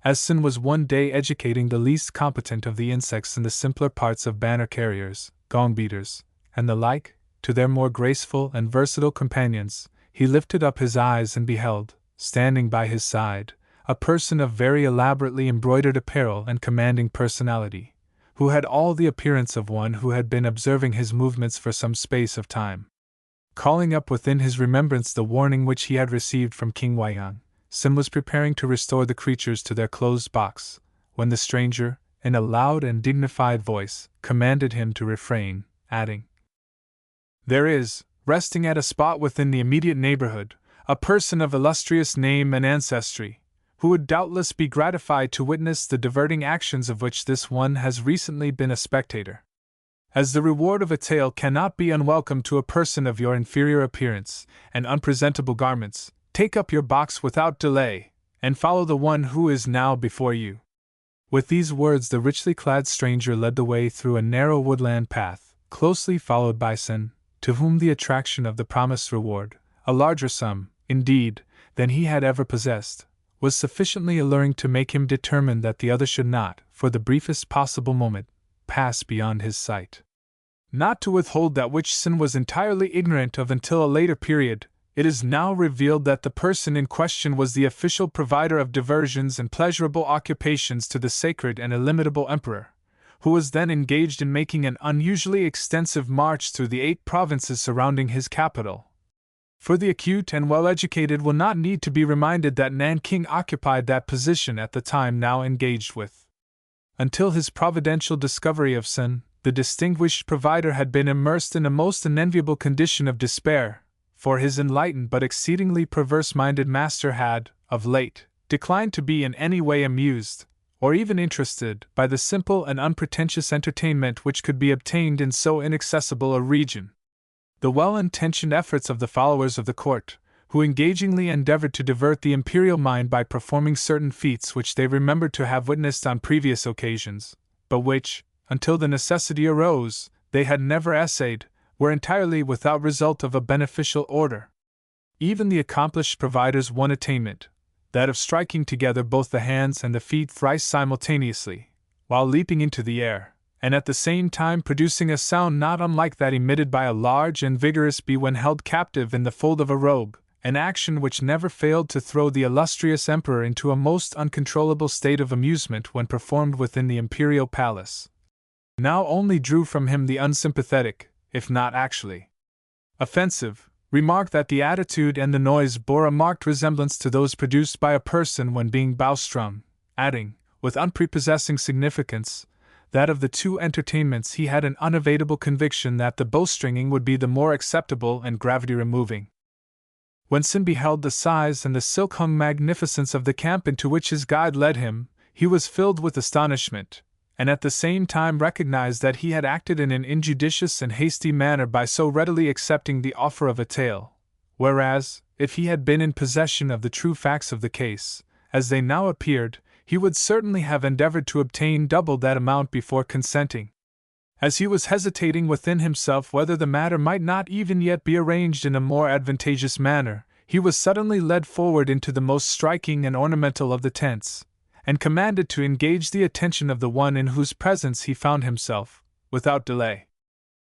As Sin was one day educating the least competent of the insects in the simpler parts of banner carriers, gong beaters, and the like, to their more graceful and versatile companions, he lifted up his eyes and beheld, standing by his side, a person of very elaborately embroidered apparel and commanding personality, who had all the appearance of one who had been observing his movements for some space of time. Calling up within his remembrance the warning which he had received from King Wyong, Sin was preparing to restore the creatures to their closed box, when the stranger, in a loud and dignified voice, commanded him to refrain, adding, "There is, resting at a spot within the immediate neighborhood, a person of illustrious name and ancestry, who would doubtless be gratified to witness the diverting actions of which this one has recently been a spectator. As the reward of a tale cannot be unwelcome to a person of your inferior appearance and unpresentable garments, take up your box without delay, and follow the one who is now before you." With these words the richly clad stranger led the way through a narrow woodland path, closely followed by Sin, to whom the attraction of the promised reward, a larger sum, indeed, than he had ever possessed, was sufficiently alluring to make him determine that the other should not, for the briefest possible moment, pass beyond his sight. Not to withhold that which Sin was entirely ignorant of until a later period, it is now revealed that the person in question was the official provider of diversions and pleasurable occupations to the sacred and illimitable emperor, who was then engaged in making an unusually extensive march through the 8 provinces surrounding his capital. For the acute and well-educated will not need to be reminded that Nanking occupied that position at the time now engaged with. Until his providential discovery of Sin, the distinguished provider had been immersed in a most unenviable condition of despair, for his enlightened but exceedingly perverse-minded master had, of late, declined to be in any way amused, or even interested, by the simple and unpretentious entertainment which could be obtained in so inaccessible a region. The well-intentioned efforts of the followers of the court, who engagingly endeavored to divert the imperial mind by performing certain feats which they remembered to have witnessed on previous occasions, but which, until the necessity arose, they had never essayed, were entirely without result of a beneficial order. Even the accomplished provider's one attainment, that of striking together both the hands and the feet thrice simultaneously, while leaping into the air, and at the same time producing a sound not unlike that emitted by a large and vigorous bee when held captive in the fold of a robe, an action which never failed to throw the illustrious emperor into a most uncontrollable state of amusement when performed within the imperial palace, now only drew from him the unsympathetic, if not actually offensive, remark that the attitude and the noise bore a marked resemblance to those produced by a person when being bowstrung, adding, with unprepossessing significance, that of the 2 entertainments he had an unevadable conviction that the bowstringing would be the more acceptable and gravity-removing. When Sin beheld the size and the silk-hung magnificence of the camp into which his guide led him, he was filled with astonishment, and at the same time recognized that he had acted in an injudicious and hasty manner by so readily accepting the offer of a tale, whereas, if he had been in possession of the true facts of the case, as they now appeared, he would certainly have endeavored to obtain double that amount before consenting. As he was hesitating within himself whether the matter might not even yet be arranged in a more advantageous manner, he was suddenly led forward into the most striking and ornamental of the tents, and commanded to engage the attention of the one in whose presence he found himself, without delay.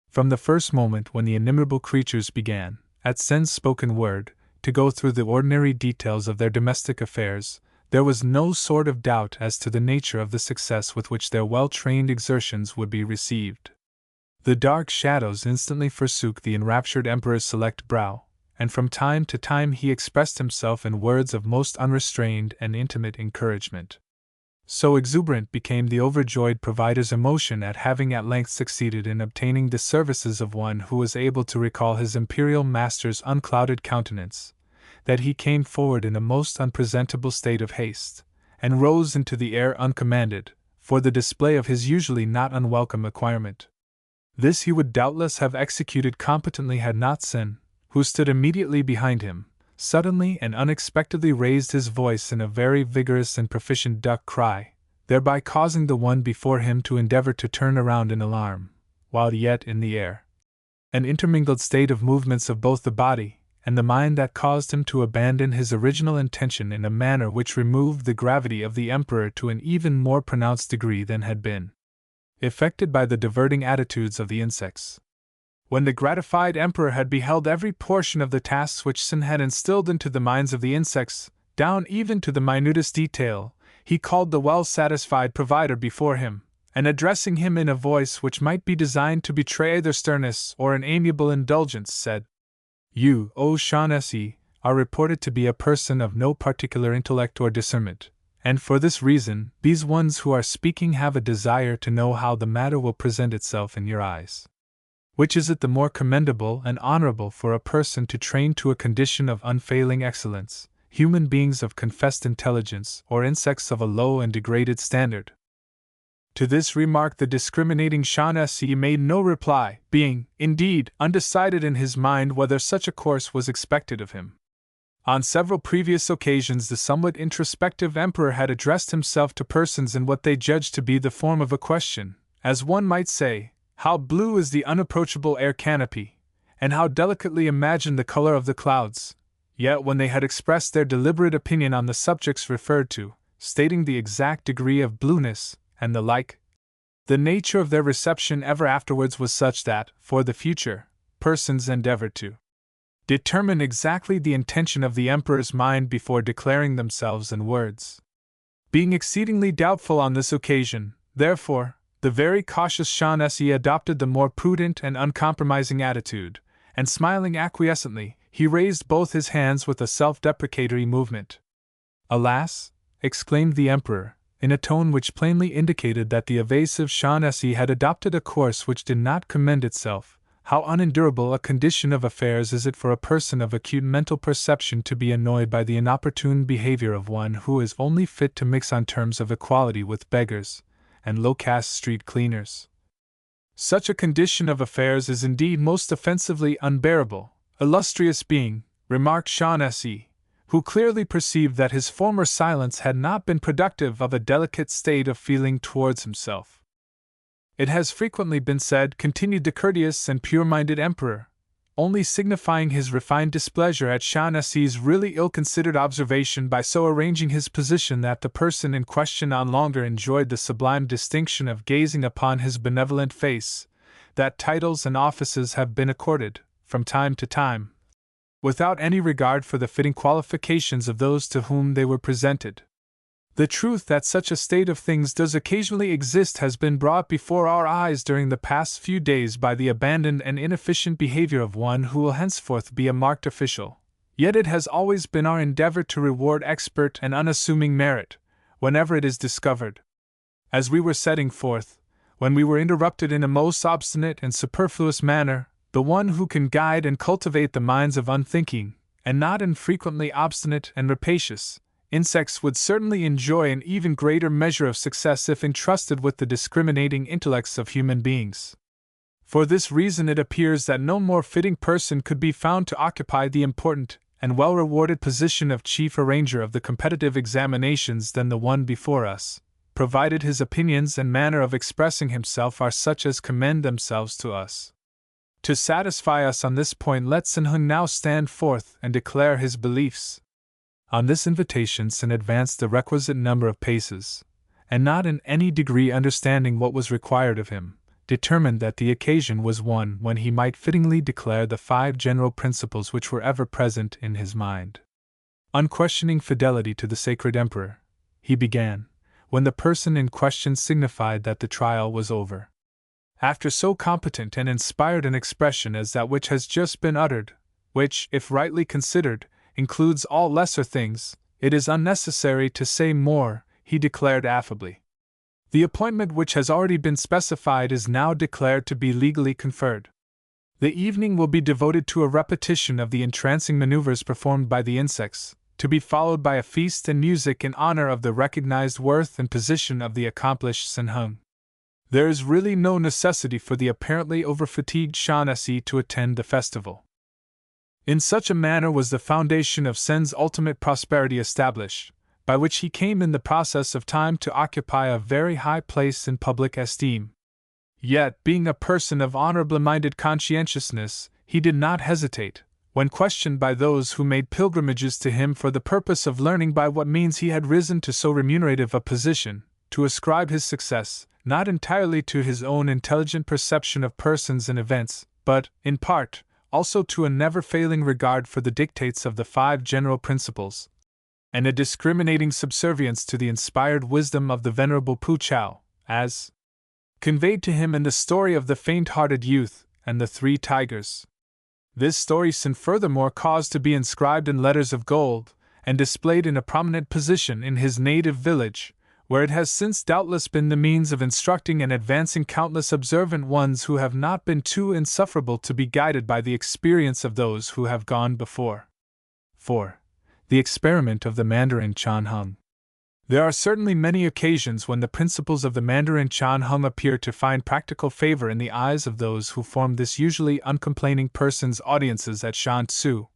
From the first moment when the inimitable creatures began, at Sin's spoken word, to go through the ordinary details of their domestic affairs, there was no sort of doubt as to the nature of the success with which their well-trained exertions would be received. The dark shadows instantly forsook the enraptured emperor's select brow, and from time to time he expressed himself in words of most unrestrained and intimate encouragement. So exuberant became the overjoyed provider's emotion at having at length succeeded in obtaining the services of one who was able to recall his imperial master's unclouded countenance, that he came forward in a most unpresentable state of haste, and rose into the air uncommanded, for the display of his usually not unwelcome acquirement. This he would doubtless have executed competently had not Sin, who stood immediately behind him, suddenly and unexpectedly raised his voice in a very vigorous and proficient duck cry, thereby causing the one before him to endeavor to turn around in alarm, while yet in the air. An intermingled state of movements of both the body and the mind that caused him to abandon his original intention in a manner which removed the gravity of the emperor to an even more pronounced degree than had been effected by the diverting attitudes of the insects. When the gratified emperor had beheld every portion of the tasks which Sin had instilled into the minds of the insects, down even to the minutest detail, he called the well-satisfied provider before him, and addressing him in a voice which might be designed to betray either sternness or an amiable indulgence, said, "You, O Shaughnessy, are reported to be a person of no particular intellect or discernment, and for this reason, these ones who are speaking have a desire to know how the matter will present itself in your eyes. Which is it the more commendable and honorable for a person to train to a condition of unfailing excellence, human beings of confessed intelligence or insects of a low and degraded standard?" To this remark the discriminating Shaughnessy made no reply, being, indeed, undecided in his mind whether such a course was expected of him. On several previous occasions the somewhat introspective emperor had addressed himself to persons in what they judged to be the form of a question, as one might say, "How blue is the unapproachable air canopy?" and how delicately imagined the color of the clouds. Yet when they had expressed their deliberate opinion on the subjects referred to, stating the exact degree of blueness, and the like, the nature of their reception ever afterwards was such that, for the future, persons endeavored to determine exactly the intention of the emperor's mind before declaring themselves in words. Being exceedingly doubtful on this occasion, therefore, the very cautious Shaughnessy adopted the more prudent and uncompromising attitude, and smiling acquiescently, he raised both his hands with a self-deprecatory movement. "Alas!" exclaimed the emperor, in a tone which plainly indicated that the evasive Shaughnessy had adopted a course which did not commend itself. "How unendurable a condition of affairs is it for a person of acute mental perception to be annoyed by the inopportune behavior of one who is only fit to mix on terms of equality with beggars and low-caste street cleaners. Such a condition of affairs is indeed most offensively unbearable, illustrious being," remarked Shaughnessy, who clearly perceived that his former silence had not been productive of a delicate state of feeling towards himself. "It has frequently been said," continued the courteous and pure-minded emperor, only signifying his refined displeasure at Shaughnessy's really ill-considered observation by so arranging his position that the person in question no longer enjoyed the sublime distinction of gazing upon his benevolent face, "that titles and offices have been accorded, from time to time, without any regard for the fitting qualifications of those to whom they were presented. The truth that such a state of things does occasionally exist has been brought before our eyes during the past few days by the abandoned and inefficient behavior of one who will henceforth be a marked official. Yet it has always been our endeavor to reward expert and unassuming merit, whenever it is discovered. As we were setting forth, when we were interrupted in a most obstinate and superfluous manner, the one who can guide and cultivate the minds of unthinking, and not infrequently obstinate and rapacious, insects would certainly enjoy an even greater measure of success if entrusted with the discriminating intellects of human beings. For this reason it appears that no more fitting person could be found to occupy the important and well-rewarded position of chief arranger of the competitive examinations than the one before us, provided his opinions and manner of expressing himself are such as commend themselves to us. To satisfy us on this point let Sen Hung now stand forth and declare his beliefs." On this invitation Sen advanced the requisite number of paces, and not in any degree understanding what was required of him, determined that the occasion was one when he might fittingly declare the 5 general principles which were ever present in his mind. Unquestioning fidelity to the sacred emperor, he began, when the person in question signified that the trial was over. After so competent and inspired an expression as that which has just been uttered, which, if rightly considered, includes all lesser things, it is unnecessary to say more, he declared affably. "The appointment which has already been specified is now declared to be legally conferred. The evening will be devoted to a repetition of the entrancing maneuvers performed by the insects, to be followed by a feast and music in honor of the recognized worth and position of the accomplished Sen Hung. There is really no necessity for the apparently overfatigued Shaughnessy to attend the festival." In such a manner was the foundation of Sen's ultimate prosperity established, by which he came in the process of time to occupy a very high place in public esteem. Yet, being a person of honorable-minded conscientiousness, he did not hesitate, when questioned by those who made pilgrimages to him for the purpose of learning by what means he had risen to so remunerative a position, to ascribe his success, not entirely to his own intelligent perception of persons and events, but, in part, also to a never-failing regard for the dictates of the 5 general principles, and a discriminating subservience to the inspired wisdom of the venerable Pu Chao, as conveyed to him in the story of the faint-hearted youth and the 3 tigers. This story Sen furthermore caused to be inscribed in letters of gold, and displayed in a prominent position in his native village, where it has since doubtless been the means of instructing and advancing countless observant ones who have not been too insufferable to be guided by the experience of those who have gone before. 4. The experiment of the Mandarin Chan Hung. There are certainly many occasions when the principles of the Mandarin Chan Hung appear to find practical favor in the eyes of those who form this usually uncomplaining person's audiences at Shan Tzu,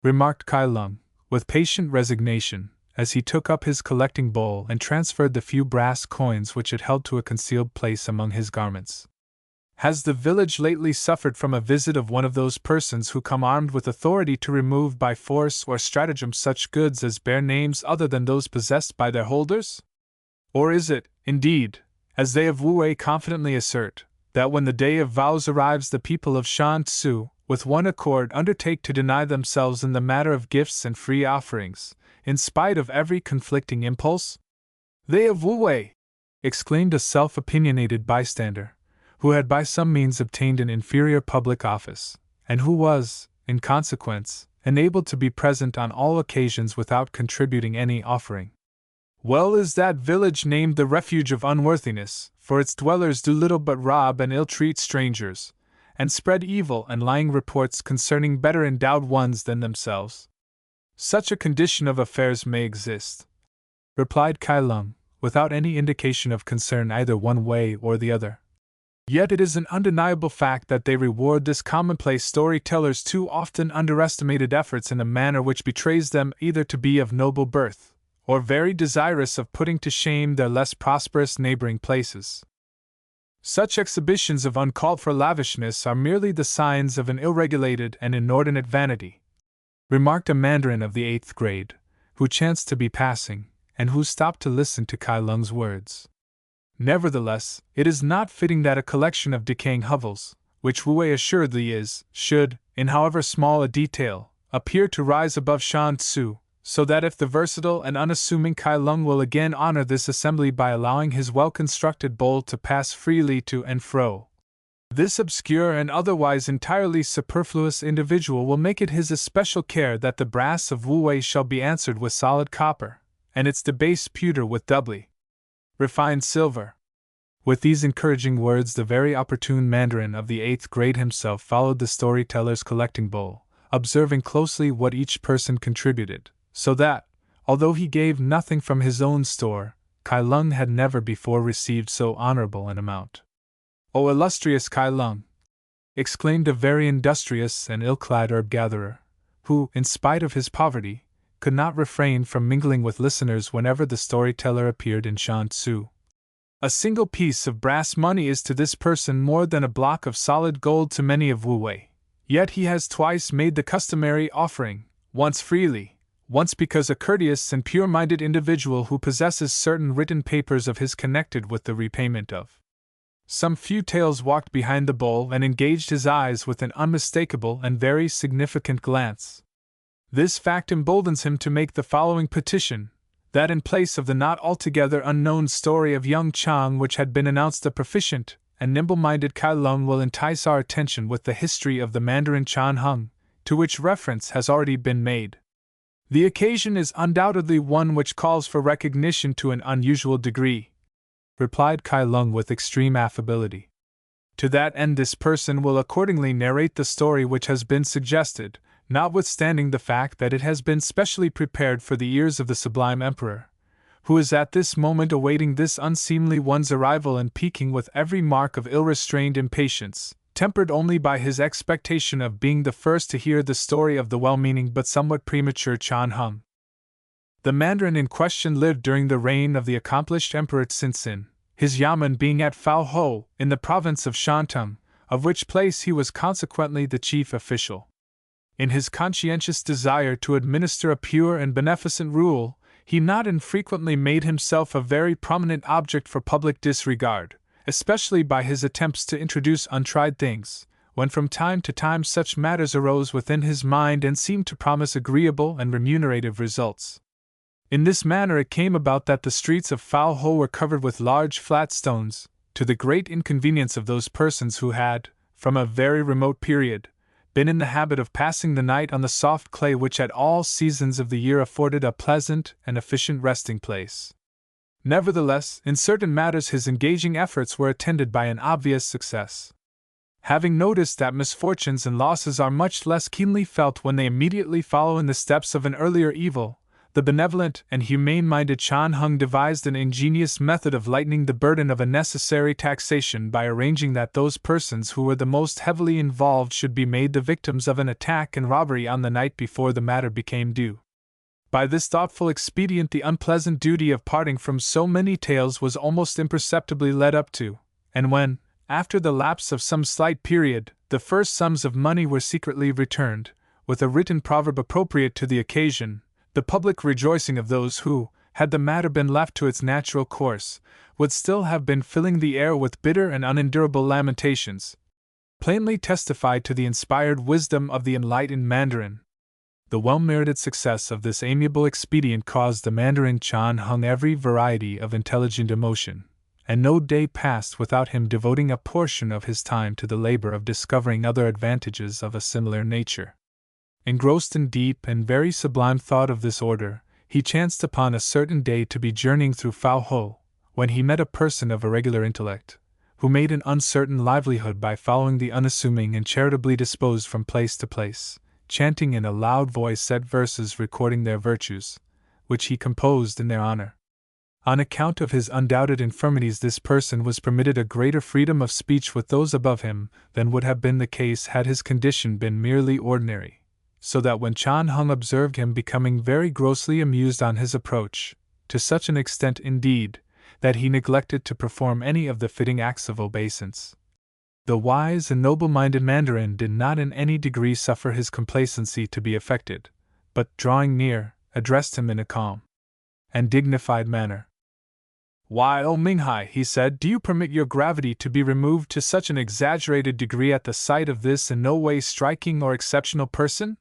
remarked Kai Lung, with patient resignation, as he took up his collecting bowl and transferred the few brass coins which it held to a concealed place among his garments. Has the village lately suffered from a visit of one of those persons who come armed with authority to remove by force or stratagem such goods as bear names other than those possessed by their holders? Or is it, indeed, as they of Wu-wei confidently assert, that when the day of vows arrives the people of Shan-tsu, with one accord undertake to deny themselves in the matter of gifts and free offerings, in spite of every conflicting impulse? They of Wu-wei! Exclaimed a self-opinionated bystander, who had by some means obtained an inferior public office, and who was, in consequence, enabled to be present on all occasions without contributing any offering. Well is that village named the Refuge of Unworthiness, for its dwellers do little but rob and ill-treat strangers, and spread evil and lying reports concerning better endowed ones than themselves. Such a condition of affairs may exist, replied Kai Lung, without any indication of concern either one way or the other. Yet it is an undeniable fact that they reward this commonplace storyteller's too often underestimated efforts in a manner which betrays them either to be of noble birth, or very desirous of putting to shame their less prosperous neighboring places. Such exhibitions of uncalled-for lavishness are merely the signs of an ill-regulated and inordinate vanity, remarked a mandarin of the 8th grade, who chanced to be passing, and who stopped to listen to Kai Lung's words. Nevertheless, it is not fitting that a collection of decaying hovels, which Wu-wei assuredly is, should, in however small a detail, appear to rise above Shan-tsu, so that if the versatile and unassuming Kai Lung will again honor this assembly by allowing his well-constructed bowl to pass freely to and fro, this obscure and otherwise entirely superfluous individual will make it his especial care that the brass of Wu-wei shall be answered with solid copper, and its debased pewter with doubly refined silver. With these encouraging words, the very opportune mandarin of the 8th grade himself followed the storyteller's collecting bowl, observing closely what each person contributed, so that, although he gave nothing from his own store, Kai Lung had never before received so honorable an amount. "O illustrious Kai Lung!" exclaimed a very industrious and ill-clad herb-gatherer, who, in spite of his poverty, could not refrain from mingling with listeners whenever the storyteller appeared in Shan-tsu. "A single piece of brass money is to this person more than a block of solid gold to many of Wu-wei, yet he has twice made the customary offering, once freely, once because a courteous and pure-minded individual who possesses certain written papers of his connected with the repayment of some few taels walked behind the bowl and engaged his eyes with an unmistakable and very significant glance. This fact emboldens him to make the following petition, that in place of the not altogether unknown story of young Chang which had been announced, the proficient and nimble-minded Kai Lung will entice our attention with the history of the Mandarin Chan Hung, to which reference has already been made. The occasion is undoubtedly one which calls for recognition to an unusual degree," replied Kai Lung with extreme affability. "To that end this person will accordingly narrate the story which has been suggested, notwithstanding the fact that it has been specially prepared for the ears of the sublime emperor, who is at this moment awaiting this unseemly one's arrival and piquing with every mark of ill-restrained impatience, tempered only by his expectation of being the first to hear the story of the well-meaning but somewhat premature Chan Hung." The mandarin in question lived during the reign of the accomplished Emperor Tsinsin, his yamen being at Phao Ho, in the province of Shantung, of which place he was consequently the chief official. In his conscientious desire to administer a pure and beneficent rule, he not infrequently made himself a very prominent object for public disregard, especially by his attempts to introduce untried things, when from time to time such matters arose within his mind and seemed to promise agreeable and remunerative results. In this manner it came about that the streets of Phao Ho were covered with large flat stones, to the great inconvenience of those persons who had, from a very remote period, been in the habit of passing the night on the soft clay which at all seasons of the year afforded a pleasant and efficient resting place. Nevertheless, in certain matters his engaging efforts were attended by an obvious success. Having noticed that misfortunes and losses are much less keenly felt when they immediately follow in the steps of an earlier evil, the benevolent and humane-minded Chan Hung devised an ingenious method of lightening the burden of a necessary taxation by arranging that those persons who were the most heavily involved should be made the victims of an attack and robbery on the night before the matter became due. By this thoughtful expedient the unpleasant duty of parting from so many taels was almost imperceptibly led up to, and when, after the lapse of some slight period, the first sums of money were secretly returned, with a written proverb appropriate to the occasion, the public rejoicing of those who, had the matter been left to its natural course, would still have been filling the air with bitter and unendurable lamentations, plainly testified to the inspired wisdom of the enlightened Mandarin. The well-merited success of this amiable expedient caused the Mandarin Chan Hung every variety of intelligent emotion, and no day passed without him devoting a portion of his time to the labor of discovering other advantages of a similar nature. Engrossed in deep and very sublime thought of this order, he chanced upon a certain day to be journeying through Phao Ho, when he met a person of irregular intellect, who made an uncertain livelihood by following the unassuming and charitably disposed from place to place, chanting in a loud voice set verses recording their virtues, which he composed in their honor. On account of his undoubted infirmities, this person was permitted a greater freedom of speech with those above him than would have been the case had his condition been merely ordinary, so that when Chan Hung observed him becoming very grossly amused on his approach, to such an extent indeed, that he neglected to perform any of the fitting acts of obeisance, the wise and noble-minded Mandarin did not in any degree suffer his complacency to be affected, but, drawing near, addressed him in a calm and dignified manner. "Why, O Minghai," he said, "do you permit your gravity to be removed to such an exaggerated degree at the sight of this in no way striking or exceptional person?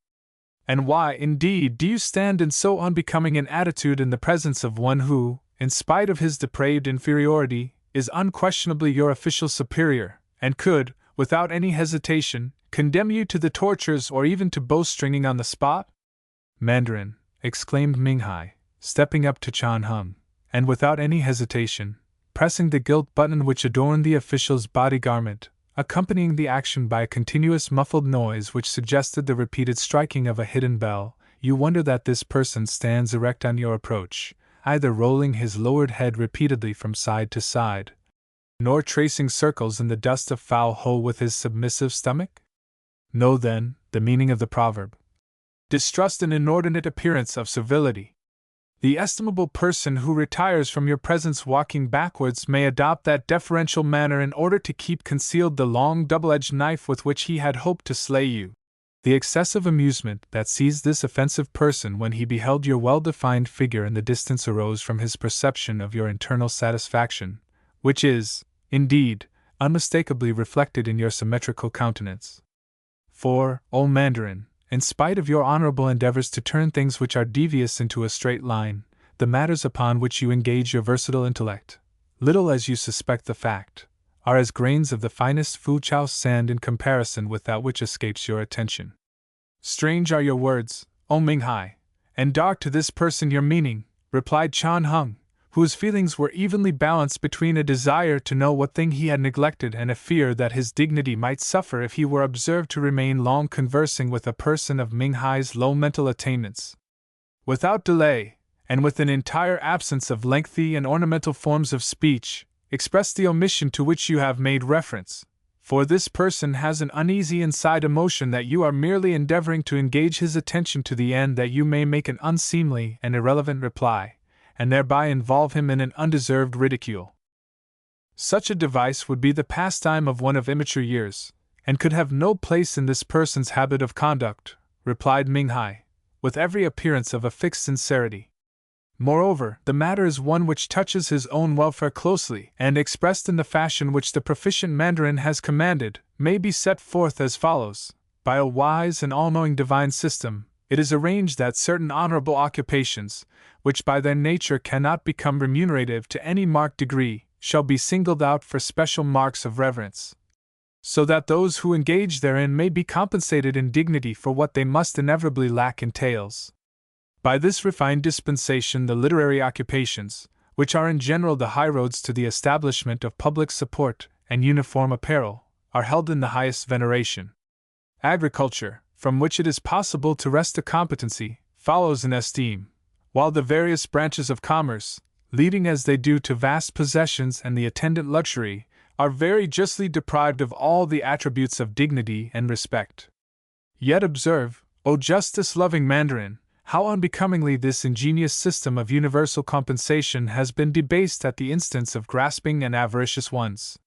And why, indeed, do you stand in so unbecoming an attitude in the presence of one who, in spite of his depraved inferiority, is unquestionably your official superior, and could, without any hesitation, condemn you to the tortures or even to bowstringing on the spot?" "Mandarin," exclaimed Minghai, stepping up to Chan Hung, and without any hesitation, pressing the gilt button which adorned the official's body garment, accompanying the action by a continuous muffled noise which suggested the repeated striking of a hidden bell, "you wonder that this person stands erect on your approach, either rolling his lowered head repeatedly from side to side, nor tracing circles in the dust of Phao Ho with his submissive stomach? Know then the meaning of the proverb. Distrust an inordinate appearance of servility. The estimable person who retires from your presence walking backwards may adopt that deferential manner in order to keep concealed the long double-edged knife with which he had hoped to slay you. The excessive amusement that seized this offensive person when he beheld your well-defined figure in the distance arose from his perception of your internal satisfaction, which is, indeed, unmistakably reflected in your symmetrical countenance. For, O Mandarin, in spite of your honorable endeavors to turn things which are devious into a straight line, the matters upon which you engage your versatile intellect, little as you suspect the fact, are as grains of the finest Fu-Chao sand in comparison with that which escapes your attention. Strange are your words, O Minghai, and dark to this person your meaning," replied Chan Hung, whose feelings were evenly balanced between a desire to know what thing he had neglected and a fear that his dignity might suffer if he were observed to remain long conversing with a person of Minghai's low mental attainments. "Without delay, and with an entire absence of lengthy and ornamental forms of speech, express the omission to which you have made reference, for this person has an uneasy inside emotion that you are merely endeavoring to engage his attention to the end that you may make an unseemly and irrelevant reply, and thereby involve him in an undeserved ridicule. Such a device would be the pastime of one of immature years, and could have no place in this person's habit of conduct," replied Minghai, with every appearance of a fixed sincerity. "Moreover, the matter is one which touches his own welfare closely, and expressed in the fashion which the proficient Mandarin has commanded, may be set forth as follows. By a wise and all-knowing divine system, it is arranged that certain honorable occupations, which by their nature cannot become remunerative to any marked degree, shall be singled out for special marks of reverence, so that those who engage therein may be compensated in dignity for what they must inevitably lack in tales. By this refined dispensation the literary occupations, which are in general the highroads to the establishment of public support and uniform apparel, are held in the highest veneration. Agriculture, from which it is possible to wrest a competency, follows in esteem, while the various branches of commerce, leading as they do to vast possessions and the attendant luxury, are very justly deprived of all the attributes of dignity and respect. Yet observe, O justice-loving Mandarin, how unbecomingly this ingenious system of universal compensation has been debased at the instance of grasping and avaricious ones.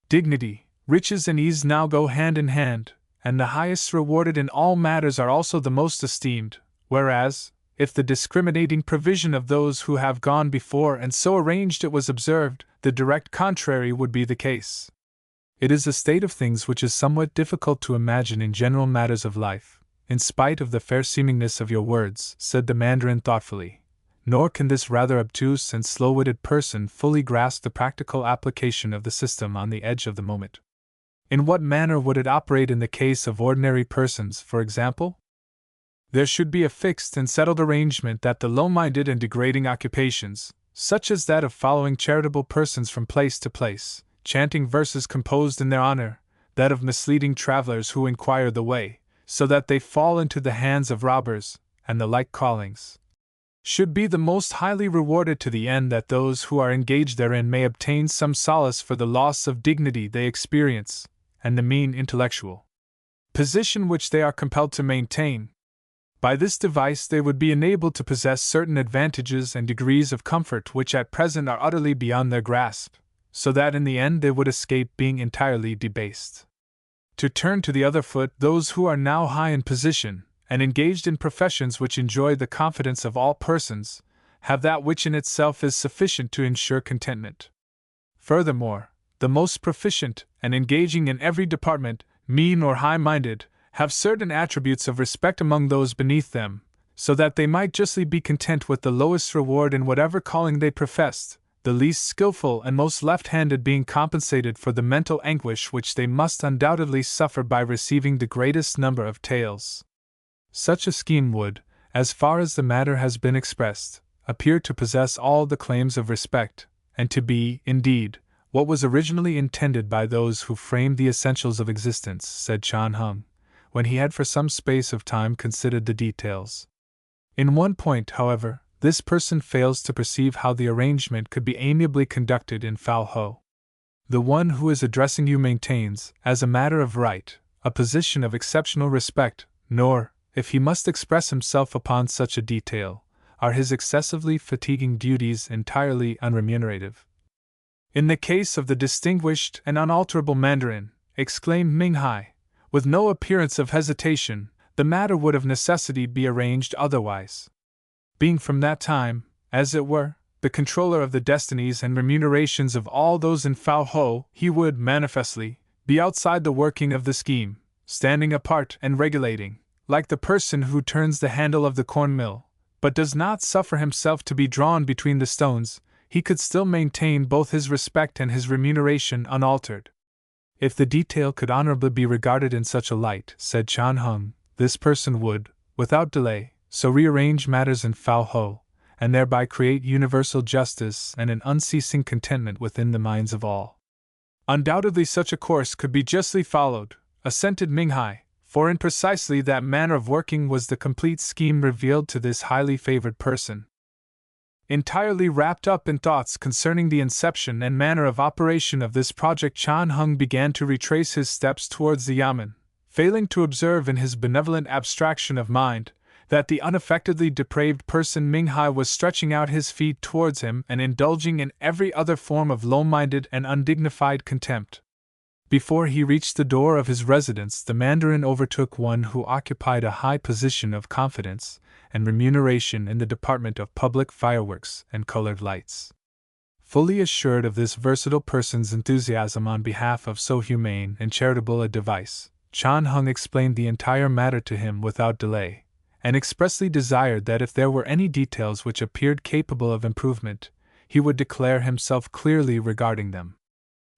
Dignity, riches and ease now go hand in hand, and the highest rewarded in all matters are also the most esteemed, whereas, if the discriminating provision of those who have gone before and so arranged it was observed, the direct contrary would be the case. It is a state of things which is somewhat difficult to imagine in general matters of life, in spite of the fair seemingness of your words, said the Mandarin thoughtfully, nor can this rather obtuse and slow-witted person fully grasp the practical application of the system on the edge of the moment. In what manner would it operate in the case of ordinary persons, for example? There should be a fixed and settled arrangement that the low-minded and degrading occupations, such as that of following charitable persons from place to place, chanting verses composed in their honor, that of misleading travelers who inquire the way, so that they fall into the hands of robbers, and the like callings, should be the most highly rewarded, to the end that those who are engaged therein may obtain some solace for the loss of dignity they experience, and the mean intellectual position which they are compelled to maintain. By this device they would be enabled to possess certain advantages and degrees of comfort which at present are utterly beyond their grasp, so that in the end they would escape being entirely debased. To turn to the other foot, those who are now high in position, and engaged in professions which enjoy the confidence of all persons, have that which in itself is sufficient to ensure contentment. Furthermore, the most proficient, and engaging in every department, mean or high-minded, have certain attributes of respect among those beneath them, so that they might justly be content with the lowest reward in whatever calling they professed, the least skillful and most left-handed being compensated for the mental anguish which they must undoubtedly suffer by receiving the greatest number of tales. Such a scheme would, as far as the matter has been expressed, appear to possess all the claims of respect, and to be, indeed, what was originally intended by those who framed the essentials of existence, said Chan Hung, when he had for some space of time considered the details. In one point, however, this person fails to perceive how the arrangement could be amiably conducted in Fow Ho. The one who is addressing you maintains, as a matter of right, a position of exceptional respect, nor, if he must express himself upon such a detail, are his excessively fatiguing duties entirely unremunerative. In the case of the distinguished and unalterable Mandarin, exclaimed Ming Hai, with no appearance of hesitation, the matter would of necessity be arranged otherwise. Being from that time, as it were, the controller of the destinies and remunerations of all those in Fow Ho, he would, manifestly, be outside the working of the scheme, standing apart and regulating, like the person who turns the handle of the corn mill, but does not suffer himself to be drawn between the stones. He could still maintain both his respect and his remuneration unaltered. If the detail could honorably be regarded in such a light, said Chan Hung, this person would, without delay, so rearrange matters in Fow Ho, and thereby create universal justice and an unceasing contentment within the minds of all. Undoubtedly such a course could be justly followed, assented Ming Hai, for in precisely that manner of working was the complete scheme revealed to this highly favored person. Entirely wrapped up in thoughts concerning the inception and manner of operation of this project, Chan Hung began to retrace his steps towards the yamen, failing to observe in his benevolent abstraction of mind that the unaffectedly depraved person Ming Hai was stretching out his feet towards him and indulging in every other form of low-minded and undignified contempt. Before he reached the door of his residence, the Mandarin overtook one who occupied a high position of confidence and remuneration in the department of public fireworks and colored lights. Fully assured of this versatile person's enthusiasm on behalf of so humane and charitable a device, Chan Hung explained the entire matter to him without delay, and expressly desired that if there were any details which appeared capable of improvement, he would declare himself clearly regarding them.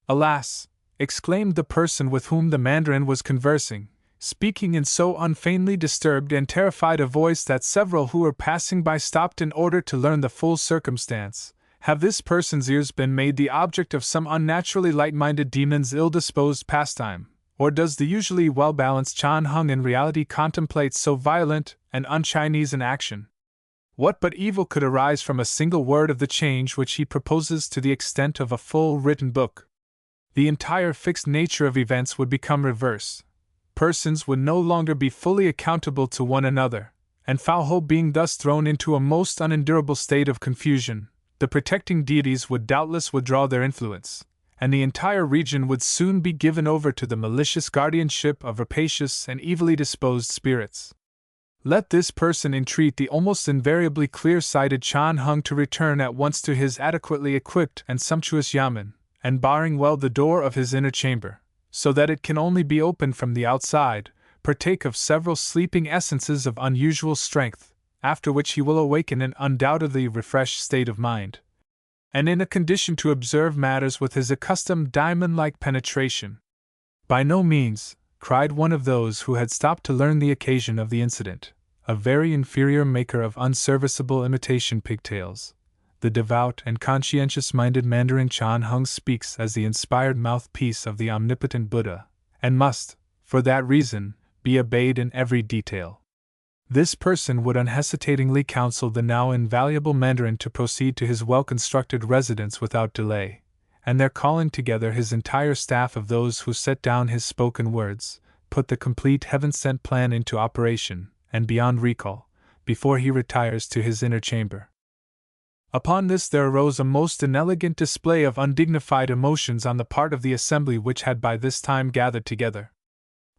Alas! Exclaimed the person with whom the Mandarin was conversing, speaking in so unfeignedly disturbed and terrified a voice that several who were passing by stopped in order to learn the full circumstance. Have this person's ears been made the object of some unnaturally light-minded demon's ill-disposed pastime, or does the usually well-balanced Chan Hung in reality contemplate so violent and un-Chinese an action? What but evil could arise from a single word of the change which he proposes to the extent of a full written book? The entire fixed nature of events would become reversed. Persons would no longer be fully accountable to one another, and Fow Ho being thus thrown into a most unendurable state of confusion, the protecting deities would doubtless withdraw their influence, and the entire region would soon be given over to the malicious guardianship of rapacious and evilly disposed spirits. Let this person entreat the almost invariably clear-sighted Chan Hung to return at once to his adequately equipped and sumptuous yamen, and barring well the door of his inner chamber, so that it can only be opened from the outside, partake of several sleeping essences of unusual strength, after which he will awaken in an undoubtedly refreshed state of mind, and in a condition to observe matters with his accustomed diamond-like penetration. By no means, cried one of those who had stopped to learn the occasion of the incident, a very inferior maker of unserviceable imitation pigtails. The devout and conscientious-minded Mandarin Chan Hung speaks as the inspired mouthpiece of the omnipotent Buddha, and must, for that reason, be obeyed in every detail. This person would unhesitatingly counsel the now invaluable Mandarin to proceed to his well-constructed residence without delay, and there calling together his entire staff of those who set down his spoken words, put the complete heaven-sent plan into operation, and beyond recall, before he retires to his inner chamber. Upon this there arose a most inelegant display of undignified emotions on the part of the assembly which had by this time gathered together.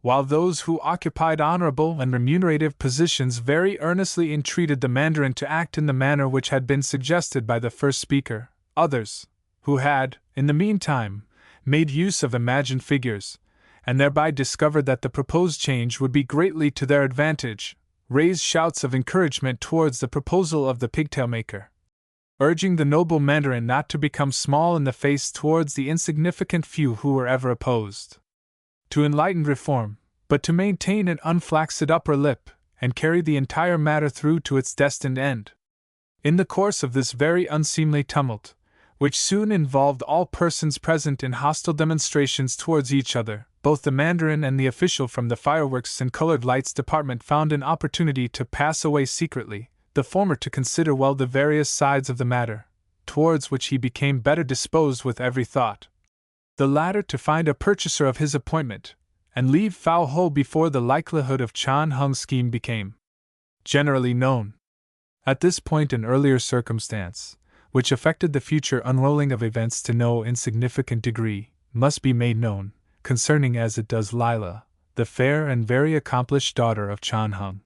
While those who occupied honorable and remunerative positions very earnestly entreated the Mandarin to act in the manner which had been suggested by the first speaker, others, who had, in the meantime, made use of imagined figures, and thereby discovered that the proposed change would be greatly to their advantage, raised shouts of encouragement towards the proposal of the pigtail maker, urging the noble Mandarin not to become small in the face towards the insignificant few who were ever opposed to enlightened reform, but to maintain an unflaccid upper lip, and carry the entire matter through to its destined end. In the course of this very unseemly tumult, which soon involved all persons present in hostile demonstrations towards each other, both the Mandarin and the official from the fireworks and colored lights department found an opportunity to pass away secretly, the former to consider well the various sides of the matter, towards which he became better disposed with every thought, the latter to find a purchaser of his appointment, and leave foul whole before the likelihood of Chan Hung's scheme became generally known. At this point an earlier circumstance, which affected the future unrolling of events to no insignificant degree, must be made known, concerning as it does Lila, the fair and very accomplished daughter of Chan Hung.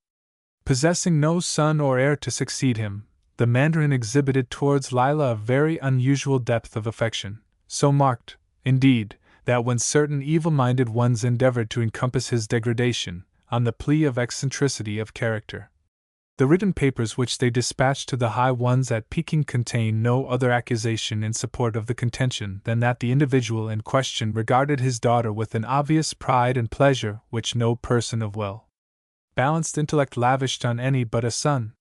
Possessing no son or heir to succeed him, the Mandarin exhibited towards Lila a very unusual depth of affection, so marked, indeed, that when certain evil-minded ones endeavored to encompass his degradation, on the plea of eccentricity of character, the written papers which they dispatched to the high ones at Peking contain no other accusation in support of the contention than that the individual in question regarded his daughter with an obvious pride and pleasure which no person of well-balanced intellect lavished on any but a son.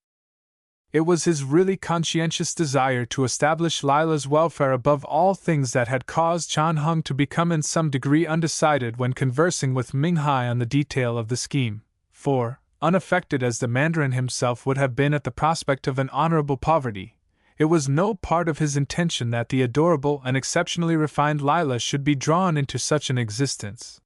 It was his really conscientious desire to establish Lila's welfare above all things that had caused Chan Hung to become in some degree undecided when conversing with Ming Hai on the detail of the scheme, for, unaffected as the Mandarin himself would have been at the prospect of an honorable poverty, it was no part of his intention that the adorable and exceptionally refined Lila should be drawn into such an existence.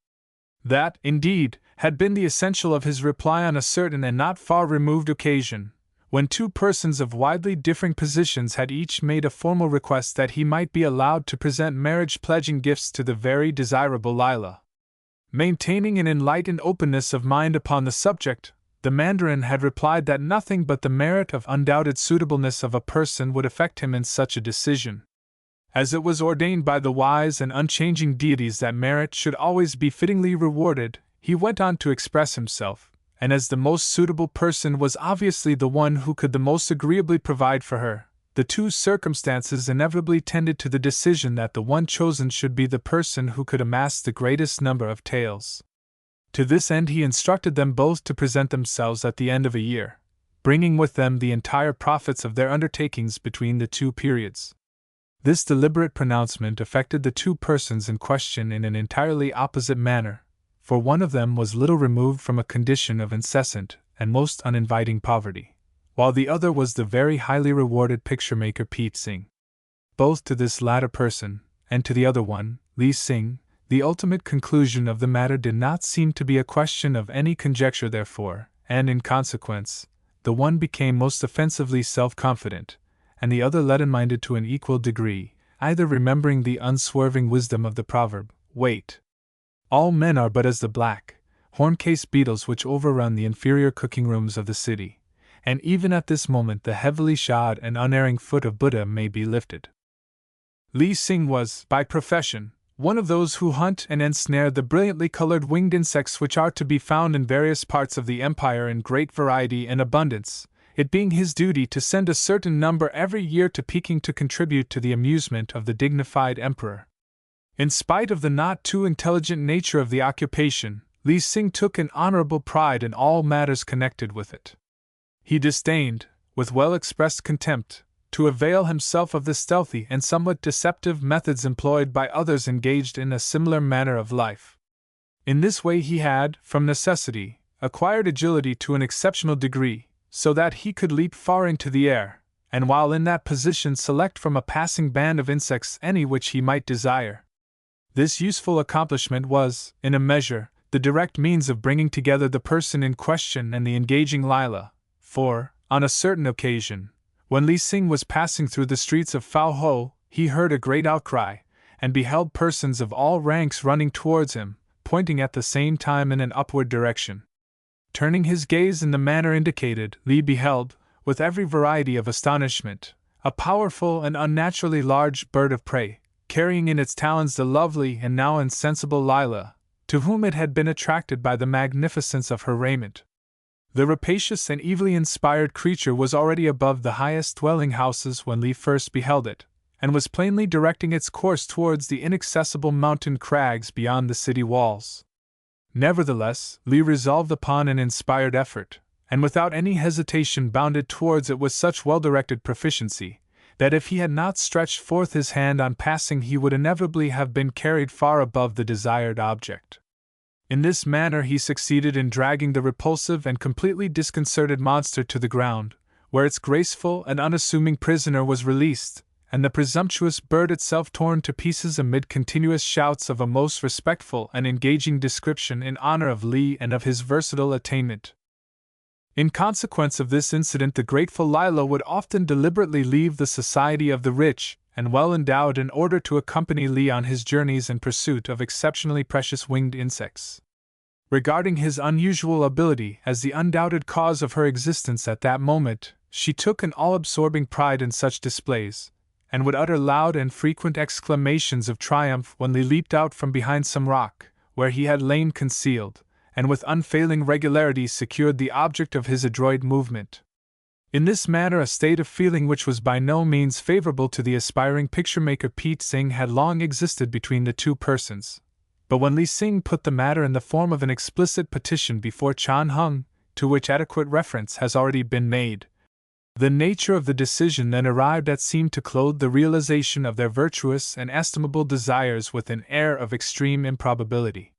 That, indeed, had been the essential of his reply on a certain and not far removed occasion, when two persons of widely differing positions had each made a formal request that he might be allowed to present marriage-pledging gifts to the very desirable Lila. Maintaining an enlightened openness of mind upon the subject, the Mandarin had replied that nothing but the merit of undoubted suitableness of a person would affect him in such a decision. As it was ordained by the wise and unchanging deities that merit should always be fittingly rewarded, he went on to express himself, and as the most suitable person was obviously the one who could the most agreeably provide for her, the two circumstances inevitably tended to the decision that the one chosen should be the person who could amass the greatest number of taels. To this end he instructed them both to present themselves at the end of a year, bringing with them the entire profits of their undertakings between the two periods. This deliberate pronouncement affected the two persons in question in an entirely opposite manner, for one of them was little removed from a condition of incessant and most uninviting poverty, while the other was the very highly rewarded picture-maker Pete Singh. Both to this latter person, and to the other one, Li Singh, the ultimate conclusion of the matter did not seem to be a question of any conjecture therefore, and in consequence, the one became most offensively self-confident, and the other leaden-minded to an equal degree, either remembering the unswerving wisdom of the proverb, "Wait! All men are but as the black, horn-cased beetles which overrun the inferior cooking rooms of the city," and even at this moment the heavily shod and unerring foot of Buddha may be lifted. Li Sing was, by profession, one of those who hunt and ensnare the brilliantly colored winged insects which are to be found in various parts of the empire in great variety and abundance, it being his duty to send a certain number every year to Peking to contribute to the amusement of the dignified emperor. In spite of the not too intelligent nature of the occupation, Li Sing took an honorable pride in all matters connected with it. He disdained, with well-expressed contempt, to avail himself of the stealthy and somewhat deceptive methods employed by others engaged in a similar manner of life. In this way he had, from necessity, acquired agility to an exceptional degree, so that he could leap far into the air, and while in that position select from a passing band of insects any which he might desire. This useful accomplishment was, in a measure, the direct means of bringing together the person in question and the engaging Lila, for, on a certain occasion, when Li Sing was passing through the streets of Fao Ho, he heard a great outcry, and beheld persons of all ranks running towards him, pointing at the same time in an upward direction. Turning his gaze in the manner indicated, Li beheld, with every variety of astonishment, a powerful and unnaturally large bird of prey, carrying in its talons the lovely and now insensible Lila, to whom it had been attracted by the magnificence of her raiment. The rapacious and evilly inspired creature was already above the highest dwelling houses when Li first beheld it, and was plainly directing its course towards the inaccessible mountain crags beyond the city walls. Nevertheless, Li resolved upon an inspired effort, and without any hesitation bounded towards it with such well-directed proficiency, that if he had not stretched forth his hand on passing he would inevitably have been carried far above the desired object. In this manner he succeeded in dragging the repulsive and completely disconcerted monster to the ground, where its graceful and unassuming prisoner was released, and the presumptuous bird itself torn to pieces amid continuous shouts of a most respectful and engaging description in honor of Li and of his versatile attainment. In consequence of this incident the grateful Lila would often deliberately leave the society of the rich and well-endowed in order to accompany Li on his journeys in pursuit of exceptionally precious winged insects. Regarding his unusual ability as the undoubted cause of her existence at that moment, she took an all-absorbing pride in such displays, and would utter loud and frequent exclamations of triumph when Li leaped out from behind some rock, where he had lain concealed, and with unfailing regularity secured the object of his adroit movement. In this manner a state of feeling which was by no means favorable to the aspiring picture-maker Pete Sing had long existed between the two persons, but when Li Sing put the matter in the form of an explicit petition before Chan Hung, to which adequate reference has already been made, the nature of the decision then arrived at seemed to clothe the realization of their virtuous and estimable desires with an air of extreme improbability.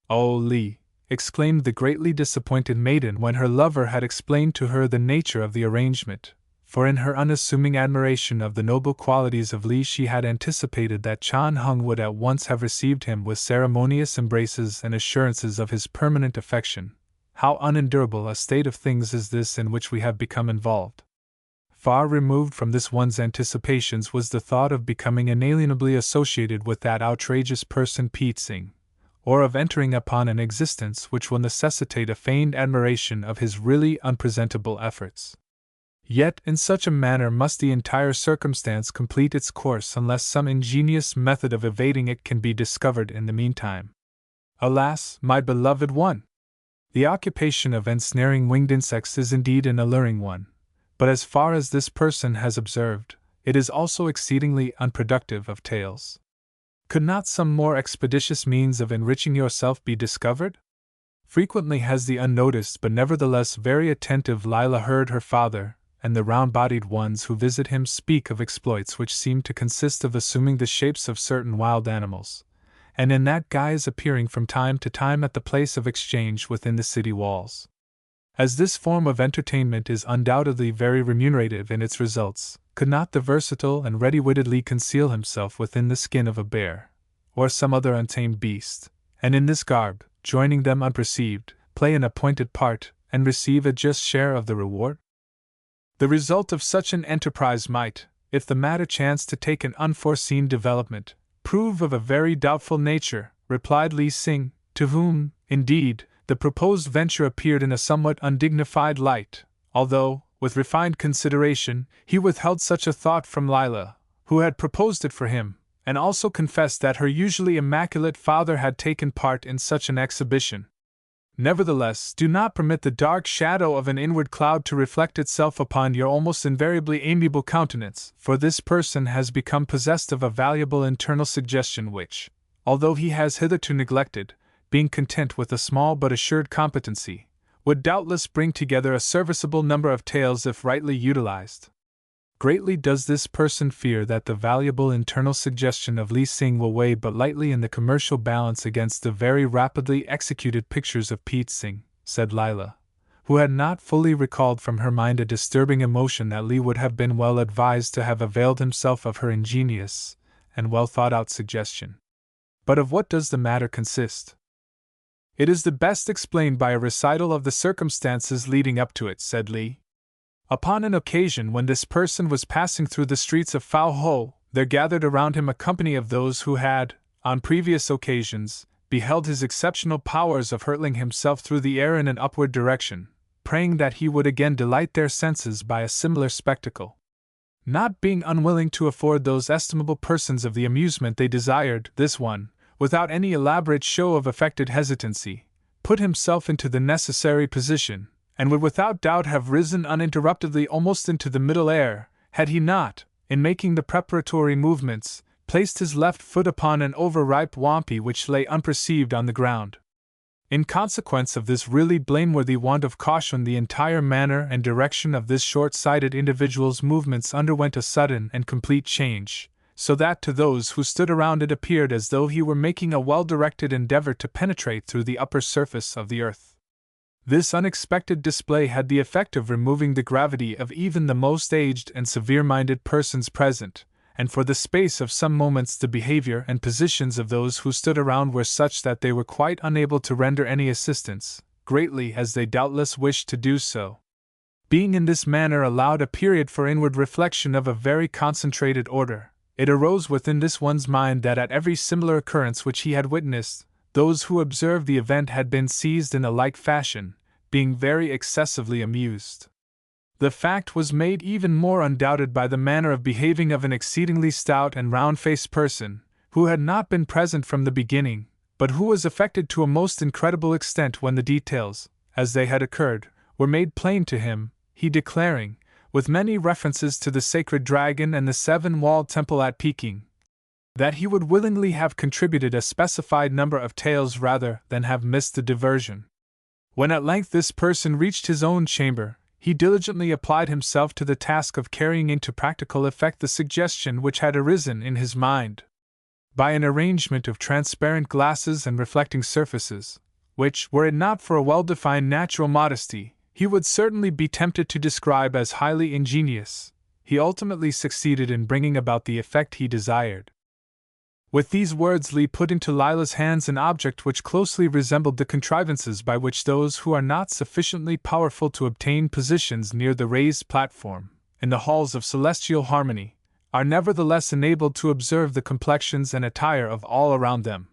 "Oh, Li!" exclaimed the greatly disappointed maiden when her lover had explained to her the nature of the arrangement, for in her unassuming admiration of the noble qualities of Li she had anticipated that Chan Hung would at once have received him with ceremonious embraces and assurances of his permanent affection. How unendurable a state of things is this in which we have become involved! Far removed from this one's anticipations was the thought of becoming inalienably associated with that outrageous person Pete Sing, or of entering upon an existence which will necessitate a feigned admiration of his really unpresentable efforts. Yet in such a manner must the entire circumstance complete its course unless some ingenious method of evading it can be discovered in the meantime. Alas, my beloved one! The occupation of ensnaring winged insects is indeed an alluring one, but as far as this person has observed, it is also exceedingly unproductive of tales. Could not some more expeditious means of enriching yourself be discovered? Frequently has the unnoticed but nevertheless very attentive Lila heard her father, and the round-bodied ones who visit him speak of exploits which seem to consist of assuming the shapes of certain wild animals, and in that guise appearing from time to time at the place of exchange within the city walls. As this form of entertainment is undoubtedly very remunerative in its results, could not the versatile and ready-witted Li conceal himself within the skin of a bear, or some other untamed beast, and in this garb, joining them unperceived, play an appointed part, and receive a just share of the reward? The result of such an enterprise might, if the matter chanced to take an unforeseen development, prove of a very doubtful nature, replied Li Sing, to whom, indeed, the proposed venture appeared in a somewhat undignified light, although, with refined consideration, he withheld such a thought from Lila, who had proposed it for him, and also confessed that her usually immaculate father had taken part in such an exhibition. Nevertheless, do not permit the dark shadow of an inward cloud to reflect itself upon your almost invariably amiable countenance, for this person has become possessed of a valuable internal suggestion which, although he has hitherto neglected, being content with a small but assured competency, would doubtless bring together a serviceable number of tales if rightly utilized. Greatly does this person fear that the valuable internal suggestion of Li Sing will weigh but lightly in the commercial balance against the very rapidly executed pictures of Pete Sing, said Lila, who had not fully recalled from her mind a disturbing emotion that Li would have been well advised to have availed himself of her ingenious and well thought-out suggestion. But of what does the matter consist? It is the best explained by a recital of the circumstances leading up to it, said Li. Upon an occasion when this person was passing through the streets of Phao Ho, there gathered around him a company of those who had, on previous occasions, beheld his exceptional powers of hurtling himself through the air in an upward direction, praying that he would again delight their senses by a similar spectacle. Not being unwilling to afford those estimable persons of the amusement they desired, this one, without any elaborate show of affected hesitancy, put himself into the necessary position, and would without doubt have risen uninterruptedly almost into the middle air, had he not, in making the preparatory movements, placed his left foot upon an overripe wampy which lay unperceived on the ground. In consequence of this really blameworthy want of caution, the entire manner and direction of this short-sighted individual's movements underwent a sudden and complete change, so that to those who stood around it appeared as though he were making a well-directed endeavor to penetrate through the upper surface of the earth. This unexpected display had the effect of removing the gravity of even the most aged and severe-minded persons present, and for the space of some moments the behavior and positions of those who stood around were such that they were quite unable to render any assistance, greatly as they doubtless wished to do so. Being in this manner allowed a period for inward reflection of a very concentrated order, it arose within this one's mind that at every similar occurrence which he had witnessed, those who observed the event had been seized in a like fashion, being very excessively amused. The fact was made even more undoubted by the manner of behaving of an exceedingly stout and round-faced person, who had not been present from the beginning, but who was affected to a most incredible extent when the details, as they had occurred, were made plain to him, he declaring, with many references to the sacred dragon and the seven-walled temple at Peking, that he would willingly have contributed a specified number of tales rather than have missed the diversion. When at length this person reached his own chamber, he diligently applied himself to the task of carrying into practical effect the suggestion which had arisen in his mind. By an arrangement of transparent glasses and reflecting surfaces, which, were it not for a well-defined natural modesty, he would certainly be tempted to describe as highly ingenious, he ultimately succeeded in bringing about the effect he desired. With these words Li put into Lila's hands an object which closely resembled the contrivances by which those who are not sufficiently powerful to obtain positions near the raised platform, in the halls of celestial harmony, are nevertheless enabled to observe the complexions and attire of all around them.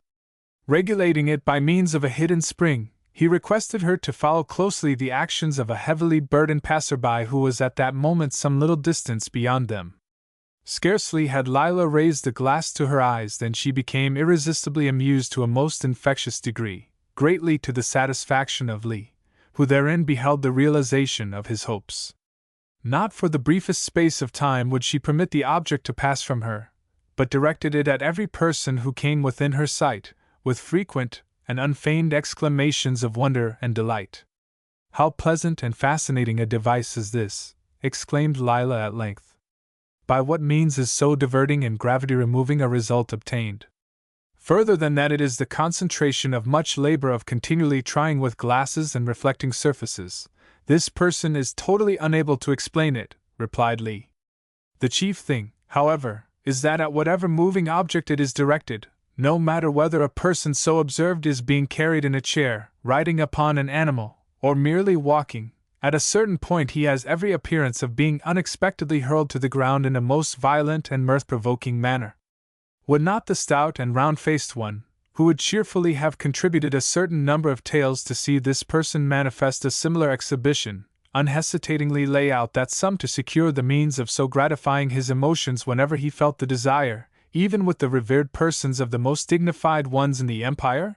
Regulating it by means of a hidden spring, he requested her to follow closely the actions of a heavily burdened passerby who was at that moment some little distance beyond them. Scarcely had Lila raised the glass to her eyes than she became irresistibly amused to a most infectious degree, greatly to the satisfaction of Li, who therein beheld the realization of his hopes. Not for the briefest space of time would she permit the object to pass from her, but directed it at every person who came within her sight, with frequent and unfeigned exclamations of wonder and delight. "How pleasant and fascinating a device is this!" exclaimed Lila at length. "By what means is so diverting and gravity-removing a result obtained? Further than that, it is the concentration of much labor of continually trying with glasses and reflecting surfaces. This person is totally unable to explain it," replied Li. "The chief thing, however, is that at whatever moving object it is directed, no matter whether a person so observed is being carried in a chair, riding upon an animal, or merely walking, At a certain point he has every appearance of being unexpectedly hurled to the ground in a most violent and mirth-provoking manner. Would not the stout and round-faced one, who would cheerfully have contributed a certain number of tales to see this person manifest a similar exhibition, unhesitatingly lay out that sum to secure the means of so gratifying his emotions whenever he felt the desire, even with the revered persons of the most dignified ones in the empire?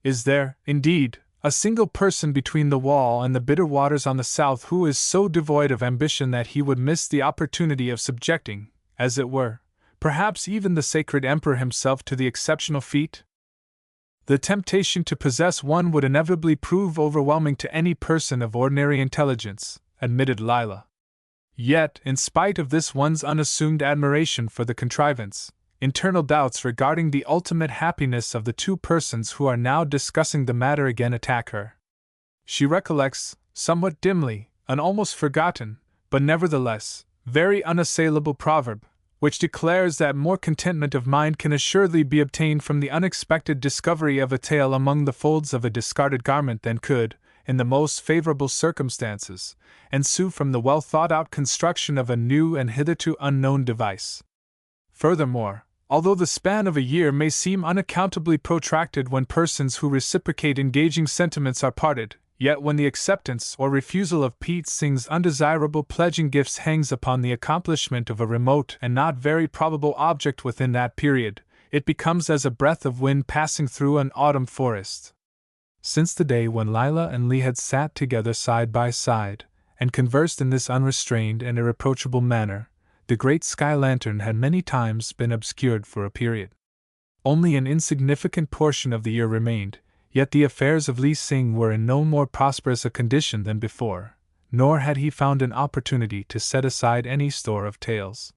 Is there, indeed, a single person between the wall and the bitter waters on the south who is so devoid of ambition that he would miss the opportunity of subjecting, as it were, perhaps even the sacred emperor himself to the exceptional feat? The temptation to possess one would inevitably prove overwhelming to any person of ordinary intelligence, admitted Lila. Yet, in spite of this one's unassumed admiration for the contrivance, internal doubts regarding the ultimate happiness of the two persons who are now discussing the matter again attack her. She recollects, somewhat dimly, an almost forgotten, but nevertheless, very unassailable proverb, which declares that more contentment of mind can assuredly be obtained from the unexpected discovery of a tale among the folds of a discarded garment than could, in the most favorable circumstances, ensue from the well-thought-out construction of a new and hitherto unknown device. Furthermore, although the span of a year may seem unaccountably protracted when persons who reciprocate engaging sentiments are parted, yet when the acceptance or refusal of Pete Singh's undesirable pledging gifts hangs upon the accomplishment of a remote and not very probable object within that period, it becomes as a breath of wind passing through an autumn forest. Since the day when Lila and Lee had sat together side by side, and conversed in this unrestrained and irreproachable manner, the great sky lantern had many times been obscured for a period. Only an insignificant portion of the year remained, yet the affairs of Lee Sing were in no more prosperous a condition than before, nor had he found an opportunity to set aside any store of tales.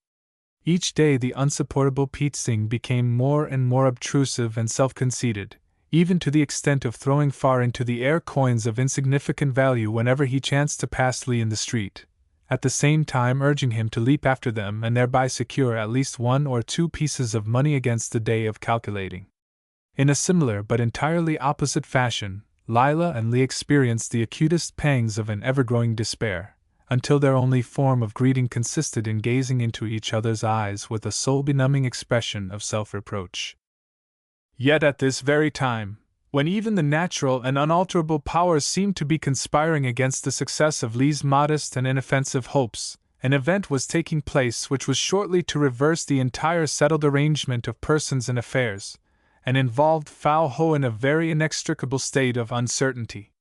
Each day the unsupportable Pete Sing became more and more obtrusive and self-conceited, even to the extent of throwing far into the air coins of insignificant value whenever he chanced to pass Lee in the street, at the same time urging him to leap after them and thereby secure at least 1 or 2 pieces of money against the day of calculating. In a similar but entirely opposite fashion, Lila and Lee experienced the acutest pangs of an ever-growing despair, until their only form of greeting consisted in gazing into each other's eyes with a soul-benumbing expression of self-reproach. Yet at this very time, when even the natural and unalterable powers seemed to be conspiring against the success of Lee's modest and inoffensive hopes, an event was taking place which was shortly to reverse the entire settled arrangement of persons and affairs, and involved Fow Ho in a very inextricable state of uncertainty.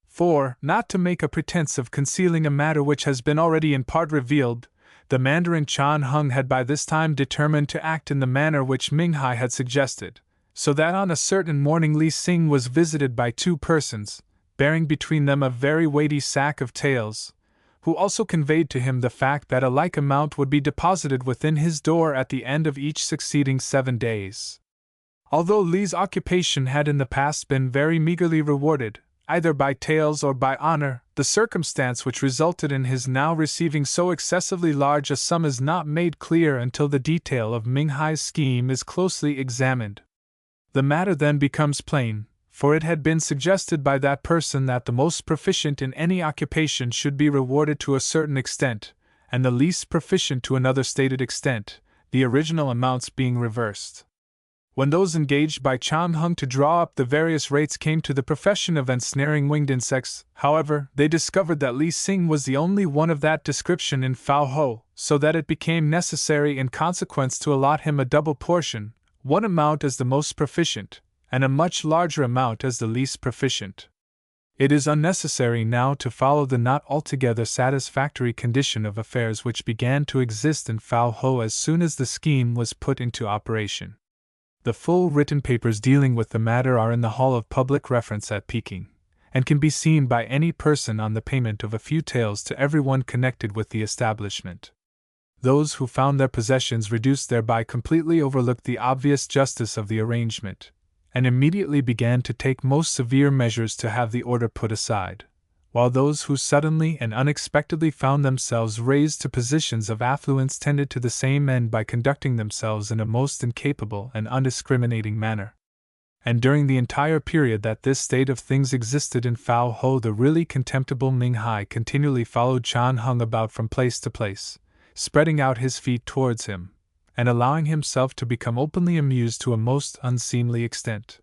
For, not to make a pretense of concealing a matter which has been already in part revealed, the Mandarin Chan Hung had by this time determined to act in the manner which Ming Hai had suggested, so that on a certain morning Lee Sing was visited by 2 persons, bearing between them a very weighty sack of tales, who also conveyed to him the fact that a like amount would be deposited within his door at the end of each succeeding 7 days. Although Lee's occupation had in the past been very meagerly rewarded, either by tales or by honor, the circumstance which resulted in his now receiving so excessively large a sum is not made clear until the detail of Ming Hai's scheme is closely examined. The matter then becomes plain, for it had been suggested by that person that the most proficient in any occupation should be rewarded to a certain extent, and the least proficient to another stated extent, the original amounts being reversed. When those engaged by Chan Hung to draw up the various rates came to the profession of ensnaring winged insects, however, they discovered that Lee Sing was the only one of that description in Fow Ho, so that it became necessary in consequence to allot him a double portion, one amount as the most proficient, and a much larger amount as the least proficient. It is unnecessary now to follow the not altogether satisfactory condition of affairs which began to exist in Fow Ho as soon as the scheme was put into operation. The full written papers dealing with the matter are in the Hall of Public Reference at Peking, and can be seen by any person on the payment of a few taels to everyone connected with the establishment. Those who found their possessions reduced thereby completely overlooked the obvious justice of the arrangement, and immediately began to take most severe measures to have the order put aside, while those who suddenly and unexpectedly found themselves raised to positions of affluence tended to the same end by conducting themselves in a most incapable and undiscriminating manner. And during the entire period that this state of things existed in Phao Ho, the really contemptible Ming Hai continually followed Chan Hung about from place to place, spreading out his feet towards him, and allowing himself to become openly amused to a most unseemly extent.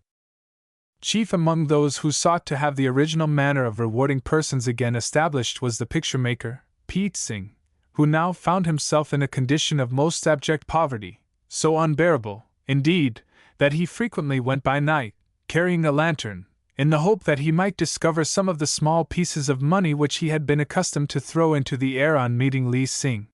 Chief among those who sought to have the original manner of rewarding persons again established was the picture-maker, Pete Singh, who now found himself in a condition of most abject poverty, so unbearable, indeed, that he frequently went by night, carrying a lantern, in the hope that he might discover some of the small pieces of money which he had been accustomed to throw into the air on meeting Li Sing.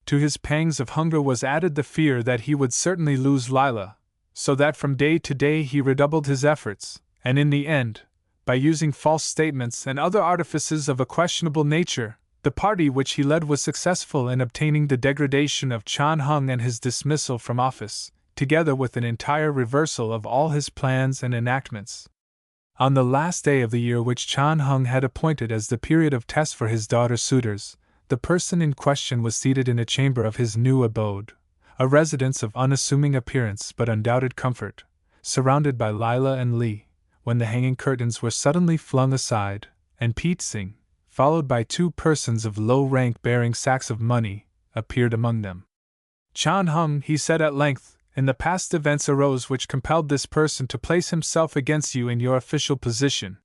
To his pangs of hunger was added the fear that he would certainly lose Lila, so that from day to day he redoubled his efforts, and in the end, by using false statements and other artifices of a questionable nature, the party which he led was successful in obtaining the degradation of Chan Hung and his dismissal from office, together with an entire reversal of all his plans and enactments. On the last day of the year which Chan Hung had appointed as the period of test for his daughter's suitors, the person in question was seated in a chamber of his new abode, a residence of unassuming appearance but undoubted comfort, surrounded by Lila and Li, when the hanging curtains were suddenly flung aside, and Pete Singh, followed by two persons of low rank bearing sacks of money, appeared among them. Chan Hung, he said at length, in the past events arose which compelled this person to place himself against you in your official position.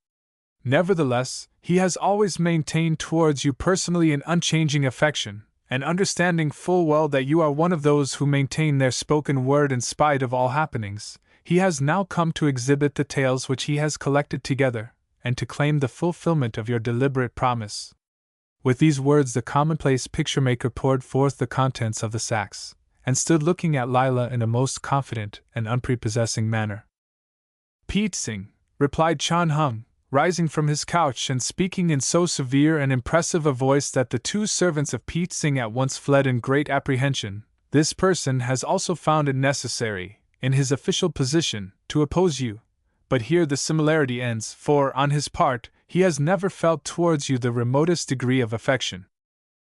Nevertheless, he has always maintained towards you personally an unchanging affection, and understanding full well that you are one of those who maintain their spoken word in spite of all happenings, he has now come to exhibit the tales which he has collected together, and to claim the fulfillment of your deliberate promise. With these words the commonplace picture-maker poured forth the contents of the sacks, and stood looking at Lila in a most confident and unprepossessing manner. Pete Singh, replied Chan Hung, rising from his couch and speaking in so severe and impressive a voice that the two servants of Pete Singh at once fled in great apprehension, this person has also found it necessary, in his official position, to oppose you, but here the similarity ends, for, on his part, he has never felt towards you the remotest degree of affection.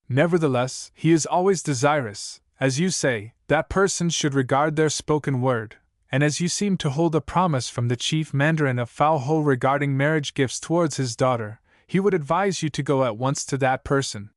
Nevertheless, he is always desirous, as you say, that persons should regard their spoken word, and as you seem to hold a promise from the chief mandarin of Phao Ho regarding marriage gifts towards his daughter, he would advise you to go at once to that person.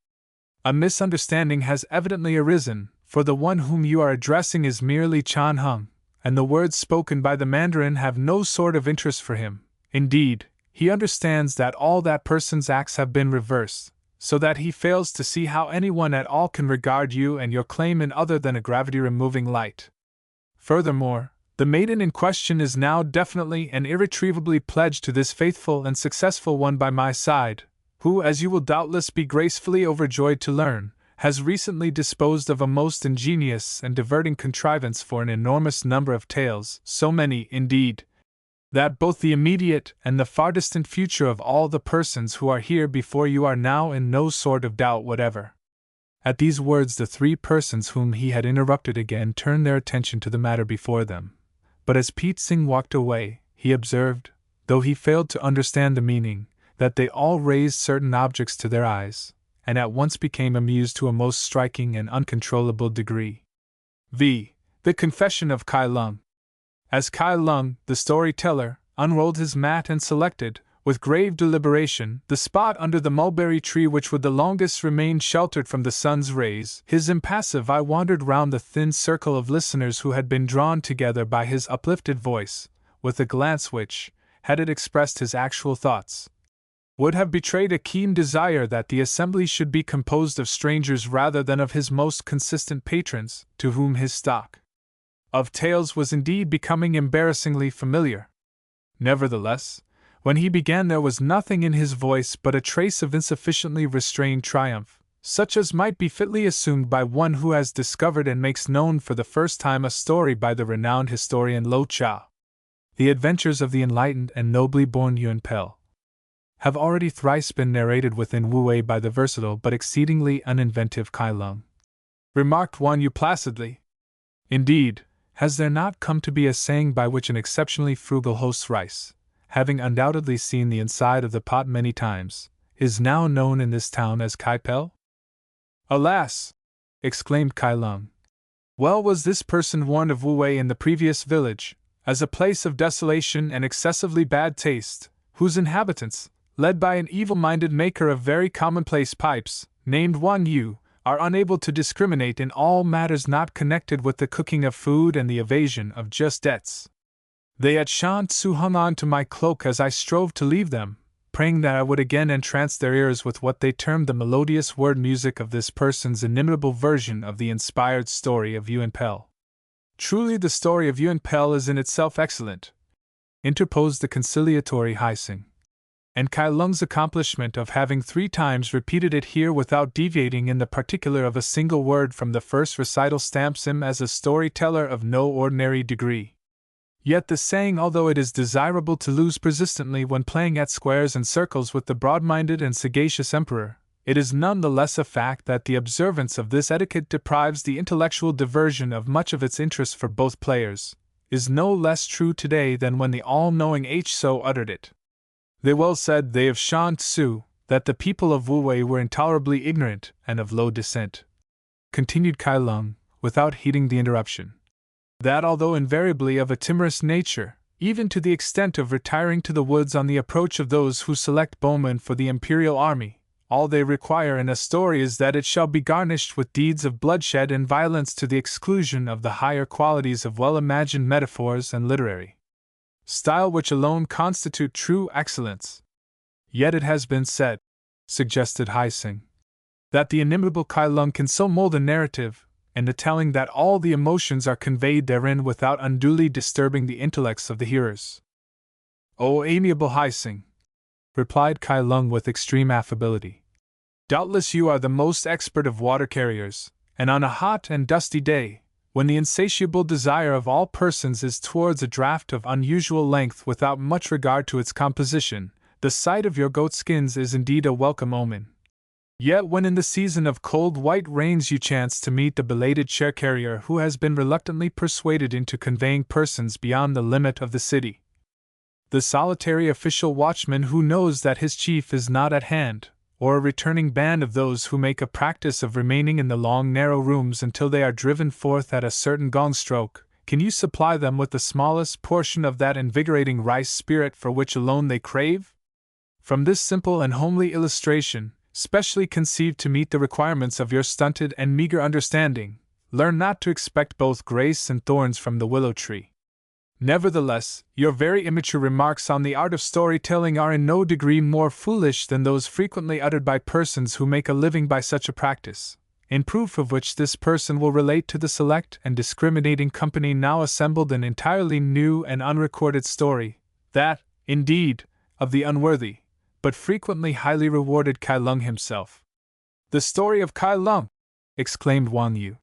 A misunderstanding has evidently arisen, for the one whom you are addressing is merely Chan Hung, and the words spoken by the mandarin have no sort of interest for him. Indeed, he understands that all that person's acts have been reversed, so that he fails to see how anyone at all can regard you and your claim in other than a gravity-removing light. Furthermore, the maiden in question is now definitely and irretrievably pledged to this faithful and successful one by my side, who, as you will doubtless be gracefully overjoyed to learn, has recently disposed of a most ingenious and diverting contrivance for an enormous number of tales, so many, indeed, that both the immediate and the far distant future of all the persons who are here before you are now in no sort of doubt whatever. At these words the three persons whom he had interrupted again turned their attention to the matter before them, but as Pete Singh walked away, he observed, though he failed to understand the meaning, that they all raised certain objects to their eyes, and at once became amused to a most striking and uncontrollable degree. V. The Confession of Kai Lung. As Kai Lung, the storyteller, unrolled his mat and selected, with grave deliberation, the spot under the mulberry tree which would the longest remain sheltered from the sun's rays, his impassive eye wandered round the thin circle of listeners who had been drawn together by his uplifted voice, with a glance which, had it expressed his actual thoughts, would have betrayed a keen desire that the assembly should be composed of strangers rather than of his most consistent patrons, to whom his stock of tales was indeed becoming embarrassingly familiar. Nevertheless, when he began there was nothing in his voice but a trace of insufficiently restrained triumph, such as might be fitly assumed by one who has discovered and makes known for the first time a story by the renowned historian Lo Chao. The adventures of the enlightened and nobly born Yun Pel have already thrice been narrated within Wu Wei by the versatile but exceedingly uninventive Kai Lung. Remarked Wan Yu placidly. Indeed, has there not come to be a saying by which an exceptionally frugal host's rice, having undoubtedly seen the inside of the pot many times, is now known in this town as Kai Pel? Alas! Exclaimed Kai Lung. Well was this person warned of Wu Wei in the previous village, as a place of desolation and excessively bad taste, whose inhabitants, led by an evil-minded maker of very commonplace pipes, named Wan Yu, are unable to discriminate in all matters not connected with the cooking of food and the evasion of just debts. They at Shan Tzu hung on to my cloak as I strove to leave them, praying that I would again entrance their ears with what they termed the melodious word music of this person's inimitable version of the inspired story of Yuan Pel. Truly the story of Yuan Pel is in itself excellent, interposed the conciliatory Haising. And Kai Lung's accomplishment of having 3 times repeated it here without deviating in the particular of a single word from the first recital stamps him as a storyteller of no ordinary degree. Yet the saying, although it is desirable to lose persistently when playing at squares and circles with the broad-minded and sagacious emperor, it is none the less a fact that the observance of this etiquette deprives the intellectual diversion of much of its interest for both players, is no less true today than when the all-knowing H so uttered it. They well said, they of Shan Tzu, that the people of Wu Wei were intolerably ignorant and of low descent. Continued Kai Lung, without heeding the interruption. That although invariably of a timorous nature, even to the extent of retiring to the woods on the approach of those who select bowmen for the imperial army, all they require in a story is that it shall be garnished with deeds of bloodshed and violence to the exclusion of the higher qualities of well-imagined metaphors and literary style which alone constitute true excellence. Yet it has been said, suggested Haising, that the inimitable Kai Lung can so mold a narrative, and the telling that all the emotions are conveyed therein without unduly disturbing the intellects of the hearers. O amiable Haising, replied Kai Lung with extreme affability, doubtless you are the most expert of water carriers, and on a hot and dusty day, when the insatiable desire of all persons is towards a draught of unusual length without much regard to its composition, the sight of your goat skins is indeed a welcome omen. Yet when in the season of cold white rains you chance to meet the belated chair-carrier who has been reluctantly persuaded into conveying persons beyond the limit of the city, the solitary official watchman who knows that his chief is not at hand, or a returning band of those who make a practice of remaining in the long narrow rooms until they are driven forth at a certain gong stroke, can you supply them with the smallest portion of that invigorating rice spirit for which alone they crave? From this simple and homely illustration, specially conceived to meet the requirements of your stunted and meager understanding, learn not to expect both grace and thorns from the willow tree. Nevertheless, your very immature remarks on the art of storytelling are in no degree more foolish than those frequently uttered by persons who make a living by such a practice, in proof of which this person will relate to the select and discriminating company now assembled an entirely new and unrecorded story, that, indeed, of the unworthy, but frequently highly rewarded Kai Lung himself. The story of Kai Lung! Exclaimed Wang Yu.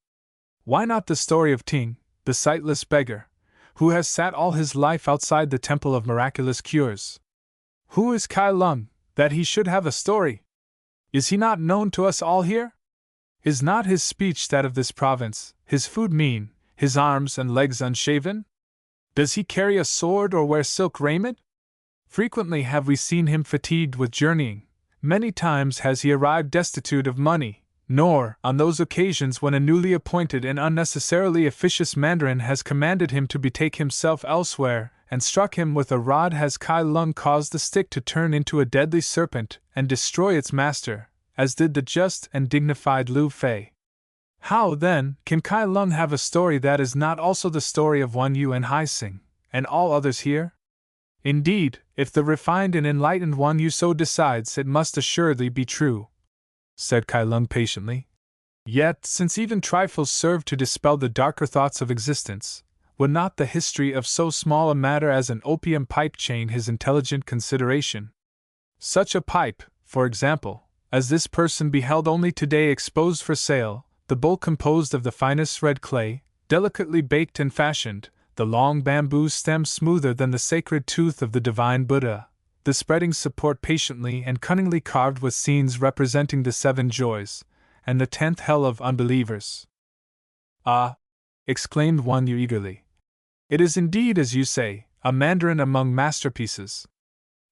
Why not the story of Ting, the sightless beggar, who has sat all his life outside the temple of miraculous cures? Who is Kai Lung, that he should have a story? Is he not known to us all here? Is not his speech that of this province, his food mean, his arms and legs unshaven? Does he carry a sword or wear silk raiment? Frequently have we seen him fatigued with journeying, many times has he arrived destitute of money, nor, on those occasions when a newly appointed and unnecessarily officious mandarin has commanded him to betake himself elsewhere, and struck him with a rod, has Kai Lung caused the stick to turn into a deadly serpent and destroy its master, as did the just and dignified Liu Fei. How, then, can Kai Lung have a story that is not also the story of Wan Yu and Haising, and all others here? Indeed, if the refined and enlightened Wan Yu so decides, it must assuredly be true, said Kai Lung patiently. Yet, since even trifles serve to dispel the darker thoughts of existence, would not the history of so small a matter as an opium pipe chain his intelligent consideration? Such a pipe, for example, as this person beheld only today exposed for sale, the bowl composed of the finest red clay, delicately baked and fashioned, the long bamboo stem smoother than the sacred tooth of the divine Buddha, the spreading support patiently and cunningly carved with scenes representing the 7 joys, and the 10th hell of unbelievers. Ah! Exclaimed Wan Yu eagerly. It is indeed, as you say, a mandarin among masterpieces.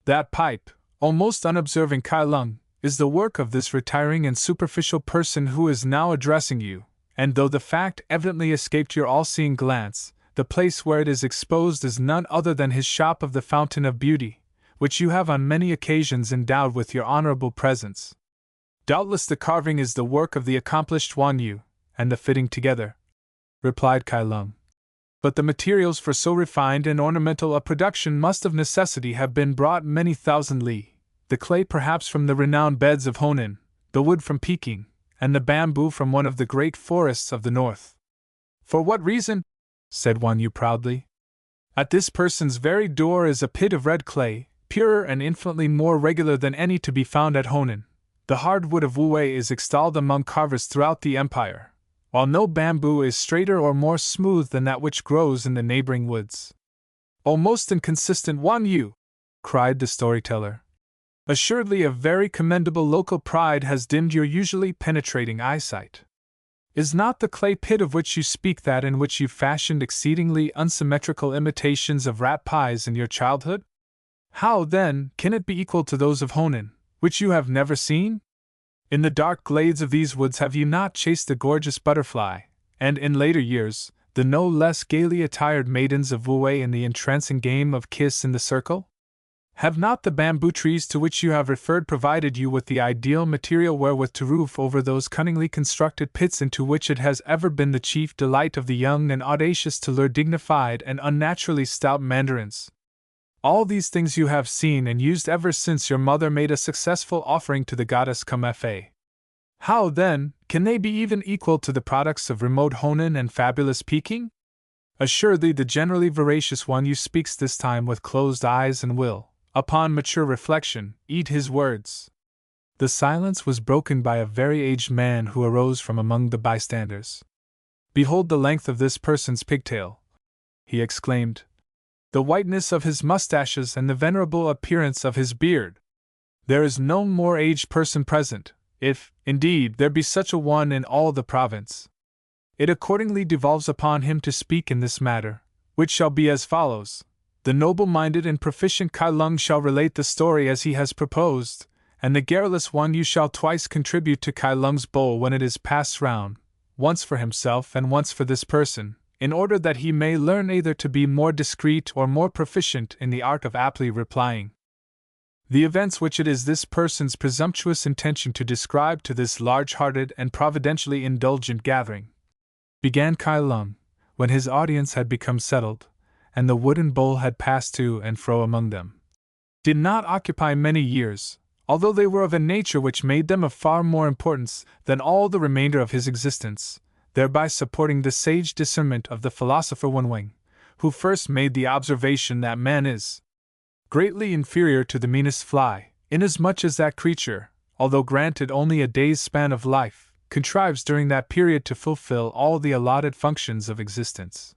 That pipe, O most unobserving Kai Lung, is the work of this retiring and superficial person who is now addressing you, and though the fact evidently escaped your all-seeing glance, The place where it is exposed is none other than his shop of the Fountain of Beauty, which you have on many occasions endowed with your honorable presence. Doubtless the carving is the work of the accomplished Wan Yu, and the fitting together, replied Kai Lung. But the materials for so refined and ornamental a production must of necessity have been brought many thousand li, the clay perhaps from the renowned beds of Honan, the wood from Peking, and the bamboo from one of the great forests of the north. For what reason? Said Wan Yu proudly. At this person's very door is a pit of red clay, purer and infinitely more regular than any to be found at Honan. The hard wood of Wu-wei is extolled among carvers throughout the empire, while no bamboo is straighter or more smooth than that which grows in the neighboring woods. O most inconsistent Wan Yu! Cried the storyteller. Assuredly a very commendable local pride has dimmed your usually penetrating eyesight. Is not the clay pit of which you speak that in which you fashioned exceedingly unsymmetrical imitations of rat pies in your childhood? How, then, can it be equal to those of Honan, which you have never seen? In the dark glades of these woods have you not chased the gorgeous butterfly, and in later years, the no less gaily attired maidens of Wu-wei in the entrancing game of kiss in the circle? Have not the bamboo trees to which you have referred provided you with the ideal material wherewith to roof over those cunningly constructed pits into which it has ever been the chief delight of the young and audacious to lure dignified and unnaturally stout mandarins? All these things you have seen and used ever since your mother made a successful offering to the goddess Kumefe. How, then, can they be even equal to the products of remote Honan and fabulous Peking? Assuredly the generally voracious Wan Yu speaks this time with closed eyes and will, upon mature reflection, eat his words. The silence was broken by a very aged man who arose from among the bystanders. Behold the length of this person's pigtail, he exclaimed. The whiteness of his mustaches and the venerable appearance of his beard. There is no more aged person present, if, indeed, there be such a one in all the province. It accordingly devolves upon him to speak in this matter, which shall be as follows. The noble-minded and proficient Kai Lung shall relate the story as he has proposed, and the garrulous Wan Yu shall twice contribute to Kai Lung's bowl when it is passed round, once for himself and once for this person, in order that he may learn either to be more discreet or more proficient in the art of aptly replying. The events which it is this person's presumptuous intention to describe to this large-hearted and providentially indulgent gathering, began Kai Lung, when his audience had become settled, and the wooden bowl had passed to and fro among them, did not occupy many years, although they were of a nature which made them of far more importance than all the remainder of his existence, thereby supporting the sage discernment of the philosopher Wenweng, who first made the observation that man is greatly inferior to the meanest fly, inasmuch as that creature, although granted only a day's span of life, contrives during that period to fulfill all the allotted functions of existence.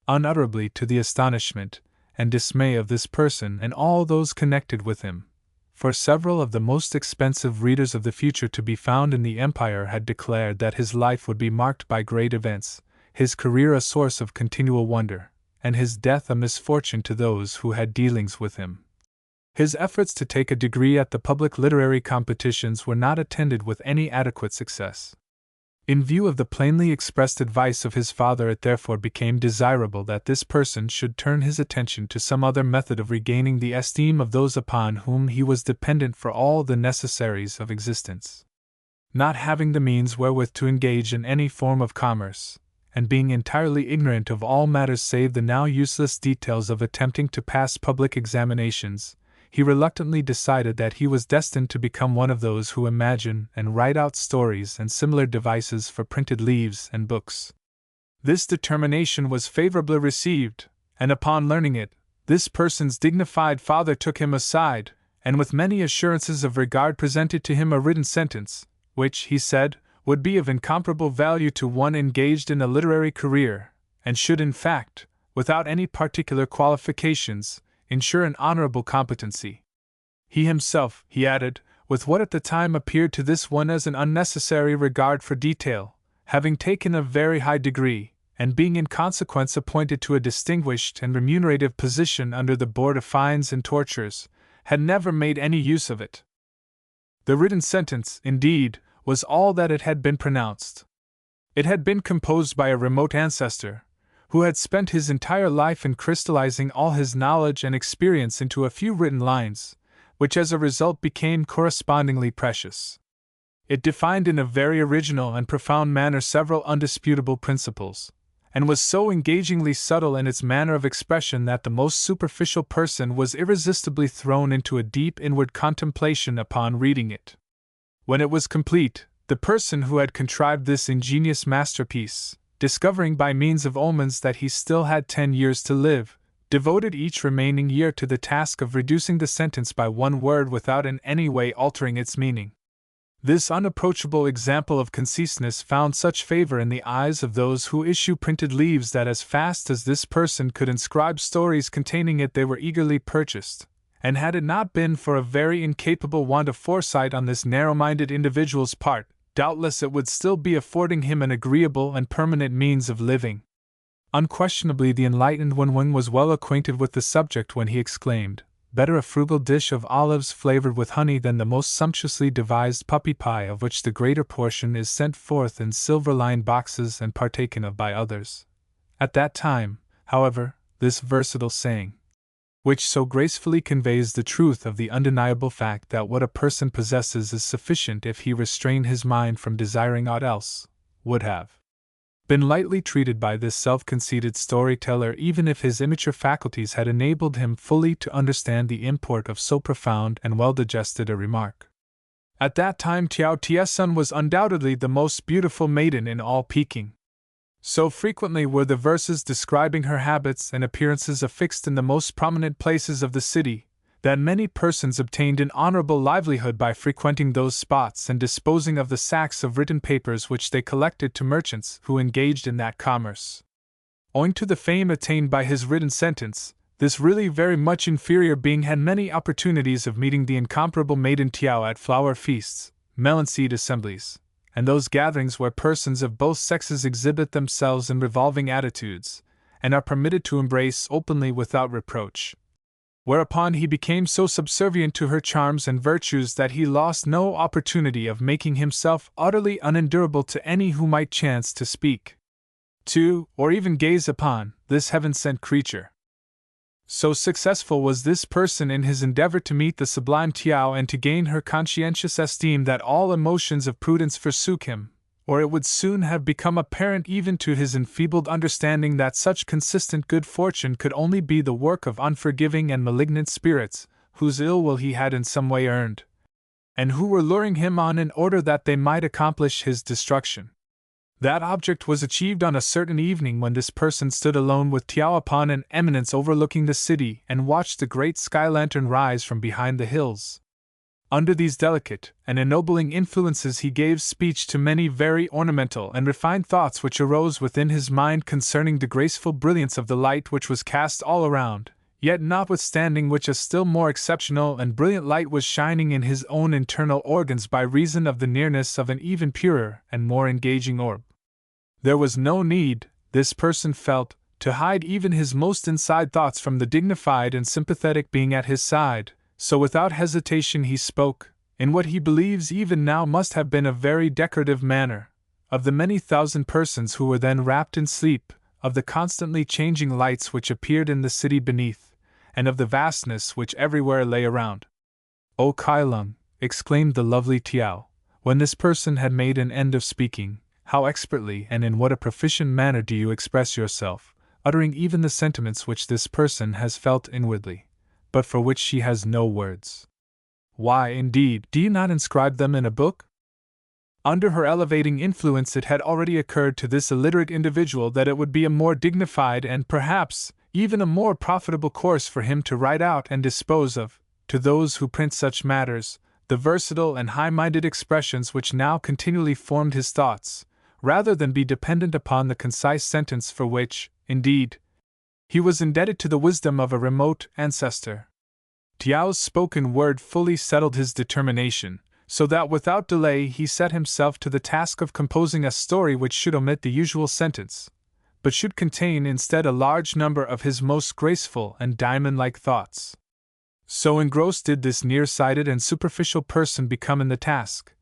Unutterably to the astonishment and dismay of this person and all those connected with him, for several of the most expensive readers of the future to be found in the empire had declared that his life would be marked by great events, his career a source of continual wonder, and his death a misfortune to those who had dealings with him. His efforts to take a degree at the public literary competitions were not attended with any adequate success. In view of the plainly expressed advice of his father, it therefore became desirable that this person should turn his attention to some other method of regaining the esteem of those upon whom he was dependent for all the necessaries of existence. Not having the means wherewith to engage in any form of commerce, and being entirely ignorant of all matters save the now useless details of attempting to pass public examinations, he reluctantly decided that he was destined to become one of those who imagine and write out stories and similar devices for printed leaves and books. This determination was favorably received, and upon learning it, this person's dignified father took him aside, and with many assurances of regard presented to him a written sentence, which, he said, would be of incomparable value to one engaged in a literary career, and should in fact, without any particular qualifications, ensure an honorable competency. He himself, he added, with what at the time appeared to this one as an unnecessary regard for detail, having taken a very high degree, and being in consequence appointed to a distinguished and remunerative position under the Board of Fines and Tortures, had never made any use of it. The written sentence, indeed, was all that it had been pronounced. It had been composed by a remote ancestor, who had spent his entire life in crystallizing all his knowledge and experience into a few written lines, which as a result became correspondingly precious. It defined in a very original and profound manner several undisputable principles, and was so engagingly subtle in its manner of expression that the most superficial person was irresistibly thrown into a deep inward contemplation upon reading it. When it was complete, the person who had contrived this ingenious masterpiece, discovering by means of omens that he still had 10 years to live, devoted each remaining year to the task of reducing the sentence by one word without in any way altering its meaning. This unapproachable example of conciseness found such favor in the eyes of those who issue printed leaves that as fast as this person could inscribe stories containing it they were eagerly purchased, and had it not been for a very incapable want of foresight on this narrow-minded individual's part, doubtless it would still be affording him an agreeable and permanent means of living. Unquestionably the enlightened one was well acquainted with the subject when he exclaimed, "Better a frugal dish of olives flavored with honey than the most sumptuously devised puppy pie of which the greater portion is sent forth in silver-lined boxes and partaken of by others." At that time, however, this versatile saying, which so gracefully conveys the truth of the undeniable fact that what a person possesses is sufficient if he restrain his mind from desiring aught else, would have been lightly treated by this self-conceited storyteller even if his immature faculties had enabled him fully to understand the import of so profound and well-digested a remark. At that time Tiao Tiesun was undoubtedly the most beautiful maiden in all Peking. So frequently were the verses describing her habits and appearances affixed in the most prominent places of the city, that many persons obtained an honorable livelihood by frequenting those spots and disposing of the sacks of written papers which they collected to merchants who engaged in that commerce. Owing to the fame attained by his written sentence, this really very much inferior being had many opportunities of meeting the incomparable maiden Tiao at flower feasts, melon-seed assemblies, and those gatherings where persons of both sexes exhibit themselves in revolving attitudes, and are permitted to embrace openly without reproach. Whereupon he became so subservient to her charms and virtues that he lost no opportunity of making himself utterly unendurable to any who might chance to speak to, or even gaze upon, this heaven-sent creature. So successful was this person in his endeavor to meet the sublime Tiao and to gain her conscientious esteem that all emotions of prudence forsook him, or it would soon have become apparent even to his enfeebled understanding that such consistent good fortune could only be the work of unforgiving and malignant spirits, whose ill will he had in some way earned, and who were luring him on in order that they might accomplish his destruction. That object was achieved on a certain evening when this person stood alone with Tiao upon an eminence overlooking the city and watched the great sky lantern rise from behind the hills. Under these delicate and ennobling influences he gave speech to many very ornamental and refined thoughts which arose within his mind concerning the graceful brilliance of the light which was cast all around, yet notwithstanding which a still more exceptional and brilliant light was shining in his own internal organs by reason of the nearness of an even purer and more engaging orb. There was no need, this person felt, to hide even his most inside thoughts from the dignified and sympathetic being at his side, so without hesitation he spoke, in what he believes even now must have been a very decorative manner, of the many thousand persons who were then wrapped in sleep, of the constantly changing lights which appeared in the city beneath, and of the vastness which everywhere lay around. "O Kai Lung," exclaimed the lovely Tiao, when this person had made an end of speaking, "how expertly and in what a proficient manner do you express yourself, uttering even the sentiments which this person has felt inwardly, but for which she has no words. Why, indeed, do you not inscribe them in a book?" Under her elevating influence it had already occurred to this illiterate individual that it would be a more dignified and perhaps even a more profitable course for him to write out and dispose of, to those who print such matters, the versatile and high-minded expressions which now continually formed his thoughts, rather than be dependent upon the concise sentence for which, indeed, he was indebted to the wisdom of a remote ancestor. Tiao's spoken word fully settled his determination, so that without delay he set himself to the task of composing a story which should omit the usual sentence, but should contain instead a large number of his most graceful and diamond-like thoughts. So engrossed did this near-sighted and superficial person become in the task,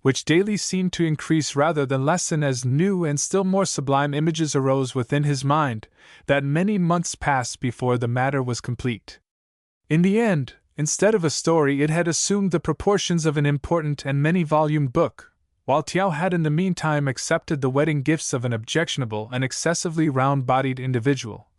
which daily seemed to increase rather than lessen as new and still more sublime images arose within his mind, that many months passed before the matter was complete. In the end, instead of a story, it had assumed the proportions of an important and many-volumed book, while Tiao had in the meantime accepted the wedding gifts of an objectionable and excessively round-bodied individual,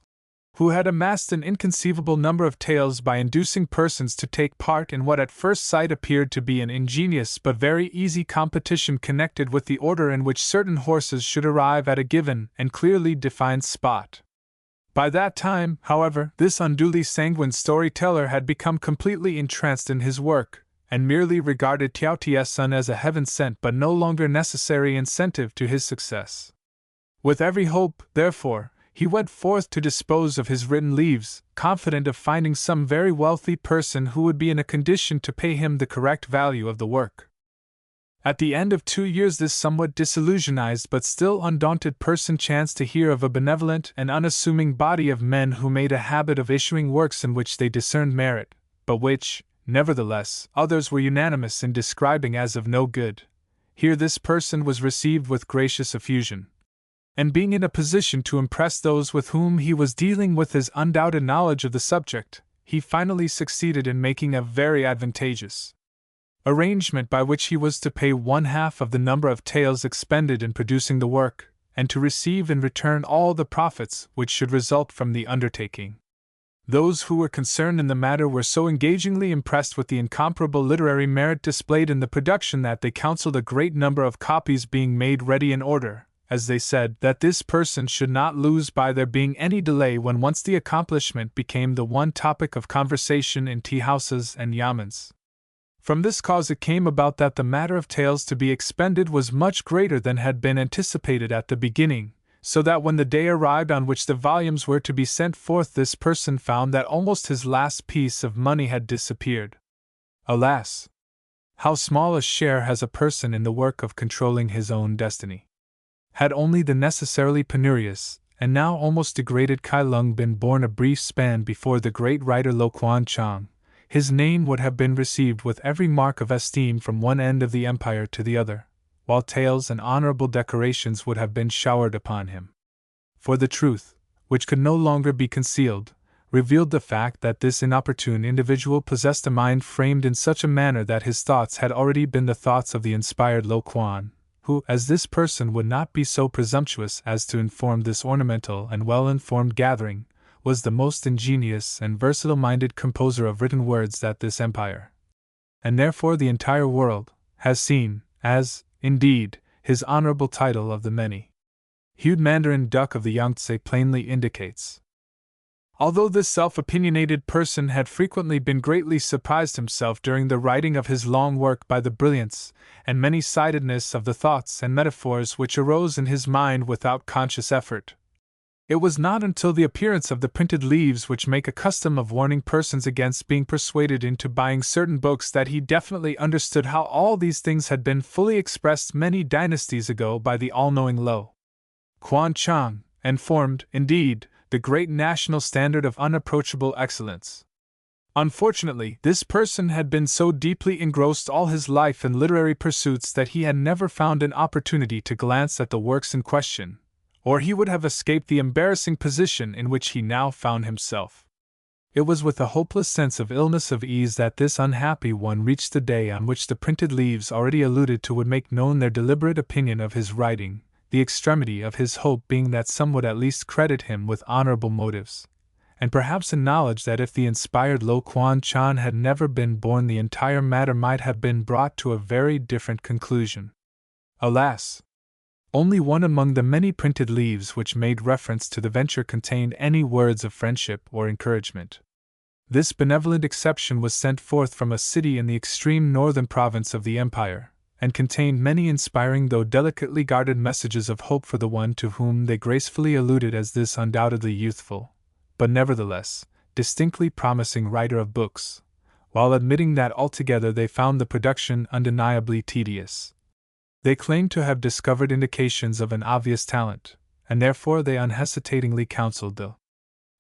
who had amassed an inconceivable number of tales by inducing persons to take part in what at first sight appeared to be an ingenious but very easy competition connected with the order in which certain horses should arrive at a given and clearly defined spot. By that time, however, this unduly sanguine storyteller had become completely entranced in his work, and merely regarded Tiao Tiesun as a heaven-sent but no longer necessary incentive to his success. With every hope, therefore, he went forth to dispose of his written leaves, confident of finding some very wealthy person who would be in a condition to pay him the correct value of the work. At the end of 2 years, this somewhat disillusionized but still undaunted person chanced to hear of a benevolent and unassuming body of men who made a habit of issuing works in which they discerned merit, but which, nevertheless, others were unanimous in describing as of no good. Here this person was received with gracious effusion, and being in a position to impress those with whom he was dealing with his undoubted knowledge of the subject, he finally succeeded in making a very advantageous arrangement by which he was to pay 1/2 of the number of tales expended in producing the work, and to receive in return all the profits which should result from the undertaking. Those who were concerned in the matter were so engagingly impressed with the incomparable literary merit displayed in the production that they counseled a great number of copies being made ready in order, as they said, that this person should not lose by there being any delay when once the accomplishment became the one topic of conversation in tea-houses and yamens. From this cause it came about that the matter of tales to be expended was much greater than had been anticipated at the beginning, so that when the day arrived on which the volumes were to be sent forth, this person found that almost his last piece of money had disappeared. Alas! How small a share has a person in the work of controlling his own destiny! Had only the necessarily penurious, and now almost degraded Kai Lung been born a brief span before the great writer Lo Kuan Chang, his name would have been received with every mark of esteem from one end of the empire to the other, while tales and honorable decorations would have been showered upon him. For the truth, which could no longer be concealed, revealed the fact that this inopportune individual possessed a mind framed in such a manner that his thoughts had already been the thoughts of the inspired Lo Kuan, who, as this person would not be so presumptuous as to inform this ornamental and well-informed gathering, was the most ingenious and versatile-minded composer of written words that this empire, and therefore the entire world, has seen, as, indeed, his honorable title of the many-hued Mandarin duck of the Yangtze plainly indicates. Although this self-opinionated person had frequently been greatly surprised himself during the writing of his long work by the brilliance and many-sidedness of the thoughts and metaphors which arose in his mind without conscious effort, it was not until the appearance of the printed leaves which make a custom of warning persons against being persuaded into buying certain books that he definitely understood how all these things had been fully expressed many dynasties ago by the all-knowing Lo Kuan Chang, and formed, indeed, the great national standard of unapproachable excellence. Unfortunately, this person had been so deeply engrossed all his life in literary pursuits that he had never found an opportunity to glance at the works in question, or he would have escaped the embarrassing position in which he now found himself. It was with a hopeless sense of illness of ease that this unhappy one reached the day on which the printed leaves already alluded to would make known their deliberate opinion of his writing, the extremity of his hope being that some would at least credit him with honorable motives, and perhaps a knowledge that if the inspired Lo Kuan Chan had never been born the entire matter might have been brought to a very different conclusion. Alas! Only one among the many printed leaves which made reference to the venture contained any words of friendship or encouragement. This benevolent exception was sent forth from a city in the extreme northern province of the empire, and contained many inspiring though delicately guarded messages of hope for the one to whom they gracefully alluded as this undoubtedly youthful, but nevertheless, distinctly promising writer of books, while admitting that altogether they found the production undeniably tedious. They claimed to have discovered indications of an obvious talent, and therefore they unhesitatingly counseled the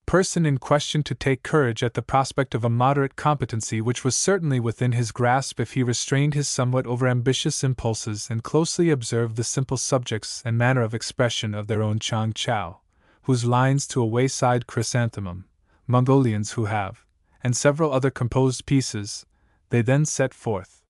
person in question to take courage at the prospect of a moderate competency which was certainly within his grasp if he restrained his somewhat overambitious impulses and closely observed the simple subjects and manner of expression of their own Chang Chao, whose lines to a wayside chrysanthemum, Mongolians who have, and several other composed pieces, they then set forth.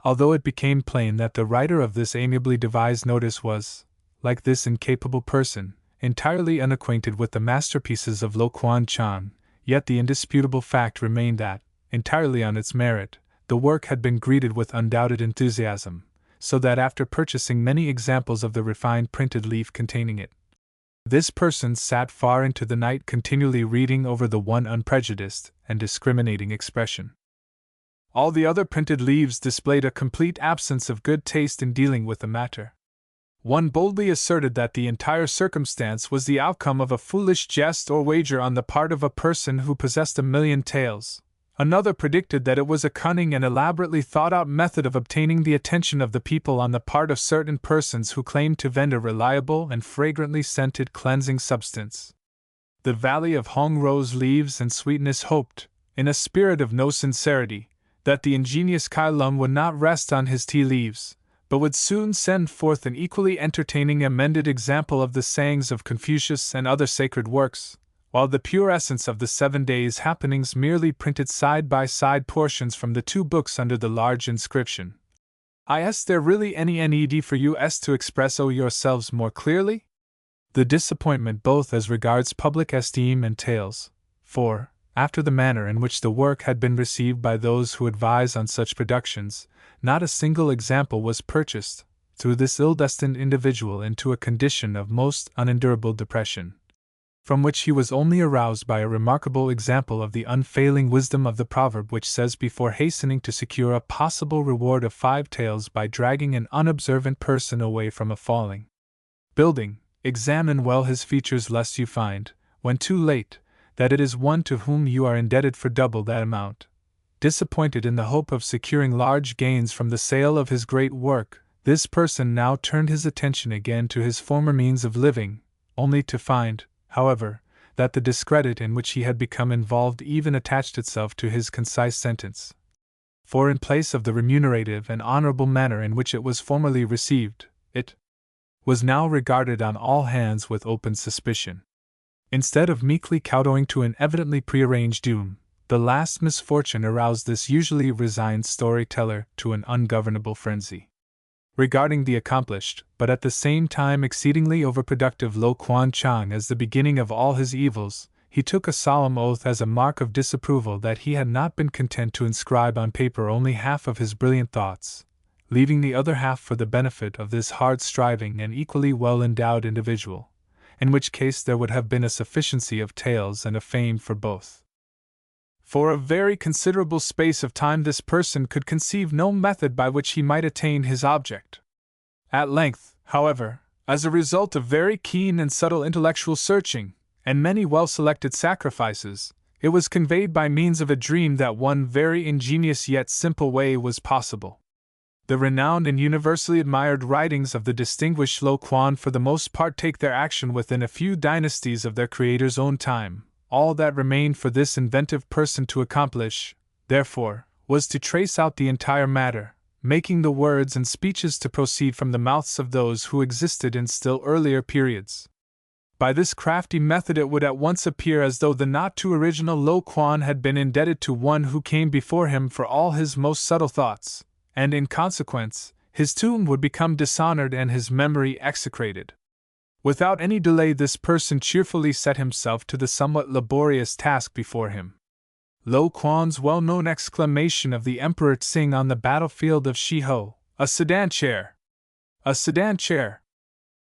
Although it became plain that the writer of this amiably devised notice was, like this incapable person, entirely unacquainted with the masterpieces of Lo Kuan Chan, yet the indisputable fact remained that, entirely on its merit, the work had been greeted with undoubted enthusiasm, so that after purchasing many examples of the refined printed leaf containing it, this person sat far into the night continually reading over the one unprejudiced and discriminating expression. All the other printed leaves displayed a complete absence of good taste in dealing with the matter. One boldly asserted that the entire circumstance was the outcome of a foolish jest or wager on the part of a person who possessed 1,000,000 taels. Another predicted that it was a cunning and elaborately thought-out method of obtaining the attention of the people on the part of certain persons who claimed to vend a reliable and fragrantly scented cleansing substance. The Valley of Hong Rose Leaves and Sweetness hoped, in a spirit of no sincerity, that the ingenious Kai Lung would not rest on his tea leaves, but would soon send forth an equally entertaining amended example of the sayings of Confucius and other sacred works, while the pure essence of the 7 days' happenings merely printed side-by-side portions from the 2 books under the large inscription. Is there really any need for us to express yourselves more clearly? The disappointment both as regards public esteem and tales, for, after the manner in which the work had been received by those who advise on such productions, not a single example was purchased, threw this ill-destined individual into a condition of most unendurable depression, from which he was only aroused by a remarkable example of the unfailing wisdom of the proverb which says before hastening to secure a possible reward of 5 taels by dragging an unobservant person away from a falling building, examine well his features lest you find, when too late, that it is one to whom you are indebted for double that amount. Disappointed in the hope of securing large gains from the sale of his great work, this person now turned his attention again to his former means of living, only to find, however, that the discredit in which he had become involved even attached itself to his concise sentence. For in place of the remunerative and honorable manner in which it was formerly received, it was now regarded on all hands with open suspicion. Instead of meekly kowtowing to an evidently prearranged doom, the last misfortune aroused this usually resigned storyteller to an ungovernable frenzy. Regarding the accomplished, but at the same time exceedingly overproductive Lo Kuan Chang as the beginning of all his evils, he took a solemn oath as a mark of disapproval that he had not been content to inscribe on paper only half of his brilliant thoughts, leaving the other half for the benefit of this hard-striving and equally well-endowed individual, in which case there would have been a sufficiency of tales and a fame for both. For a very considerable space of time this person could conceive no method by which he might attain his object. At length, however, as a result of very keen and subtle intellectual searching, and many well-selected sacrifices, it was conveyed by means of a dream that one very ingenious yet simple way was possible. The renowned and universally admired writings of the distinguished Lo Kuan for the most part take their action within a few dynasties of their creator's own time. All that remained for this inventive person to accomplish, therefore, was to trace out the entire matter, making the words and speeches to proceed from the mouths of those who existed in still earlier periods. By this crafty method it would at once appear as though the not too original Lo Kuan had been indebted to one who came before him for all his most subtle thoughts, and in consequence, his tomb would become dishonored and his memory execrated. Without any delay this person cheerfully set himself to the somewhat laborious task before him. Lo Kuan's well-known exclamation of the Emperor Tsing on the battlefield of Shiho, "A sedan chair! A sedan chair!"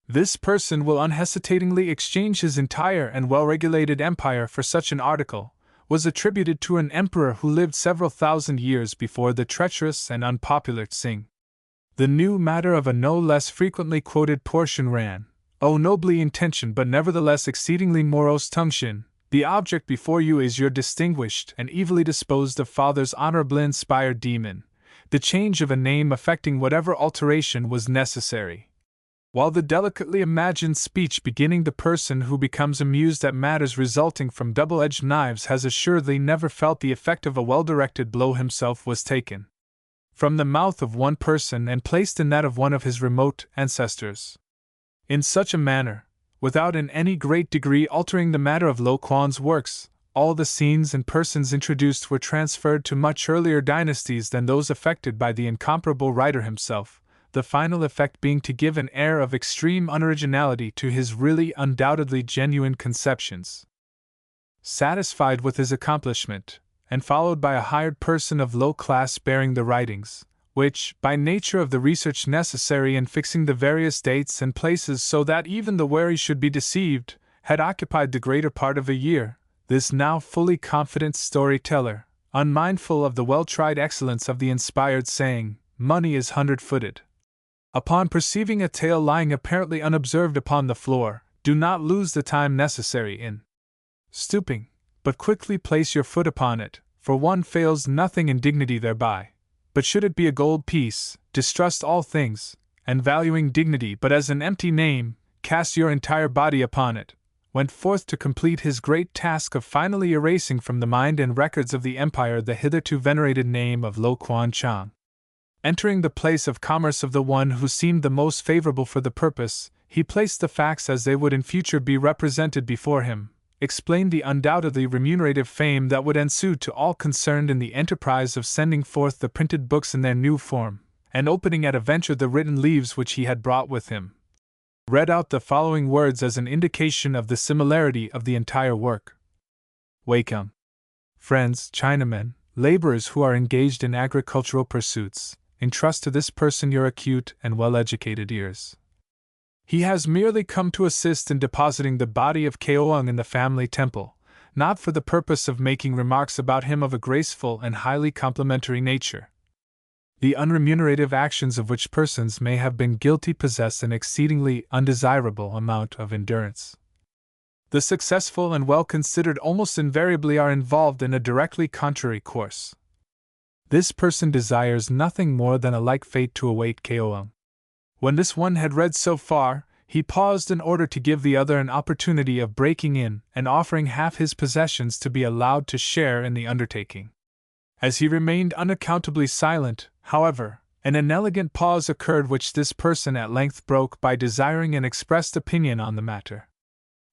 This person will unhesitatingly exchange his entire and well-regulated empire for such an article, was attributed to an emperor who lived several thousand years before the treacherous and unpopular Tsing. The new matter of a no less frequently quoted portion ran, "O nobly intentioned but nevertheless exceedingly morose Tungshin, the object before you is your distinguished and evilly disposed of father's honorably inspired demon, the change of a name effecting whatever alteration was necessary." while the delicately imagined speech beginning the person who becomes amused at matters resulting from double-edged knives has assuredly never felt the effect of a well-directed blow himself was taken from the mouth of one person and placed in that of one of his remote ancestors. In such a manner, without in any great degree altering the matter of Lo Kuan's works, all the scenes and persons introduced were transferred to much earlier dynasties than those affected by the incomparable writer himself, the final effect being to give an air of extreme unoriginality to his really undoubtedly genuine conceptions. Satisfied with his accomplishment, and followed by a hired person of low class bearing the writings, which, by nature of the research necessary in fixing the various dates and places so that even the wary should be deceived, had occupied the greater part of a year, this now fully confident storyteller, unmindful of the well-tried excellence of the inspired saying, "Money is 100-footed," upon perceiving a tale lying apparently unobserved upon the floor, do not lose the time necessary in stooping, but quickly place your foot upon it, for one fails nothing in dignity thereby. But should it be a gold piece, distrust all things, and valuing dignity but as an empty name, cast your entire body upon it, went forth to complete his great task of finally erasing from the mind and records of the empire the hitherto venerated name of Lo Kuan Chang. Entering the place of commerce of the one who seemed the most favorable for the purpose, he placed the facts as they would in future be represented before him, explained the undoubtedly remunerative fame that would ensue to all concerned in the enterprise of sending forth the printed books in their new form, and opening at a venture the written leaves which he had brought with him, read out the following words as an indication of the similarity of the entire work. Welcome, friends, Chinamen, laborers who are engaged in agricultural pursuits, entrust to this person your acute and well-educated ears. He has merely come to assist in depositing the body of Keoung in the family temple, not for the purpose of making remarks about him of a graceful and highly complimentary nature. The unremunerative actions of which persons may have been guilty possess an exceedingly undesirable amount of endurance. The successful and well-considered almost invariably are involved in a directly contrary course. This person desires nothing more than a like fate to await Keoung. When this one had read so far, he paused in order to give the other an opportunity of breaking in and offering half his possessions to be allowed to share in the undertaking. As he remained unaccountably silent, however, an inelegant pause occurred which this person at length broke by desiring an expressed opinion on the matter.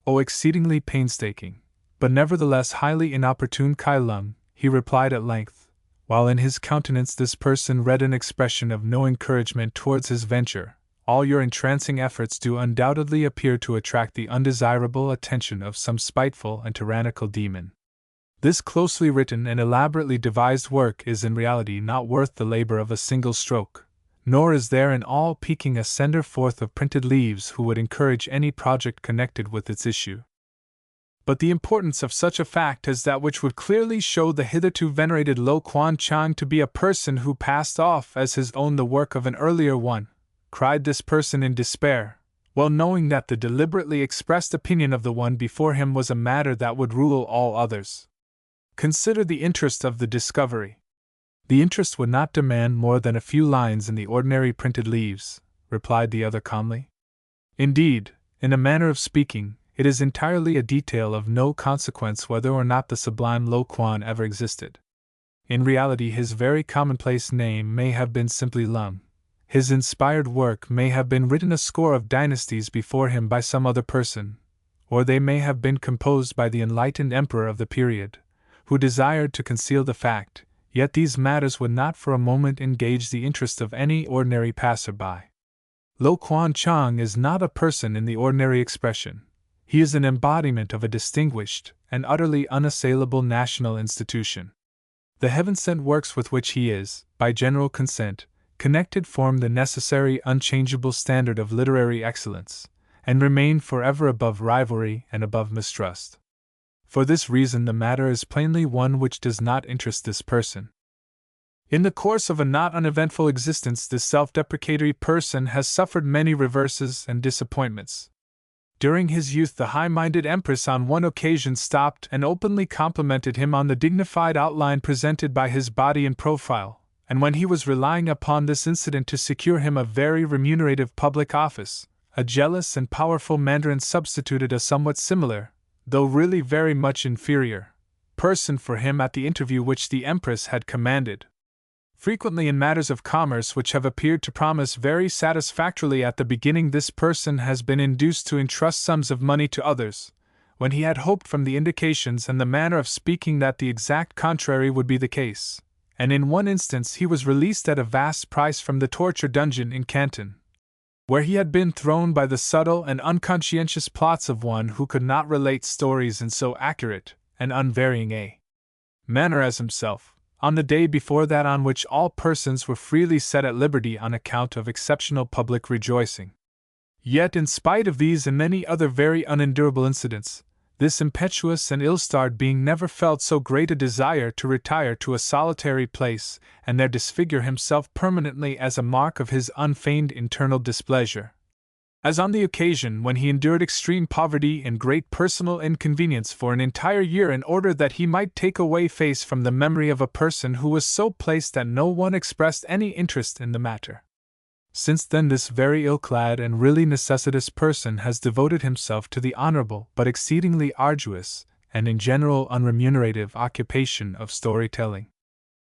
"O exceedingly painstaking, but nevertheless highly inopportune Kai Lung," he replied at length, while in his countenance this person read an expression of no encouragement towards his venture, "all your entrancing efforts do undoubtedly appear to attract the undesirable attention of some spiteful and tyrannical demon. This closely written and elaborately devised work is in reality not worth the labor of a single stroke, nor is there in all Peking a sender forth of printed leaves who would encourage any project connected with its issue. But the importance of such a fact as that which would clearly show the hitherto venerated Lo Kuan Chang to be a person who passed off as his own the work of an earlier one," cried this person in despair, well knowing that the deliberately expressed opinion of the one before him was a matter that would rule all others. "Consider the interest of the discovery." "The interest would not demand more than a few lines in the ordinary printed leaves," replied the other calmly. "Indeed, in a manner of speaking, it is entirely a detail of no consequence whether or not the sublime Lo Kuan ever existed. In reality his very commonplace name may have been simply Lung. His inspired work may have been written a score of dynasties before him by some other person, or they may have been composed by the enlightened emperor of the period, who desired to conceal the fact, yet these matters would not for a moment engage the interest of any ordinary passer-by. Lo Kuan Chang is not a person in the ordinary expression. He is an embodiment of a distinguished and utterly unassailable national institution. The heaven-sent works with which he is, by general consent, connected form the necessary unchangeable standard of literary excellence, and remain forever above rivalry and above mistrust. For this reason the matter is plainly one which does not interest this person. In the course of a not uneventful existence this self-deprecatory person has suffered many reverses and disappointments. During his youth the high-minded empress on one occasion stopped and openly complimented him on the dignified outline presented by his body and profile, and when he was relying upon this incident to secure him a very remunerative public office, a jealous and powerful mandarin substituted a somewhat similar, though really very much inferior, person for him at the interview which the Empress had commanded. Frequently in matters of commerce which have appeared to promise very satisfactorily at the beginning, this person has been induced to entrust sums of money to others, when he had hoped from the indications and the manner of speaking that the exact contrary would be the case, and in one instance he was released at a vast price from the torture dungeon in Canton, where he had been thrown by the subtle and unconscientious plots of one who could not relate stories in so accurate and unvarying a manner as himself, on the day before that on which all persons were freely set at liberty on account of exceptional public rejoicing. Yet, in spite of these and many other very unendurable incidents, this impetuous and ill-starred being never felt so great a desire to retire to a solitary place and there disfigure himself permanently as a mark of his unfeigned internal displeasure, as on the occasion when he endured extreme poverty and great personal inconvenience for an entire year in order that he might take away face from the memory of a person who was so placed that no one expressed any interest in the matter. Since then this very ill-clad and really necessitous person has devoted himself to the honorable but exceedingly arduous, and in general unremunerative occupation of storytelling.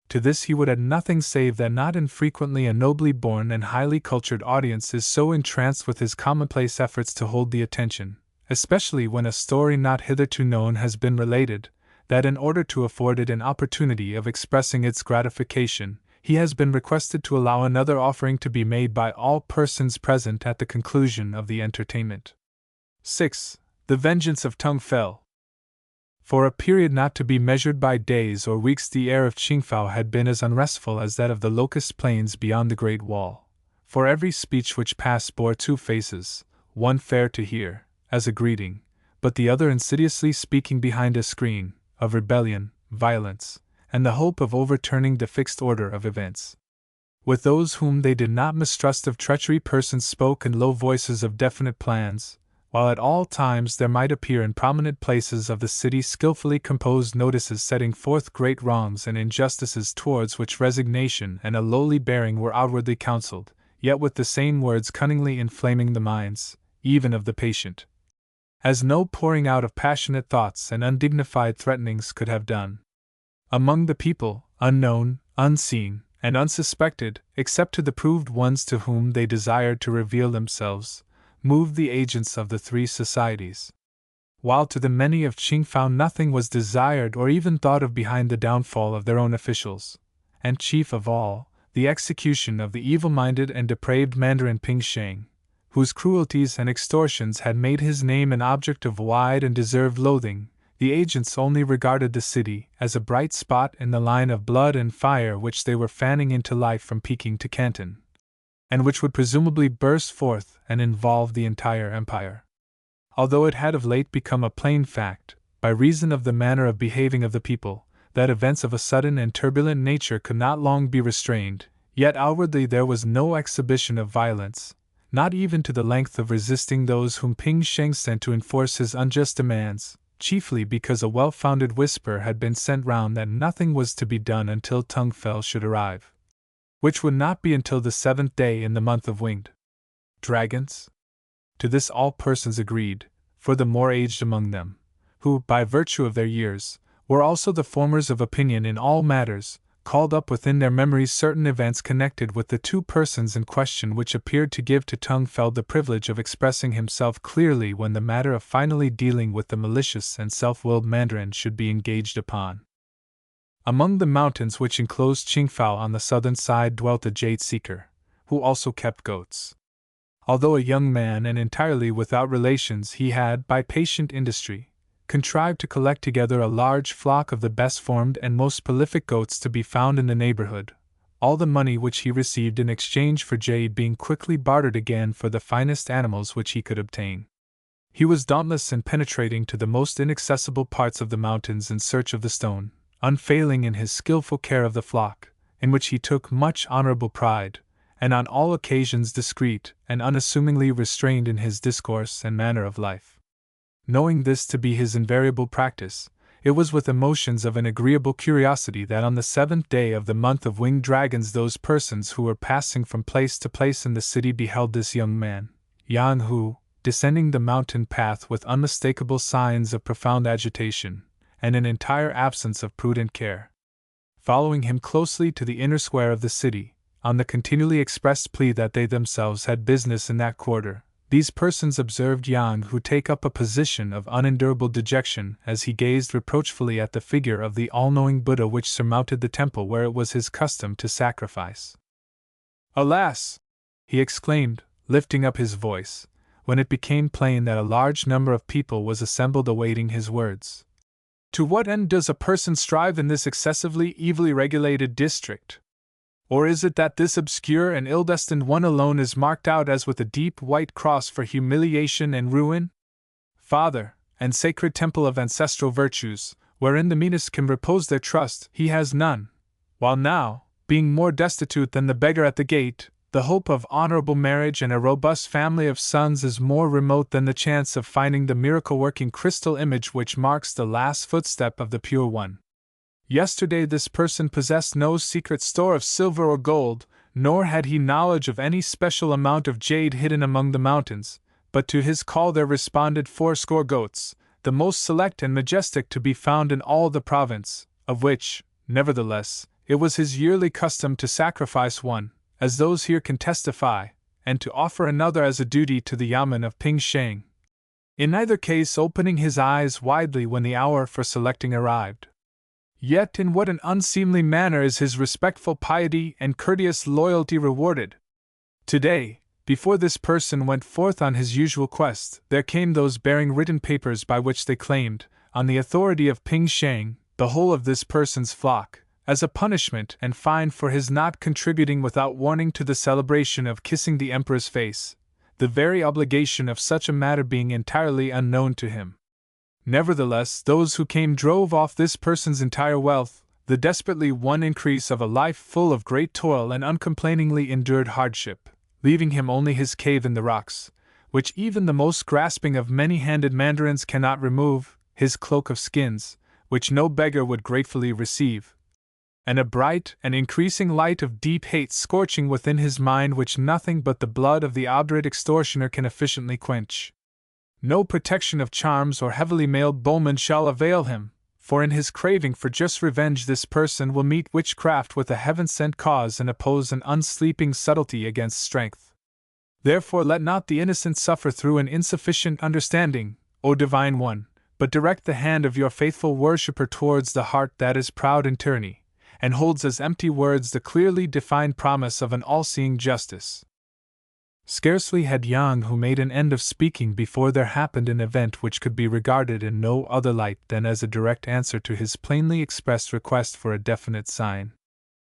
To this he would add nothing save that not infrequently a nobly born and highly cultured audience is so entranced with his commonplace efforts to hold the attention, especially when a story not hitherto known has been related, that in order to afford it an opportunity of expressing its gratification, he has been requested to allow another offering to be made by all persons present at the conclusion of the entertainment. 6. The Vengeance of Tung Fel. For a period not to be measured by days or weeks, the air of Qingfao had been as unrestful as that of the locust plains beyond the Great Wall. For every speech which passed bore two faces, one fair to hear, as a greeting, but the other insidiously speaking behind a screen, of rebellion, violence, and the hope of overturning the fixed order of events. With those whom they did not mistrust of treachery, persons spoke in low voices of definite plans, while at all times there might appear in prominent places of the city skillfully composed notices setting forth great wrongs and injustices towards which resignation and a lowly bearing were outwardly counseled, yet with the same words cunningly inflaming the minds, even of the patient, as no pouring out of passionate thoughts and undignified threatenings could have done. Among the people, unknown, unseen, and unsuspected, except to the proved ones to whom they desired to reveal themselves, moved the agents of the three societies, while to the many of Qingfao nothing was desired or even thought of behind the downfall of their own officials, and chief of all, the execution of the evil-minded and depraved Mandarin Ping Sheng, whose cruelties and extortions had made his name an object of wide and deserved loathing. The agents only regarded the city as a bright spot in the line of blood and fire which they were fanning into life from Peking to Canton, and which would presumably burst forth and involve the entire empire. Although it had of late become a plain fact, by reason of the manner of behaving of the people, that events of a sudden and turbulent nature could not long be restrained, yet outwardly there was no exhibition of violence, not even to the length of resisting those whom Ping Sheng sent to enforce his unjust demands, chiefly because a well-founded whisper had been sent round that nothing was to be done until Tung Fel should arrive, which would not be until the 7th day in the month of winged dragons. To this all persons agreed, for the more aged among them, who, by virtue of their years, were also the formers of opinion in all matters, called up within their memories certain events connected with the two persons in question which appeared to give to Tung Fel the privilege of expressing himself clearly when the matter of finally dealing with the malicious and self-willed Mandarin should be engaged upon. Among the mountains which enclosed Qingfao on the southern side dwelt a jade seeker, who also kept goats. Although a young man and entirely without relations, he had, by patient industry, contrived to collect together a large flock of the best formed and most prolific goats to be found in the neighborhood, all the money which he received in exchange for jade being quickly bartered again for the finest animals which he could obtain. He was dauntless and penetrating to the most inaccessible parts of the mountains in search of the stone, unfailing in his skillful care of the flock, in which he took much honorable pride, and on all occasions discreet and unassumingly restrained in his discourse and manner of life. Knowing this to be his invariable practice, it was with emotions of an agreeable curiosity that on the 7th day of the month of winged dragons those persons who were passing from place to place in the city beheld this young man, Yang Hu, descending the mountain path with unmistakable signs of profound agitation, and an entire absence of prudent care. Following him closely to the inner square of the city, on the continually expressed plea that they themselves had business in that quarter, these persons observed Yang Hu take up a position of unendurable dejection as he gazed reproachfully at the figure of the all-knowing Buddha which surmounted the temple where it was his custom to sacrifice. "Alas!" he exclaimed, lifting up his voice, when it became plain that a large number of people was assembled awaiting his words. "To what end does a person strive in this excessively evilly regulated district? Or is it that this obscure and ill-destined one alone is marked out as with a deep white cross for humiliation and ruin? Father, and sacred temple of ancestral virtues, wherein the meanest can repose their trust, he has none, while now, being more destitute than the beggar at the gate, the hope of honorable marriage and a robust family of sons is more remote than the chance of finding the miracle-working crystal image which marks the last footstep of the Pure One. Yesterday this person possessed no secret store of silver or gold, nor had he knowledge of any special amount of jade hidden among the mountains, but to his call there responded 80 goats, the most select and majestic to be found in all the province, of which, nevertheless, it was his yearly custom to sacrifice one, as those here can testify, and to offer another as a duty to the Yamen of Ping Sheng. In neither case opening his eyes widely when the hour for selecting arrived. Yet in what an unseemly manner is his respectful piety and courteous loyalty rewarded! Today, before this person went forth on his usual quest, there came those bearing written papers by which they claimed, on the authority of Ping Sheng, the whole of this person's flock, as a punishment and fine for his not contributing without warning to the celebration of kissing the emperor's face, the very obligation of such a matter being entirely unknown to him. Nevertheless, those who came drove off this person's entire wealth, the desperately won increase of a life full of great toil and uncomplainingly endured hardship, leaving him only his cave in the rocks, which even the most grasping of many-handed mandarins cannot remove, his cloak of skins, which no beggar would gratefully receive, and a bright and increasing light of deep hate scorching within his mind which nothing but the blood of the obdurate extortioner can efficiently quench. No protection of charms or heavily mailed bowmen shall avail him, for in his craving for just revenge this person will meet witchcraft with a heaven-sent cause and oppose an unsleeping subtlety against strength. Therefore let not the innocent suffer through an insufficient understanding, O Divine One, but direct the hand of your faithful worshipper towards the heart that is proud in tyranny, and holds as empty words the clearly defined promise of an all-seeing justice." Scarcely had Yang Hu made an end of speaking before there happened an event which could be regarded in no other light than as a direct answer to his plainly expressed request for a definite sign.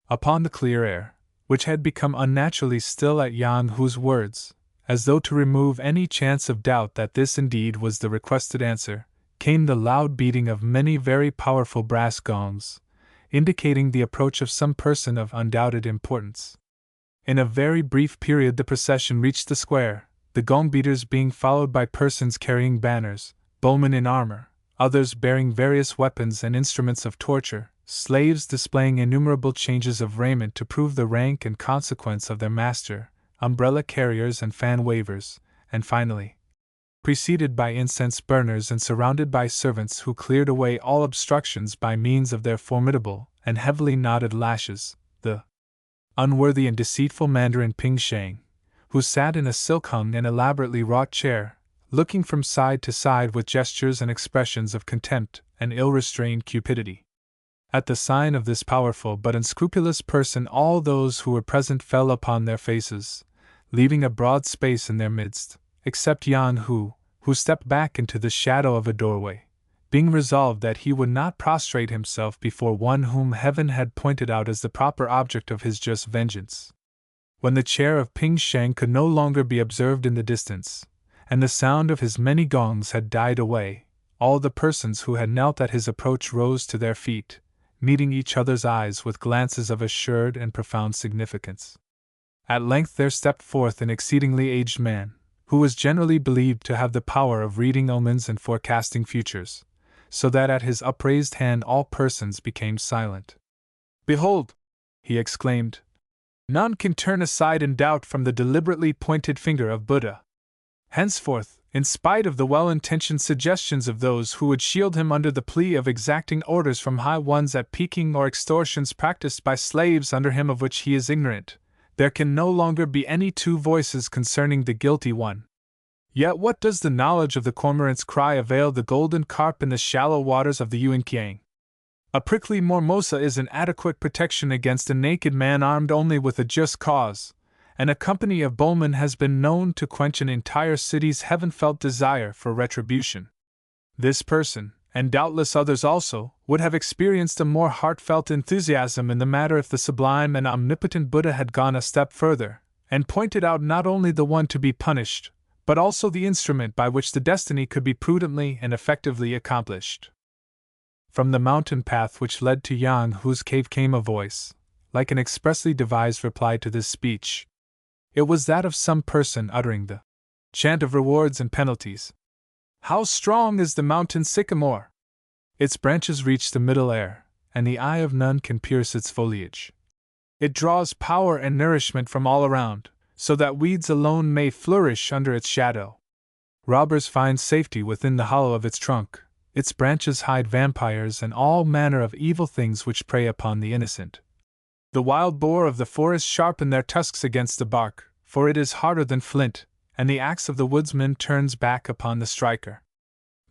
Upon the clear air, which had become unnaturally still at Yang Hu's words, as though to remove any chance of doubt that this indeed was the requested answer, came the loud beating of many very powerful brass gongs, indicating the approach of some person of undoubted importance. In a very brief period the procession reached the square, the gong beaters being followed by persons carrying banners, bowmen in armor, others bearing various weapons and instruments of torture, slaves displaying innumerable changes of raiment to prove the rank and consequence of their master, umbrella carriers and fan wavers, and finally, preceded by incense burners and surrounded by servants who cleared away all obstructions by means of their formidable and heavily knotted lashes, the unworthy and deceitful Mandarin Ping Sheng, who sat in a silk-hung and elaborately wrought chair, looking from side to side with gestures and expressions of contempt and ill-restrained cupidity. At the sign of this powerful but unscrupulous person all those who were present fell upon their faces, leaving a broad space in their midst, except Yang Hu, who stepped back into the shadow of a doorway, being resolved that he would not prostrate himself before one whom heaven had pointed out as the proper object of his just vengeance. When the chair of Ping Sheng could no longer be observed in the distance, and the sound of his many gongs had died away, all the persons who had knelt at his approach rose to their feet, meeting each other's eyes with glances of assured and profound significance. At length there stepped forth an exceedingly aged man, who was generally believed to have the power of reading omens and forecasting futures, so that at his upraised hand all persons became silent. "Behold!" he exclaimed, "none can turn aside in doubt from the deliberately pointed finger of Buddha. Henceforth, in spite of the well-intentioned suggestions of those who would shield him under the plea of exacting orders from high ones at peaking or extortions practiced by slaves under him of which he is ignorant, there can no longer be any two voices concerning the guilty one. Yet what does the knowledge of the cormorant's cry avail the golden carp in the shallow waters of the Yuankiang? A prickly mimosa is an adequate protection against a naked man armed only with a just cause, and a company of bowmen has been known to quench an entire city's heaven-felt desire for retribution. This person, and doubtless others also, would have experienced a more heartfelt enthusiasm in the matter if the sublime and omnipotent Buddha had gone a step further, and pointed out not only the one to be punished, but also the instrument by which the destiny could be prudently and effectively accomplished. From the mountain path which led to Yang Hu's cave came a voice, like an expressly devised reply to this speech. It was that of some person uttering the chant of rewards and penalties. How strong is the mountain sycamore! Its branches reach the middle air, and the eye of none can pierce its foliage. It draws power and nourishment from all around, so that weeds alone may flourish under its shadow. Robbers find safety within the hollow of its trunk. Its branches hide vampires and all manner of evil things which prey upon the innocent. The wild boar of the forest sharpen their tusks against the bark, for it is harder than flint, and the axe of the woodsman turns back upon the striker.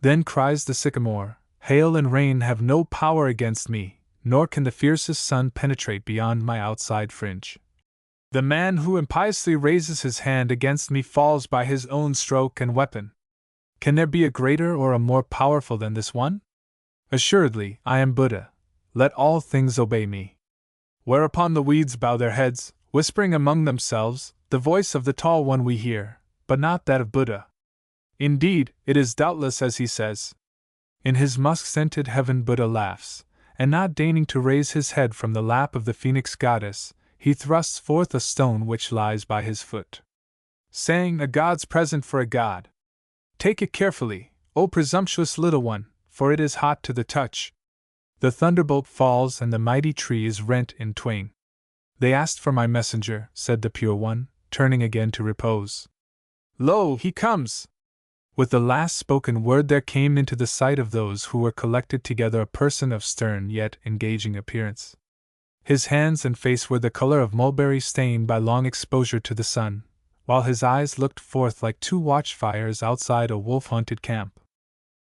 Then cries the sycamore, hail and rain have no power against me, nor can the fiercest sun penetrate beyond my outside fringe. The man who impiously raises his hand against me falls by his own stroke and weapon. Can there be a greater or a more powerful than this one? Assuredly, I am Buddha. Let all things obey me. Whereupon the weeds bow their heads, whispering among themselves, the voice of the tall one we hear, but not that of Buddha. Indeed, it is doubtless as he says. In his musk-scented heaven Buddha laughs, and not deigning to raise his head from the lap of the phoenix goddess, he thrusts forth a stone which lies by his foot, saying, a god's present for a god. Take it carefully, O presumptuous little one, for it is hot to the touch. The thunderbolt falls and the mighty tree is rent in twain. They asked for my messenger, said the Pure One, turning again to repose. Lo, he comes! With the last spoken word there came into the sight of those who were collected together a person of stern yet engaging appearance. His hands and face were the color of mulberry stain by long exposure to the sun, while his eyes looked forth like two watchfires outside a wolf-haunted camp.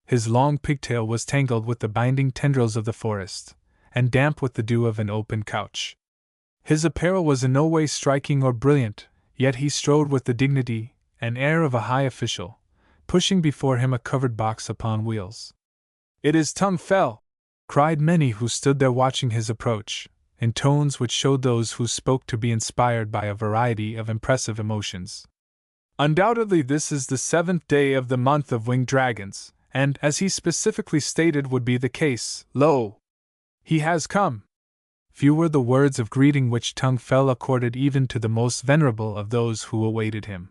His long pigtail was tangled with the binding tendrils of the forest, and damp with the dew of an open couch. His apparel was in no way striking or brilliant, yet he strode with the dignity and air of a high official, pushing before him a covered box upon wheels. It is Tung Fel! Cried many who stood there watching his approach, in tones which showed those who spoke to be inspired by a variety of impressive emotions. Undoubtedly this is the 7th day of the month of winged dragons, and, as he specifically stated would be the case, lo! He has come! Few were the words of greeting which Tung Fel accorded even to the most venerable of those who awaited him.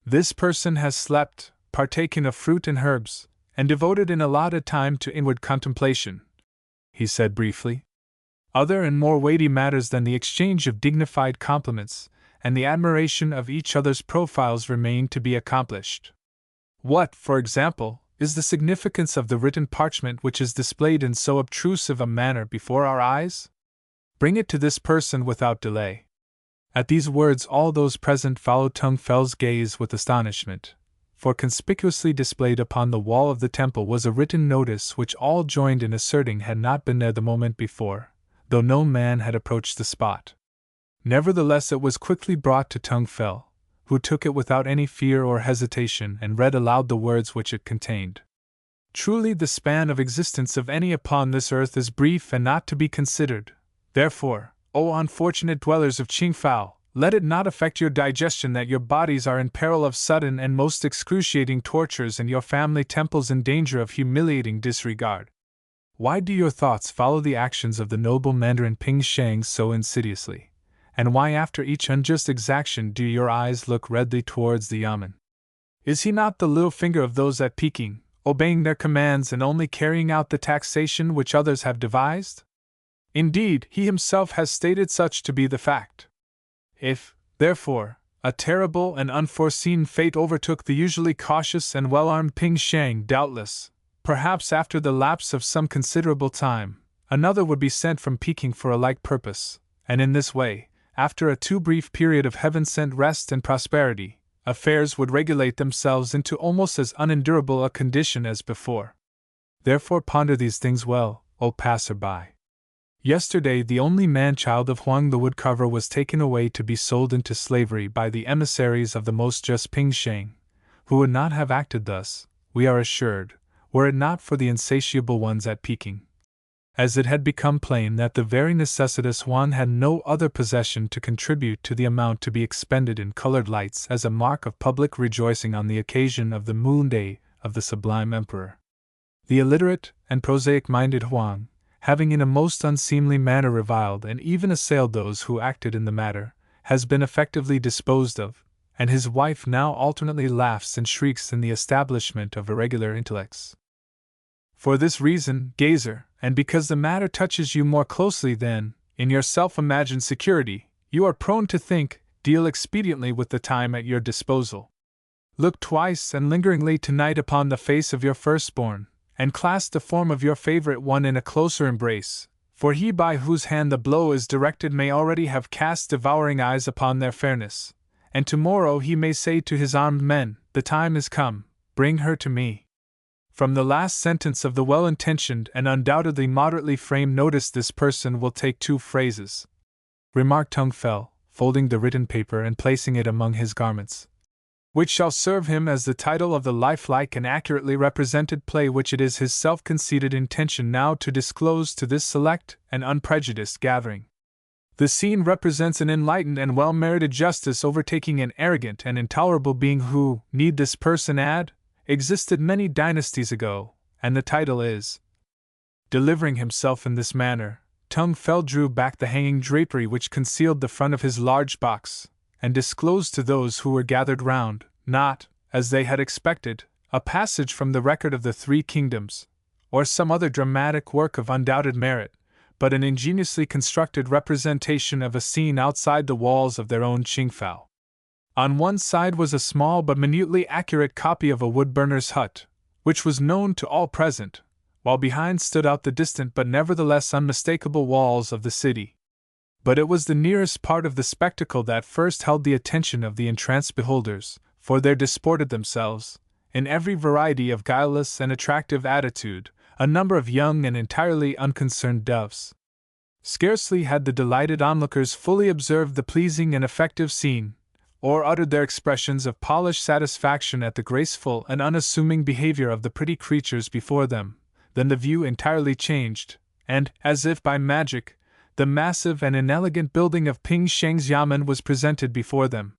This person has slept, partaken of fruit and herbs, and devoted an allotted time to inward contemplation, he said briefly. Other and more weighty matters than the exchange of dignified compliments and the admiration of each other's profiles remain to be accomplished. What, for example, is the significance of the written parchment which is displayed in so obtrusive a manner before our eyes? Bring it to this person without delay. At these words all those present followed Tung Fel's gaze with astonishment, for conspicuously displayed upon the wall of the temple was a written notice which all joined in asserting had not been there the moment before, though no man had approached the spot. Nevertheless it was quickly brought to Tung Fel, who took it without any fear or hesitation and read aloud the words which it contained. Truly the span of existence of any upon this earth is brief and not to be considered. Therefore, O unfortunate dwellers of Qingfao, let it not affect your digestion that your bodies are in peril of sudden and most excruciating tortures and your family temples in danger of humiliating disregard. Why do your thoughts follow the actions of the noble Mandarin Ping Shang so insidiously? And why after each unjust exaction do your eyes look redly towards the yamen? Is he not the little finger of those at Peking, obeying their commands and only carrying out the taxation which others have devised? Indeed, he himself has stated such to be the fact. If, therefore, A terrible and unforeseen fate overtook the usually cautious and well-armed Ping Shang. Doubtless, perhaps after the lapse of some considerable time, another would be sent from Peking for a like purpose, and in this way, after a too brief period of heaven-sent rest and prosperity, affairs would regulate themselves into almost as unendurable a condition as before. Therefore ponder these things well, O passer-by. Yesterday the only man-child of Huang the woodcarver was taken away to be sold into slavery by the emissaries of the most just Ping Shang, who would not have acted thus, we are assured, were it not for the insatiable ones at Peking. As it had become plain that the very necessitous Huang had no other possession to contribute to the amount to be expended in colored lights as a mark of public rejoicing on the occasion of the moon day of the sublime emperor, the illiterate and prosaic-minded Huang, having in a most unseemly manner reviled and even assailed those who acted in the matter, has been effectively disposed of, and his wife now alternately laughs and shrieks in the establishment of irregular intellects. For this reason, gazer, and because the matter touches you more closely than, in your self-imagined security, you are prone to think, deal expediently with the time at your disposal. Look twice and lingeringly tonight upon the face of your firstborn, and clasp the form of your favorite one in a closer embrace, for he by whose hand the blow is directed may already have cast devouring eyes upon their fairness, and tomorrow he may say to his armed men, "The time is come, bring her to me." From the last sentence of the well-intentioned and undoubtedly moderately framed notice this person will take two phrases, remarked Tung Fel, folding the written paper and placing it among his garments, which shall serve him as the title of the lifelike and accurately represented play which it is his self-conceited intention now to disclose to this select and unprejudiced gathering. The scene represents an enlightened and well-merited justice overtaking an arrogant and intolerable being who, need this person add, existed many dynasties ago, and the title is. Delivering himself in this manner, Tung Fel drew back the hanging drapery which concealed the front of his large box, and disclosed to those who were gathered round, not, as they had expected, a passage from the record of the Three Kingdoms, or some other dramatic work of undoubted merit, but an ingeniously constructed representation of a scene outside the walls of their own Qingfao. On one side was a small but minutely accurate copy of a woodburner's hut, which was known to all present, while behind stood out the distant but nevertheless unmistakable walls of the city. But it was the nearest part of the spectacle that first held the attention of the entranced beholders, for there disported themselves, in every variety of guileless and attractive attitude, a number of young and entirely unconcerned doves. Scarcely had the delighted onlookers fully observed the pleasing and effective scene, or uttered their expressions of polished satisfaction at the graceful and unassuming behavior of the pretty creatures before them, than the view entirely changed, and, as if by magic, the massive and inelegant building of Ping Shang's yamen was presented before them.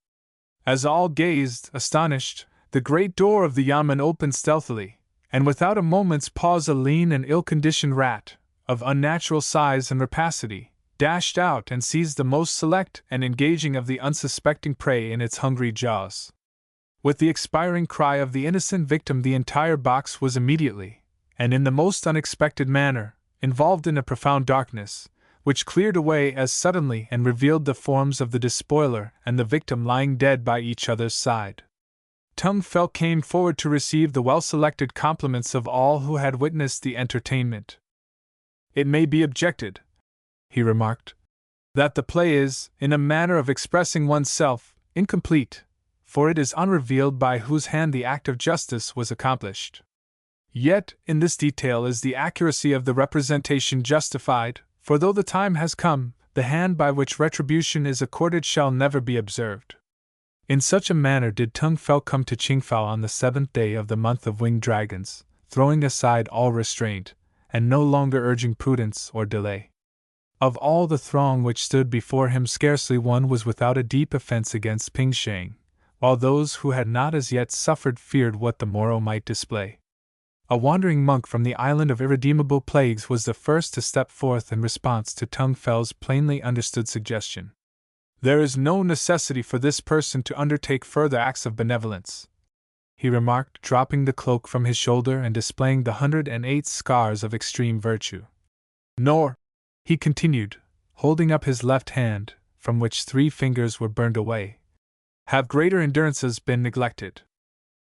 As all gazed, astonished, the great door of the yamen opened stealthily, and without a moment's pause a lean and ill-conditioned rat, of unnatural size and rapacity, dashed out and seized the most select and engaging of the unsuspecting prey in its hungry jaws. With the expiring cry of the innocent victim the entire box was immediately, and in the most unexpected manner, involved in a profound darkness, which cleared away as suddenly and revealed the forms of the despoiler and the victim lying dead by each other's side. Tung Fel came forward to receive the well-selected compliments of all who had witnessed the entertainment. It may be objected, he remarked, that the play is, in a manner of expressing oneself, incomplete, for it is unrevealed by whose hand the act of justice was accomplished. Yet, in this detail is the accuracy of the representation justified, for though the time has come, the hand by which retribution is accorded shall never be observed. In such a manner did Tung Fel come to Qingfao on the 7th day of the month of winged dragons, throwing aside all restraint, and no longer urging prudence or delay. Of all the throng which stood before him scarcely one was without a deep offense against Ping Shang, while those who had not as yet suffered feared what the morrow might display. A wandering monk from the island of irredeemable plagues was the first to step forth in response to Tung Fel's plainly understood suggestion. "There is no necessity for this person to undertake further acts of benevolence," he remarked, dropping the cloak from his shoulder and displaying the 108 scars of extreme virtue. "Nor," he continued, holding up his left hand, from which 3 fingers were burned away, have greater endurances been neglected.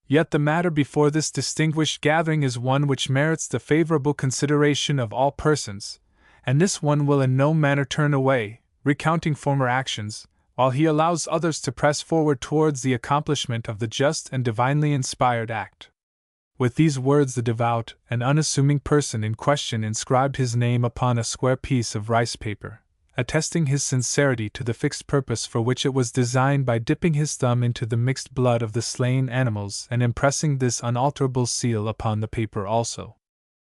Yet the matter before this distinguished gathering is one which merits the favorable consideration of all persons, and this one will in no manner turn away, recounting former actions, while he allows others to press forward towards the accomplishment of the just and divinely inspired act. With these words the devout and unassuming person in question inscribed his name upon a square piece of rice paper, attesting his sincerity to the fixed purpose for which it was designed by dipping his thumb into the mixed blood of the slain animals and impressing this unalterable seal upon the paper also.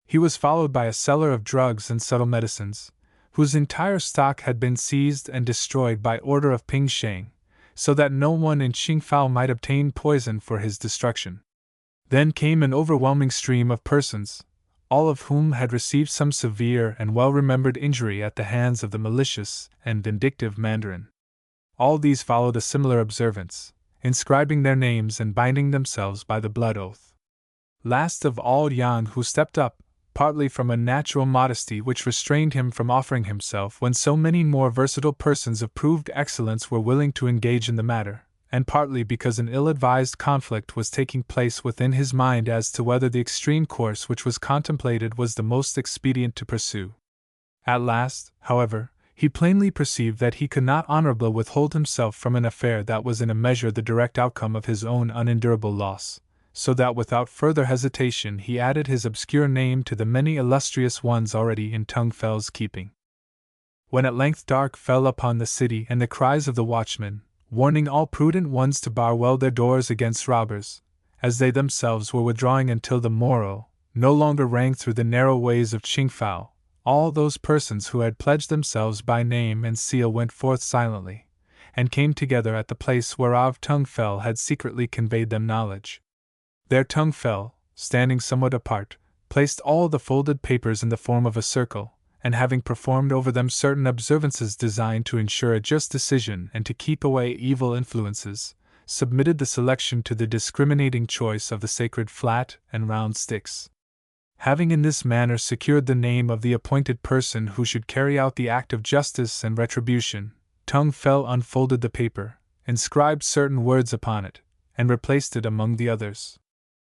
He was followed by a seller of drugs and subtle medicines, whose entire stock had been seized and destroyed by order of Ping Sheng, so that no one in Qingfao might obtain poison for his destruction. Then came an overwhelming stream of persons, all of whom had received some severe and well-remembered injury at the hands of the malicious and vindictive Mandarin. All these followed a similar observance, inscribing their names and binding themselves by the blood oath. Last of all Yang, who stepped up, partly from a natural modesty which restrained him from offering himself when so many more versatile persons of proved excellence were willing to engage in the matter, and partly because an ill-advised conflict was taking place within his mind as to whether the extreme course which was contemplated was the most expedient to pursue. At last, however, he plainly perceived that he could not honorably withhold himself from an affair that was in a measure the direct outcome of his own unendurable loss, so that without further hesitation he added his obscure name to the many illustrious ones already in Tung Fel's keeping. When at length dark fell upon the city and the cries of the watchmen, warning all prudent ones to bar well their doors against robbers, as they themselves were withdrawing until the morrow, no longer rang through the narrow ways of Qingfao, all those persons who had pledged themselves by name and seal went forth silently, and came together at the place whereof Tung Fel had secretly conveyed them knowledge. There Tung Fel, standing somewhat apart, placed all the folded papers in the form of a circle, and having performed over them certain observances designed to ensure a just decision and to keep away evil influences, submitted the selection to the discriminating choice of the sacred flat and round sticks. Having in this manner secured the name of the appointed person who should carry out the act of justice and retribution, Tung Fel unfolded the paper, inscribed certain words upon it, and replaced it among the others.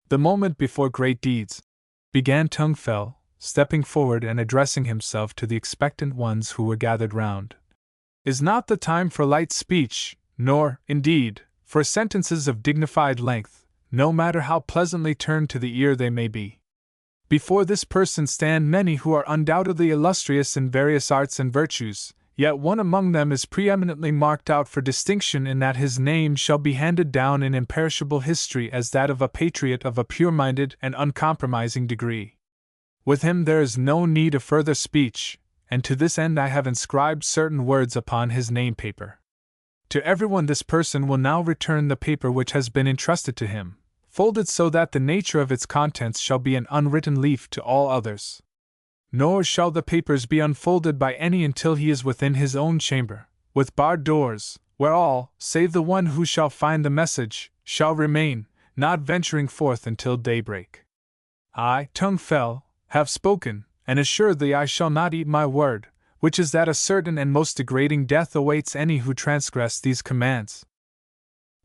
"The moment before great deeds," began Tung Fel, stepping forward and addressing himself to the expectant ones who were gathered round, "is not the time for light speech, nor, indeed, for sentences of dignified length, no matter how pleasantly turned to the ear they may be. Before this person stand many who are undoubtedly illustrious in various arts and virtues, yet one among them is preeminently marked out for distinction in that his name shall be handed down in imperishable history as that of a patriot of a pure-minded and uncompromising degree. With him there is no need of further speech, and to this end I have inscribed certain words upon his name paper. To everyone this person will now return the paper which has been entrusted to him, folded so that the nature of its contents shall be an unwritten leaf to all others. Nor shall the papers be unfolded by any until he is within his own chamber, with barred doors, where all, save the one who shall find the message, shall remain, not venturing forth until daybreak. I, Tung Fel, have spoken, and assuredly I shall not eat my word, which is that a certain and most degrading death awaits any who transgress these commands."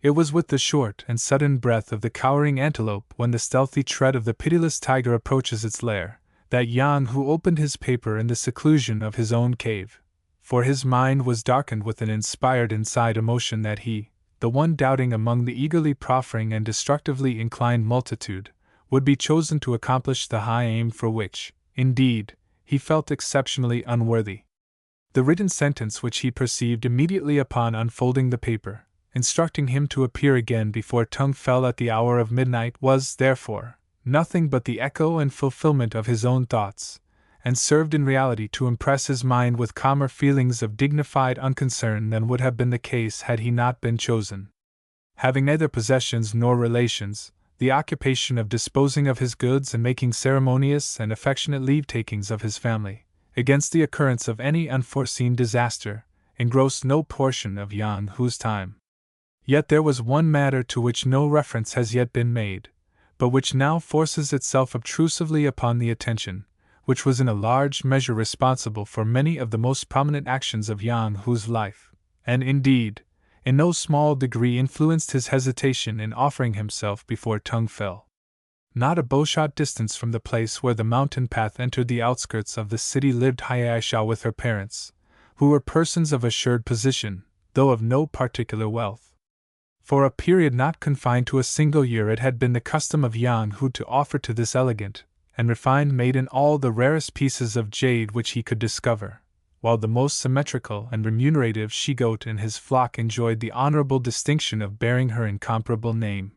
It was with the short and sudden breath of the cowering antelope when the stealthy tread of the pitiless tiger approaches its lair, that Yang who opened his paper in the seclusion of his own cave, for his mind was darkened with an inspired inside emotion that he, the one doubting among the eagerly proffering and destructively inclined multitude, would be chosen to accomplish the high aim for which, indeed, he felt exceptionally unworthy. The written sentence which he perceived immediately upon unfolding the paper, instructing him to appear again before Tung Fel at the hour of midnight, was, therefore, nothing but the echo and fulfillment of his own thoughts, and served in reality to impress his mind with calmer feelings of dignified unconcern than would have been the case had he not been chosen. Having neither possessions nor relations, the occupation of disposing of his goods and making ceremonious and affectionate leave-takings of his family, against the occurrence of any unforeseen disaster, engrossed no portion of Yang Hu's time. Yet there was one matter to which no reference has yet been made, but which now forces itself obtrusively upon the attention, which was in a large measure responsible for many of the most prominent actions of Yang Hu's life, and indeed, in no small degree influenced his hesitation in offering himself before Tung Fel. Not a bowshot distance from the place where the mountain path entered the outskirts of the city lived Hayaisha with her parents, who were persons of assured position, though of no particular wealth. For a period not confined to a single year, it had been the custom of Yang Hu to offer to this elegant and refined maiden all the rarest pieces of jade which he could discover, while the most symmetrical and remunerative she-goat in his flock enjoyed the honorable distinction of bearing her incomparable name.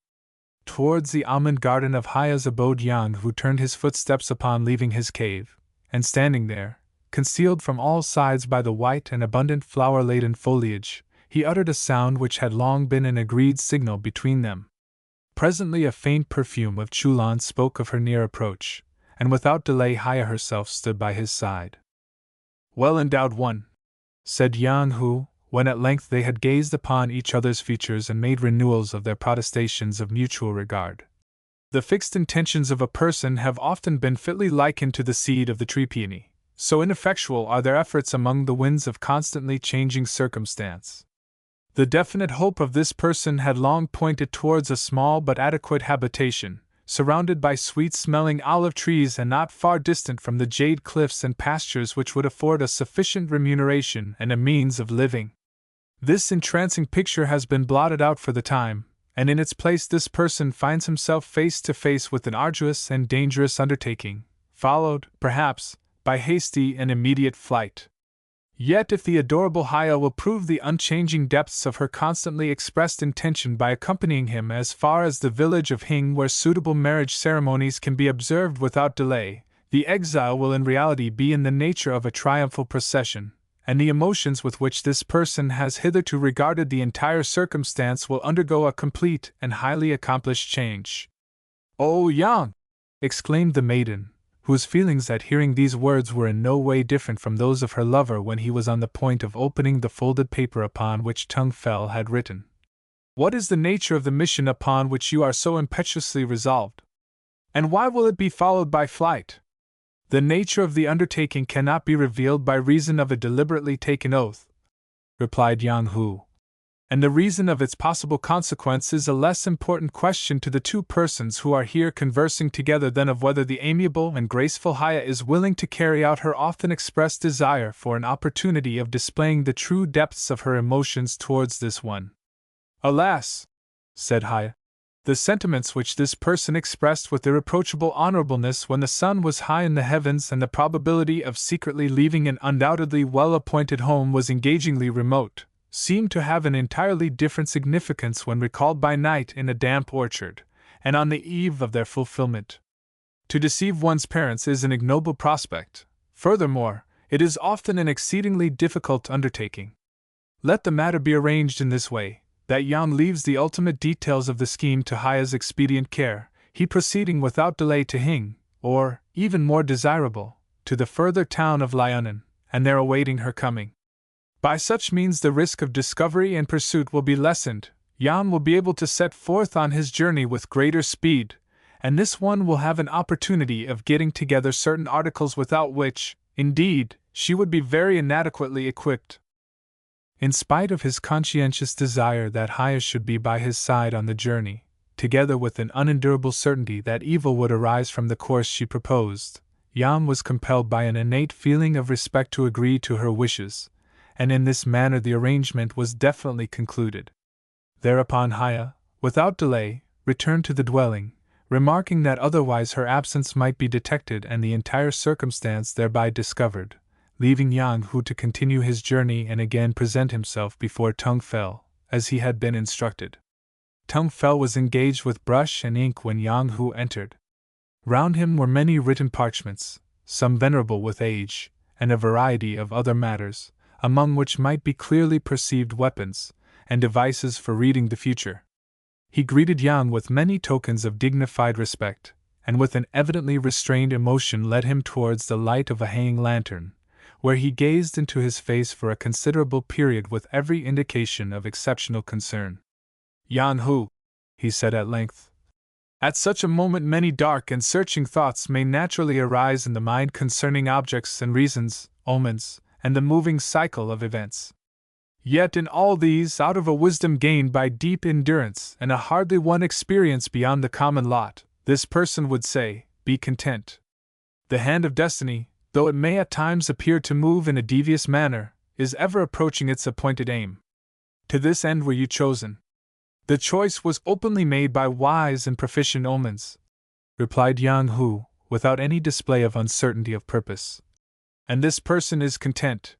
Towards the almond garden of Haya's abode Yang Hu turned his footsteps upon leaving his cave, and standing there, concealed from all sides by the white and abundant flower-laden foliage, he uttered a sound which had long been an agreed signal between them. Presently a faint perfume of Chulan spoke of her near approach, and without delay Haya herself stood by his side. "Well-endowed one," said Yang Hu, when at length they had gazed upon each other's features and made renewals of their protestations of mutual regard. "The fixed intentions of a person have often been fitly likened to the seed of the tree peony, so ineffectual are their efforts among the winds of constantly changing circumstance. The definite hope of this person had long pointed towards a small but adequate habitation, surrounded by sweet-smelling olive trees and not far distant from the jade cliffs and pastures which would afford a sufficient remuneration and a means of living. This entrancing picture has been blotted out for the time, and in its place this person finds himself face to face with an arduous and dangerous undertaking, followed, perhaps, by hasty and immediate flight. Yet if the adorable Haya will prove the unchanging depths of her constantly expressed intention by accompanying him as far as the village of Hing where suitable marriage ceremonies can be observed without delay, the exile will in reality be in the nature of a triumphal procession, and the emotions with which this person has hitherto regarded the entire circumstance will undergo a complete and highly accomplished change." "Oh, Yang!" exclaimed the maiden, whose feelings at hearing these words were in no way different from those of her lover when he was on the point of opening the folded paper upon which Tung Fel had written. "What is the nature of the mission upon which you are so impetuously resolved? And why will it be followed by flight?" "The nature of the undertaking cannot be revealed by reason of a deliberately taken oath," replied Yang Hu. "And the reason of its possible consequence is a less important question to the two persons who are here conversing together than of whether the amiable and graceful Haya is willing to carry out her often expressed desire for an opportunity of displaying the true depths of her emotions towards this one." "Alas!" said Haya. "The sentiments which this person expressed with irreproachable honorableness when the sun was high in the heavens and the probability of secretly leaving an undoubtedly well-appointed home was engagingly remote, seemed to have an entirely different significance when recalled by night in a damp orchard, and on the eve of their fulfillment. To deceive one's parents is an ignoble prospect. Furthermore, it is often an exceedingly difficult undertaking. Let the matter be arranged in this way, that Yan leaves the ultimate details of the scheme to Haya's expedient care, he proceeding without delay to Hing, or, even more desirable, to the further town of Liaonan, and there awaiting her coming. By such means the risk of discovery and pursuit will be lessened, Yan will be able to set forth on his journey with greater speed, and this one will have an opportunity of getting together certain articles without which, indeed, she would be very inadequately equipped." In spite of his conscientious desire that Haya should be by his side on the journey, together with an unendurable certainty that evil would arise from the course she proposed, Yan was compelled by an innate feeling of respect to agree to her wishes, and in this manner the arrangement was definitely concluded. Thereupon Haya, without delay, returned to the dwelling, remarking that otherwise her absence might be detected and the entire circumstance thereby discovered, leaving Yang Hu to continue his journey and again present himself before Tung Fel, as he had been instructed. Tung Fel was engaged with brush and ink when Yang Hu entered. Round him were many written parchments, some venerable with age, and a variety of other matters, among which might be clearly perceived weapons, and devices for reading the future. He greeted Yang with many tokens of dignified respect, and with an evidently restrained emotion led him towards the light of a hanging lantern, where he gazed into his face for a considerable period with every indication of exceptional concern. "Yan Hu," he said at length, "at such a moment many dark and searching thoughts may naturally arise in the mind concerning objects and reasons, omens, and the moving cycle of events. Yet in all these, out of a wisdom gained by deep endurance and a hardly won experience beyond the common lot, this person would say, be content. The hand of destiny, though it may at times appear to move in a devious manner, is ever approaching its appointed aim. To this end were you chosen. The choice was openly made by wise and proficient omens, replied Yang Hu, without any display of uncertainty of purpose. And this person is content.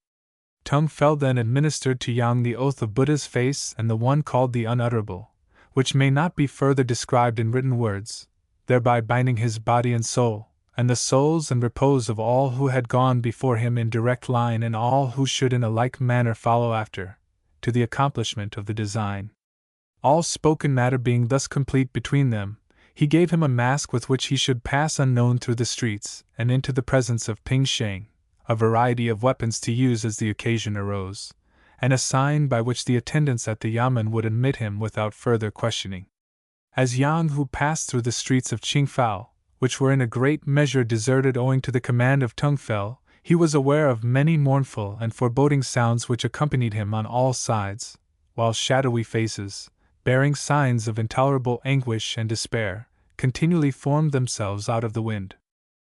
Tung Fel then administered to Yang the oath of Buddha's face and the one called the unutterable, which may not be further described in written words, thereby binding his body and soul, and the souls and repose of all who had gone before him in direct line and all who should in a like manner follow after, to the accomplishment of the design. All spoken matter being thus complete between them, he gave him a mask with which he should pass unknown through the streets and into the presence of Ping Sheng, a variety of weapons to use as the occasion arose, and a sign by which the attendants at the yamen would admit him without further questioning. As Yang Hu passed through the streets of Qingfao, which were in a great measure deserted owing to the command of Tung Fel, he was aware of many mournful and foreboding sounds which accompanied him on all sides, while shadowy faces, bearing signs of intolerable anguish and despair, continually formed themselves out of the wind.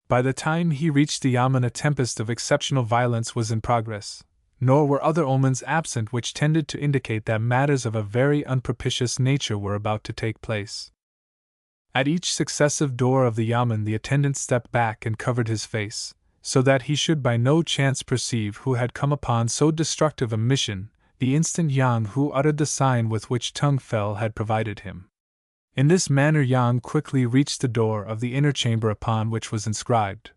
By the time he reached the yamen, a tempest of exceptional violence was in progress, nor were other omens absent which tended to indicate that matters of a very unpropitious nature were about to take place. At each successive door of the yamen the attendant stepped back and covered his face, so that he should by no chance perceive who had come upon so destructive a mission, the instant Yang Hu uttered the sign with which Tung Fel had provided him. In this manner Yang quickly reached the door of the inner chamber upon which was inscribed,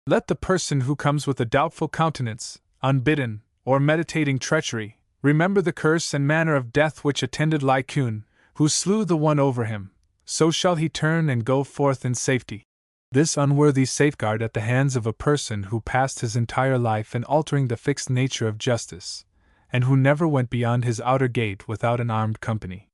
"Let the person who comes with a doubtful countenance, unbidden, or meditating treachery, remember the curse and manner of death which attended Lai Kun, who slew the one over him, so shall he turn and go forth in safety." This unworthy safeguard at the hands of a person who passed his entire life in altering the fixed nature of justice, and who never went beyond his outer gate without an armed company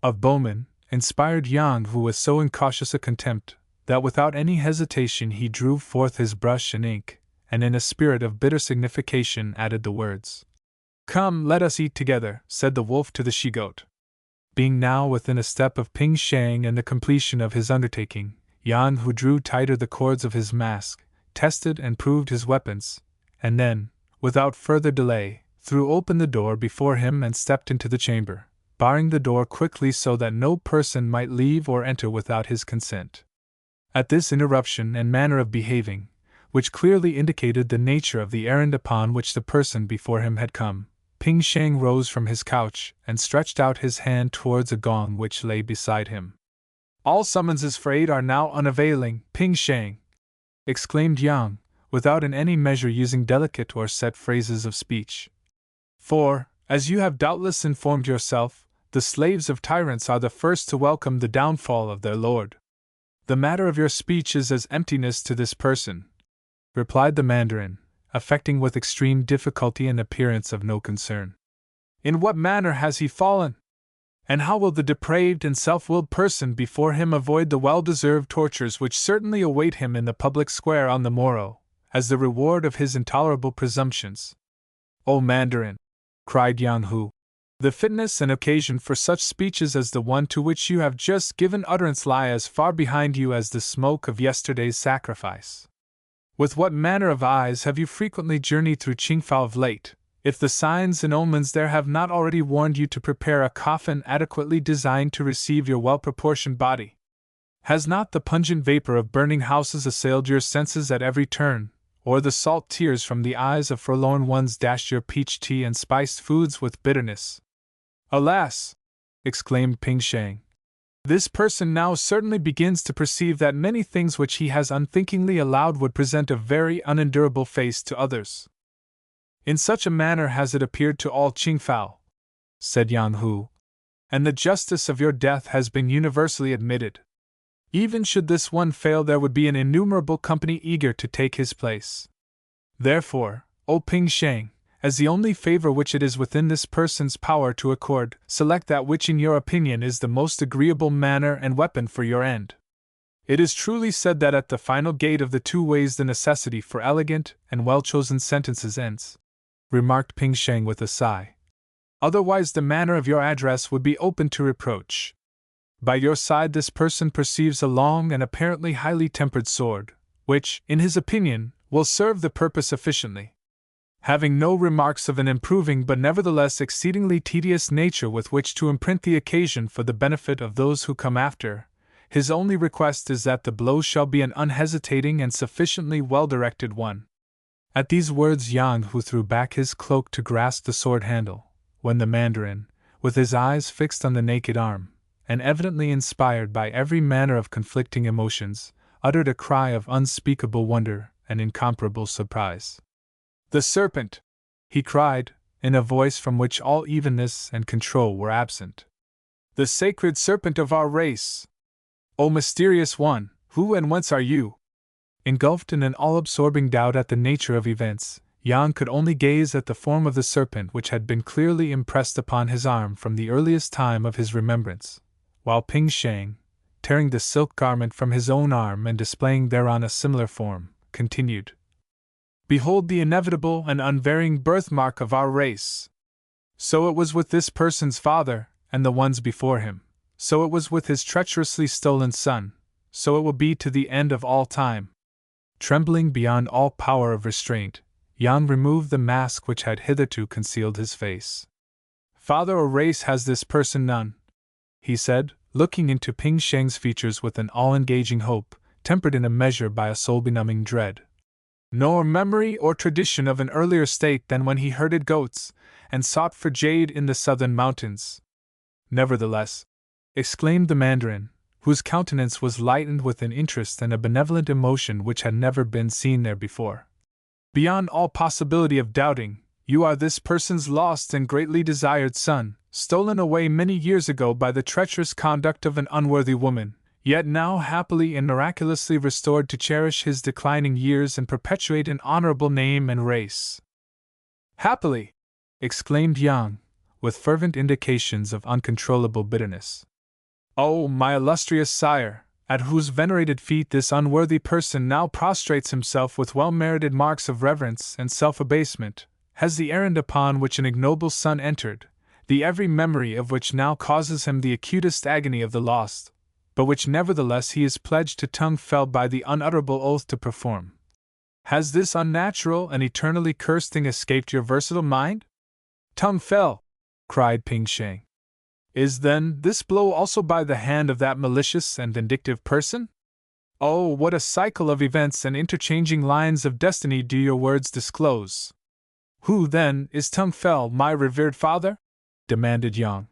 of bowmen, inspired Yang Hu with so incautious a contempt, that without any hesitation he drew forth his brush and ink, and in a spirit of bitter signification added the words, "Come, let us eat together," said the wolf to the she-goat. Being now within a step of Ping Sheng and the completion of his undertaking, Yang Hu drew tighter the cords of his mask, tested and proved his weapons, and then, without further delay, threw open the door before him and stepped into the chamber, barring the door quickly so that no person might leave or enter without his consent. At this interruption and manner of behaving, which clearly indicated the nature of the errand upon which the person before him had come, Ping Sheng rose from his couch and stretched out his hand towards a gong which lay beside him. "All summonses frayed are now unavailing, Ping Sheng!" exclaimed Yang, without in any measure using delicate or set phrases of speech. "For, as you have doubtless informed yourself, the slaves of tyrants are the first to welcome the downfall of their lord. The matter of your speech is as emptiness to this person," replied the Mandarin, affecting with extreme difficulty an appearance of no concern. "In what manner has he fallen? And how will the depraved and self-willed person before him avoid the well-deserved tortures which certainly await him in the public square on the morrow, as the reward of his intolerable presumptions?" "O Mandarin," cried Yang Hu, "the fitness and occasion for such speeches as the one to which you have just given utterance lie as far behind you as the smoke of yesterday's sacrifice. With what manner of eyes have you frequently journeyed through Qingfao of late, if the signs and omens there have not already warned you to prepare a coffin adequately designed to receive your well-proportioned body? Has not the pungent vapor of burning houses assailed your senses at every turn, or the salt tears from the eyes of forlorn ones dashed your peach tea and spiced foods with bitterness?" "Alas!" exclaimed Ping Sheng, "this person now certainly begins to perceive that many things which he has unthinkingly allowed would present a very unendurable face to others. In such a manner has it appeared to all Qingfao," said Yang Hu, "and the justice of your death has been universally admitted. Even should this one fail, there would be an innumerable company eager to take his place. Therefore, O Ping Sheng, as the only favor which it is within this person's power to accord, select that which in your opinion is the most agreeable manner and weapon for your end. It is truly said that at the final gate of the two ways the necessity for elegant and well-chosen sentences ends," remarked Ping Sheng with a sigh. otherwise the manner of your address would be open to reproach. By your side this person perceives a long and apparently highly tempered sword, which, in his opinion, will serve the purpose efficiently. Having no remarks of an improving but nevertheless exceedingly tedious nature with which to imprint the occasion for the benefit of those who come after, his only request is that the blow shall be an unhesitating and sufficiently well-directed one. At these words Yang Hu threw back his cloak to grasp the sword handle, when the mandarin, with his eyes fixed on the naked arm, and evidently inspired by every manner of conflicting emotions, uttered a cry of unspeakable wonder and incomparable surprise. "The serpent!" he cried, in a voice from which all evenness and control were absent. "The sacred serpent of our race! O mysterious one, who and whence are you?" Engulfed in an all-absorbing doubt at the nature of events, Yang could only gaze at the form of the serpent which had been clearly impressed upon his arm from the earliest time of his remembrance, while Ping Sheng, tearing the silk garment from his own arm and displaying thereon a similar form, continued, "Behold the inevitable and unvarying birthmark of our race! So it was with this person's father, and the ones before him. So it was with his treacherously stolen son. So it will be to the end of all time." Trembling beyond all power of restraint, Yang removed the mask which had hitherto concealed his face. "Father or race has this person none," he said, looking into Ping Sheng's features with an all-engaging hope, tempered in a measure by a soul-benumbing dread. "Nor memory or tradition of an earlier state than when he herded goats, and sought for jade in the southern mountains." "Nevertheless," exclaimed the mandarin, whose countenance was lightened with an interest and a benevolent emotion which had never been seen there before, "beyond all possibility of doubting, you are this person's lost and greatly desired son, stolen away many years ago by the treacherous conduct of an unworthy woman, yet now happily and miraculously restored to cherish his declining years and perpetuate an honorable name and race." "Happily!" exclaimed Yang, with fervent indications of uncontrollable bitterness. "Oh, my illustrious sire, at whose venerated feet this unworthy person now prostrates himself with well-merited marks of reverence and self-abasement, has the errand upon which an ignoble son entered, the every memory of which now causes him the acutest agony of the lost, but which nevertheless he is pledged to tongue fell by the unutterable oath to perform. Has this unnatural and eternally cursed thing escaped your versatile mind?" "Tongue fell!" cried Ping Sheng. "Is then this blow also by the hand of that malicious and vindictive person? Oh, what a cycle of events and interchanging lines of destiny do your words disclose!" "Who, then, is Tongue Fell, my revered father?" demanded Yang.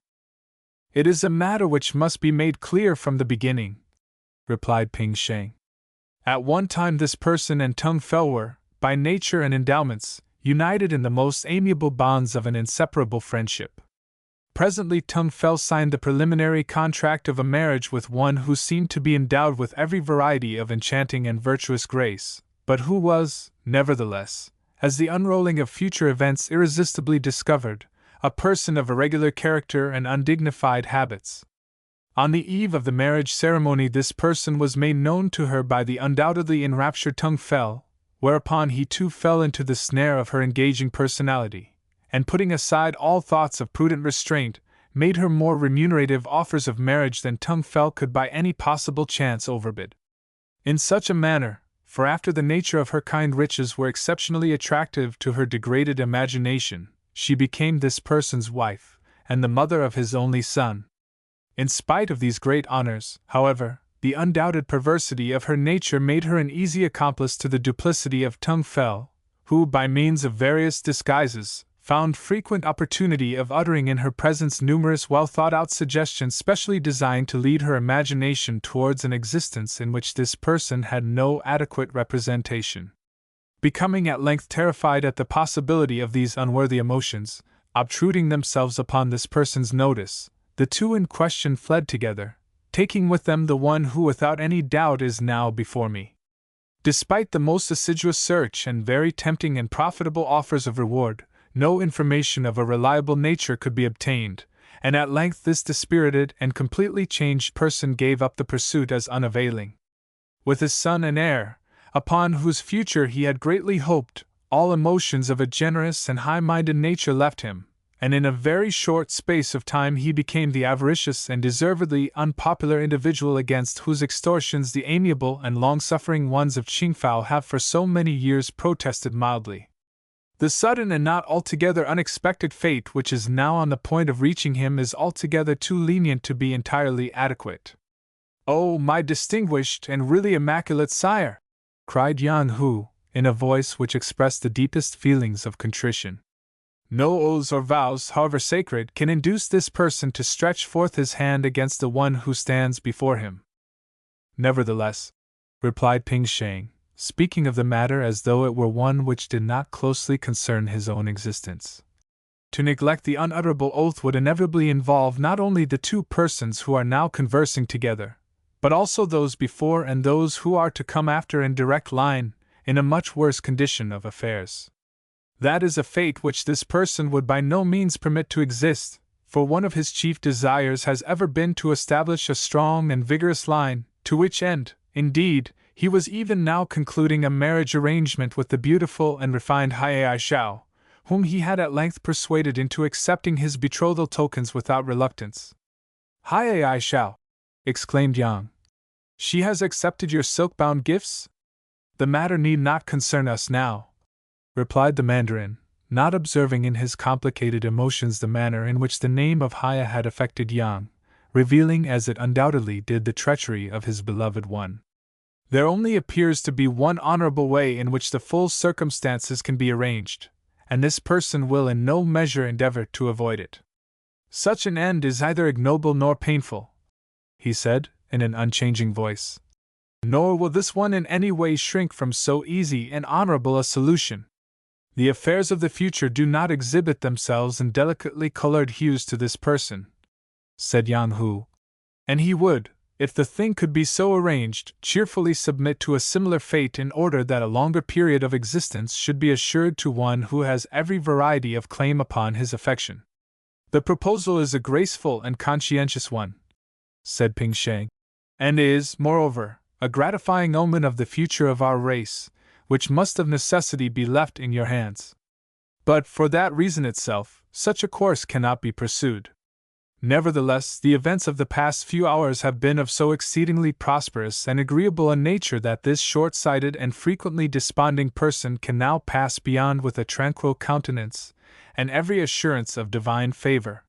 "It is a matter which must be made clear from the beginning," replied Ping Sheng. "At one time this person and Tongue Fell were, by nature and endowments, united in the most amiable bonds of an inseparable friendship. Presently Tongue Fell signed the preliminary contract of a marriage with one who seemed to be endowed with every variety of enchanting and virtuous grace, but who was, nevertheless, as the unrolling of future events irresistibly discovered, a person of irregular character and undignified habits. On the eve of the marriage ceremony this person was made known to her by the undoubtedly enraptured Tongue Fell, whereupon he too fell into the snare of her engaging personality, and putting aside all thoughts of prudent restraint, made her more remunerative offers of marriage than Tongue Fell could by any possible chance overbid. In such a manner, for after the nature of her kind riches were exceptionally attractive to her degraded imagination, she became this person's wife, and the mother of his only son. In spite of these great honors, however, the undoubted perversity of her nature made her an easy accomplice to the duplicity of Tongue Fell, who, by means of various disguises, found frequent opportunity of uttering in her presence numerous well-thought-out suggestions specially designed to lead her imagination towards an existence in which this person had no adequate representation. Becoming at length terrified at the possibility of these unworthy emotions obtruding themselves upon this person's notice, the two in question fled together, taking with them the one who without any doubt is now before me. Despite the most assiduous search and very tempting and profitable offers of reward, no information of a reliable nature could be obtained, and at length this dispirited and completely changed person gave up the pursuit as unavailing. With his son and heir, upon whose future he had greatly hoped, all emotions of a generous and high-minded nature left him, and in a very short space of time he became the avaricious and deservedly unpopular individual against whose extortions the amiable and long-suffering ones of Qingfao have for so many years protested mildly. The sudden and not altogether unexpected fate which is now on the point of reaching him is altogether too lenient to be entirely adequate. "Oh, my distinguished and really immaculate sire!" cried Yang Hu, in a voice which expressed the deepest feelings of contrition. "No oaths or vows, however sacred, can induce this person to stretch forth his hand against the one who stands before him." "Nevertheless," replied Ping Sheng, speaking of the matter as though it were one which did not closely concern his own existence, "to neglect the unutterable oath would inevitably involve not only the two persons who are now conversing together, but also those before and those who are to come after in direct line, in a much worse condition of affairs. That is a fate which this person would by no means permit to exist, for one of his chief desires has ever been to establish a strong and vigorous line, to which end, indeed, he was even now concluding a marriage arrangement with the beautiful and refined Hai Shao, whom he had at length persuaded into accepting his betrothal tokens without reluctance." "Hai Shao!" exclaimed Yang. "She has accepted your silk-bound gifts?" "The matter need not concern us now," replied the Mandarin, not observing in his complicated emotions the manner in which the name of Haya had affected Yang, revealing as it undoubtedly did the treachery of his beloved one. "There only appears to be one honorable way in which the full circumstances can be arranged, and this person will in no measure endeavor to avoid it. Such an end is neither ignoble nor painful," he said, in an unchanging voice. "Nor will this one in any way shrink from so easy and honorable a solution. The affairs of the future do not exhibit themselves in delicately colored hues to this person," said Yang Hu, "and he would, if the thing could be so arranged, cheerfully submit to a similar fate in order that a longer period of existence should be assured to one who has every variety of claim upon his affection." "The proposal is a graceful and conscientious one," said Ping Sheng, "and is, moreover, a gratifying omen of the future of our race, which must of necessity be left in your hands. But for that reason itself, such a course cannot be pursued. Nevertheless, the events of the past few hours have been of so exceedingly prosperous and agreeable a nature that this short-sighted and frequently desponding person can now pass beyond with a tranquil countenance, and every assurance of divine favor."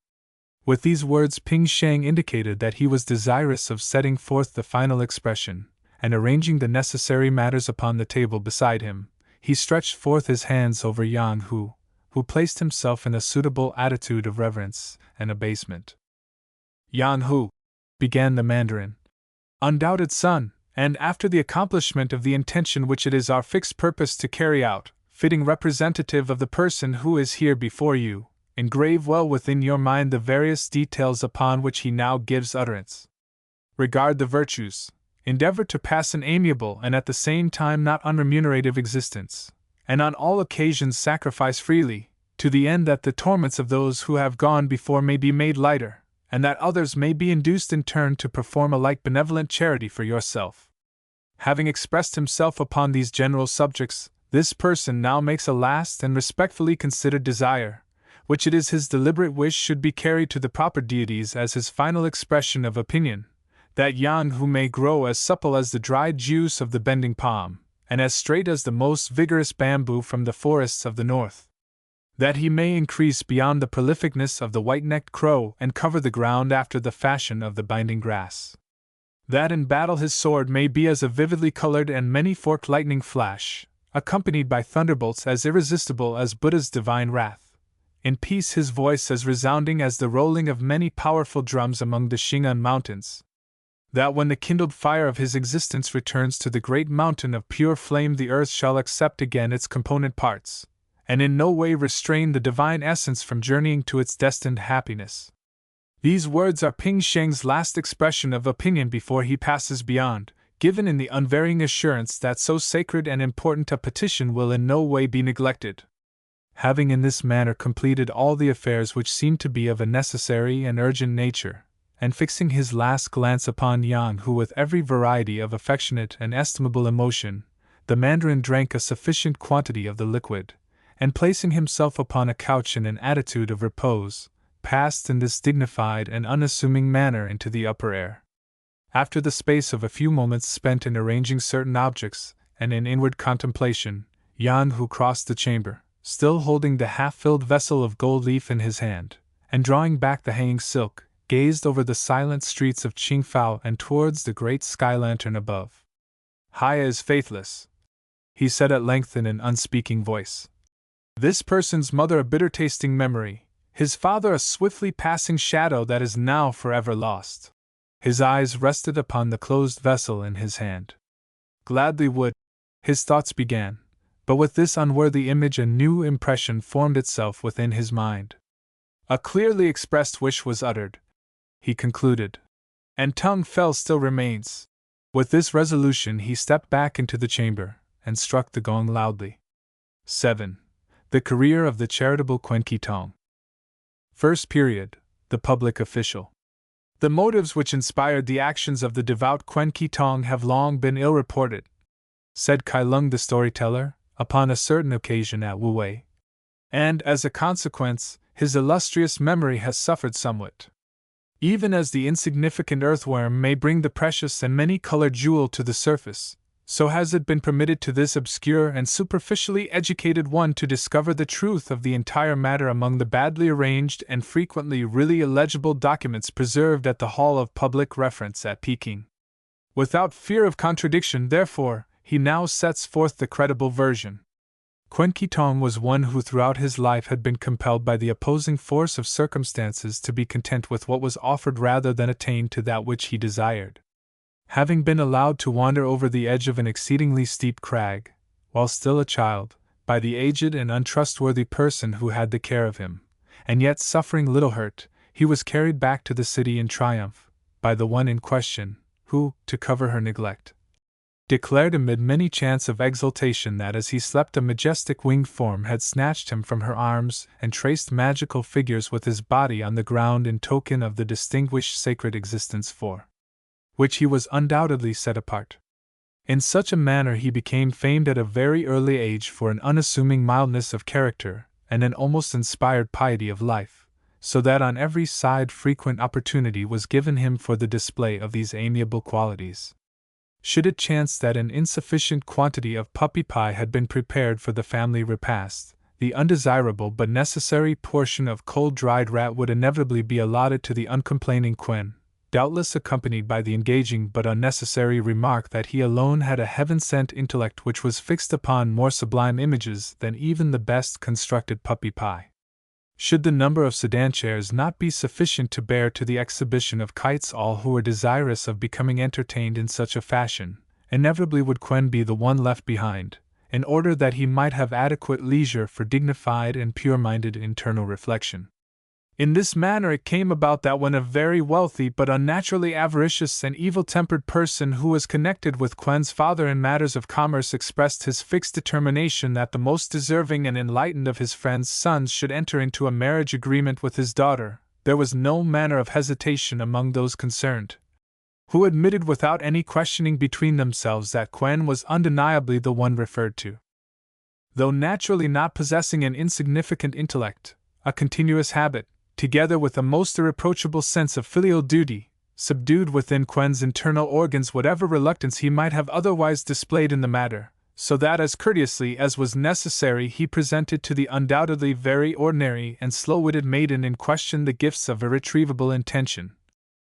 With these words Ping Sheng indicated that he was desirous of setting forth the final expression, and arranging the necessary matters upon the table beside him, he stretched forth his hands over Yang Hu, who placed himself in a suitable attitude of reverence and abasement. "Yang Hu," began the Mandarin, "undoubted son, and after the accomplishment of the intention which it is our fixed purpose to carry out, fitting representative of the person who is here before you, engrave well within your mind the various details upon which he now gives utterance. Regard the virtues, endeavor to pass an amiable and at the same time not unremunerative existence, and on all occasions sacrifice freely, to the end that the torments of those who have gone before may be made lighter, and that others may be induced in turn to perform a like benevolent charity for yourself." Having expressed himself upon these general subjects, this person now makes a last and respectfully considered desire, which it is his deliberate wish should be carried to the proper deities as his final expression of opinion, that Yang Hu may grow as supple as the dried juice of the bending palm, and as straight as the most vigorous bamboo from the forests of the north. That he may increase beyond the prolificness of the white-necked crow and cover the ground after the fashion of the binding grass. That in battle his sword may be as a vividly colored and many-forked lightning flash, accompanied by thunderbolts as irresistible as Buddha's divine wrath. In peace his voice as resounding as the rolling of many powerful drums among the Xing'an mountains. That when the kindled fire of his existence returns to the great mountain of pure flame the earth shall accept again its component parts, and in no way restrain the divine essence from journeying to its destined happiness. These words are Ping Sheng's last expression of opinion before he passes beyond, given in the unvarying assurance that so sacred and important a petition will in no way be neglected. Having in this manner completed all the affairs which seemed to be of a necessary and urgent nature, and fixing his last glance upon Yang Hu with every variety of affectionate and estimable emotion, the Mandarin drank a sufficient quantity of the liquid, and placing himself upon a couch in an attitude of repose, passed in this dignified and unassuming manner into the upper air. After the space of a few moments spent in arranging certain objects, and in inward contemplation, Yan Hu crossed the chamber, still holding the half-filled vessel of gold leaf in his hand, and drawing back the hanging silk, gazed over the silent streets of Qingfao and towards the great sky lantern above. "Haya is faithless," he said at length in an unspeaking voice. "This person's mother a bitter-tasting memory, his father a swiftly passing shadow that is now forever lost." His eyes rested upon the closed vessel in his hand. Gladly would, his thoughts began, but with this unworthy image a new impression formed itself within his mind. A clearly expressed wish was uttered, he concluded, and tongue fell still remains. With this resolution he stepped back into the chamber, and struck the gong loudly. 7. The career of the charitable Quen Ki Tong. First period, the public official. The motives which inspired the actions of the devout Quen Ki Tong have long been ill-reported, said Kai Lung the storyteller, upon a certain occasion at Wu Wei. And, as a consequence, his illustrious memory has suffered somewhat. Even as the insignificant earthworm may bring the precious and many-colored jewel to the surface, so has it been permitted to this obscure and superficially educated one to discover the truth of the entire matter among the badly arranged and frequently really illegible documents preserved at the Hall of Public Reference at Peking. Without fear of contradiction, therefore, he now sets forth the credible version. Quen Ki Tong was one who throughout his life had been compelled by the opposing force of circumstances to be content with what was offered rather than attain to that which he desired. Having been allowed to wander over the edge of an exceedingly steep crag, while still a child, by the aged and untrustworthy person who had the care of him, and yet suffering little hurt, he was carried back to the city in triumph, by the one in question, who, to cover her neglect, declared amid many chants of exultation that as he slept a majestic winged form had snatched him from her arms and traced magical figures with his body on the ground in token of the distinguished sacred existence for which he was undoubtedly set apart. In such a manner he became famed at a very early age for an unassuming mildness of character and an almost inspired piety of life, so that on every side frequent opportunity was given him for the display of these amiable qualities. Should it chance that an insufficient quantity of puppy pie had been prepared for the family repast, the undesirable but necessary portion of cold-dried rat would inevitably be allotted to the uncomplaining Quen, doubtless accompanied by the engaging but unnecessary remark that he alone had a heaven-sent intellect which was fixed upon more sublime images than even the best constructed puppy pie. Should the number of sedan chairs not be sufficient to bear to the exhibition of kites all who were desirous of becoming entertained in such a fashion, inevitably would Quen be the one left behind, in order that he might have adequate leisure for dignified and pure-minded internal reflection. In this manner it came about that when a very wealthy but unnaturally avaricious and evil-tempered person who was connected with Quen's father in matters of commerce expressed his fixed determination that the most deserving and enlightened of his friend's sons should enter into a marriage agreement with his daughter, there was no manner of hesitation among those concerned, who admitted without any questioning between themselves that Quen was undeniably the one referred to. Though naturally not possessing an insignificant intellect, a continuous habit, together with a most irreproachable sense of filial duty, subdued within Quen's internal organs whatever reluctance he might have otherwise displayed in the matter, so that as courteously as was necessary he presented to the undoubtedly very ordinary and slow-witted maiden in question the gifts of irretrievable intention,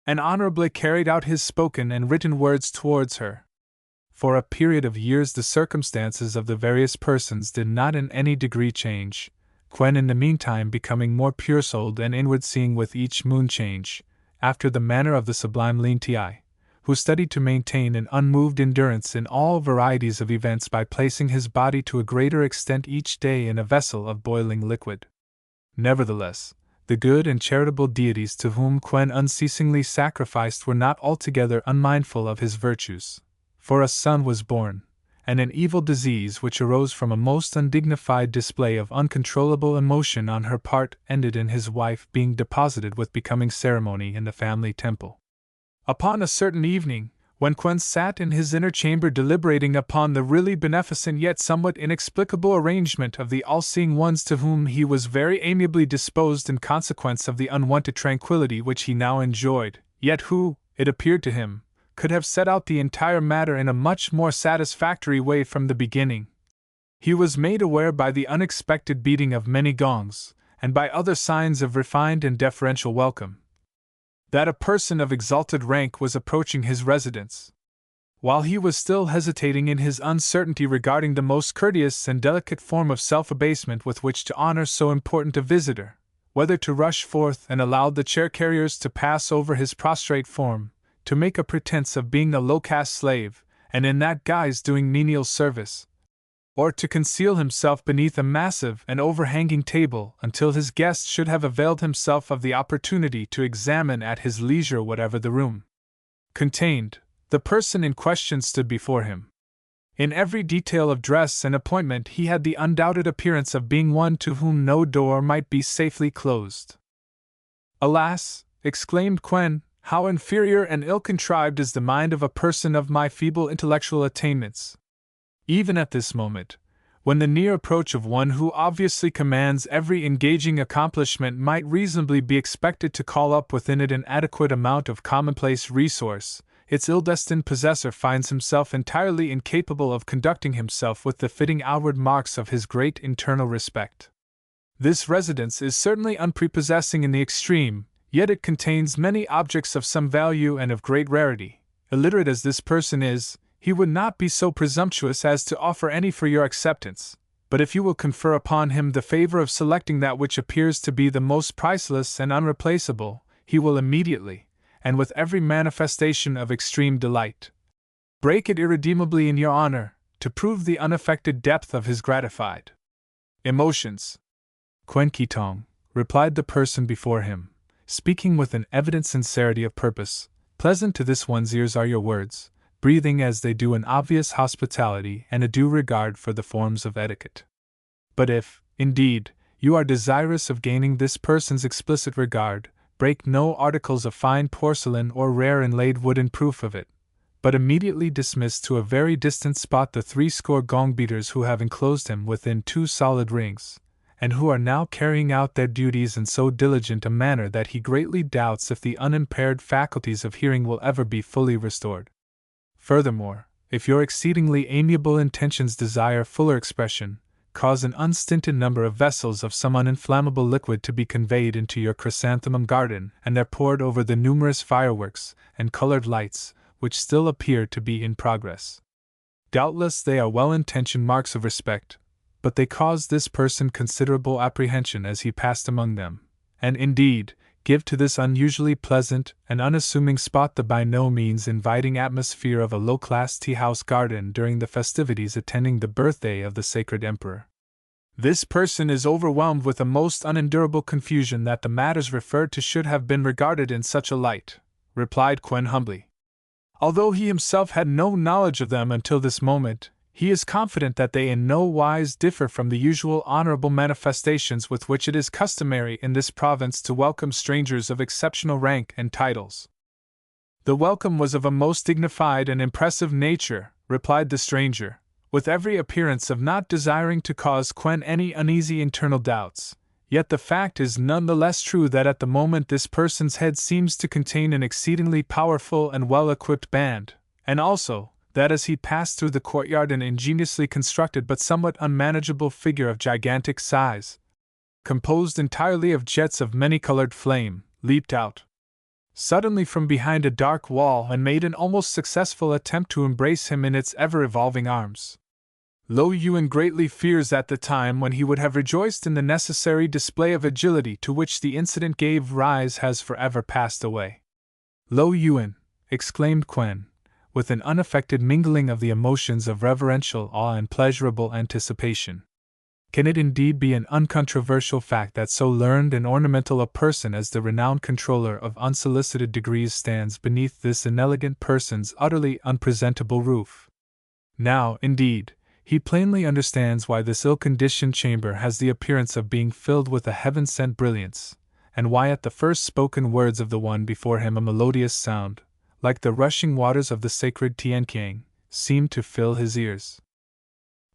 and honorably carried out his spoken and written words towards her. For a period of years the circumstances of the various persons did not in any degree change, Quen in the meantime becoming more pure-souled and inward-seeing with each moon change, after the manner of the sublime Lin Ti, who studied to maintain an unmoved endurance in all varieties of events by placing his body to a greater extent each day in a vessel of boiling liquid. Nevertheless, the good and charitable deities to whom Quen unceasingly sacrificed were not altogether unmindful of his virtues, for a son was born, and an evil disease which arose from a most undignified display of uncontrollable emotion on her part ended in his wife being deposited with becoming ceremony in the family temple. Upon a certain evening, When Quen sat in his inner chamber deliberating upon the really beneficent yet somewhat inexplicable arrangement of the all-seeing ones to whom he was very amiably disposed in consequence of the unwonted tranquility which he now enjoyed, yet who, it appeared to him, could have set out the entire matter in a much more satisfactory way from the beginning, he was made aware by the unexpected beating of many gongs, and by other signs of refined and deferential welcome, that a person of exalted rank was approaching his residence. While he was still hesitating in his uncertainty regarding the most courteous and delicate form of self-abasement with which to honor so important a visitor, whether to rush forth and allow the chair-carriers to pass over his prostrate form, to make a pretense of being a low-caste slave, and in that guise doing menial service, or to conceal himself beneath a massive and overhanging table until his guest should have availed himself of the opportunity to examine at his leisure whatever the room contained, the person in question stood before him. In every detail of dress and appointment he had the undoubted appearance of being one to whom no door might be safely closed. "Alas," exclaimed Quen, "how inferior and ill-contrived is the mind of a person of my feeble intellectual attainments! Even at this moment, when the near approach of one who obviously commands every engaging accomplishment might reasonably be expected to call up within it an adequate amount of commonplace resource, its ill-destined possessor finds himself entirely incapable of conducting himself with the fitting outward marks of his great internal respect. This residence is certainly unprepossessing in the extreme, yet it contains many objects of some value and of great rarity. Illiterate as this person is, he would not be so presumptuous as to offer any for your acceptance, but if you will confer upon him the favor of selecting that which appears to be the most priceless and unreplaceable, he will immediately, and with every manifestation of extreme delight, break it irredeemably in your honor, to prove the unaffected depth of his gratified emotions." "Quen Ki Tong," replied the person before him, speaking with an evident sincerity of purpose, "pleasant to this one's ears are your words, breathing as they do an obvious hospitality and a due regard for the forms of etiquette. But if, indeed, you are desirous of gaining this person's explicit regard, break no articles of fine porcelain or rare inlaid wood in proof of it, but immediately dismiss to a very distant spot the 80 gong-beaters who have enclosed him within 2 solid rings, and who are now carrying out their duties in so diligent a manner that he greatly doubts if the unimpaired faculties of hearing will ever be fully restored. Furthermore, if your exceedingly amiable intentions desire fuller expression, cause an unstinted number of vessels of some uninflammable liquid to be conveyed into your chrysanthemum garden and there poured over the numerous fireworks and colored lights which still appear to be in progress. Doubtless they are well-intentioned marks of respect, but they caused this person considerable apprehension as he passed among them, and indeed, give to this unusually pleasant and unassuming spot the by no means inviting atmosphere of a low-class tea-house garden during the festivities attending the birthday of the sacred emperor. This person is overwhelmed with a most unendurable confusion that the matters referred to should have been regarded in such a light," replied Quen humbly. "Although he himself had no knowledge of them until this moment, he is confident that they in no wise differ from the usual honorable manifestations with which it is customary in this province to welcome strangers of exceptional rank and titles." "The welcome was of a most dignified and impressive nature," replied the stranger, with every appearance of not desiring to cause Quen any uneasy internal doubts. "Yet the fact is none the less true that at the moment this person's head seems to contain an exceedingly powerful and well-equipped band, and also, that as he passed through the courtyard an ingeniously constructed but somewhat unmanageable figure of gigantic size, composed entirely of jets of many-colored flame, leaped out suddenly from behind a dark wall and made an almost successful attempt to embrace him in its ever-evolving arms. Lo Yuen greatly fears at the time when he would have rejoiced in the necessary display of agility to which the incident gave rise has forever passed away." "Lo Yuen!" exclaimed Quen, with an unaffected mingling of the emotions of reverential awe and pleasurable anticipation. "Can it indeed be an uncontroversial fact that so learned and ornamental a person as the renowned controller of unsolicited degrees stands beneath this inelegant person's utterly unpresentable roof? Now, indeed, he plainly understands why this ill-conditioned chamber has the appearance of being filled with a heaven-sent brilliance, and why at the first spoken words of the one before him a melodious sound, like the rushing waters of the sacred Tianqiang, seemed to fill his ears.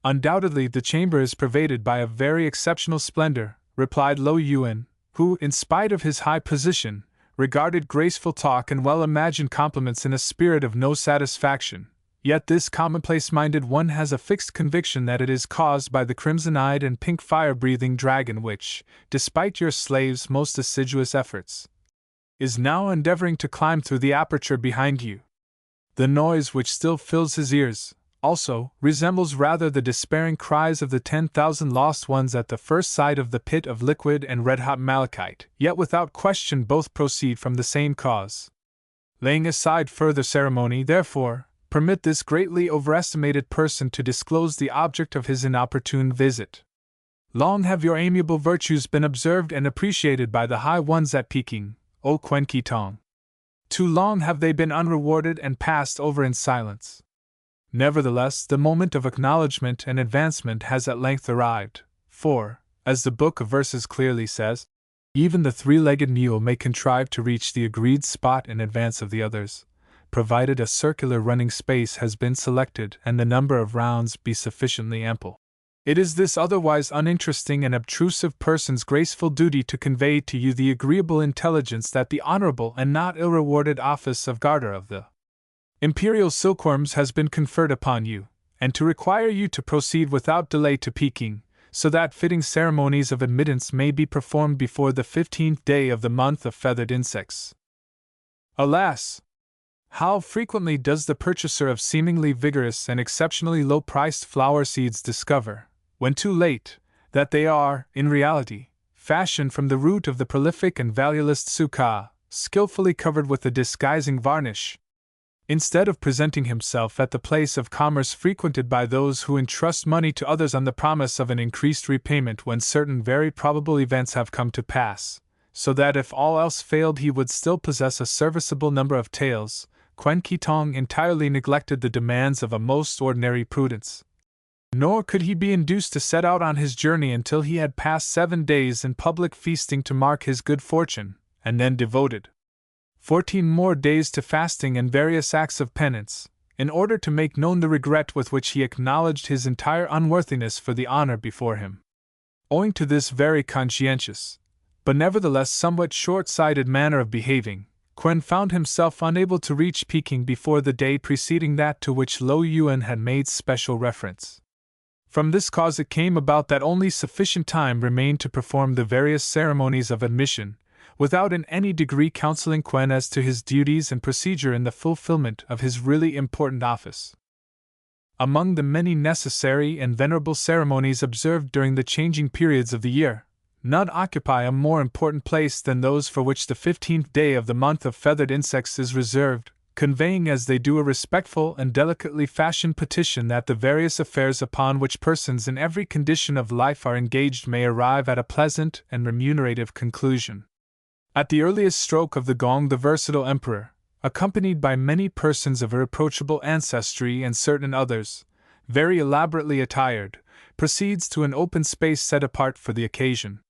Undoubtedly the chamber is pervaded by a very exceptional splendor, replied Lo Yuan, who, in spite of his high position, regarded graceful talk and well-imagined compliments in a spirit of no satisfaction. Yet this commonplace-minded one has a fixed conviction that it is caused by the crimson-eyed and pink fire-breathing dragon which, despite your slave's most assiduous efforts, is now endeavoring to climb through the aperture behind you. The noise which still fills his ears, also, resembles rather the despairing cries of the 10,000 lost ones at the first sight of the pit of liquid and red-hot malachite, yet without question both proceed from the same cause. Laying aside further ceremony, therefore, permit this greatly overestimated person to disclose the object of his inopportune visit. Long have your amiable virtues been observed and appreciated by the high ones at Peking, O Quen Ki Tong. Too long have they been unrewarded and passed over in silence. Nevertheless, the moment of acknowledgement and advancement has at length arrived, for, as the Book of Verses clearly says, even the three-legged mule may contrive to reach the agreed spot in advance of the others, provided a circular running space has been selected and the number of rounds be sufficiently ample. It is this otherwise uninteresting and obtrusive person's graceful duty to convey to you the agreeable intelligence that the honorable and not ill-rewarded office of Garter of the Imperial Silkworms has been conferred upon you, and to require you to proceed without delay to Peking, so that fitting ceremonies of admittance may be performed before the 15th day of the month of feathered insects. Alas! How frequently does the purchaser of seemingly vigorous and exceptionally low-priced flower seeds discover, when too late, that they are, in reality, fashioned from the root of the prolific and valueless tsuka, skillfully covered with a disguising varnish. Instead of presenting himself at the place of commerce frequented by those who entrust money to others on the promise of an increased repayment when certain very probable events have come to pass, so that if all else failed he would still possess a serviceable number of taels, Quen Ki Tong entirely neglected the demands of a most ordinary prudence. Nor could he be induced to set out on his journey until he had passed 7 days in public feasting to mark his good fortune, and then devoted 14 more days to fasting and various acts of penance, in order to make known the regret with which he acknowledged his entire unworthiness for the honor before him. Owing to this very conscientious, but nevertheless somewhat short-sighted manner of behaving, Quen found himself unable to reach Peking before the day preceding that to which Lo Yuan had made special reference. From this cause it came about that only sufficient time remained to perform the various ceremonies of admission, without in any degree counseling Quen as to his duties and procedure in the fulfillment of his really important office. Among the many necessary and venerable ceremonies observed during the changing periods of the year, none occupy a more important place than those for which the 15th day of the month of feathered insects is reserved, conveying as they do a respectful and delicately fashioned petition that the various affairs upon which persons in every condition of life are engaged may arrive at a pleasant and remunerative conclusion. At the earliest stroke of the gong, the versatile emperor, accompanied by many persons of irreproachable ancestry and certain others, very elaborately attired, proceeds to an open space set apart for the occasion.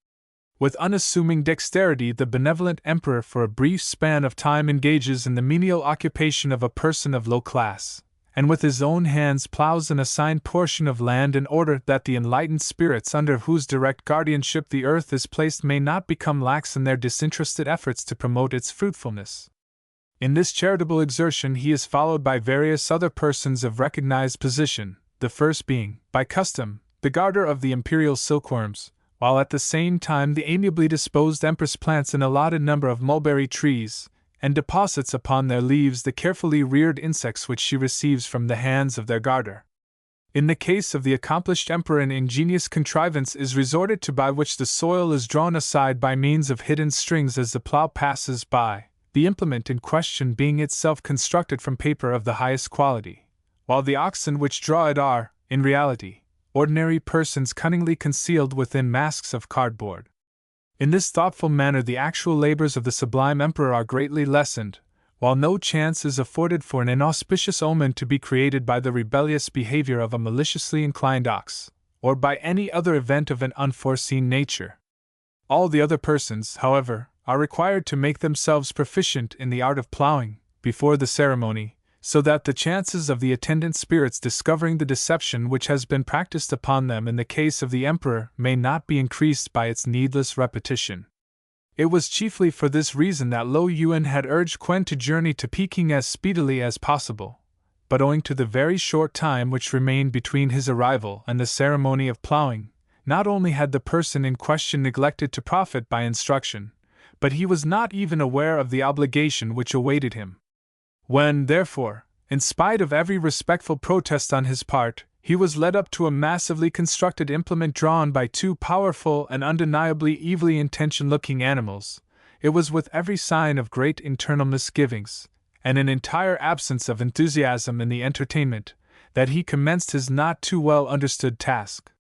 With unassuming dexterity, the benevolent emperor for a brief span of time engages in the menial occupation of a person of low class, and with his own hands plows an assigned portion of land in order that the enlightened spirits under whose direct guardianship the earth is placed may not become lax in their disinterested efforts to promote its fruitfulness. In this charitable exertion he is followed by various other persons of recognized position, the first being, by custom, the garter of the imperial silkworms, while at the same time the amiably disposed empress plants an allotted number of mulberry trees, and deposits upon their leaves the carefully reared insects which she receives from the hands of their garter. In the case of the accomplished emperor an ingenious contrivance is resorted to by which the soil is drawn aside by means of hidden strings as the plough passes by, the implement in question being itself constructed from paper of the highest quality, while the oxen which draw it are, in reality, ordinary persons cunningly concealed within masks of cardboard. In this thoughtful manner the actual labors of the sublime emperor are greatly lessened, while no chance is afforded for an inauspicious omen to be created by the rebellious behavior of a maliciously inclined ox, or by any other event of an unforeseen nature. All the other persons, however, are required to make themselves proficient in the art of plowing, before the ceremony, so that the chances of the attendant spirits discovering the deception which has been practiced upon them in the case of the Emperor may not be increased by its needless repetition. It was chiefly for this reason that Lo Yuan had urged Quen to journey to Peking as speedily as possible, but owing to the very short time which remained between his arrival and the ceremony of plowing, not only had the person in question neglected to profit by instruction, but he was not even aware of the obligation which awaited him. When, therefore, in spite of every respectful protest on his part, he was led up to a massively constructed implement drawn by two powerful and undeniably evilly intentioned-looking animals, it was with every sign of great internal misgivings, and an entire absence of enthusiasm in the entertainment, that he commenced his not too well understood task.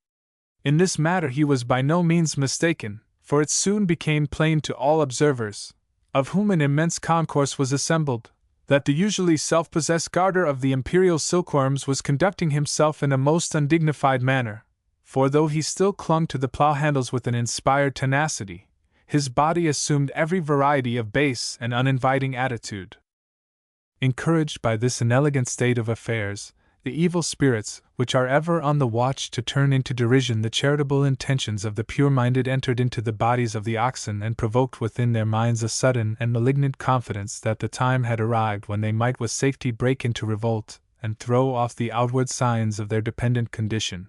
In this matter he was by no means mistaken, for it soon became plain to all observers, of whom an immense concourse was assembled, that the usually self-possessed guarder of the imperial silkworms was conducting himself in a most undignified manner, for though he still clung to the plough handles with an inspired tenacity, his body assumed every variety of base and uninviting attitude. Encouraged by this inelegant state of affairs, the evil spirits, which are ever on the watch to turn into derision the charitable intentions of the pure-minded, entered into the bodies of the oxen and provoked within their minds a sudden and malignant confidence that the time had arrived when they might with safety break into revolt and throw off the outward signs of their dependent condition.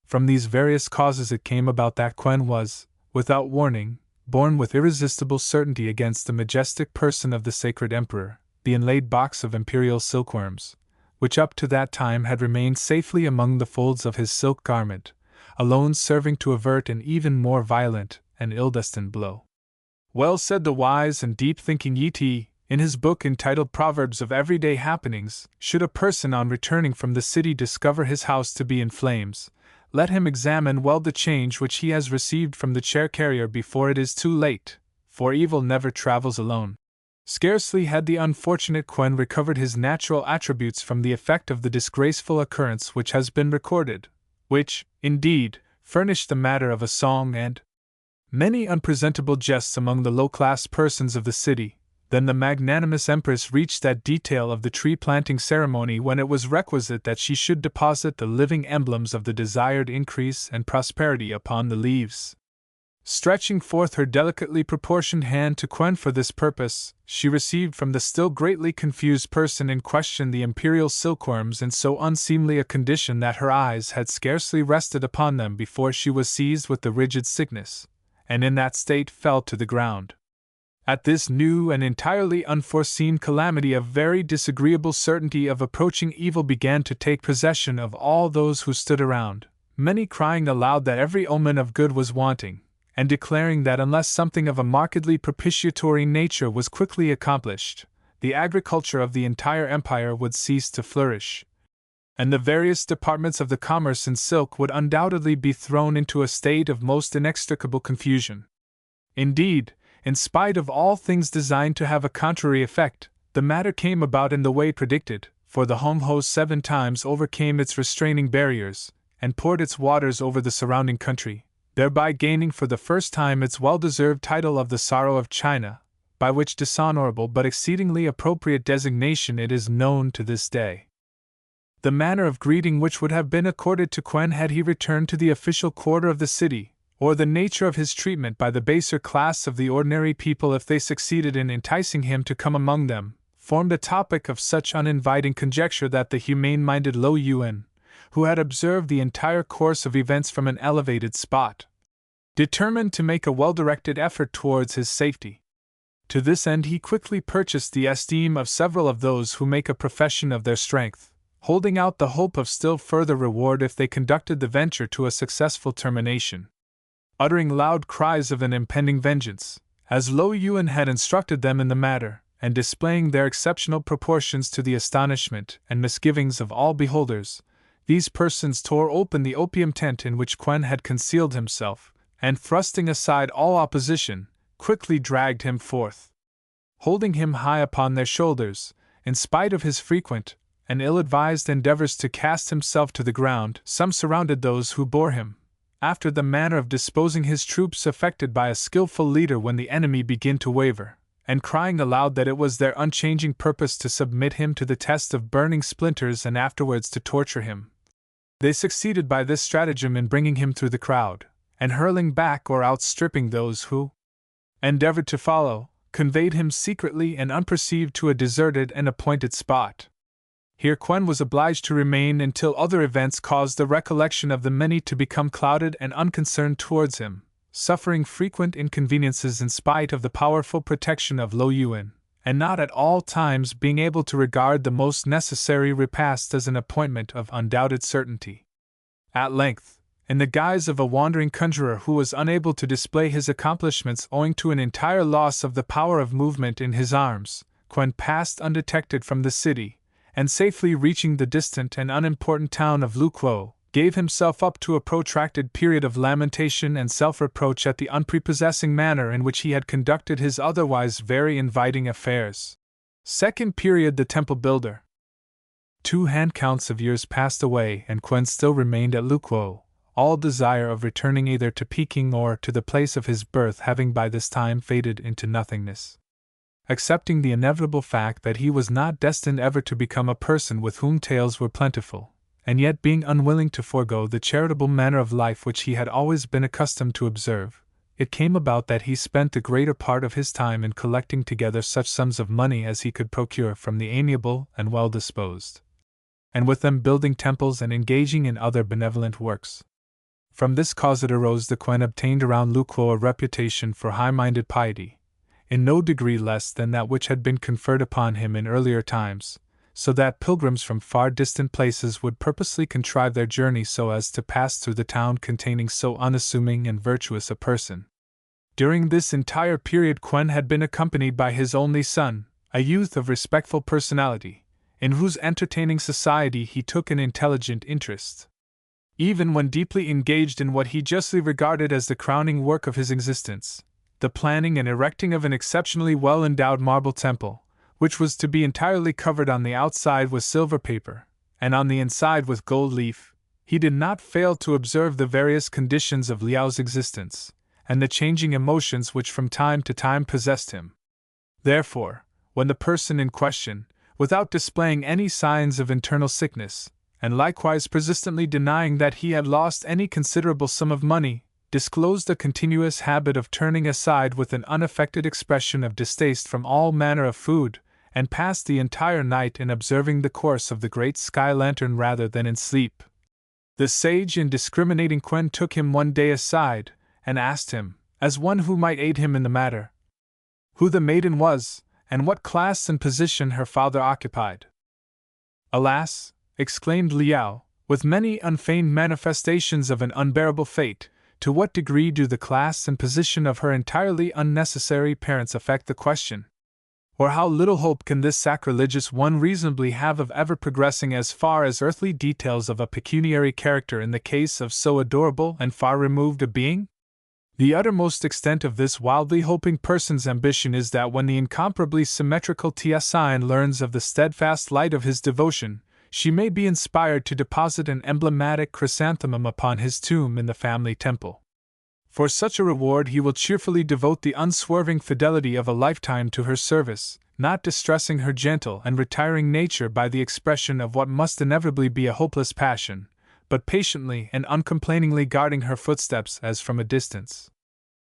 From these various causes it came about that Quen was, without warning, borne with irresistible certainty against the majestic person of the sacred emperor, the inlaid box of imperial silkworms, which up to that time had remained safely among the folds of his silk garment, alone serving to avert an even more violent and ill-destined blow. Well said the wise and deep-thinking Yi Ti, in his book entitled Proverbs of Everyday Happenings, should a person on returning from the city discover his house to be in flames, let him examine well the change which he has received from the chair-carrier before it is too late, for evil never travels alone. Scarcely had the unfortunate Quen recovered his natural attributes from the effect of the disgraceful occurrence which has been recorded, which, indeed, furnished the matter of a song and many unpresentable jests among the low-class persons of the city, then the magnanimous Empress reached that detail of the tree-planting ceremony when it was requisite that she should deposit the living emblems of the desired increase and prosperity upon the leaves. Stretching forth her delicately proportioned hand to Quen for this purpose, she received from the still greatly confused person in question the imperial silkworms in so unseemly a condition that her eyes had scarcely rested upon them before she was seized with the rigid sickness, and in that state fell to the ground. At this new and entirely unforeseen calamity a very disagreeable certainty of approaching evil began to take possession of all those who stood around, many crying aloud that every omen of good was wanting, and declaring that unless something of a markedly propitiatory nature was quickly accomplished, the agriculture of the entire empire would cease to flourish, and the various departments of the commerce in silk would undoubtedly be thrown into a state of most inextricable confusion. Indeed, in spite of all things designed to have a contrary effect, the matter came about in the way predicted, for the Hongho 7 times overcame its restraining barriers, and poured its waters over the surrounding country, thereby gaining for the first time its well-deserved title of the Sorrow of China, by which dishonorable but exceedingly appropriate designation it is known to this day. The manner of greeting which would have been accorded to Quen had he returned to the official quarter of the city, or the nature of his treatment by the baser class of the ordinary people if they succeeded in enticing him to come among them, formed a topic of such uninviting conjecture that the humane-minded Lo Yuan, who had observed the entire course of events from an elevated spot, determined to make a well-directed effort towards his safety. To this end he quickly purchased the esteem of several of those who make a profession of their strength, holding out the hope of still further reward if they conducted the venture to a successful termination. Uttering loud cries of an impending vengeance, as Lo Yuan had instructed them in the matter, and displaying their exceptional proportions to the astonishment and misgivings of all beholders, these persons tore open the opium tent in which Quen had concealed himself, and thrusting aside all opposition, quickly dragged him forth. Holding him high upon their shoulders, in spite of his frequent and ill-advised endeavors to cast himself to the ground, some surrounded those who bore him, after the manner of disposing his troops affected by a skillful leader when the enemy begin to waver, and crying aloud that it was their unchanging purpose to submit him to the test of burning splinters and afterwards to torture him. They succeeded by this stratagem in bringing him through the crowd, and hurling back or outstripping those who endeavored to follow, conveyed him secretly and unperceived to a deserted and appointed spot. Here Quen was obliged to remain until other events caused the recollection of the many to become clouded and unconcerned towards him, suffering frequent inconveniences in spite of the powerful protection of Lo Yuan, and not at all times being able to regard the most necessary repast as an appointment of undoubted certainty. At length, in the guise of a wandering conjurer who was unable to display his accomplishments owing to an entire loss of the power of movement in his arms, Quen passed undetected from the city, and safely reaching the distant and unimportant town of Luquo, gave himself up to a protracted period of lamentation and self-reproach at the unprepossessing manner in which he had conducted his otherwise very inviting affairs. Second period: the Temple Builder. 2 hand counts of years passed away and Quen still remained at Luquo, all desire of returning either to Peking or to the place of his birth having by this time faded into nothingness. Accepting the inevitable fact that he was not destined ever to become a person with whom tales were plentiful, and yet being unwilling to forego the charitable manner of life which he had always been accustomed to observe, it came about that he spent the greater part of his time in collecting together such sums of money as he could procure from the amiable and well-disposed, and with them building temples and engaging in other benevolent works. From this cause it arose that Quen obtained around Luquo a reputation for high-minded piety, in no degree less than that which had been conferred upon him in earlier times, so that pilgrims from far distant places would purposely contrive their journey so as to pass through the town containing so unassuming and virtuous a person. During this entire period Quen had been accompanied by his only son, a youth of respectful personality, in whose entertaining society he took an intelligent interest. Even when deeply engaged in what he justly regarded as the crowning work of his existence, the planning and erecting of an exceptionally well-endowed marble temple, which was to be entirely covered on the outside with silver paper, and on the inside with gold leaf, he did not fail to observe the various conditions of Liao's existence, and the changing emotions which from time to time possessed him. Therefore, when the person in question, without displaying any signs of internal sickness, and likewise persistently denying that he had lost any considerable sum of money, disclosed a continuous habit of turning aside with an unaffected expression of distaste from all manner of food, and passed the entire night in observing the course of the great sky lantern rather than in sleep, the sage and discriminating Quen took him one day aside, and asked him, as one who might aid him in the matter, who the maiden was, and what class and position her father occupied. "Alas," exclaimed Liao, with many unfeigned manifestations of an unbearable fate, "to what degree do the class and position of her entirely unnecessary parents affect the question? Or how little hope can this sacrilegious one reasonably have of ever progressing as far as earthly details of a pecuniary character in the case of so adorable and far removed a being? The uttermost extent of this wildly hoping person's ambition is that when the incomparably symmetrical Tiasain learns of the steadfast light of his devotion, she may be inspired to deposit an emblematic chrysanthemum upon his tomb in the family temple. For such a reward he will cheerfully devote the unswerving fidelity of a lifetime to her service, not distressing her gentle and retiring nature by the expression of what must inevitably be a hopeless passion, but patiently and uncomplainingly guarding her footsteps as from a distance."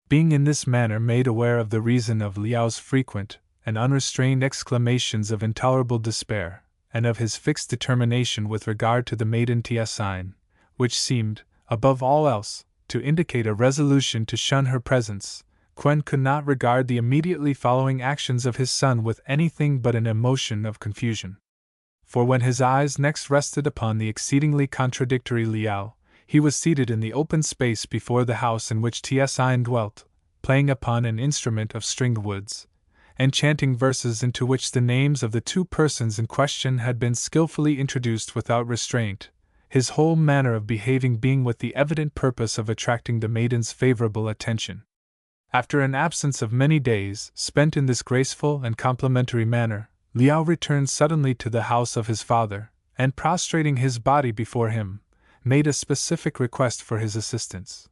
Being in this manner made aware of the reason of Liao's frequent and unrestrained exclamations of intolerable despair, and of his fixed determination with regard to the maiden Tiasain, which seemed, above all else, to indicate a resolution to shun her presence, Quen could not regard the immediately following actions of his son with anything but an emotion of confusion. For when his eyes next rested upon the exceedingly contradictory Liao, he was seated in the open space before the house in which Tiasain dwelt, playing upon an instrument of stringed woods, and chanting verses into which the names of the 2 persons in question had been skillfully introduced without restraint, his whole manner of behaving being with the evident purpose of attracting the maiden's favorable attention. After an absence of many days, spent in this graceful and complimentary manner, Liao returned suddenly to the house of his father, and prostrating his body before him, made a specific request for his assistance.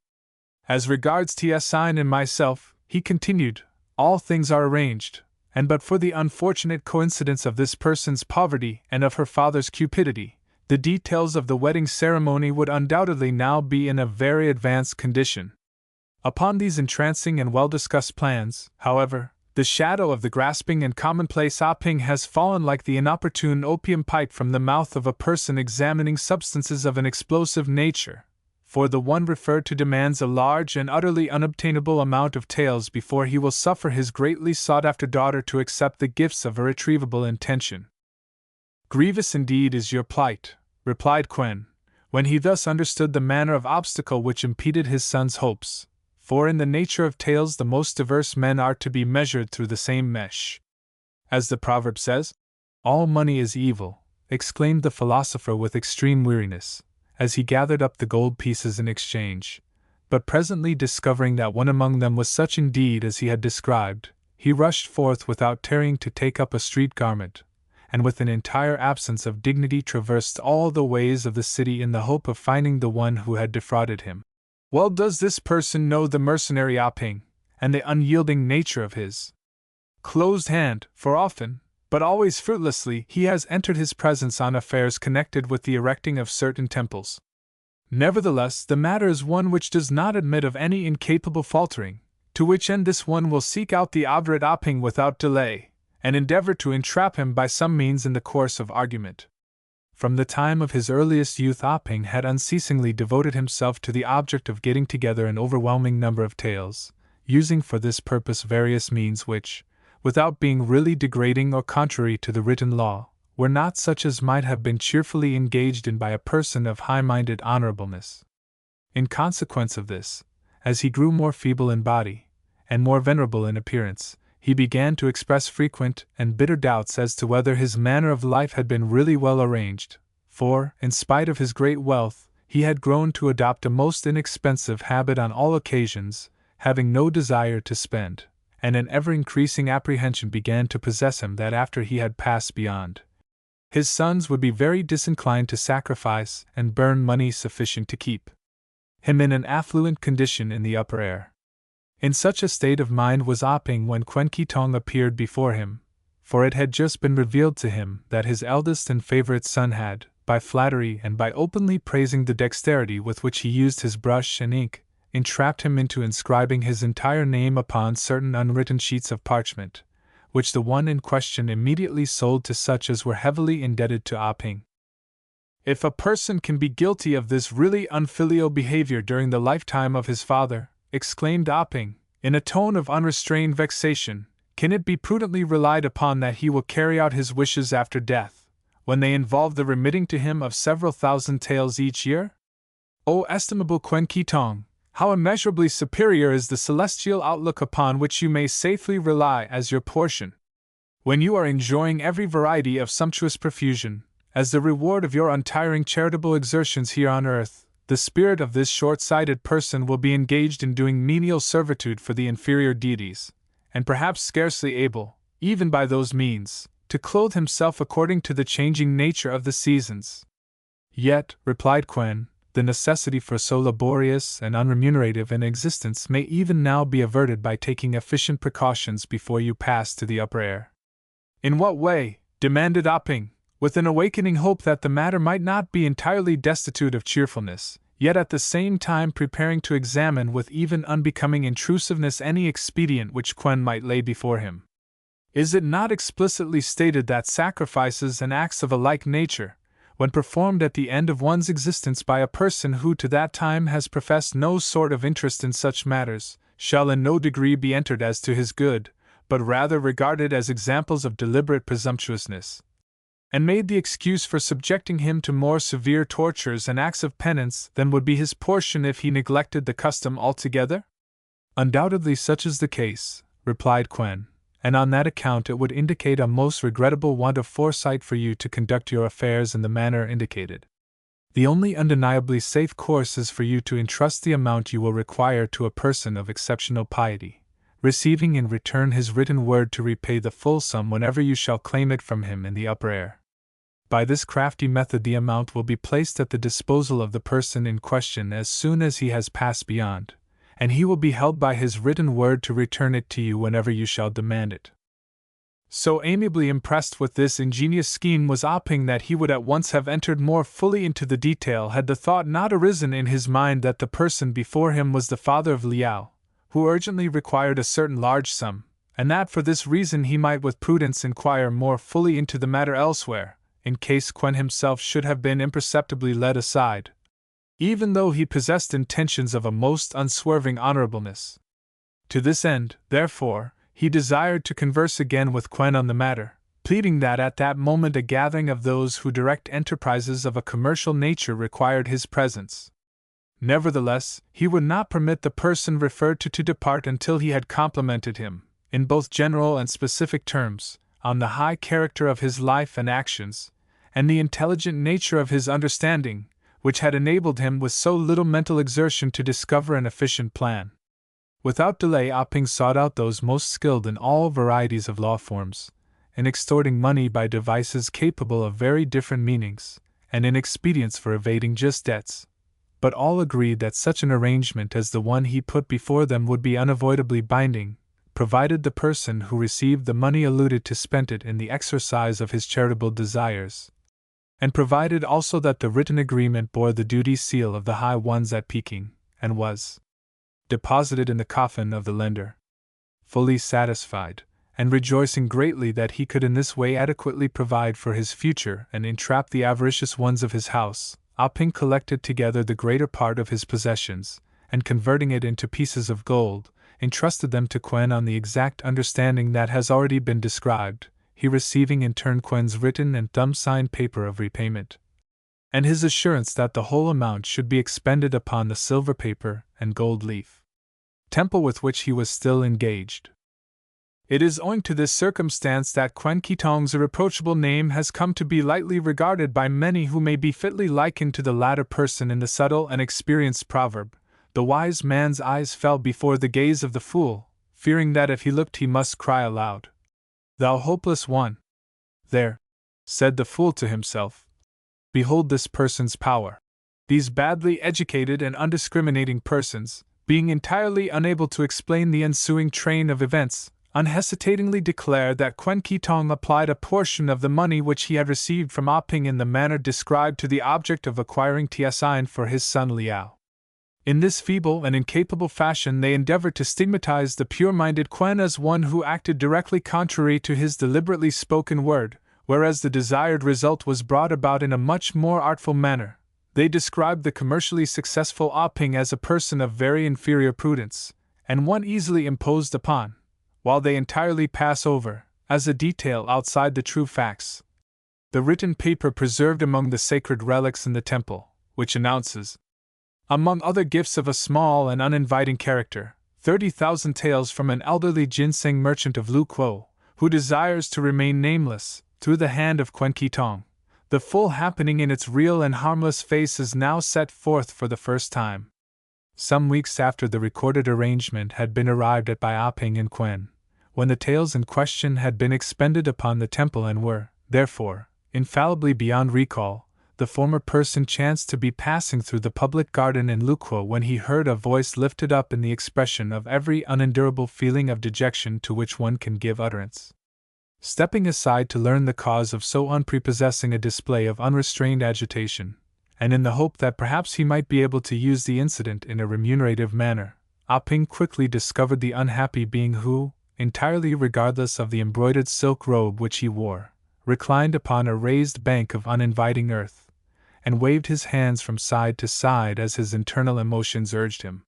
"As regards Tiasain and myself," he continued, "all things are arranged. and but for the unfortunate coincidence of this person's poverty and of her father's cupidity, the details of the wedding ceremony would undoubtedly now be in a very advanced condition. Upon these entrancing and well-discussed plans, however, the shadow of the grasping and commonplace Ah Ping has fallen like the inopportune opium pipe from the mouth of a person examining substances of an explosive nature, for the one referred to demands a large and utterly unobtainable amount of taels before he will suffer his greatly sought-after daughter to accept the gifts of irretrievable intention. Grievous indeed is your plight, replied Quen, when he thus understood the manner of obstacle which impeded his son's hopes, for in the nature of tales the most diverse men are to be measured through the same mesh. As the proverb says, all money is evil, exclaimed the philosopher with extreme weariness, as he gathered up the gold pieces in exchange, but presently discovering that one among them was such indeed as he had described, he rushed forth without tarrying to take up a street garment, and with an entire absence of dignity traversed all the ways of the city in the hope of finding the one who had defrauded him. Well does this person know the mercenary Ah Ping, and the unyielding nature of his closed hand, for often, but always fruitlessly, he has entered his presence on affairs connected with the erecting of certain temples. Nevertheless, the matter is one which does not admit of any incapable faltering, to which end this one will seek out the obdurate Ah Ping without delay, and endeavor to entrap him by some means in the course of argument. From the time of his earliest youth Ah Ping had unceasingly devoted himself to the object of getting together an overwhelming number of tales, using for this purpose various means which, without being really degrading or contrary to the written law, were not such as might have been cheerfully engaged in by a person of high-minded honorableness. In consequence of this, as he grew more feeble in body, and more venerable in appearance, he began to express frequent and bitter doubts as to whether his manner of life had been really well arranged, for, in spite of his great wealth, he had grown to adopt a most inexpensive habit on all occasions, having no desire to spend, and an ever-increasing apprehension began to possess him that after he had passed beyond, his sons would be very disinclined to sacrifice and burn money sufficient to keep him in an affluent condition in the upper air. In such a state of mind was Ah Ping when Quen Ki Tong appeared before him, for it had just been revealed to him that his eldest and favorite son had, by flattery and by openly praising the dexterity with which he used his brush and ink, entrapped him into inscribing his entire name upon certain unwritten sheets of parchment, which the one in question immediately sold to such as were heavily indebted to Ah Ping. If a person can be guilty of this really unfilial behavior during the lifetime of his father, exclaimed Ah Ping, in a tone of unrestrained vexation, can it be prudently relied upon that he will carry out his wishes after death, when they involve the remitting to him of several thousand taels each year? O estimable Quen Ki Tong, how immeasurably superior is the celestial outlook upon which you may safely rely as your portion, when you are enjoying every variety of sumptuous profusion, as the reward of your untiring charitable exertions here on earth. The spirit of this short-sighted person will be engaged in doing menial servitude for the inferior deities, and perhaps scarcely able, even by those means, to clothe himself according to the changing nature of the seasons. Yet, replied Quen, the necessity for so laborious and unremunerative an existence may even now be averted by taking efficient precautions before you pass to the upper air. In what way? Demanded Ah Ping, with an awakening hope that the matter might not be entirely destitute of cheerfulness, yet at the same time preparing to examine with even unbecoming intrusiveness any expedient which Quen might lay before him. Is it not explicitly stated that sacrifices and acts of a like nature, when performed at the end of one's existence by a person who to that time has professed no sort of interest in such matters, shall in no degree be entered as to his good, but rather regarded as examples of deliberate presumptuousness, and made the excuse for subjecting him to more severe tortures and acts of penance than would be his portion if he neglected the custom altogether? Undoubtedly such is the case, replied Quen, and on that account it would indicate a most regrettable want of foresight for you to conduct your affairs in the manner indicated. The only undeniably safe course is for you to entrust the amount you will require to a person of exceptional piety, receiving in return his written word to repay the full sum whenever you shall claim it from him in the upper air. By this crafty method the amount will be placed at the disposal of the person in question as soon as he has passed beyond, and he will be held by his written word to return it to you whenever you shall demand it. So amiably impressed with this ingenious scheme was Ah Ping that he would at once have entered more fully into the detail had the thought not arisen in his mind that the person before him was the father of Liao, who urgently required a certain large sum, and that for this reason he might with prudence inquire more fully into the matter elsewhere, in case Quen himself should have been imperceptibly led aside, even though he possessed intentions of a most unswerving honorableness. To this end, therefore, he desired to converse again with Quen on the matter, pleading that at that moment a gathering of those who direct enterprises of a commercial nature required his presence. Nevertheless, he would not permit the person referred to depart until he had complimented him, in both general and specific terms, on the high character of his life and actions, and the intelligent nature of his understanding, which had enabled him with so little mental exertion to discover an efficient plan. Without delay, Ah Ping sought out those most skilled in all varieties of law forms, in extorting money by devices capable of very different meanings, and in expedients for evading just debts. But all agreed that such an arrangement as the one he put before them would be unavoidably binding, provided the person who received the money alluded to spent it in the exercise of his charitable desires, and provided also that the written agreement bore the duty seal of the High Ones at Peking, and was deposited in the coffin of the lender. Fully satisfied, and rejoicing greatly that he could in this way adequately provide for his future and entrap the avaricious ones of his house, Ah Ping collected together the greater part of his possessions, and converting it into pieces of gold, entrusted them to Quen on the exact understanding that has already been described, he receiving in turn Quen's written and thumb-signed paper of repayment, and his assurance that the whole amount should be expended upon the silver paper and gold leaf temple with which he was still engaged. It is owing to this circumstance that Quen Ki Tong's irreproachable name has come to be lightly regarded by many who may be fitly likened to the latter person in the subtle and experienced proverb, "The wise man's eyes fell before the gaze of the fool, fearing that if he looked he must cry aloud. Thou hopeless one! There," said the fool to himself, "behold this person's power." These badly educated and undiscriminating persons, being entirely unable to explain the ensuing train of events, unhesitatingly declared that Quen Ki Tong applied a portion of the money which he had received from Ah Ping in the manner described to the object of acquiring Tiaxin for his son Liao. In this feeble and incapable fashion they endeavored to stigmatize the pure-minded Quen as one who acted directly contrary to his deliberately spoken word, whereas the desired result was brought about in a much more artful manner. They described the commercially successful Ah Ping as a person of very inferior prudence, and one easily imposed upon, while they entirely pass over, as a detail outside the true facts, the written paper preserved among the sacred relics in the temple, which announces, among other gifts of a small and uninviting character, 30,000 taels from an elderly ginseng merchant of Lu Kuo, who desires to remain nameless, through the hand of Quen Ki Tong. The full happening in its real and harmless face is now set forth for the first time. Some weeks after the recorded arrangement had been arrived at by Ah Ping and Quen, when the taels in question had been expended upon the temple and were, therefore, infallibly beyond recall, the former person chanced to be passing through the public garden in Lu Kuo when he heard a voice lifted up in the expression of every unendurable feeling of dejection to which one can give utterance. Stepping aside to learn the cause of so unprepossessing a display of unrestrained agitation, and in the hope that perhaps he might be able to use the incident in a remunerative manner, Ah Ping quickly discovered the unhappy being who, entirely regardless of the embroidered silk robe which he wore, reclined upon a raised bank of uninviting earth, and waved his hands from side to side as his internal emotions urged him.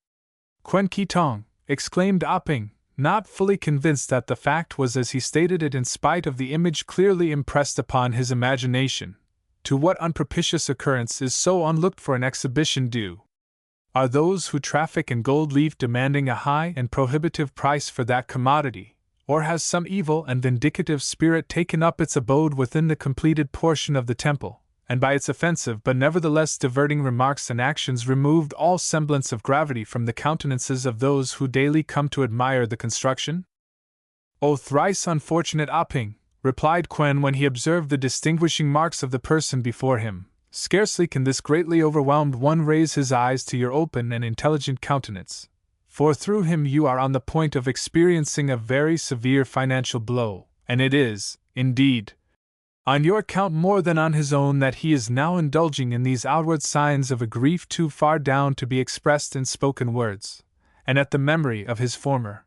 "Quen Ki Tong!" exclaimed Ah Ping, not fully convinced that the fact was as he stated it in spite of the image clearly impressed upon his imagination. To what unpropitious occurrence is so unlooked for an exhibition due? Are those who traffic in gold leaf demanding a high and prohibitive price for that commodity, or has some evil and vindicative spirit taken up its abode within the completed portion of the temple, and by its offensive but nevertheless diverting remarks and actions removed all semblance of gravity from the countenances of those who daily come to admire the construction? "O thrice unfortunate Ah Ping," replied Quen when he observed the distinguishing marks of the person before him, "scarcely can this greatly overwhelmed one raise his eyes to your open and intelligent countenance, for through him you are on the point of experiencing a very severe financial blow, and it is, indeed, on your account more than on his own that he is now indulging in these outward signs of a grief too far down to be expressed in spoken words, and at the memory of his former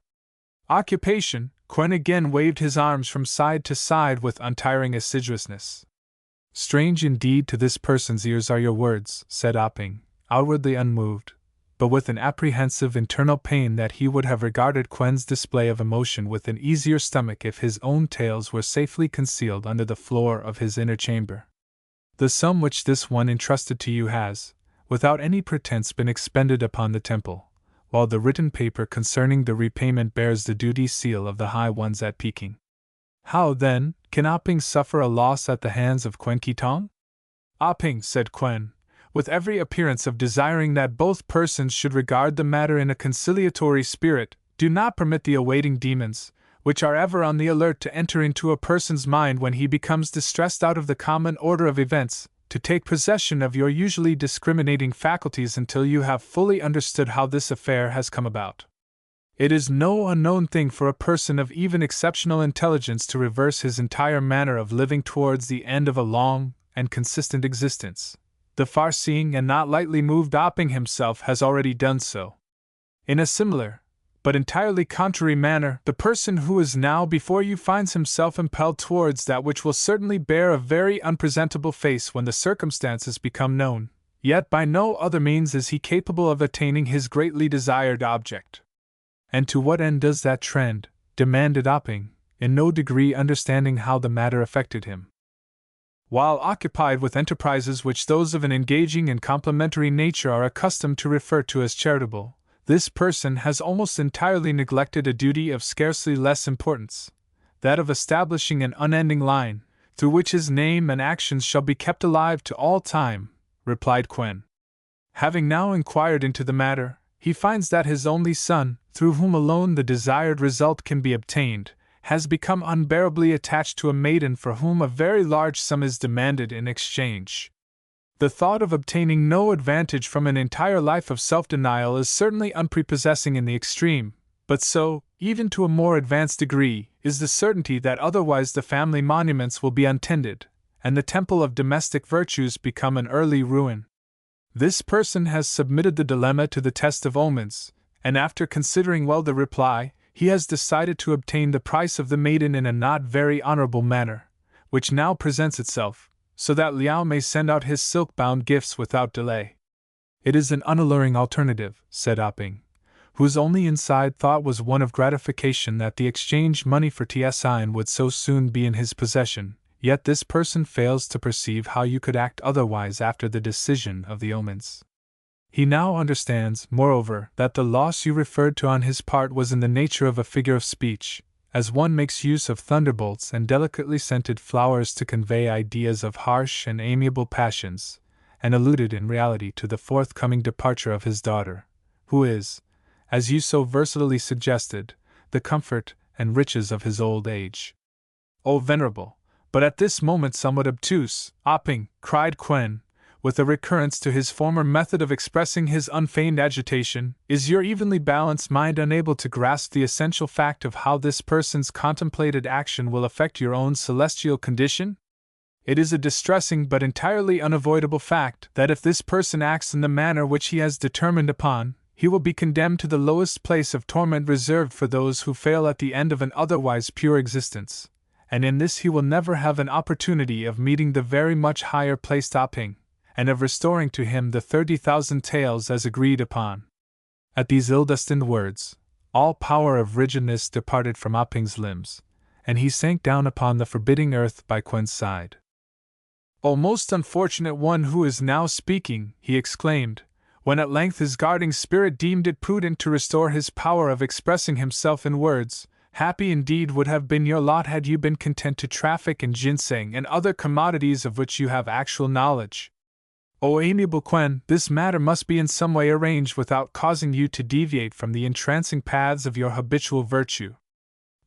occupation. Quen again waved his arms from side to side with untiring assiduousness. Strange indeed to this person's ears are your words, said Opping, outwardly unmoved, but with an apprehensive internal pain that he would have regarded Quen's display of emotion with an easier stomach if his own tales were safely concealed under the floor of his inner chamber. The sum which this one entrusted to you has, without any pretense, been expended upon the temple, while the written paper concerning the repayment bears the duty seal of the High Ones at Peking. How, then, can Opping suffer a loss at the hands of Quen Ki Tong? Opping, said Quen, with every appearance of desiring that both persons should regard the matter in a conciliatory spirit, do not permit the awaiting demons, which are ever on the alert to enter into a person's mind when he becomes distressed out of the common order of events, to take possession of your usually discriminating faculties until you have fully understood how this affair has come about. It is no unknown thing for a person of even exceptional intelligence to reverse his entire manner of living towards the end of a long and consistent existence. The far-seeing and not lightly moved Opping himself has already done so. In a similar, but entirely contrary manner, the person who is now before you finds himself impelled towards that which will certainly bear a very unpresentable face when the circumstances become known, yet by no other means is he capable of attaining his greatly desired object. And to what end does that trend? Demanded Opping, in no degree understanding how the matter affected him. While occupied with enterprises which those of an engaging and complimentary nature are accustomed to refer to as charitable, this person has almost entirely neglected a duty of scarcely less importance, that of establishing an unending line, through which his name and actions shall be kept alive to all time, replied Quen. Having now inquired into the matter, he finds that his only son, through whom alone the desired result can be obtained, has become unbearably attached to a maiden for whom a very large sum is demanded in exchange. The thought of obtaining no advantage from an entire life of self-denial is certainly unprepossessing in the extreme, but so, even to a more advanced degree, is the certainty that otherwise the family monuments will be untended, and the temple of domestic virtues become an early ruin. This person has submitted the dilemma to the test of omens, and after considering well the reply, he has decided to obtain the price of the maiden in a not very honorable manner, which now presents itself, so that Liao may send out his silk-bound gifts without delay. It is an unalluring alternative, said Opping, whose only inside thought was one of gratification that the exchanged money for Tsin would so soon be in his possession, yet this person fails to perceive how you could act otherwise after the decision of the omens. He now understands, moreover, that the loss you referred to on his part was in the nature of a figure of speech, as one makes use of thunderbolts and delicately scented flowers to convey ideas of harsh and amiable passions, and alluded in reality to the forthcoming departure of his daughter, who is, as you so versatilely suggested, the comfort and riches of his old age. O venerable, but at this moment somewhat obtuse, Opping, cried Quen, with a recurrence to his former method of expressing his unfeigned agitation, is your evenly balanced mind unable to grasp the essential fact of how this person's contemplated action will affect your own celestial condition? It is a distressing but entirely unavoidable fact that if this person acts in the manner which he has determined upon, he will be condemned to the lowest place of torment reserved for those who fail at the end of an otherwise pure existence, and in this he will never have an opportunity of meeting the very much higher placed Opping, and of restoring to him the 30,000 taels as agreed upon. At these ill-destined words, all power of rigidness departed from Opping's limbs, and he sank down upon the forbidding earth by Quen's side. O most unfortunate one who is now speaking, he exclaimed, when at length his guarding spirit deemed it prudent to restore his power of expressing himself in words. Happy indeed would have been your lot had you been content to traffic in ginseng and other commodities of which you have actual knowledge. O amiable Quen, this matter must be in some way arranged without causing you to deviate from the entrancing paths of your habitual virtue.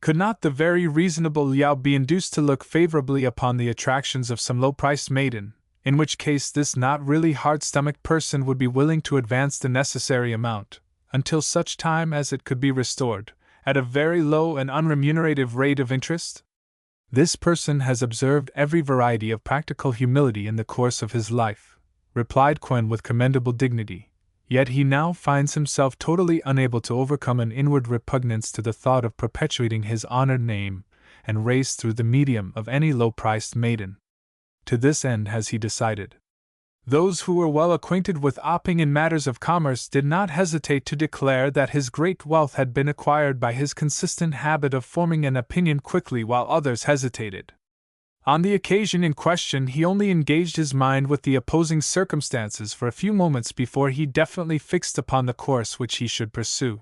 Could not the very reasonable Liao be induced to look favorably upon the attractions of some low-priced maiden, in which case this not really hard-stomached person would be willing to advance the necessary amount, until such time as it could be restored, at a very low and unremunerative rate of interest? This person has observed every variety of practical humility in the course of his life, replied Quen with commendable dignity, yet he now finds himself totally unable to overcome an inward repugnance to the thought of perpetuating his honored name and race through the medium of any low-priced maiden. To this end has he decided. Those who were well acquainted with Opping in matters of commerce did not hesitate to declare that his great wealth had been acquired by his consistent habit of forming an opinion quickly, while others hesitated. On the occasion in question he only engaged his mind with the opposing circumstances for a few moments before he definitely fixed upon the course which he should pursue.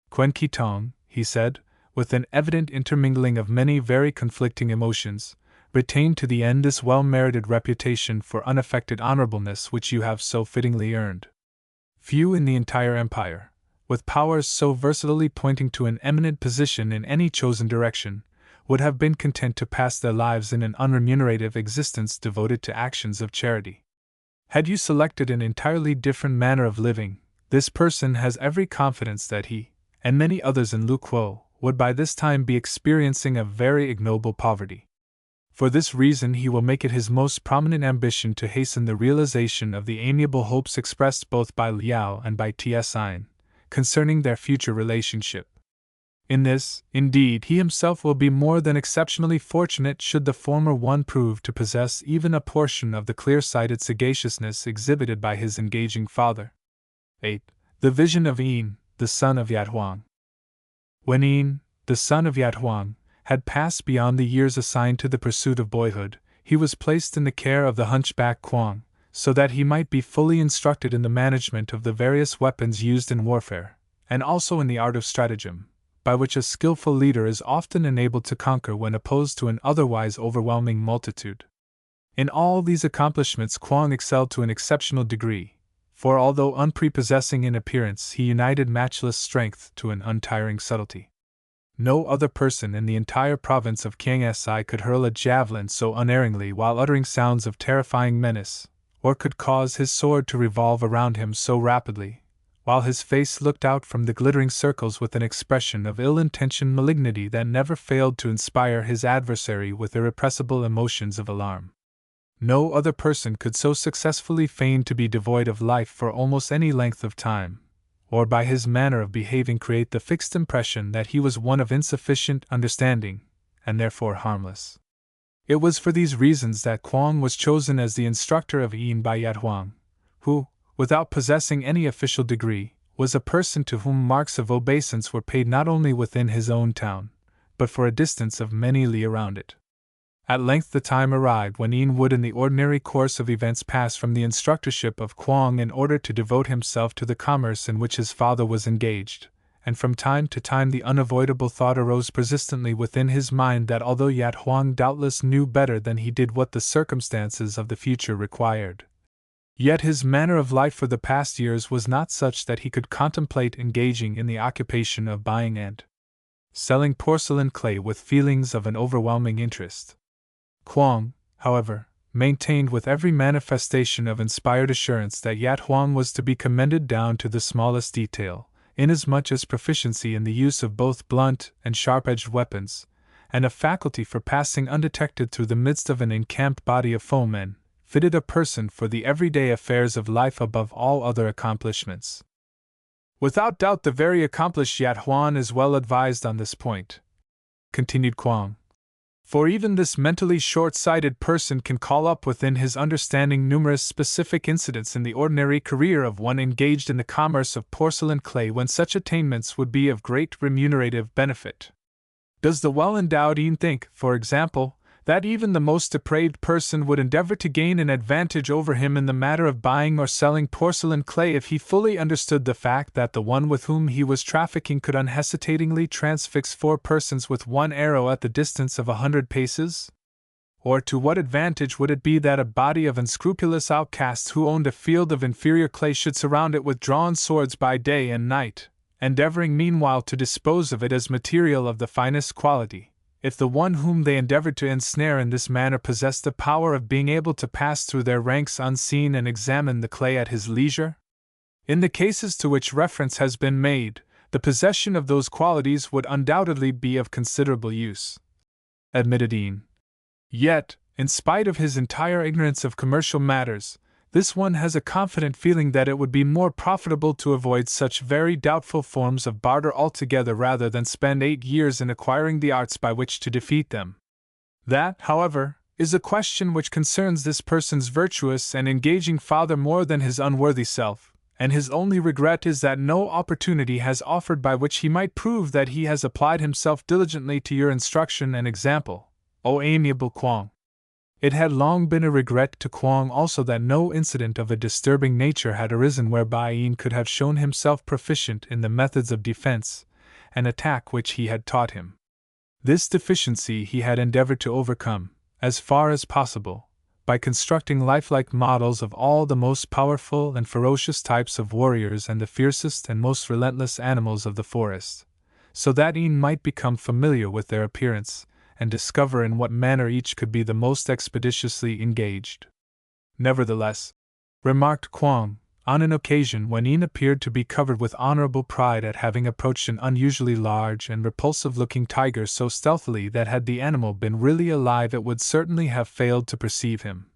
Quen Ki Tong, he said, with an evident intermingling of many very conflicting emotions, retain to the end this well-merited reputation for unaffected honorableness which you have so fittingly earned. Few in the entire empire, with powers so versatilely pointing to an eminent position in any chosen direction, would have been content to pass their lives in an unremunerative existence devoted to actions of charity. Had you selected an entirely different manner of living, this person has every confidence that he, and many others in Lu Kuo, would by this time be experiencing a very ignoble poverty. For this reason he will make it his most prominent ambition to hasten the realization of the amiable hopes expressed both by Liao and by Tsin, concerning their future relationship. In this, indeed, he himself will be more than exceptionally fortunate should the former one prove to possess even a portion of the clear-sighted sagaciousness exhibited by his engaging father. 8. The vision of Yin, the son of Yat Huang. When Yin, the son of Yat Huang, had passed beyond the years assigned to the pursuit of boyhood, he was placed in the care of the hunchback Kuang, so that he might be fully instructed in the management of the various weapons used in warfare, and also in the art of stratagem, by which a skillful leader is often enabled to conquer when opposed to an otherwise overwhelming multitude. In all these accomplishments Kuang excelled to an exceptional degree, for although unprepossessing in appearance he united matchless strength to an untiring subtlety. No other person in the entire province of Kiangsi could hurl a javelin so unerringly while uttering sounds of terrifying menace, or could cause his sword to revolve around him so rapidly, while his face looked out from the glittering circles with an expression of ill-intentioned malignity that never failed to inspire his adversary with irrepressible emotions of alarm. No other person could so successfully feign to be devoid of life for almost any length of time, or by his manner of behaving create the fixed impression that he was one of insufficient understanding, and therefore harmless. It was for these reasons that Kuang was chosen as the instructor of Yin by Yat Huang, who, without possessing any official degree, was a person to whom marks of obeisance were paid not only within his own town, but for a distance of many li around it. At length the time arrived when Yin would in the ordinary course of events pass from the instructorship of Kuang in order to devote himself to the commerce in which his father was engaged, and from time to time the unavoidable thought arose persistently within his mind that although Yat Huang doubtless knew better than he did what the circumstances of the future required, yet his manner of life for the past years was not such that he could contemplate engaging in the occupation of buying and selling porcelain clay with feelings of an overwhelming interest. Kuang, however, maintained with every manifestation of inspired assurance that Yat Huang was to be commended down to the smallest detail, inasmuch as proficiency in the use of both blunt and sharp-edged weapons, and a faculty for passing undetected through the midst of an encamped body of foemen, fitted a person for the everyday affairs of life above all other accomplishments. Without doubt the very accomplished Yat Huang is well advised on this point, continued Kuang. For even this mentally short-sighted person can call up within his understanding numerous specific incidents in the ordinary career of one engaged in the commerce of porcelain clay when such attainments would be of great remunerative benefit. Does the well-endowed Yin think, for example, that even the most depraved person would endeavor to gain an advantage over him in the matter of buying or selling porcelain clay if he fully understood the fact that the one with whom he was trafficking could unhesitatingly transfix 4 persons with 1 arrow at the distance of 100 paces? Or to what advantage would it be that a body of unscrupulous outcasts who owned a field of inferior clay should surround it with drawn swords by day and night, endeavoring meanwhile to dispose of it as material of the finest quality, if the one whom they endeavored to ensnare in this manner possessed the power of being able to pass through their ranks unseen and examine the clay at his leisure? In the cases to which reference has been made, the possession of those qualities would undoubtedly be of considerable use. admitted Ian. Yet, in spite of his entire ignorance of commercial matters, this one has a confident feeling that it would be more profitable to avoid such very doubtful forms of barter altogether rather than spend 8 years in acquiring the arts by which to defeat them. That, however, is a question which concerns this person's virtuous and engaging father more than his unworthy self, and his only regret is that no opportunity has offered by which he might prove that he has applied himself diligently to your instruction and example, O amiable Kwong. It had long been a regret to Kwong also that no incident of a disturbing nature had arisen whereby Ian could have shown himself proficient in the methods of defense and attack which he had taught him. This deficiency he had endeavored to overcome, as far as possible, by constructing lifelike models of all the most powerful and ferocious types of warriors and the fiercest and most relentless animals of the forest, so that Ian might become familiar with their appearance, and discover in what manner each could be the most expeditiously engaged. Nevertheless, remarked Kwong, on an occasion when Ian appeared to be covered with honorable pride at having approached an unusually large and repulsive-looking tiger so stealthily that had the animal been really alive it would certainly have failed to perceive him.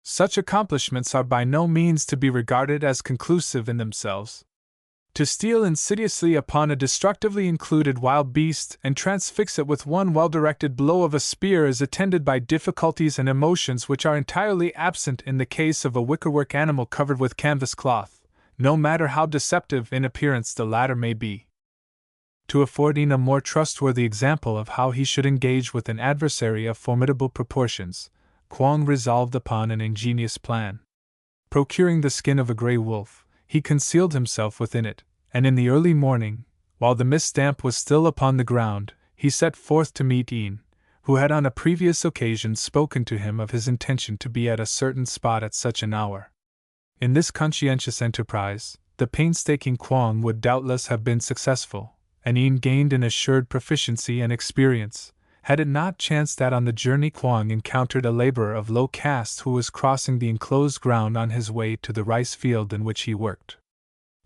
Such accomplishments are by no means to be regarded as conclusive in themselves. To steal insidiously upon a destructively included wild beast and transfix it with one well-directed blow of a spear is attended by difficulties and emotions which are entirely absent in the case of a wickerwork animal covered with canvas cloth, no matter how deceptive in appearance the latter may be. To afford Ian a more trustworthy example of how he should engage with an adversary of formidable proportions, Kwong resolved upon an ingenious plan. Procuring the skin of a grey wolf, he concealed himself within it, and in the early morning, while the mist damp was still upon the ground, he set forth to meet Ian, who had on a previous occasion spoken to him of his intention to be at a certain spot at such an hour. In this conscientious enterprise, the painstaking Kwong would doubtless have been successful, and Ian gained an assured proficiency and experience, had it not chanced that on the journey Kwong encountered a laborer of low caste who was crossing the enclosed ground on his way to the rice field in which he worked.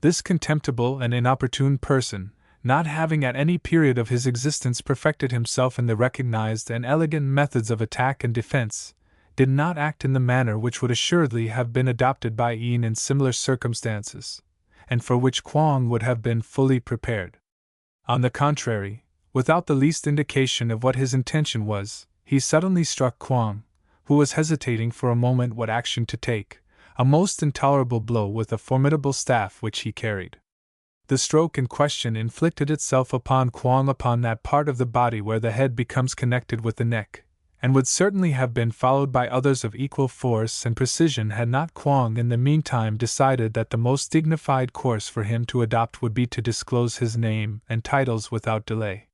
This contemptible and inopportune person, not having at any period of his existence perfected himself in the recognized and elegant methods of attack and defense, did not act in the manner which would assuredly have been adopted by Ian in similar circumstances, and for which Kwong would have been fully prepared. On the contrary, without the least indication of what his intention was, he suddenly struck Kwong, who was hesitating for a moment what action to take, a most intolerable blow with a formidable staff which he carried. The stroke in question inflicted itself upon Kwong upon that part of the body where the head becomes connected with the neck, and would certainly have been followed by others of equal force and precision had not Kwong in the meantime decided that the most dignified course for him to adopt would be to disclose his name and titles without delay.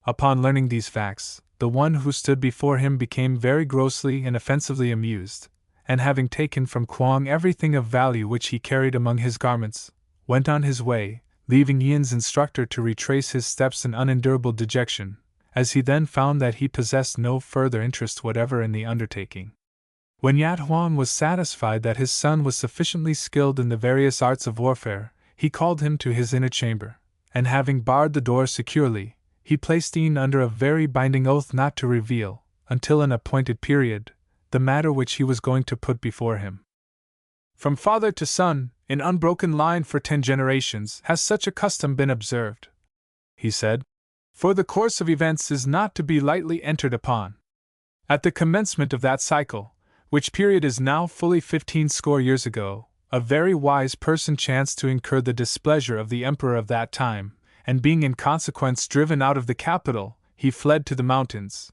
Upon learning these facts, the one who stood before him became very grossly and offensively amused, and having taken from Kwong everything of value which he carried among his garments, went on his way, leaving Ian's instructor to retrace his steps in unendurable dejection, as he then found that he possessed no further interest whatever in the undertaking. When Yat Huang was satisfied that his son was sufficiently skilled in the various arts of warfare, he called him to his inner chamber, and having barred the door securely, he placed Ian under a very binding oath not to reveal, until an appointed period, the matter which he was going to put before him. From father to son, in unbroken line for 10 generations, has such a custom been observed, he said, for the course of events is not to be lightly entered upon. At the commencement of that cycle, which period is now fully 15 score years ago, a very wise person chanced to incur the displeasure of the emperor of that time, and being in consequence driven out of the capital, he fled to the mountains.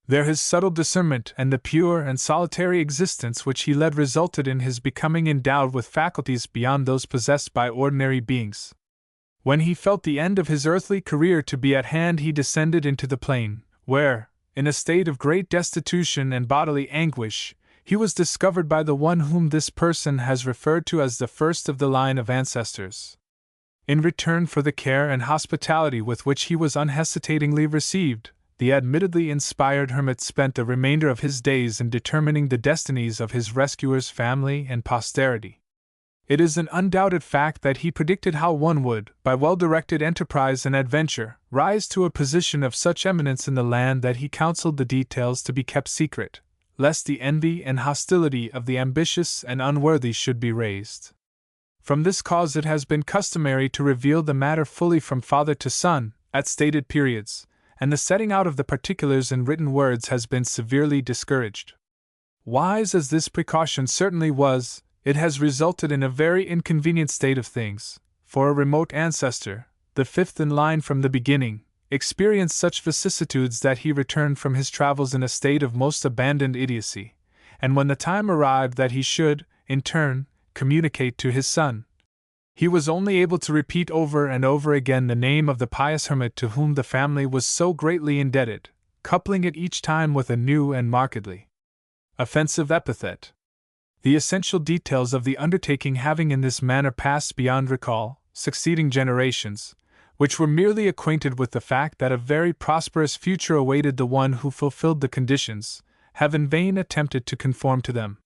There his subtle discernment and the pure and solitary existence which he led resulted in his becoming endowed with faculties beyond those possessed by ordinary beings. When he felt the end of his earthly career to be at hand, he descended into the plain, where, in a state of great destitution and bodily anguish, he was discovered by the one whom this person has referred to as the first of the line of ancestors. In return for the care and hospitality with which he was unhesitatingly received, the admittedly inspired hermit spent the remainder of his days in determining the destinies of his rescuer's family and posterity. It is an undoubted fact that he predicted how one would, by well-directed enterprise and adventure, rise to a position of such eminence in the land that he counseled the details to be kept secret, lest the envy and hostility of the ambitious and unworthy should be raised. From this cause it has been customary to reveal the matter fully from father to son, at stated periods, and the setting out of the particulars in written words has been severely discouraged. Wise as this precaution certainly was, it has resulted in a very inconvenient state of things, for a remote ancestor, the fifth in line from the beginning, experienced such vicissitudes that he returned from his travels in a state of most abandoned idiocy, and when the time arrived that he should, in turn, communicate to his son, he was only able to repeat over and over again the name of the pious hermit to whom the family was so greatly indebted, coupling it each time with a new and markedly offensive epithet. The essential details of the undertaking having in this manner passed beyond recall, succeeding generations, which were merely acquainted with the fact that a very prosperous future awaited the one who fulfilled the conditions, have in vain attempted to conform to them.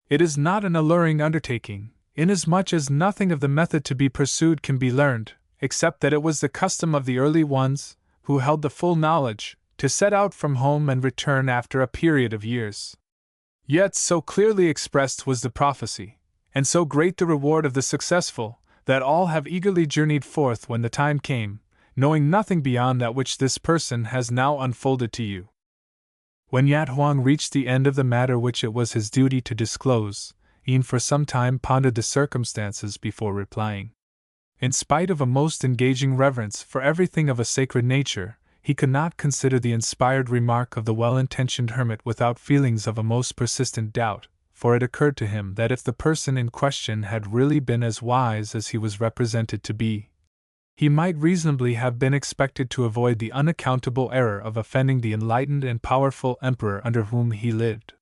It is not an alluring undertaking, inasmuch as nothing of the method to be pursued can be learned, except that it was the custom of the early ones, who held the full knowledge, to set out from home and return after a period of years. Yet so clearly expressed was the prophecy, and so great the reward of the successful, that all have eagerly journeyed forth when the time came, knowing nothing beyond that which this person has now unfolded to you. When Yat Huang reached the end of the matter which it was his duty to disclose, Yin for some time pondered the circumstances before replying. In spite of a most engaging reverence for everything of a sacred nature, he could not consider the inspired remark of the well-intentioned hermit without feelings of a most persistent doubt, for it occurred to him that if the person in question had really been as wise as he was represented to be, he might reasonably have been expected to avoid the unaccountable error of offending the enlightened and powerful emperor under whom he lived.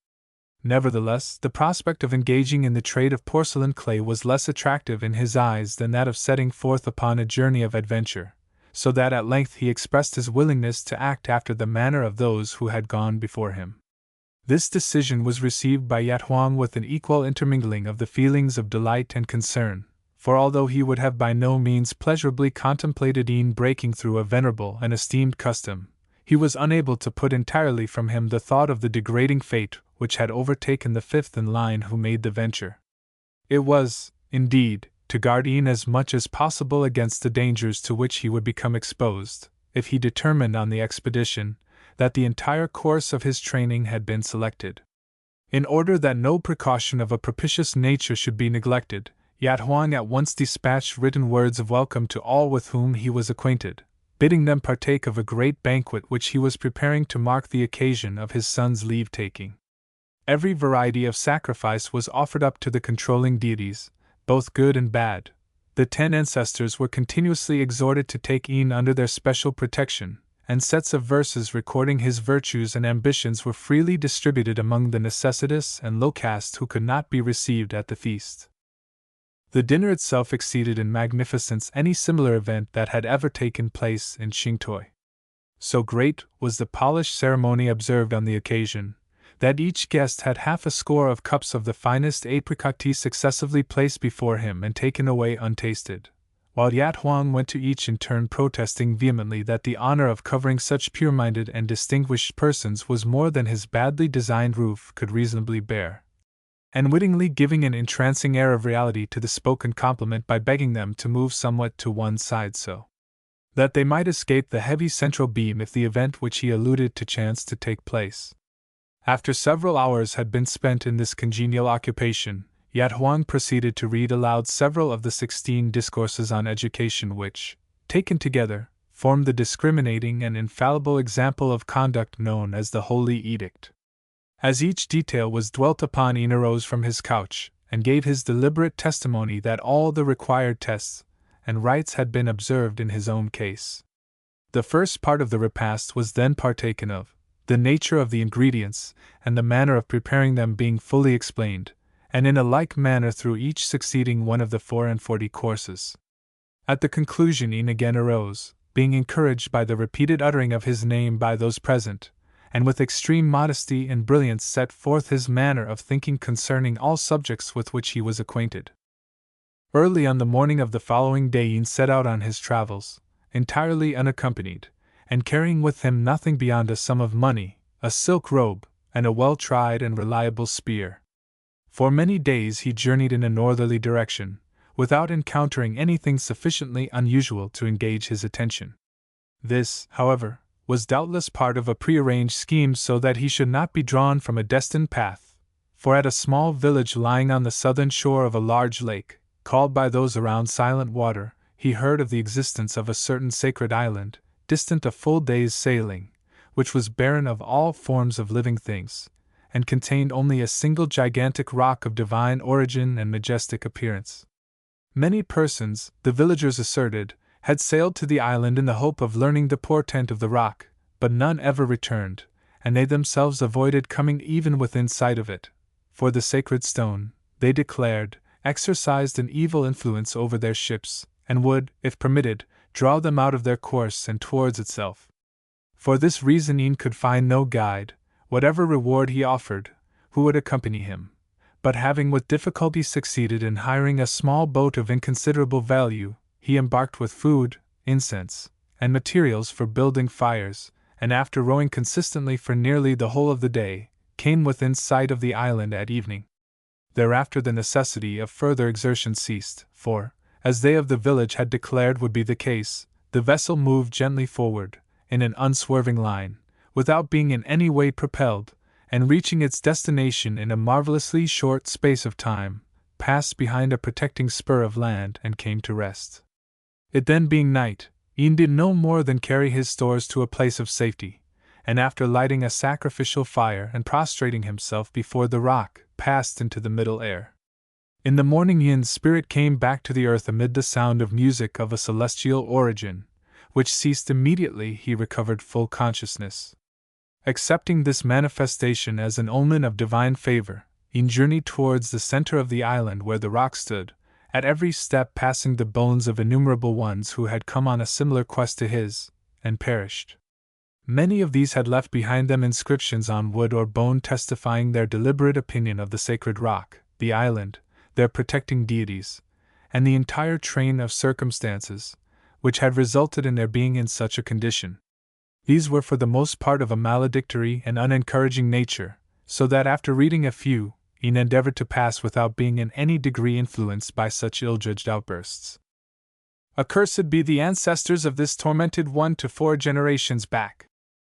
Nevertheless, the prospect of engaging in the trade of porcelain clay was less attractive in his eyes than that of setting forth upon a journey of adventure, so that at length he expressed his willingness to act after the manner of those who had gone before him. This decision was received by Yat Huang with an equal intermingling of the feelings of delight and concern, for although he would have by no means pleasurably contemplated Yin breaking through a venerable and esteemed custom, he was unable to put entirely from him the thought of the degrading fate which had overtaken the fifth in line who made the venture. It was, indeed, to guard Yin as much as possible against the dangers to which he would become exposed, if he determined on the expedition, that the entire course of his training had been selected. In order that no precaution of a propitious nature should be neglected, Yat Huang at once dispatched written words of welcome to all with whom he was acquainted, bidding them partake of a great banquet which he was preparing to mark the occasion of his son's leave-taking. Every variety of sacrifice was offered up to the controlling deities, both good and bad. The 10 ancestors were continuously exhorted to take Yin under their special protection, and sets of verses recording his virtues and ambitions were freely distributed among the necessitous and low caste who could not be received at the feast. The dinner itself exceeded in magnificence any similar event that had ever taken place in Xingtoi. So great was the polished ceremony observed on the occasion, that each guest had half a score of cups of the finest apricot tea successively placed before him and taken away untasted, while Yat Huang went to each in turn protesting vehemently that the honor of covering such pure-minded and distinguished persons was more than his badly designed roof could reasonably bear, and wittingly giving an entrancing air of reality to the spoken compliment by begging them to move somewhat to one side so that they might escape the heavy central beam if the event which he alluded to chanced to take place. After several hours had been spent in this congenial occupation, Yat Huang proceeded to read aloud several of the 16 discourses on education which, taken together, formed the discriminating and infallible example of conduct known as the Holy Edict. As each detail was dwelt upon, Yin arose from his couch, and gave his deliberate testimony that all the required tests and rites had been observed in his own case. The first part of the repast was then partaken of, the nature of the ingredients and the manner of preparing them being fully explained, and in a like manner through each succeeding one of the 44 courses. At the conclusion Yin again arose, being encouraged by the repeated uttering of his name by those present, and with extreme modesty and brilliance set forth his manner of thinking concerning all subjects with which he was acquainted. Early on the morning of the following day Ian set out on his travels, entirely unaccompanied, and carrying with him nothing beyond a sum of money, a silk robe, and a well-tried and reliable spear. For many days he journeyed in a northerly direction, without encountering anything sufficiently unusual to engage his attention. This, however, was doubtless part of a prearranged scheme so that he should not be drawn from a destined path, for at a small village lying on the southern shore of a large lake, called by those around Silent Water, he heard of the existence of a certain sacred island, distant a full day's sailing, which was barren of all forms of living things, and contained only a single gigantic rock of divine origin and majestic appearance. Many persons, the villagers asserted, had sailed to the island in the hope of learning the portent of the rock, but none ever returned, and they themselves avoided coming even within sight of it, for the sacred stone, they declared, exercised an evil influence over their ships, and would, if permitted, draw them out of their course and towards itself. For this reason Ian could find no guide, whatever reward he offered, who would accompany him, but having with difficulty succeeded in hiring a small boat of inconsiderable value, he embarked with food, incense, and materials for building fires, and after rowing consistently for nearly the whole of the day, came within sight of the island at evening. Thereafter the necessity of further exertion ceased, for, as they of the village had declared would be the case, the vessel moved gently forward, in an unswerving line, without being in any way propelled, and reaching its destination in a marvelously short space of time, passed behind a protecting spur of land and came to rest. It then being night, Ian did no more than carry his stores to a place of safety, and after lighting a sacrificial fire and prostrating himself before the rock, passed into the middle air. In the morning Ian's spirit came back to the earth amid the sound of music of a celestial origin, which ceased immediately he recovered full consciousness. Accepting this manifestation as an omen of divine favor, Ian journeyed towards the center of the island where the rock stood, at every step passing the bones of innumerable ones who had come on a similar quest to his, and perished. Many of these had left behind them inscriptions on wood or bone testifying their deliberate opinion of the sacred rock, the island, their protecting deities, and the entire train of circumstances, which had resulted in their being in such a condition. These were for the most part of a maledictory and unencouraging nature, so that after reading a few, Ian endeavored to pass without being in any degree influenced by such ill-judged outbursts. "Accursed be the ancestors of this tormented one to 4 generations back,"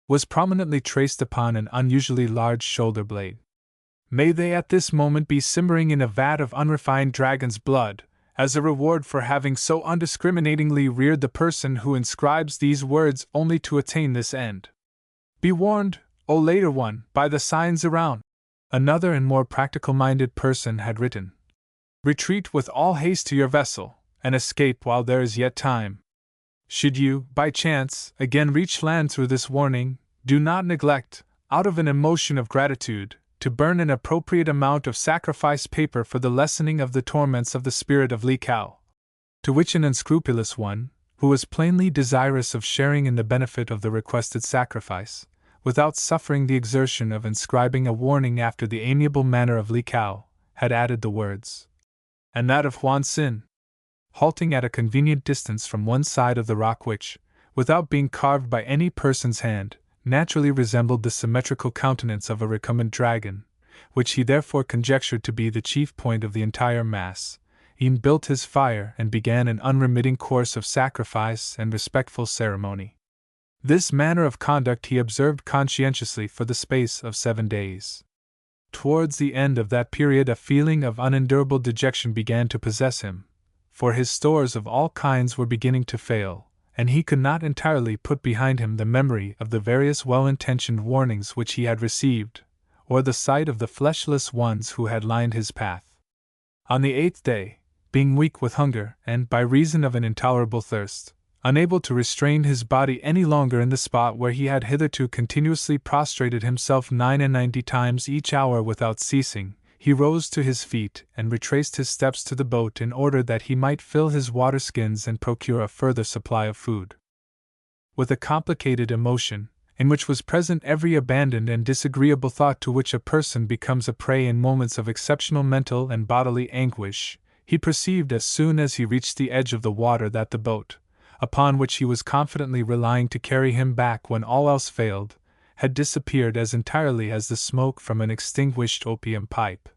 was prominently traced upon an unusually large shoulder blade. "May they at this moment be simmering in a vat of unrefined dragon's blood, as a reward for having so undiscriminatingly reared the person who inscribes these words only to attain this end. Be warned, O later one, by the signs around." Another and more practical-minded person had written, "Retreat with all haste to your vessel, and escape while there is yet time. Should you, by chance, again reach land through this warning, do not neglect, out of an emotion of gratitude, to burn an appropriate amount of sacrifice paper for the lessening of the torments of the spirit of Li Kao." To which an unscrupulous one, who was plainly desirous of sharing in the benefit of the requested sacrifice, without suffering the exertion of inscribing a warning after the amiable manner of Li Kao, had added the words, "and that of Huan Xin," halting at a convenient distance from one side of the rock which, without being carved by any person's hand, naturally resembled the symmetrical countenance of a recumbent dragon, which he therefore conjectured to be the chief point of the entire mass. Ian built his fire and began an unremitting course of sacrifice and respectful ceremony. This manner of conduct he observed conscientiously for the space of 7 days. Towards the end of that period a feeling of unendurable dejection began to possess him, for his stores of all kinds were beginning to fail, and he could not entirely put behind him the memory of the various well-intentioned warnings which he had received, or the sight of the fleshless ones who had lined his path. On the 8th day, being weak with hunger and, by reason of an intolerable thirst, unable to restrain his body any longer in the spot where he had hitherto continuously prostrated himself 99 times each hour without ceasing, he rose to his feet and retraced his steps to the boat in order that he might fill his water-skins and procure a further supply of food. With a complicated emotion, in which was present every abandoned and disagreeable thought to which a person becomes a prey in moments of exceptional mental and bodily anguish, he perceived as soon as he reached the edge of the water that the boat, upon which he was confidently relying to carry him back when all else failed, had disappeared as entirely as the smoke from an extinguished opium pipe.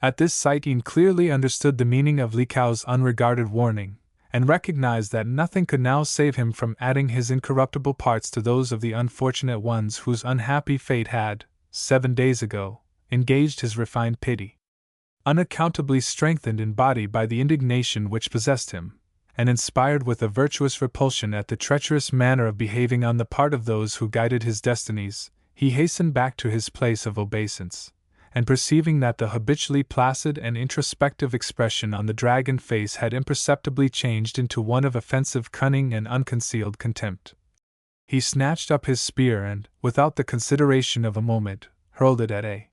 At this sight Ian clearly understood the meaning of Li Kao's unregarded warning, and recognized that nothing could now save him from adding his incorruptible parts to those of the unfortunate ones whose unhappy fate had, 7 days ago, engaged his refined pity. Unaccountably strengthened in body by the indignation which possessed him, and inspired with a virtuous repulsion at the treacherous manner of behaving on the part of those who guided his destinies, he hastened back to his place of obeisance, and perceiving that the habitually placid and introspective expression on the dragon face had imperceptibly changed into one of offensive cunning and unconcealed contempt, he snatched up his spear and, without the consideration of a moment, hurled it at a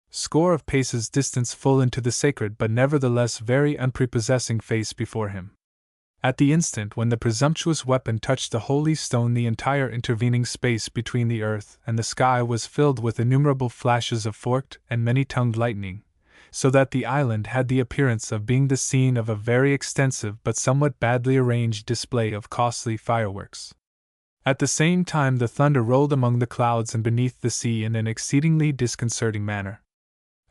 score of paces distance full into the sacred but nevertheless very unprepossessing face before him. At the instant when the presumptuous weapon touched the holy stone, the entire intervening space between the earth and the sky was filled with innumerable flashes of forked and many-tongued lightning, so that the island had the appearance of being the scene of a very extensive but somewhat badly arranged display of costly fireworks. At the same time the thunder rolled among the clouds and beneath the sea in an exceedingly disconcerting manner.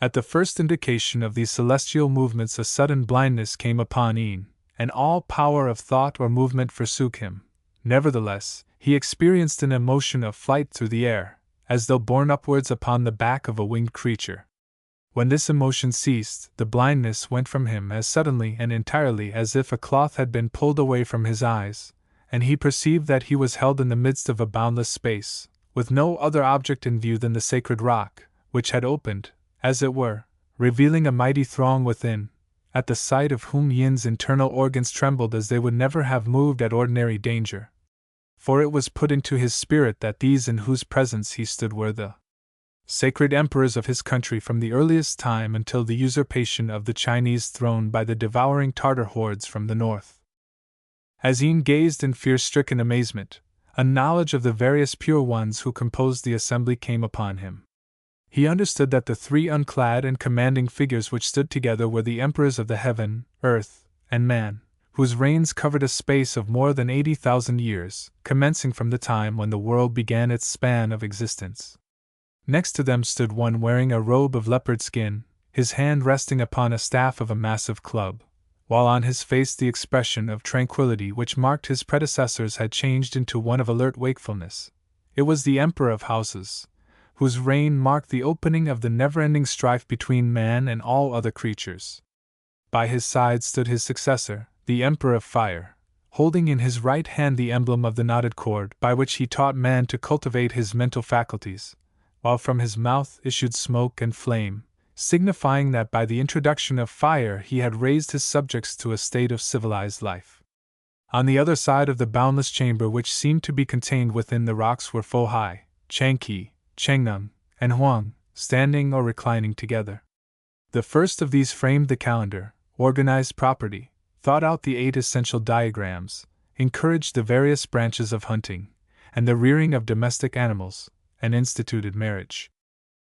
At the first indication of these celestial movements a sudden blindness came upon Ian, and all power of thought or movement forsook him. Nevertheless, he experienced an emotion of flight through the air, as though borne upwards upon the back of a winged creature. When this emotion ceased, the blindness went from him as suddenly and entirely as if a cloth had been pulled away from his eyes, and he perceived that he was held in the midst of a boundless space, with no other object in view than the sacred rock, which had opened, as it were, revealing a mighty throng within, at the sight of whom Yin's internal organs trembled as they would never have moved at ordinary danger. For it was put into his spirit that these in whose presence he stood were the sacred emperors of his country from the earliest time until the usurpation of the Chinese throne by the devouring Tartar hordes from the north. As Ian gazed in fear-stricken amazement, a knowledge of the various pure ones who composed the assembly came upon him. He understood that the 3 unclad and commanding figures which stood together were the emperors of the heaven, earth, and man, whose reigns covered a space of more than 80,000 years, commencing from the time when the world began its span of existence. Next to them stood one wearing a robe of leopard skin, his hand resting upon a staff of a massive club, while on his face the expression of tranquility which marked his predecessors had changed into one of alert wakefulness. It was the Emperor of Houses, whose reign marked the opening of the never-ending strife between man and all other creatures. By his side stood his successor, the Emperor of Fire, holding in his right hand the emblem of the knotted cord by which he taught man to cultivate his mental faculties, while from his mouth issued smoke and flame, signifying that by the introduction of fire he had raised his subjects to a state of civilized life. On the other side of the boundless chamber which seemed to be contained within the rocks were Fo Hai, Changqi, Chengnung, and Huang, standing or reclining together. The first of these framed the calendar, organized property, thought out the 8 essential diagrams, encouraged the various branches of hunting, and the rearing of domestic animals, and instituted marriage.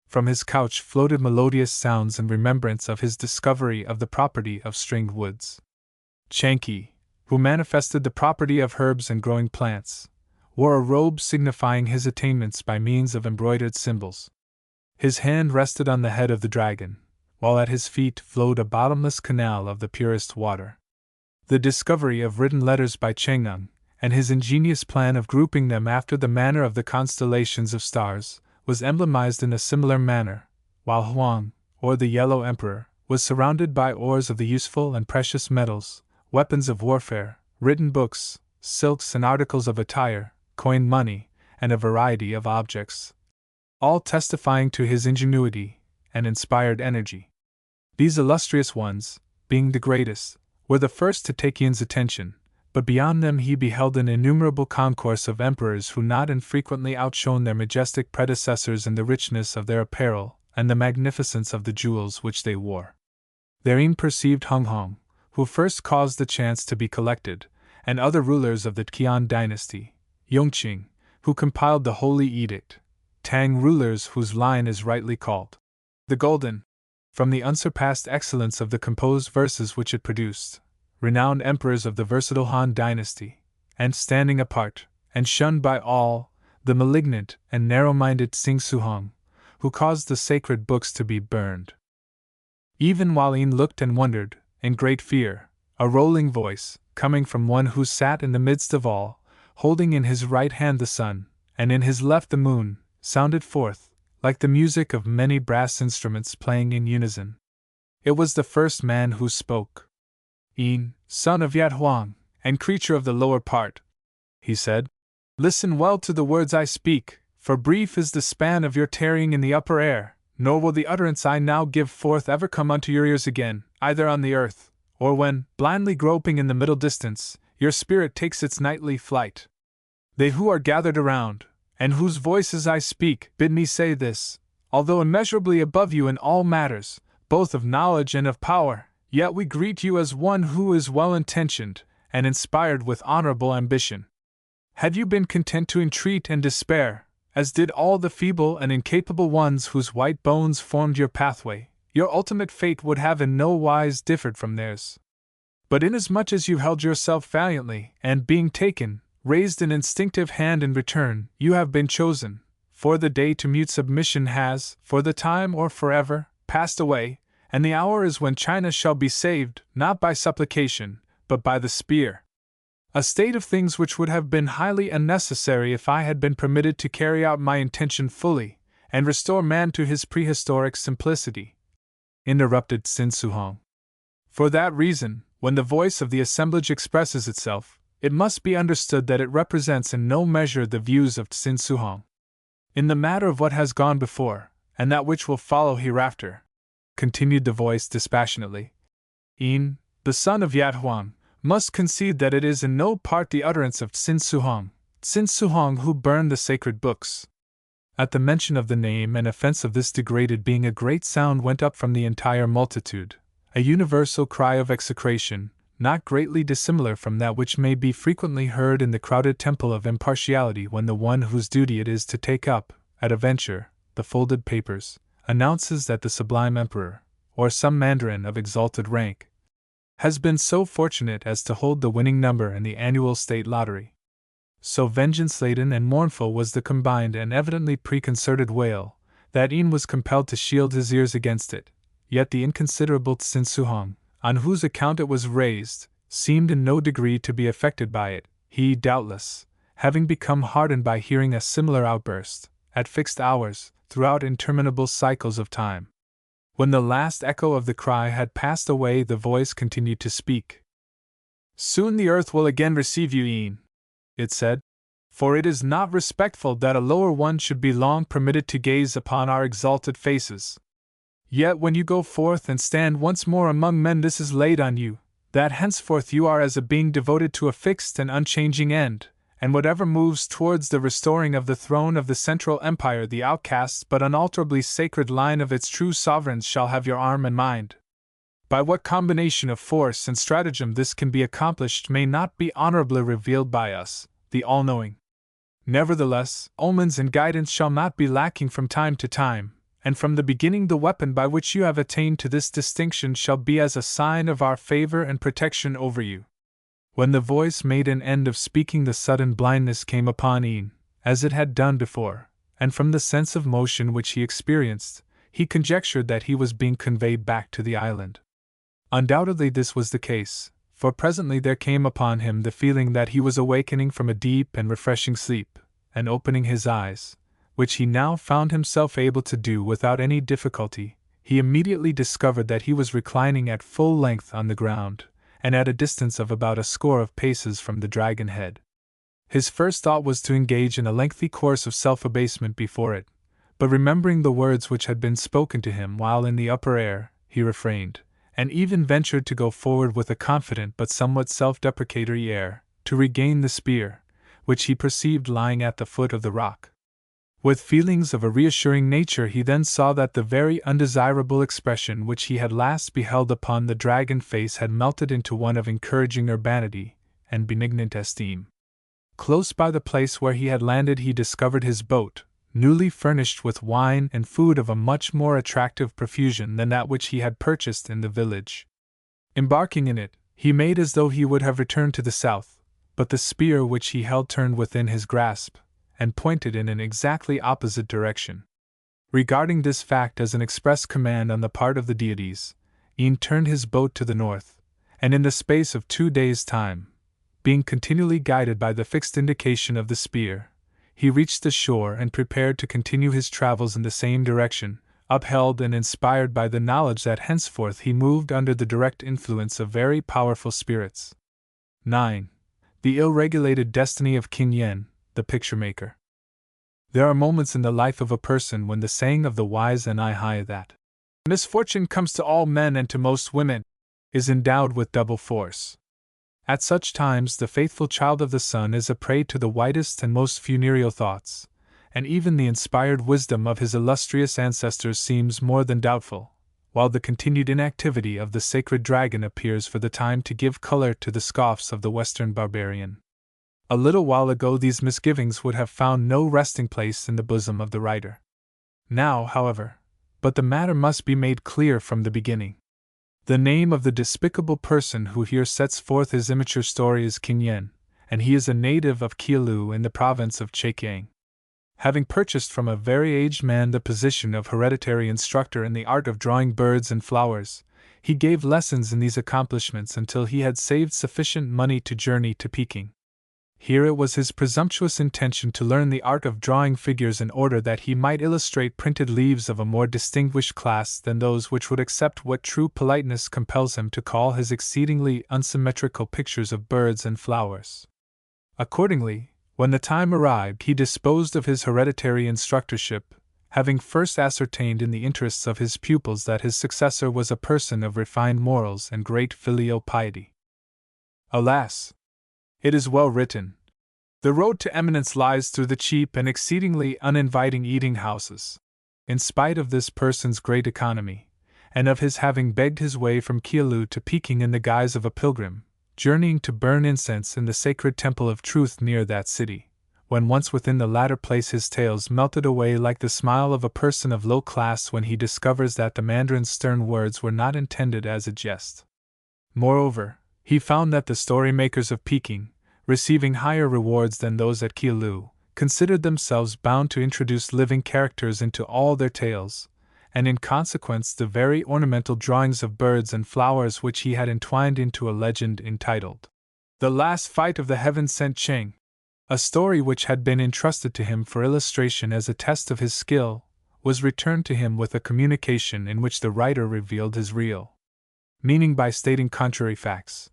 From his couch floated melodious sounds in remembrance of his discovery of the property of stringed woods. Changqi, who manifested the property of herbs and growing plants, wore a robe signifying his attainments by means of embroidered symbols. His hand rested on the head of the dragon, while at his feet flowed a bottomless canal of the purest water. The discovery of written letters by Chengnung, and his ingenious plan of grouping them after the manner of the constellations of stars, was emblemized in a similar manner, while Huang, or the Yellow Emperor, was surrounded by ores of the useful and precious metals, weapons of warfare, written books, silks and articles of attire, coined money, and a variety of objects, all testifying to his ingenuity and inspired energy. These illustrious ones, being the greatest, were the first to take Ian's attention, but beyond them he beheld an innumerable concourse of emperors who not infrequently outshone their majestic predecessors in the richness of their apparel and the magnificence of the jewels which they wore. There Ian perceived Hung Hong, who first caused the chants to be collected, and other rulers of the Qian dynasty, Yongqing, who compiled the Holy Edict, Tang rulers whose line is rightly called the Golden, from the unsurpassed excellence of the composed verses which it produced, renowned emperors of the versatile Han dynasty, and standing apart, and shunned by all, the malignant and narrow-minded Sing Suhong, who caused the sacred books to be burned. Even while Yin looked and wondered, in great fear, a rolling voice, coming from one who sat in the midst of all, holding in his right hand the sun, and in his left the moon, sounded forth, like the music of many brass instruments playing in unison. It was the first man who spoke. Yin, son of Yat Huang, and creature of the lower part, he said, listen well to the words I speak, for brief is the span of your tarrying in the upper air, nor will the utterance I now give forth ever come unto your ears again, either on the earth, or when, blindly groping in the middle distance, your spirit takes its nightly flight. They who are gathered around, and whose voices I speak, bid me say this: although immeasurably above you in all matters, both of knowledge and of power, yet we greet you as one who is well-intentioned, and inspired with honorable ambition. Had you been content to entreat and despair, as did all the feeble and incapable ones whose white bones formed your pathway, your ultimate fate would have in no wise differed from theirs. But inasmuch as you held yourself valiantly, and being taken, raised an instinctive hand in return, you have been chosen, for the day to mute submission has, for the time or forever, passed away, and the hour is when China shall be saved, not by supplication, but by the spear. A state of things which would have been highly unnecessary if I had been permitted to carry out my intention fully, and restore man to his prehistoric simplicity, interrupted Sin Suhong. For that reason, when the voice of the assemblage expresses itself, it must be understood that it represents in no measure the views of Sin Suhong. In the matter of what has gone before, and that which will follow hereafter, continued the voice dispassionately, Yin, the son of Yat Huang, must concede that it is in no part the utterance of Sin Suhong who burned the sacred books. At the mention of the name and offense of this degraded being, a great sound went up from the entire multitude, a universal cry of execration, not greatly dissimilar from that which may be frequently heard in the crowded temple of impartiality when the one whose duty it is to take up, at a venture, the folded papers, announces that the sublime emperor, or some mandarin of exalted rank, has been so fortunate as to hold the winning number in the annual state lottery. So vengeance-laden and mournful was the combined and evidently preconcerted wail, that Yin was compelled to shield his ears against it, yet the inconsiderable Sin Suhong, on whose account it was raised, seemed in no degree to be affected by it, he, doubtless, having become hardened by hearing a similar outburst, at fixed hours, throughout interminable cycles of time. When the last echo of the cry had passed away, the voice continued to speak. Soon the earth will again receive you, Yin, it said, for it is not respectful that a lower one should be long permitted to gaze upon our exalted faces. Yet when you go forth and stand once more among men, this is laid on you, that henceforth you are as a being devoted to a fixed and unchanging end, and whatever moves towards the restoring of the throne of the Central Empire, the outcast but unalterably sacred line of its true sovereigns, shall have your arm and mind. By what combination of force and stratagem this can be accomplished may not be honorably revealed by us, the all-knowing. Nevertheless, omens and guidance shall not be lacking from time to time, and from the beginning the weapon by which you have attained to this distinction shall be as a sign of our favor and protection over you. When the voice made an end of speaking, the sudden blindness came upon Yin, as it had done before, and from the sense of motion which he experienced, he conjectured that he was being conveyed back to the island. Undoubtedly this was the case, for presently there came upon him the feeling that he was awakening from a deep and refreshing sleep, and opening his eyes, which he now found himself able to do without any difficulty, he immediately discovered that he was reclining at full length on the ground, and at a distance of about a score of paces from the dragon head. His first thought was to engage in a lengthy course of self-abasement before it, but remembering the words which had been spoken to him while in the upper air, he refrained, and even ventured to go forward with a confident but somewhat self-deprecatory air, to regain the spear, which he perceived lying at the foot of the rock. With feelings of a reassuring nature, he then saw that the very undesirable expression which he had last beheld upon the dragon face had melted into one of encouraging urbanity and benignant esteem. Close by the place where he had landed he discovered his boat, newly furnished with wine and food of a much more attractive profusion than that which he had purchased in the village. Embarking in it, he made as though he would have returned to the south, but the spear which he held turned within his grasp, and pointed in an exactly opposite direction. Regarding this fact as an express command on the part of the deities, Ian turned his boat to the north, and in the space of 2 days' time, being continually guided by the fixed indication of the spear, he reached the shore and prepared to continue his travels in the same direction, upheld and inspired by the knowledge that henceforth he moved under the direct influence of very powerful spirits. 9. The ill-regulated destiny of King Yen, the picture-maker. There are moments in the life of a person when the saying of the wise and high that misfortune comes to all men and to most women is endowed with double force. At such times the faithful child of the sun is a prey to the widest and most funereal thoughts, and even the inspired wisdom of his illustrious ancestors seems more than doubtful, while the continued inactivity of the sacred dragon appears for the time to give color to the scoffs of the Western barbarian. A little while ago these misgivings would have found no resting place in the bosom of the writer. Now, however, but the matter must be made clear from the beginning. The name of the despicable person who here sets forth his immature story is King Yen, and he is a native of Qilu in the province of Chekiang. Having purchased from a very aged man the position of hereditary instructor in the art of drawing birds and flowers, he gave lessons in these accomplishments until he had saved sufficient money to journey to Peking. Here it was his presumptuous intention to learn the art of drawing figures in order that he might illustrate printed leaves of a more distinguished class than those which would accept what true politeness compels him to call his exceedingly unsymmetrical pictures of birds and flowers. Accordingly, when the time arrived, he disposed of his hereditary instructorship, having first ascertained in the interests of his pupils that his successor was a person of refined morals and great filial piety. Alas! It is well written. The road to eminence lies through the cheap and exceedingly uninviting eating houses. In spite of this person's great economy, and of his having begged his way from Qilu to Peking in the guise of a pilgrim, journeying to burn incense in the sacred temple of truth near that city, when once within the latter place his tales melted away like the smile of a person of low class when he discovers that the mandarin's stern words were not intended as a jest. Moreover, he found that the story-makers of Peking, receiving higher rewards than those at Qilu, considered themselves bound to introduce living characters into all their tales, and in consequence the very ornamental drawings of birds and flowers which he had entwined into a legend entitled The Last Fight of the Heaven-Sent Cheng, a story which had been entrusted to him for illustration as a test of his skill, was returned to him with a communication in which the writer revealed his real meaning by stating contrary facts.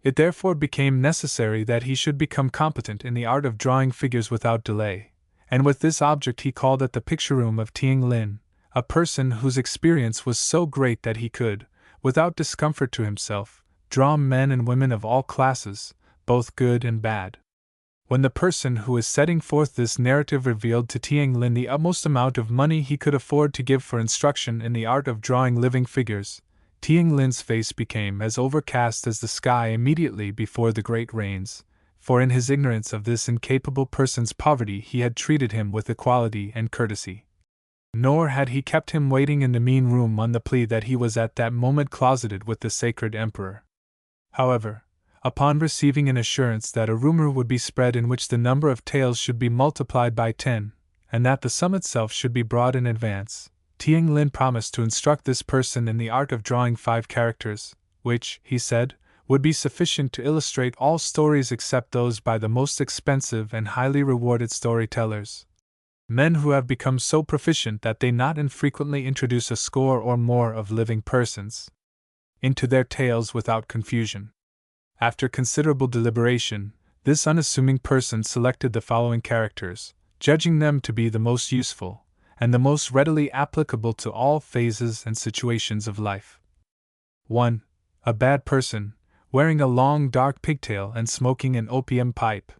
It therefore became necessary that he should become competent in the art of drawing figures without delay, and with this object he called at the picture room of Tiang Lin, a person whose experience was so great that he could, without discomfort to himself, draw men and women of all classes, both good and bad. When the person who is setting forth this narrative revealed to Tiang Lin the utmost amount of money he could afford to give for instruction in the art of drawing living figures, Tiang Lin's face became as overcast as the sky immediately before the great rains, for in his ignorance of this incapable person's poverty he had treated him with equality and courtesy. Nor had he kept him waiting in the mean room on the plea that he was at that moment closeted with the sacred emperor. However, upon receiving an assurance that a rumor would be spread in which the number of tales should be multiplied by 10, and that the sum itself should be brought in advance, Tiang Lin promised to instruct this person in the art of drawing 5 characters, which, he said, would be sufficient to illustrate all stories except those by the most expensive and highly rewarded storytellers. Men who have become so proficient that they not infrequently introduce a score or more of living persons into their tales without confusion. After considerable deliberation, this unassuming person selected the following characters, judging them to be the most useful and the most readily applicable to all phases and situations of life. 1. A bad person, wearing a long dark pigtail and smoking an opium pipe.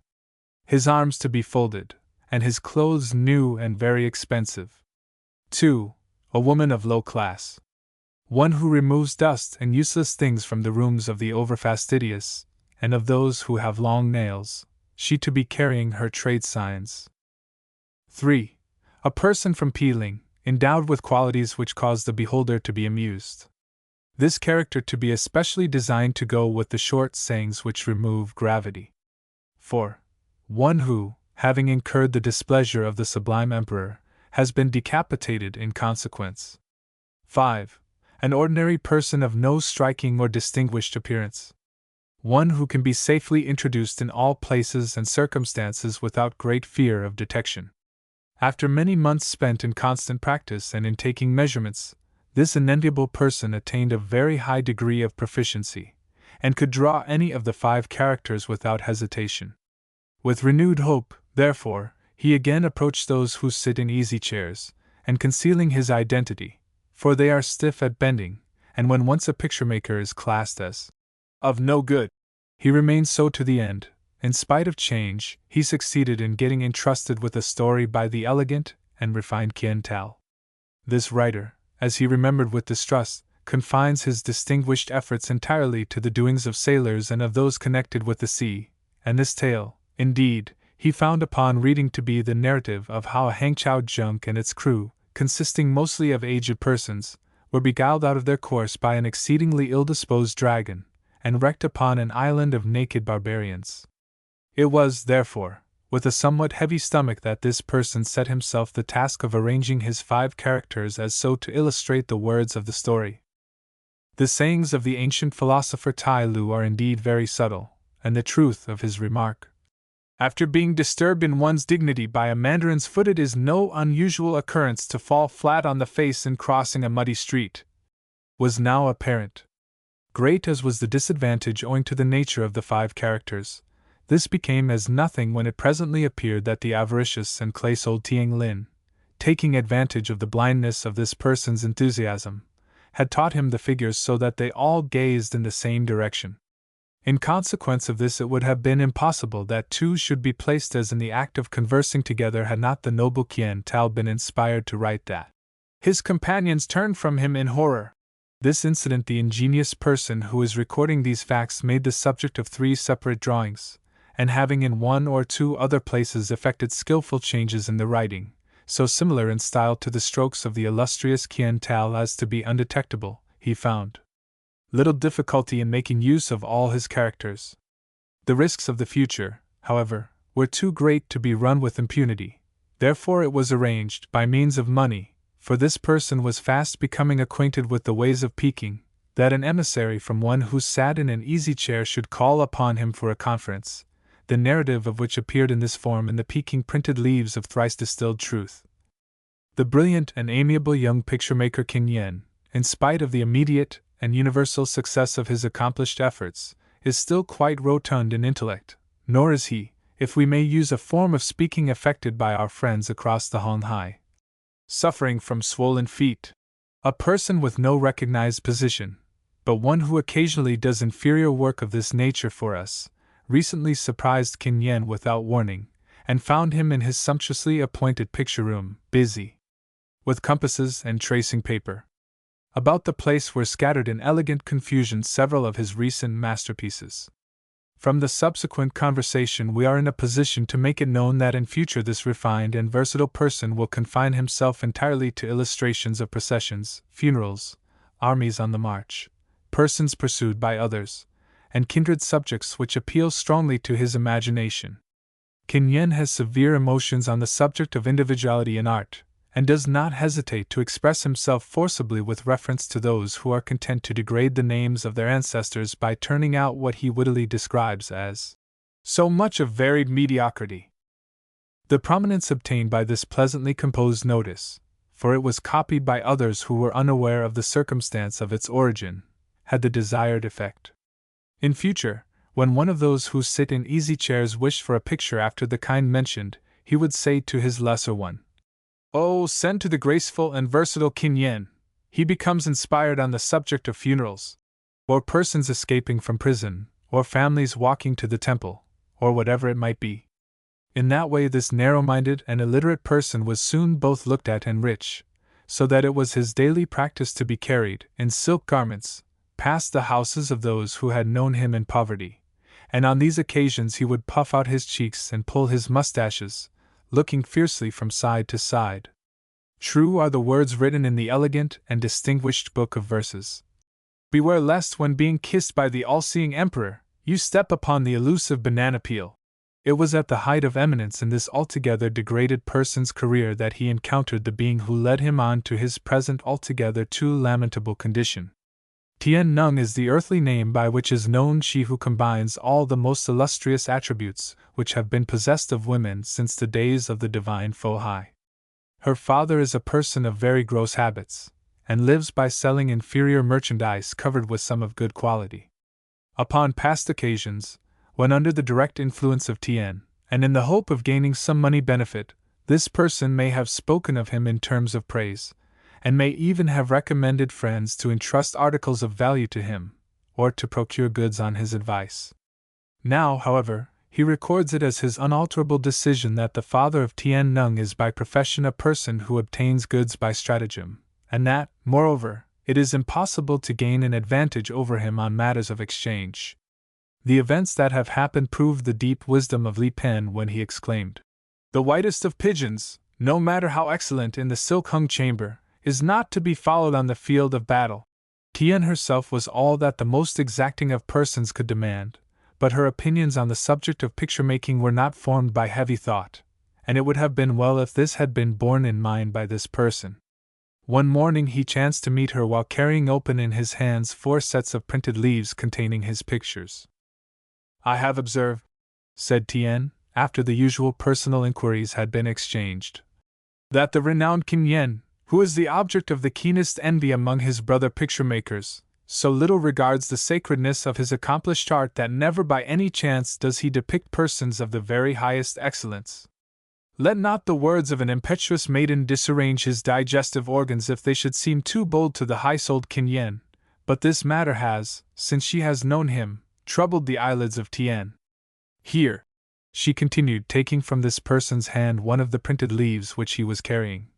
His arms to be folded, and his clothes new and very expensive. 2. A woman of low class. One who removes dust and useless things from the rooms of the overfastidious, and of those who have long nails, she to be carrying her trade signs. 3. A person from Peeling, endowed with qualities which cause the beholder to be amused. This character to be especially designed to go with the short sayings which remove gravity. 4. One who, having incurred the displeasure of the sublime emperor, has been decapitated in consequence. 5. An ordinary person of no striking or distinguished appearance. One who can be safely introduced in all places and circumstances without great fear of detection. After many months spent in constant practice and in taking measurements, this unenviable person attained a very high degree of proficiency, and could draw any of the 5 characters without hesitation. With renewed hope, therefore, he again approached those who sit in easy chairs, and concealing his identity, for they are stiff at bending, and when once a picture-maker is classed as of no good, he remains so to the end. In spite of change, he succeeded in getting entrusted with a story by the elegant and refined Kien Tal. This writer, as he remembered with distrust, confines his distinguished efforts entirely to the doings of sailors and of those connected with the sea, and this tale, indeed, he found upon reading to be the narrative of how a Hangchow junk and its crew, consisting mostly of aged persons, were beguiled out of their course by an exceedingly ill-disposed dragon, and wrecked upon an island of naked barbarians. It was, therefore, with a somewhat heavy stomach that this person set himself the task of arranging his 5 characters as so to illustrate the words of the story. The sayings of the ancient philosopher Tai Lu are indeed very subtle, and the truth of his remark, "After being disturbed in one's dignity by a mandarin's foot, it is no unusual occurrence to fall flat on the face in crossing a muddy street," was now apparent. Great as was the disadvantage owing to the nature of the 5 characters, this became as nothing when it presently appeared that the avaricious and clay old Tiang Lin, taking advantage of the blindness of this person's enthusiasm, had taught him the figures so that they all gazed in the same direction. In consequence of this, it would have been impossible that 2 should be placed as in the act of conversing together had not the noble Kien Tal been inspired to write that. His companions turned from him in horror. This incident the ingenious person who is recording these facts made the subject of 3 separate drawings, and having in 1 or 2 other places effected skillful changes in the writing, so similar in style to the strokes of the illustrious Kien Tal as to be undetectable, he found little difficulty in making use of all his characters. The risks of the future, however, were too great to be run with impunity, therefore it was arranged, by means of money, for this person was fast becoming acquainted with the ways of Peking, that an emissary from one who sat in an easy chair should call upon him for a conference, the narrative of which appeared in this form in the Peking printed leaves of thrice distilled truth. The brilliant and amiable young picture-maker King Yen, in spite of the immediate and universal success of his accomplished efforts, is still quite rotund in intellect, nor is he, if we may use a form of speaking affected by our friends across the Honghai, suffering from swollen feet. A person with no recognized position, but one who occasionally does inferior work of this nature for us, recently surprised King Yen without warning, and found him in his sumptuously appointed picture room, busy with compasses and tracing paper. About the place were scattered in elegant confusion several of his recent masterpieces. From the subsequent conversation we are in a position to make it known that in future this refined and versatile person will confine himself entirely to illustrations of processions, funerals, armies on the march, persons pursued by others, and kindred subjects which appeal strongly to his imagination. King Yen has severe emotions on the subject of individuality in art, and does not hesitate to express himself forcibly with reference to those who are content to degrade the names of their ancestors by turning out what he wittily describes as so much of varied mediocrity. The prominence obtained by this pleasantly composed notice, for it was copied by others who were unaware of the circumstance of its origin, had the desired effect. In future, when one of those who sit in easy chairs wished for a picture after the kind mentioned, he would say to his lesser one, "Oh, send to the graceful and versatile King Yen. He becomes inspired on the subject of funerals, or persons escaping from prison, or families walking to the temple, or whatever it might be." In that way this narrow-minded and illiterate person was soon both looked at and rich, so that it was his daily practice to be carried, in silk garments, past the houses of those who had known him in poverty, and on these occasions he would puff out his cheeks and pull his mustaches, looking fiercely from side to side, True are the words written in the elegant and distinguished book of verses. Beware lest when being kissed by the all-seeing emperor, you step upon the elusive banana peel. It was at the height of eminence in this altogether degraded person's career that he encountered the being who led him on to his present altogether too lamentable condition. Tien Nung is the earthly name by which is known she who combines all the most illustrious attributes which have been possessed of women since the days of the divine Fo Hai. Her father is a person of very gross habits, and lives by selling inferior merchandise covered with some of good quality. Upon past occasions, when under the direct influence of Tien, and in the hope of gaining some money benefit, this person may have spoken of him in terms of praise, and may even have recommended friends to entrust articles of value to him, or to procure goods on his advice. Now, however, he records it as his unalterable decision that the father of Tien Nung is by profession a person who obtains goods by stratagem, and that, moreover, it is impossible to gain an advantage over him on matters of exchange. The events that have happened prove the deep wisdom of Li Pen when he exclaimed, "The whitest of pigeons, no matter how excellent in the silk-hung chamber, is not to be followed on the field of battle." Tien herself was all that the most exacting of persons could demand, but her opinions on the subject of picture-making were not formed by heavy thought, and it would have been well if this had been borne in mind by this person. One morning he chanced to meet her while carrying open in his hands 4 sets of printed leaves containing his pictures. "I have observed," said Tien, after the usual personal inquiries had been exchanged, "that the renowned Qin Yen, who is the object of the keenest envy among his brother picture-makers, so little regards the sacredness of his accomplished art that never by any chance does he depict persons of the very highest excellence. Let not the words of an impetuous maiden disarrange his digestive organs if they should seem too bold to the high-souled Qin Yen, but this matter has, since she has known him, troubled the eyelids of Tien. Here," she continued, taking from this person's hand one of the printed leaves which he was carrying.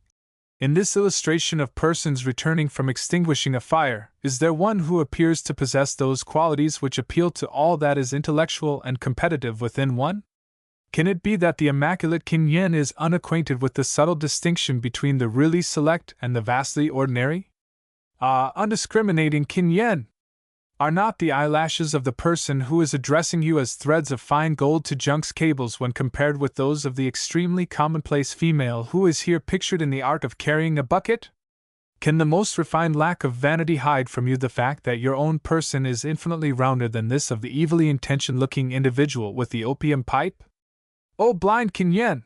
"In this illustration of persons returning from extinguishing a fire, is there one who appears to possess those qualities which appeal to all that is intellectual and competitive within one? Can it be that the immaculate Qin Yen is unacquainted with the subtle distinction between the really select and the vastly ordinary? Ah, undiscriminating Qin Yen! Are not the eyelashes of the person who is addressing you as threads of fine gold to Junk's cables when compared with those of the extremely commonplace female who is here pictured in the art of carrying a bucket? Can the most refined lack of vanity hide from you the fact that your own person is infinitely rounder than this of the evilly intentioned-looking individual with the opium pipe? Oh, blind Qin Yen!"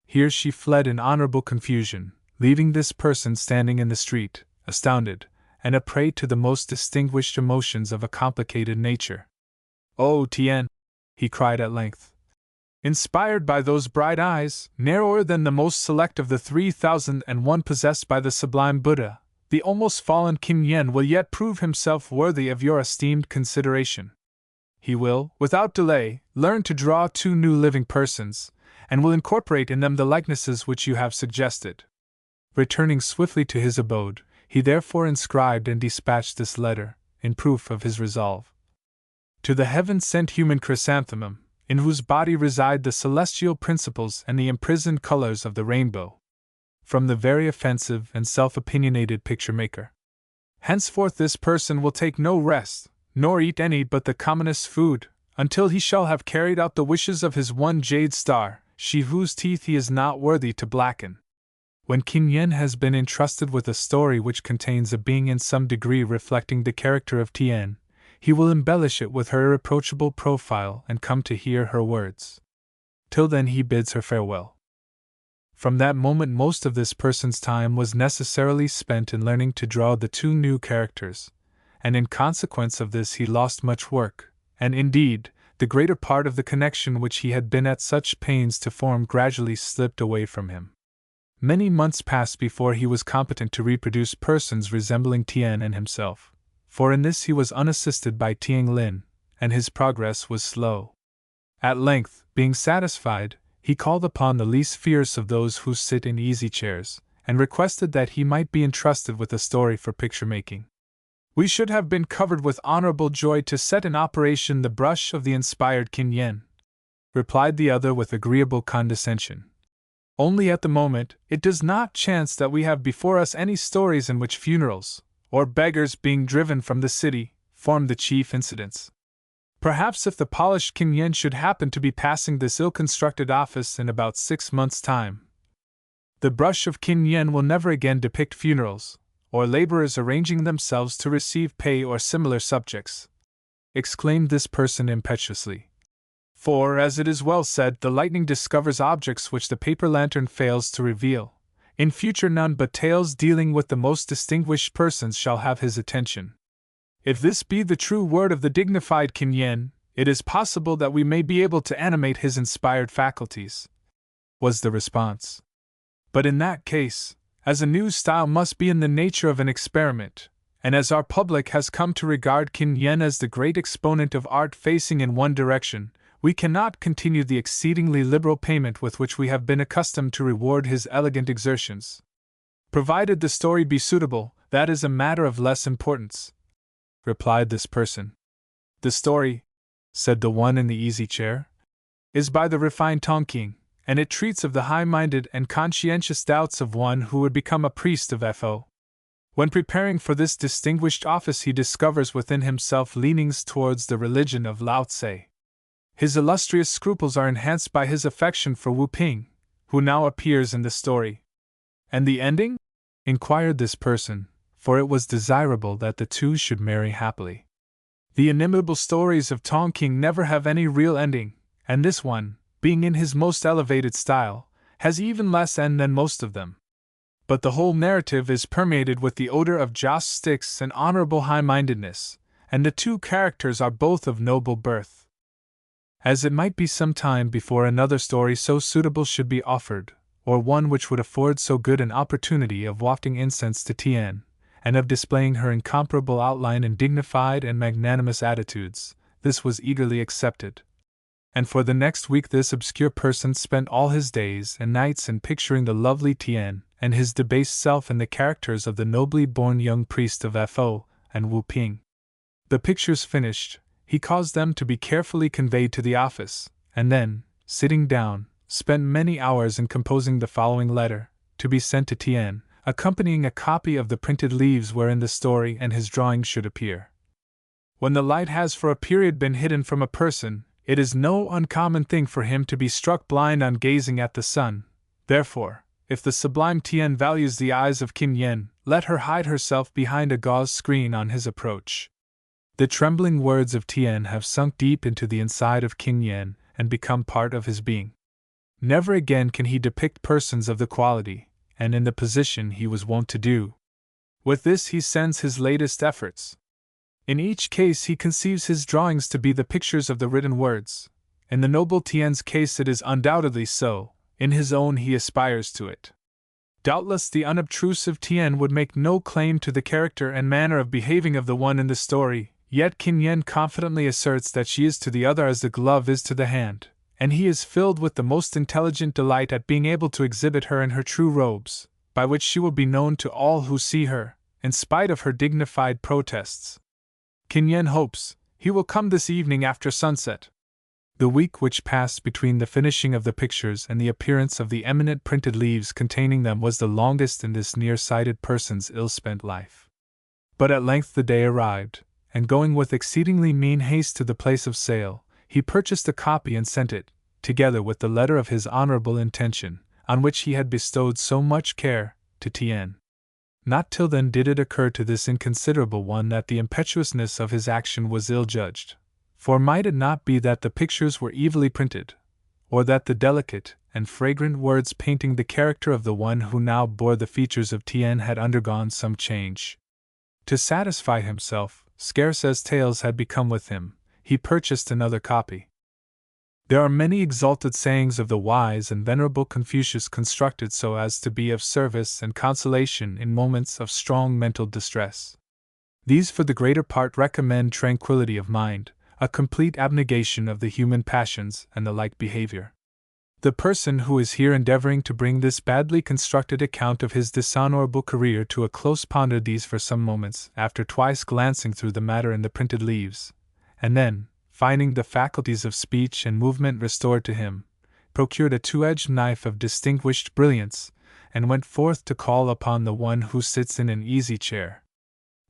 Here she fled in honorable confusion, leaving this person standing in the street, astounded, and a prey to the most distinguished emotions of a complicated nature. "Oh, Tien!" he cried at length. "Inspired by those bright eyes, narrower than the most select of the 3,001 possessed by the sublime Buddha, the almost fallen Qin Yen will yet prove himself worthy of your esteemed consideration. He will, without delay, learn to draw 2 new living persons, and will incorporate in them the likenesses which you have suggested." Returning swiftly to his abode, he therefore inscribed and dispatched this letter, in proof of his resolve. "To the heaven-sent human chrysanthemum, in whose body reside the celestial principles and the imprisoned colors of the rainbow. From the very offensive and self-opinionated picture-maker. Henceforth this person will take no rest, nor eat any but the commonest food, until he shall have carried out the wishes of his one jade star, she whose teeth he is not worthy to blacken. When Qin Yen has been entrusted with a story which contains a being in some degree reflecting the character of Tien, he will embellish it with her irreproachable profile and come to hear her words. Till then he bids her farewell." From that moment most of this person's time was necessarily spent in learning to draw the 2 new characters, and in consequence of this he lost much work, and indeed, the greater part of the connection which he had been at such pains to form gradually slipped away from him. Many months passed before he was competent to reproduce persons resembling Tien and himself, for in this he was unassisted by Tieng Lin, and his progress was slow. At length, being satisfied, he called upon the least fierce of those who sit in easy chairs, and requested that he might be entrusted with a story for picture-making. "We should have been covered with honorable joy to set in operation the brush of the inspired Qin Yen," replied the other with agreeable condescension. Only at the moment, it does not chance that we have before us any stories in which funerals, or beggars being driven from the city, form the chief incidents. Perhaps if the polished King Yen should happen to be passing this ill-constructed office in about 6 months' time, the brush of King Yen will never again depict funerals, or laborers arranging themselves to receive pay or similar subjects, exclaimed this person impetuously. For, as it is well said, the lightning discovers objects which the paper lantern fails to reveal. In future none but tales dealing with the most distinguished persons shall have his attention. If this be the true word of the dignified King Yen, it is possible that we may be able to animate his inspired faculties, was the response. But in that case, as a new style must be in the nature of an experiment, and as our public has come to regard King Yen as the great exponent of art facing in one direction, we cannot continue the exceedingly liberal payment with which we have been accustomed to reward his elegant exertions. Provided the story be suitable, that is a matter of less importance, replied this person. The story, said the one in the easy chair, is by the refined Tongking, and it treats of the high-minded and conscientious doubts of one who would become a priest of Fo. When preparing for this distinguished office he discovers within himself leanings towards the religion of Lao Tse. His illustrious scruples are enhanced by his affection for Wu Ping, who now appears in the story. And the ending? Inquired this person, for it was desirable that the two should marry happily. The inimitable stories of Tongking never have any real ending, and this one, being in his most elevated style, has even less end than most of them. But the whole narrative is permeated with the odor of joss sticks and honorable high-mindedness, and the two characters are both of noble birth. As it might be some time before another story so suitable should be offered, or one which would afford so good an opportunity of wafting incense to Tian, and of displaying her incomparable outline in dignified and magnanimous attitudes, this was eagerly accepted. And for the next week this obscure person spent all his days and nights in picturing the lovely Tian and his debased self in the characters of the nobly born young priest of Fo and Wu Ping. The pictures finished, he caused them to be carefully conveyed to the office, and then, sitting down, spent many hours in composing the following letter, to be sent to Tian, accompanying a copy of the printed leaves wherein the story and his drawing should appear. When the light has for a period been hidden from a person, it is no uncommon thing for him to be struck blind on gazing at the sun. Therefore, if the sublime Tian values the eyes of King Yen, let her hide herself behind a gauze screen on his approach. The trembling words of Tian have sunk deep into the inside of King Yen and become part of his being. Never again can he depict persons of the quality and in the position he was wont to do. With this he sends his latest efforts. In each case he conceives his drawings to be the pictures of the written words. In the noble Tian's case it is undoubtedly so, in his own he aspires to it. Doubtless the unobtrusive Tian would make no claim to the character and manner of behaving of the one in the story, yet King Yen confidently asserts that she is to the other as the glove is to the hand, and he is filled with the most intelligent delight at being able to exhibit her in her true robes, by which she will be known to all who see her, in spite of her dignified protests. King Yen hopes he will come this evening after sunset. The week which passed between the finishing of the pictures and the appearance of the eminent printed leaves containing them was the longest in this near-sighted person's ill-spent life. But at length the day arrived, and going with exceedingly mean haste to the place of sale, he purchased a copy and sent it, together with the letter of his honorable intention, on which he had bestowed so much care, to Tian. Not till then did it occur to this inconsiderable one that the impetuousness of his action was ill-judged, for might it not be that the pictures were evilly printed, or that the delicate and fragrant words painting the character of the one who now bore the features of Tian had undergone some change? To satisfy himself, scarce as tales had become with him, he purchased another copy. There are many exalted sayings of the wise and venerable Confucius constructed so as to be of service and consolation in moments of strong mental distress. These for the greater part recommend tranquility of mind, a complete abnegation of the human passions, and the like behavior. The person who is here endeavoring to bring this badly constructed account of his dishonorable career to a close pondered these for some moments, after twice glancing through the matter in the printed leaves, and then, finding the faculties of speech and movement restored to him, procured a two-edged knife of distinguished brilliance, and went forth to call upon the one who sits in an easy chair.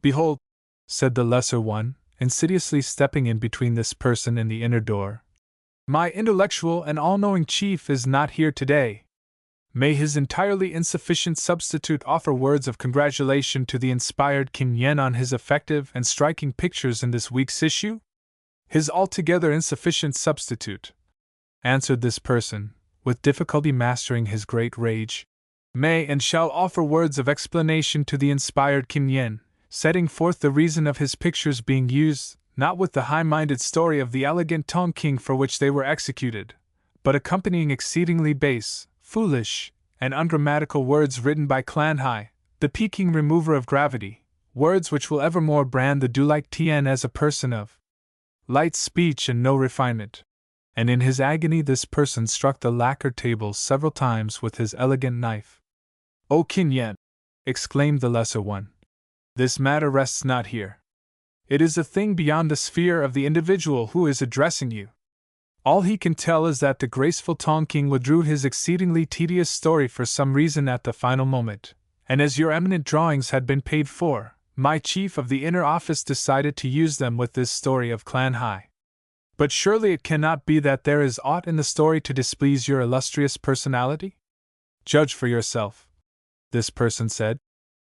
"Behold," said the lesser one, insidiously stepping in between this person and the inner door, "my intellectual and all-knowing chief is not here today. May his entirely insufficient substitute offer words of congratulation to the inspired Kim Yen on his effective and striking pictures in this week's issue?" "His altogether insufficient substitute," answered this person, with difficulty mastering his great rage, "may and shall offer words of explanation to the inspired Kim Yen, setting forth the reason of his pictures being used, not with the high-minded story of the elegant Tong King for which they were executed, but accompanying exceedingly base, foolish, and ungrammatical words written by Clan Hai, the Peking remover of gravity, words which will evermore brand the Dulike Tien as a person of light speech and no refinement." And in his agony this person struck the lacquered table several times with his elegant knife. "O Kin Yen!" exclaimed the lesser one, "this matter rests not here. It is a thing beyond the sphere of the individual who is addressing you. All he can tell is that the graceful Tong King withdrew his exceedingly tedious story for some reason at the final moment, and as your eminent drawings had been paid for, my chief of the inner office decided to use them with this story of Clan Hai. But surely it cannot be that there is aught in the story to displease your illustrious personality? Judge for yourself," this person said,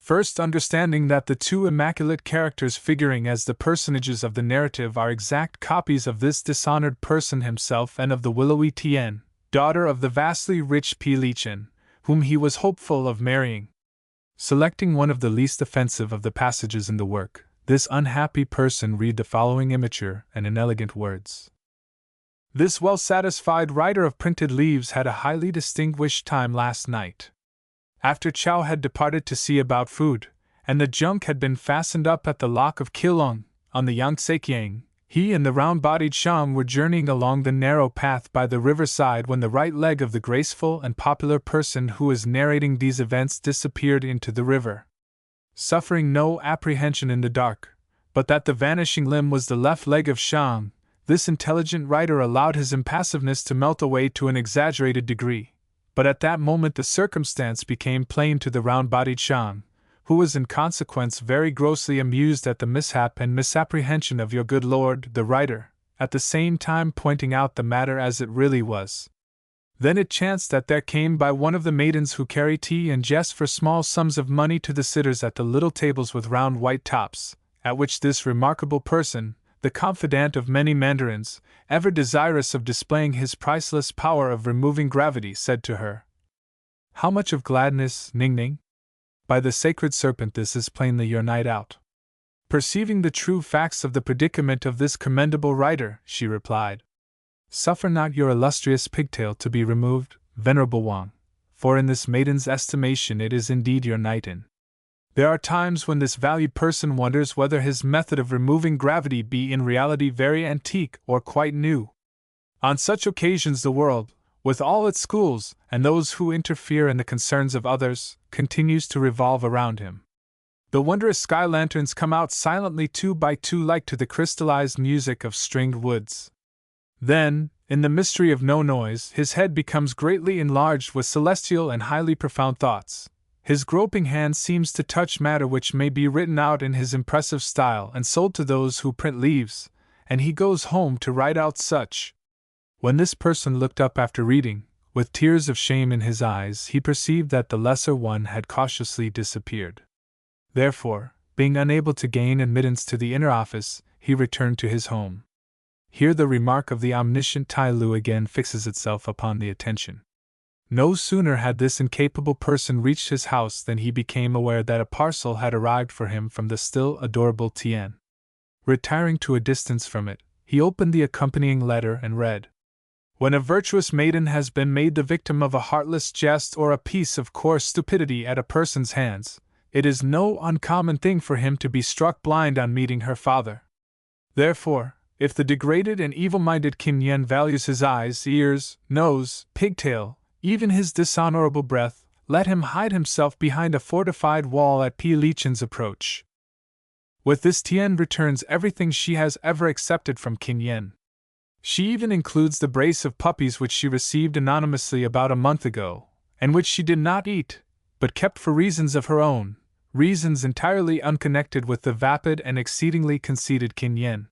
first understanding that the two immaculate characters figuring as the personages of the narrative are exact copies of this dishonored person himself and of the willowy Tien, daughter of the vastly rich Pi Lichen, whom he was hopeful of marrying. Selecting one of the least offensive of the passages in the work, this unhappy person read the following immature and inelegant words. "This well-satisfied writer of printed leaves had a highly distinguished time last night. After Chow had departed to see about food, and the junk had been fastened up at the lock of Kilong, on the Yangtze-Kiang, he and the round-bodied Shang were journeying along the narrow path by the riverside when the right leg of the graceful and popular person who is narrating these events disappeared into the river. Suffering no apprehension in the dark, but that the vanishing limb was the left leg of Shang, this intelligent writer allowed his impassiveness to melt away to an exaggerated degree. But at that moment the circumstance became plain to the round-bodied Shang, who was in consequence very grossly amused at the mishap and misapprehension of your good lord, the writer, at the same time pointing out the matter as it really was. Then it chanced that there came by one of the maidens who carry tea and jest for small sums of money to the sitters at the little tables with round white tops, at which this remarkable person, the confidant of many mandarins, ever desirous of displaying his priceless power of removing gravity, said to her, 'How much of gladness, Ning Ning? By the sacred serpent, this is plainly your night out.' Perceiving the true facts of the predicament of this commendable writer, she replied, 'Suffer not your illustrious pigtail to be removed, venerable Wang, for in this maiden's estimation it is indeed your night in.' There are times when this valued person wonders whether his method of removing gravity be in reality very antique or quite new. On such occasions the world, with all its schools and those who interfere in the concerns of others, continues to revolve around him. The wondrous sky lanterns come out silently two by two like to the crystallized music of stringed woods. Then, in the mystery of no noise, his head becomes greatly enlarged with celestial and highly profound thoughts. His groping hand seems to touch matter which may be written out in his impressive style and sold to those who print leaves, and he goes home to write out such. When this person looked up after reading, with tears of shame in his eyes, he perceived that the lesser one had cautiously disappeared. Therefore, being unable to gain admittance to the inner office, he returned to his home. Here the remark of the omniscient Tai Lu again fixes itself upon the attention. No sooner had this incapable person reached his house than he became aware that a parcel had arrived for him from the still adorable Tien. Retiring to a distance from it, he opened the accompanying letter and read, "When a virtuous maiden has been made the victim of a heartless jest or a piece of coarse stupidity at a person's hands, it is no uncommon thing for him to be struck blind on meeting her father. Therefore, if the degraded and evil-minded Kim Yen values his eyes, ears, nose, pigtail, even his dishonorable breath, let him hide himself behind a fortified wall at Pi Lichen's approach. With this Tien returns everything she has ever accepted from Kin Yen. She even includes the brace of puppies which she received anonymously about a month ago, and which she did not eat, but kept for reasons of her own, reasons entirely unconnected with the vapid and exceedingly conceited Kin Yen.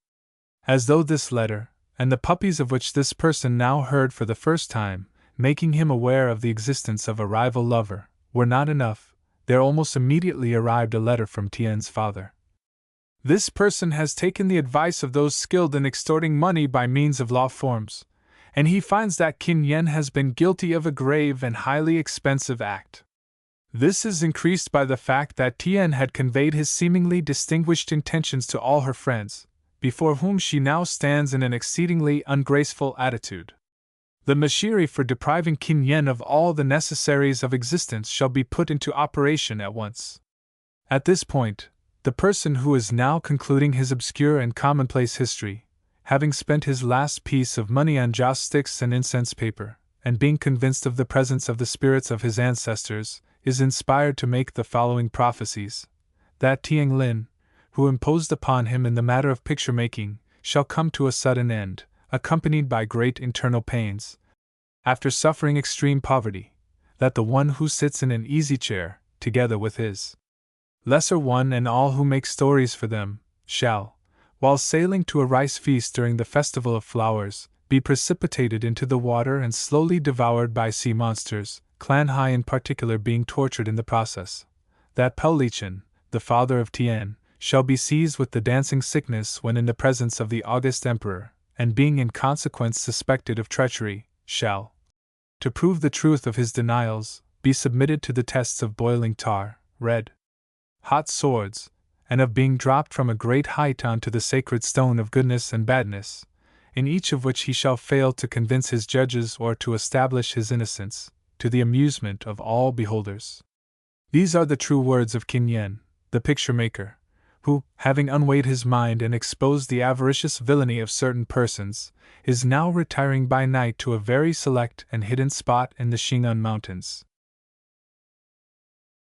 As though this letter, and the puppies of which this person now heard for the first time, making him aware of the existence of a rival lover, were not enough, there almost immediately arrived a letter from Tien's father. This person has taken the advice of those skilled in extorting money by means of law forms, and he finds that Kin Yen has been guilty of a grave and highly expensive act. This is increased by the fact that Tien had conveyed his seemingly distinguished intentions to all her friends, before whom she now stands in an exceedingly ungraceful attitude. The machinery for depriving Kin Yen of all the necessaries of existence shall be put into operation at once. At this point, the person who is now concluding his obscure and commonplace history, having spent his last piece of money on joss sticks and incense paper, and being convinced of the presence of the spirits of his ancestors, is inspired to make the following prophecies: that Tieng Lin, who imposed upon him in the matter of picture-making, shall come to a sudden end, accompanied by great internal pains, after suffering extreme poverty; that the one who sits in an easy chair, together with his lesser one and all who make stories for them, shall, while sailing to a rice feast during the festival of flowers, be precipitated into the water and slowly devoured by sea monsters, Clan Hai in particular being tortured in the process; that Pao Lichen, the father of Tien, shall be seized with the dancing sickness when in the presence of the august emperor, and being in consequence suspected of treachery, shall, to prove the truth of his denials, be submitted to the tests of boiling tar, red hot swords, and of being dropped from a great height onto the sacred stone of goodness and badness, in each of which he shall fail to convince his judges or to establish his innocence, to the amusement of all beholders. These are the true words of Kin Yen, the picture-maker, who, having unweighed his mind and exposed the avaricious villainy of certain persons, is now retiring by night to a very select and hidden spot in the Xing'an Mountains.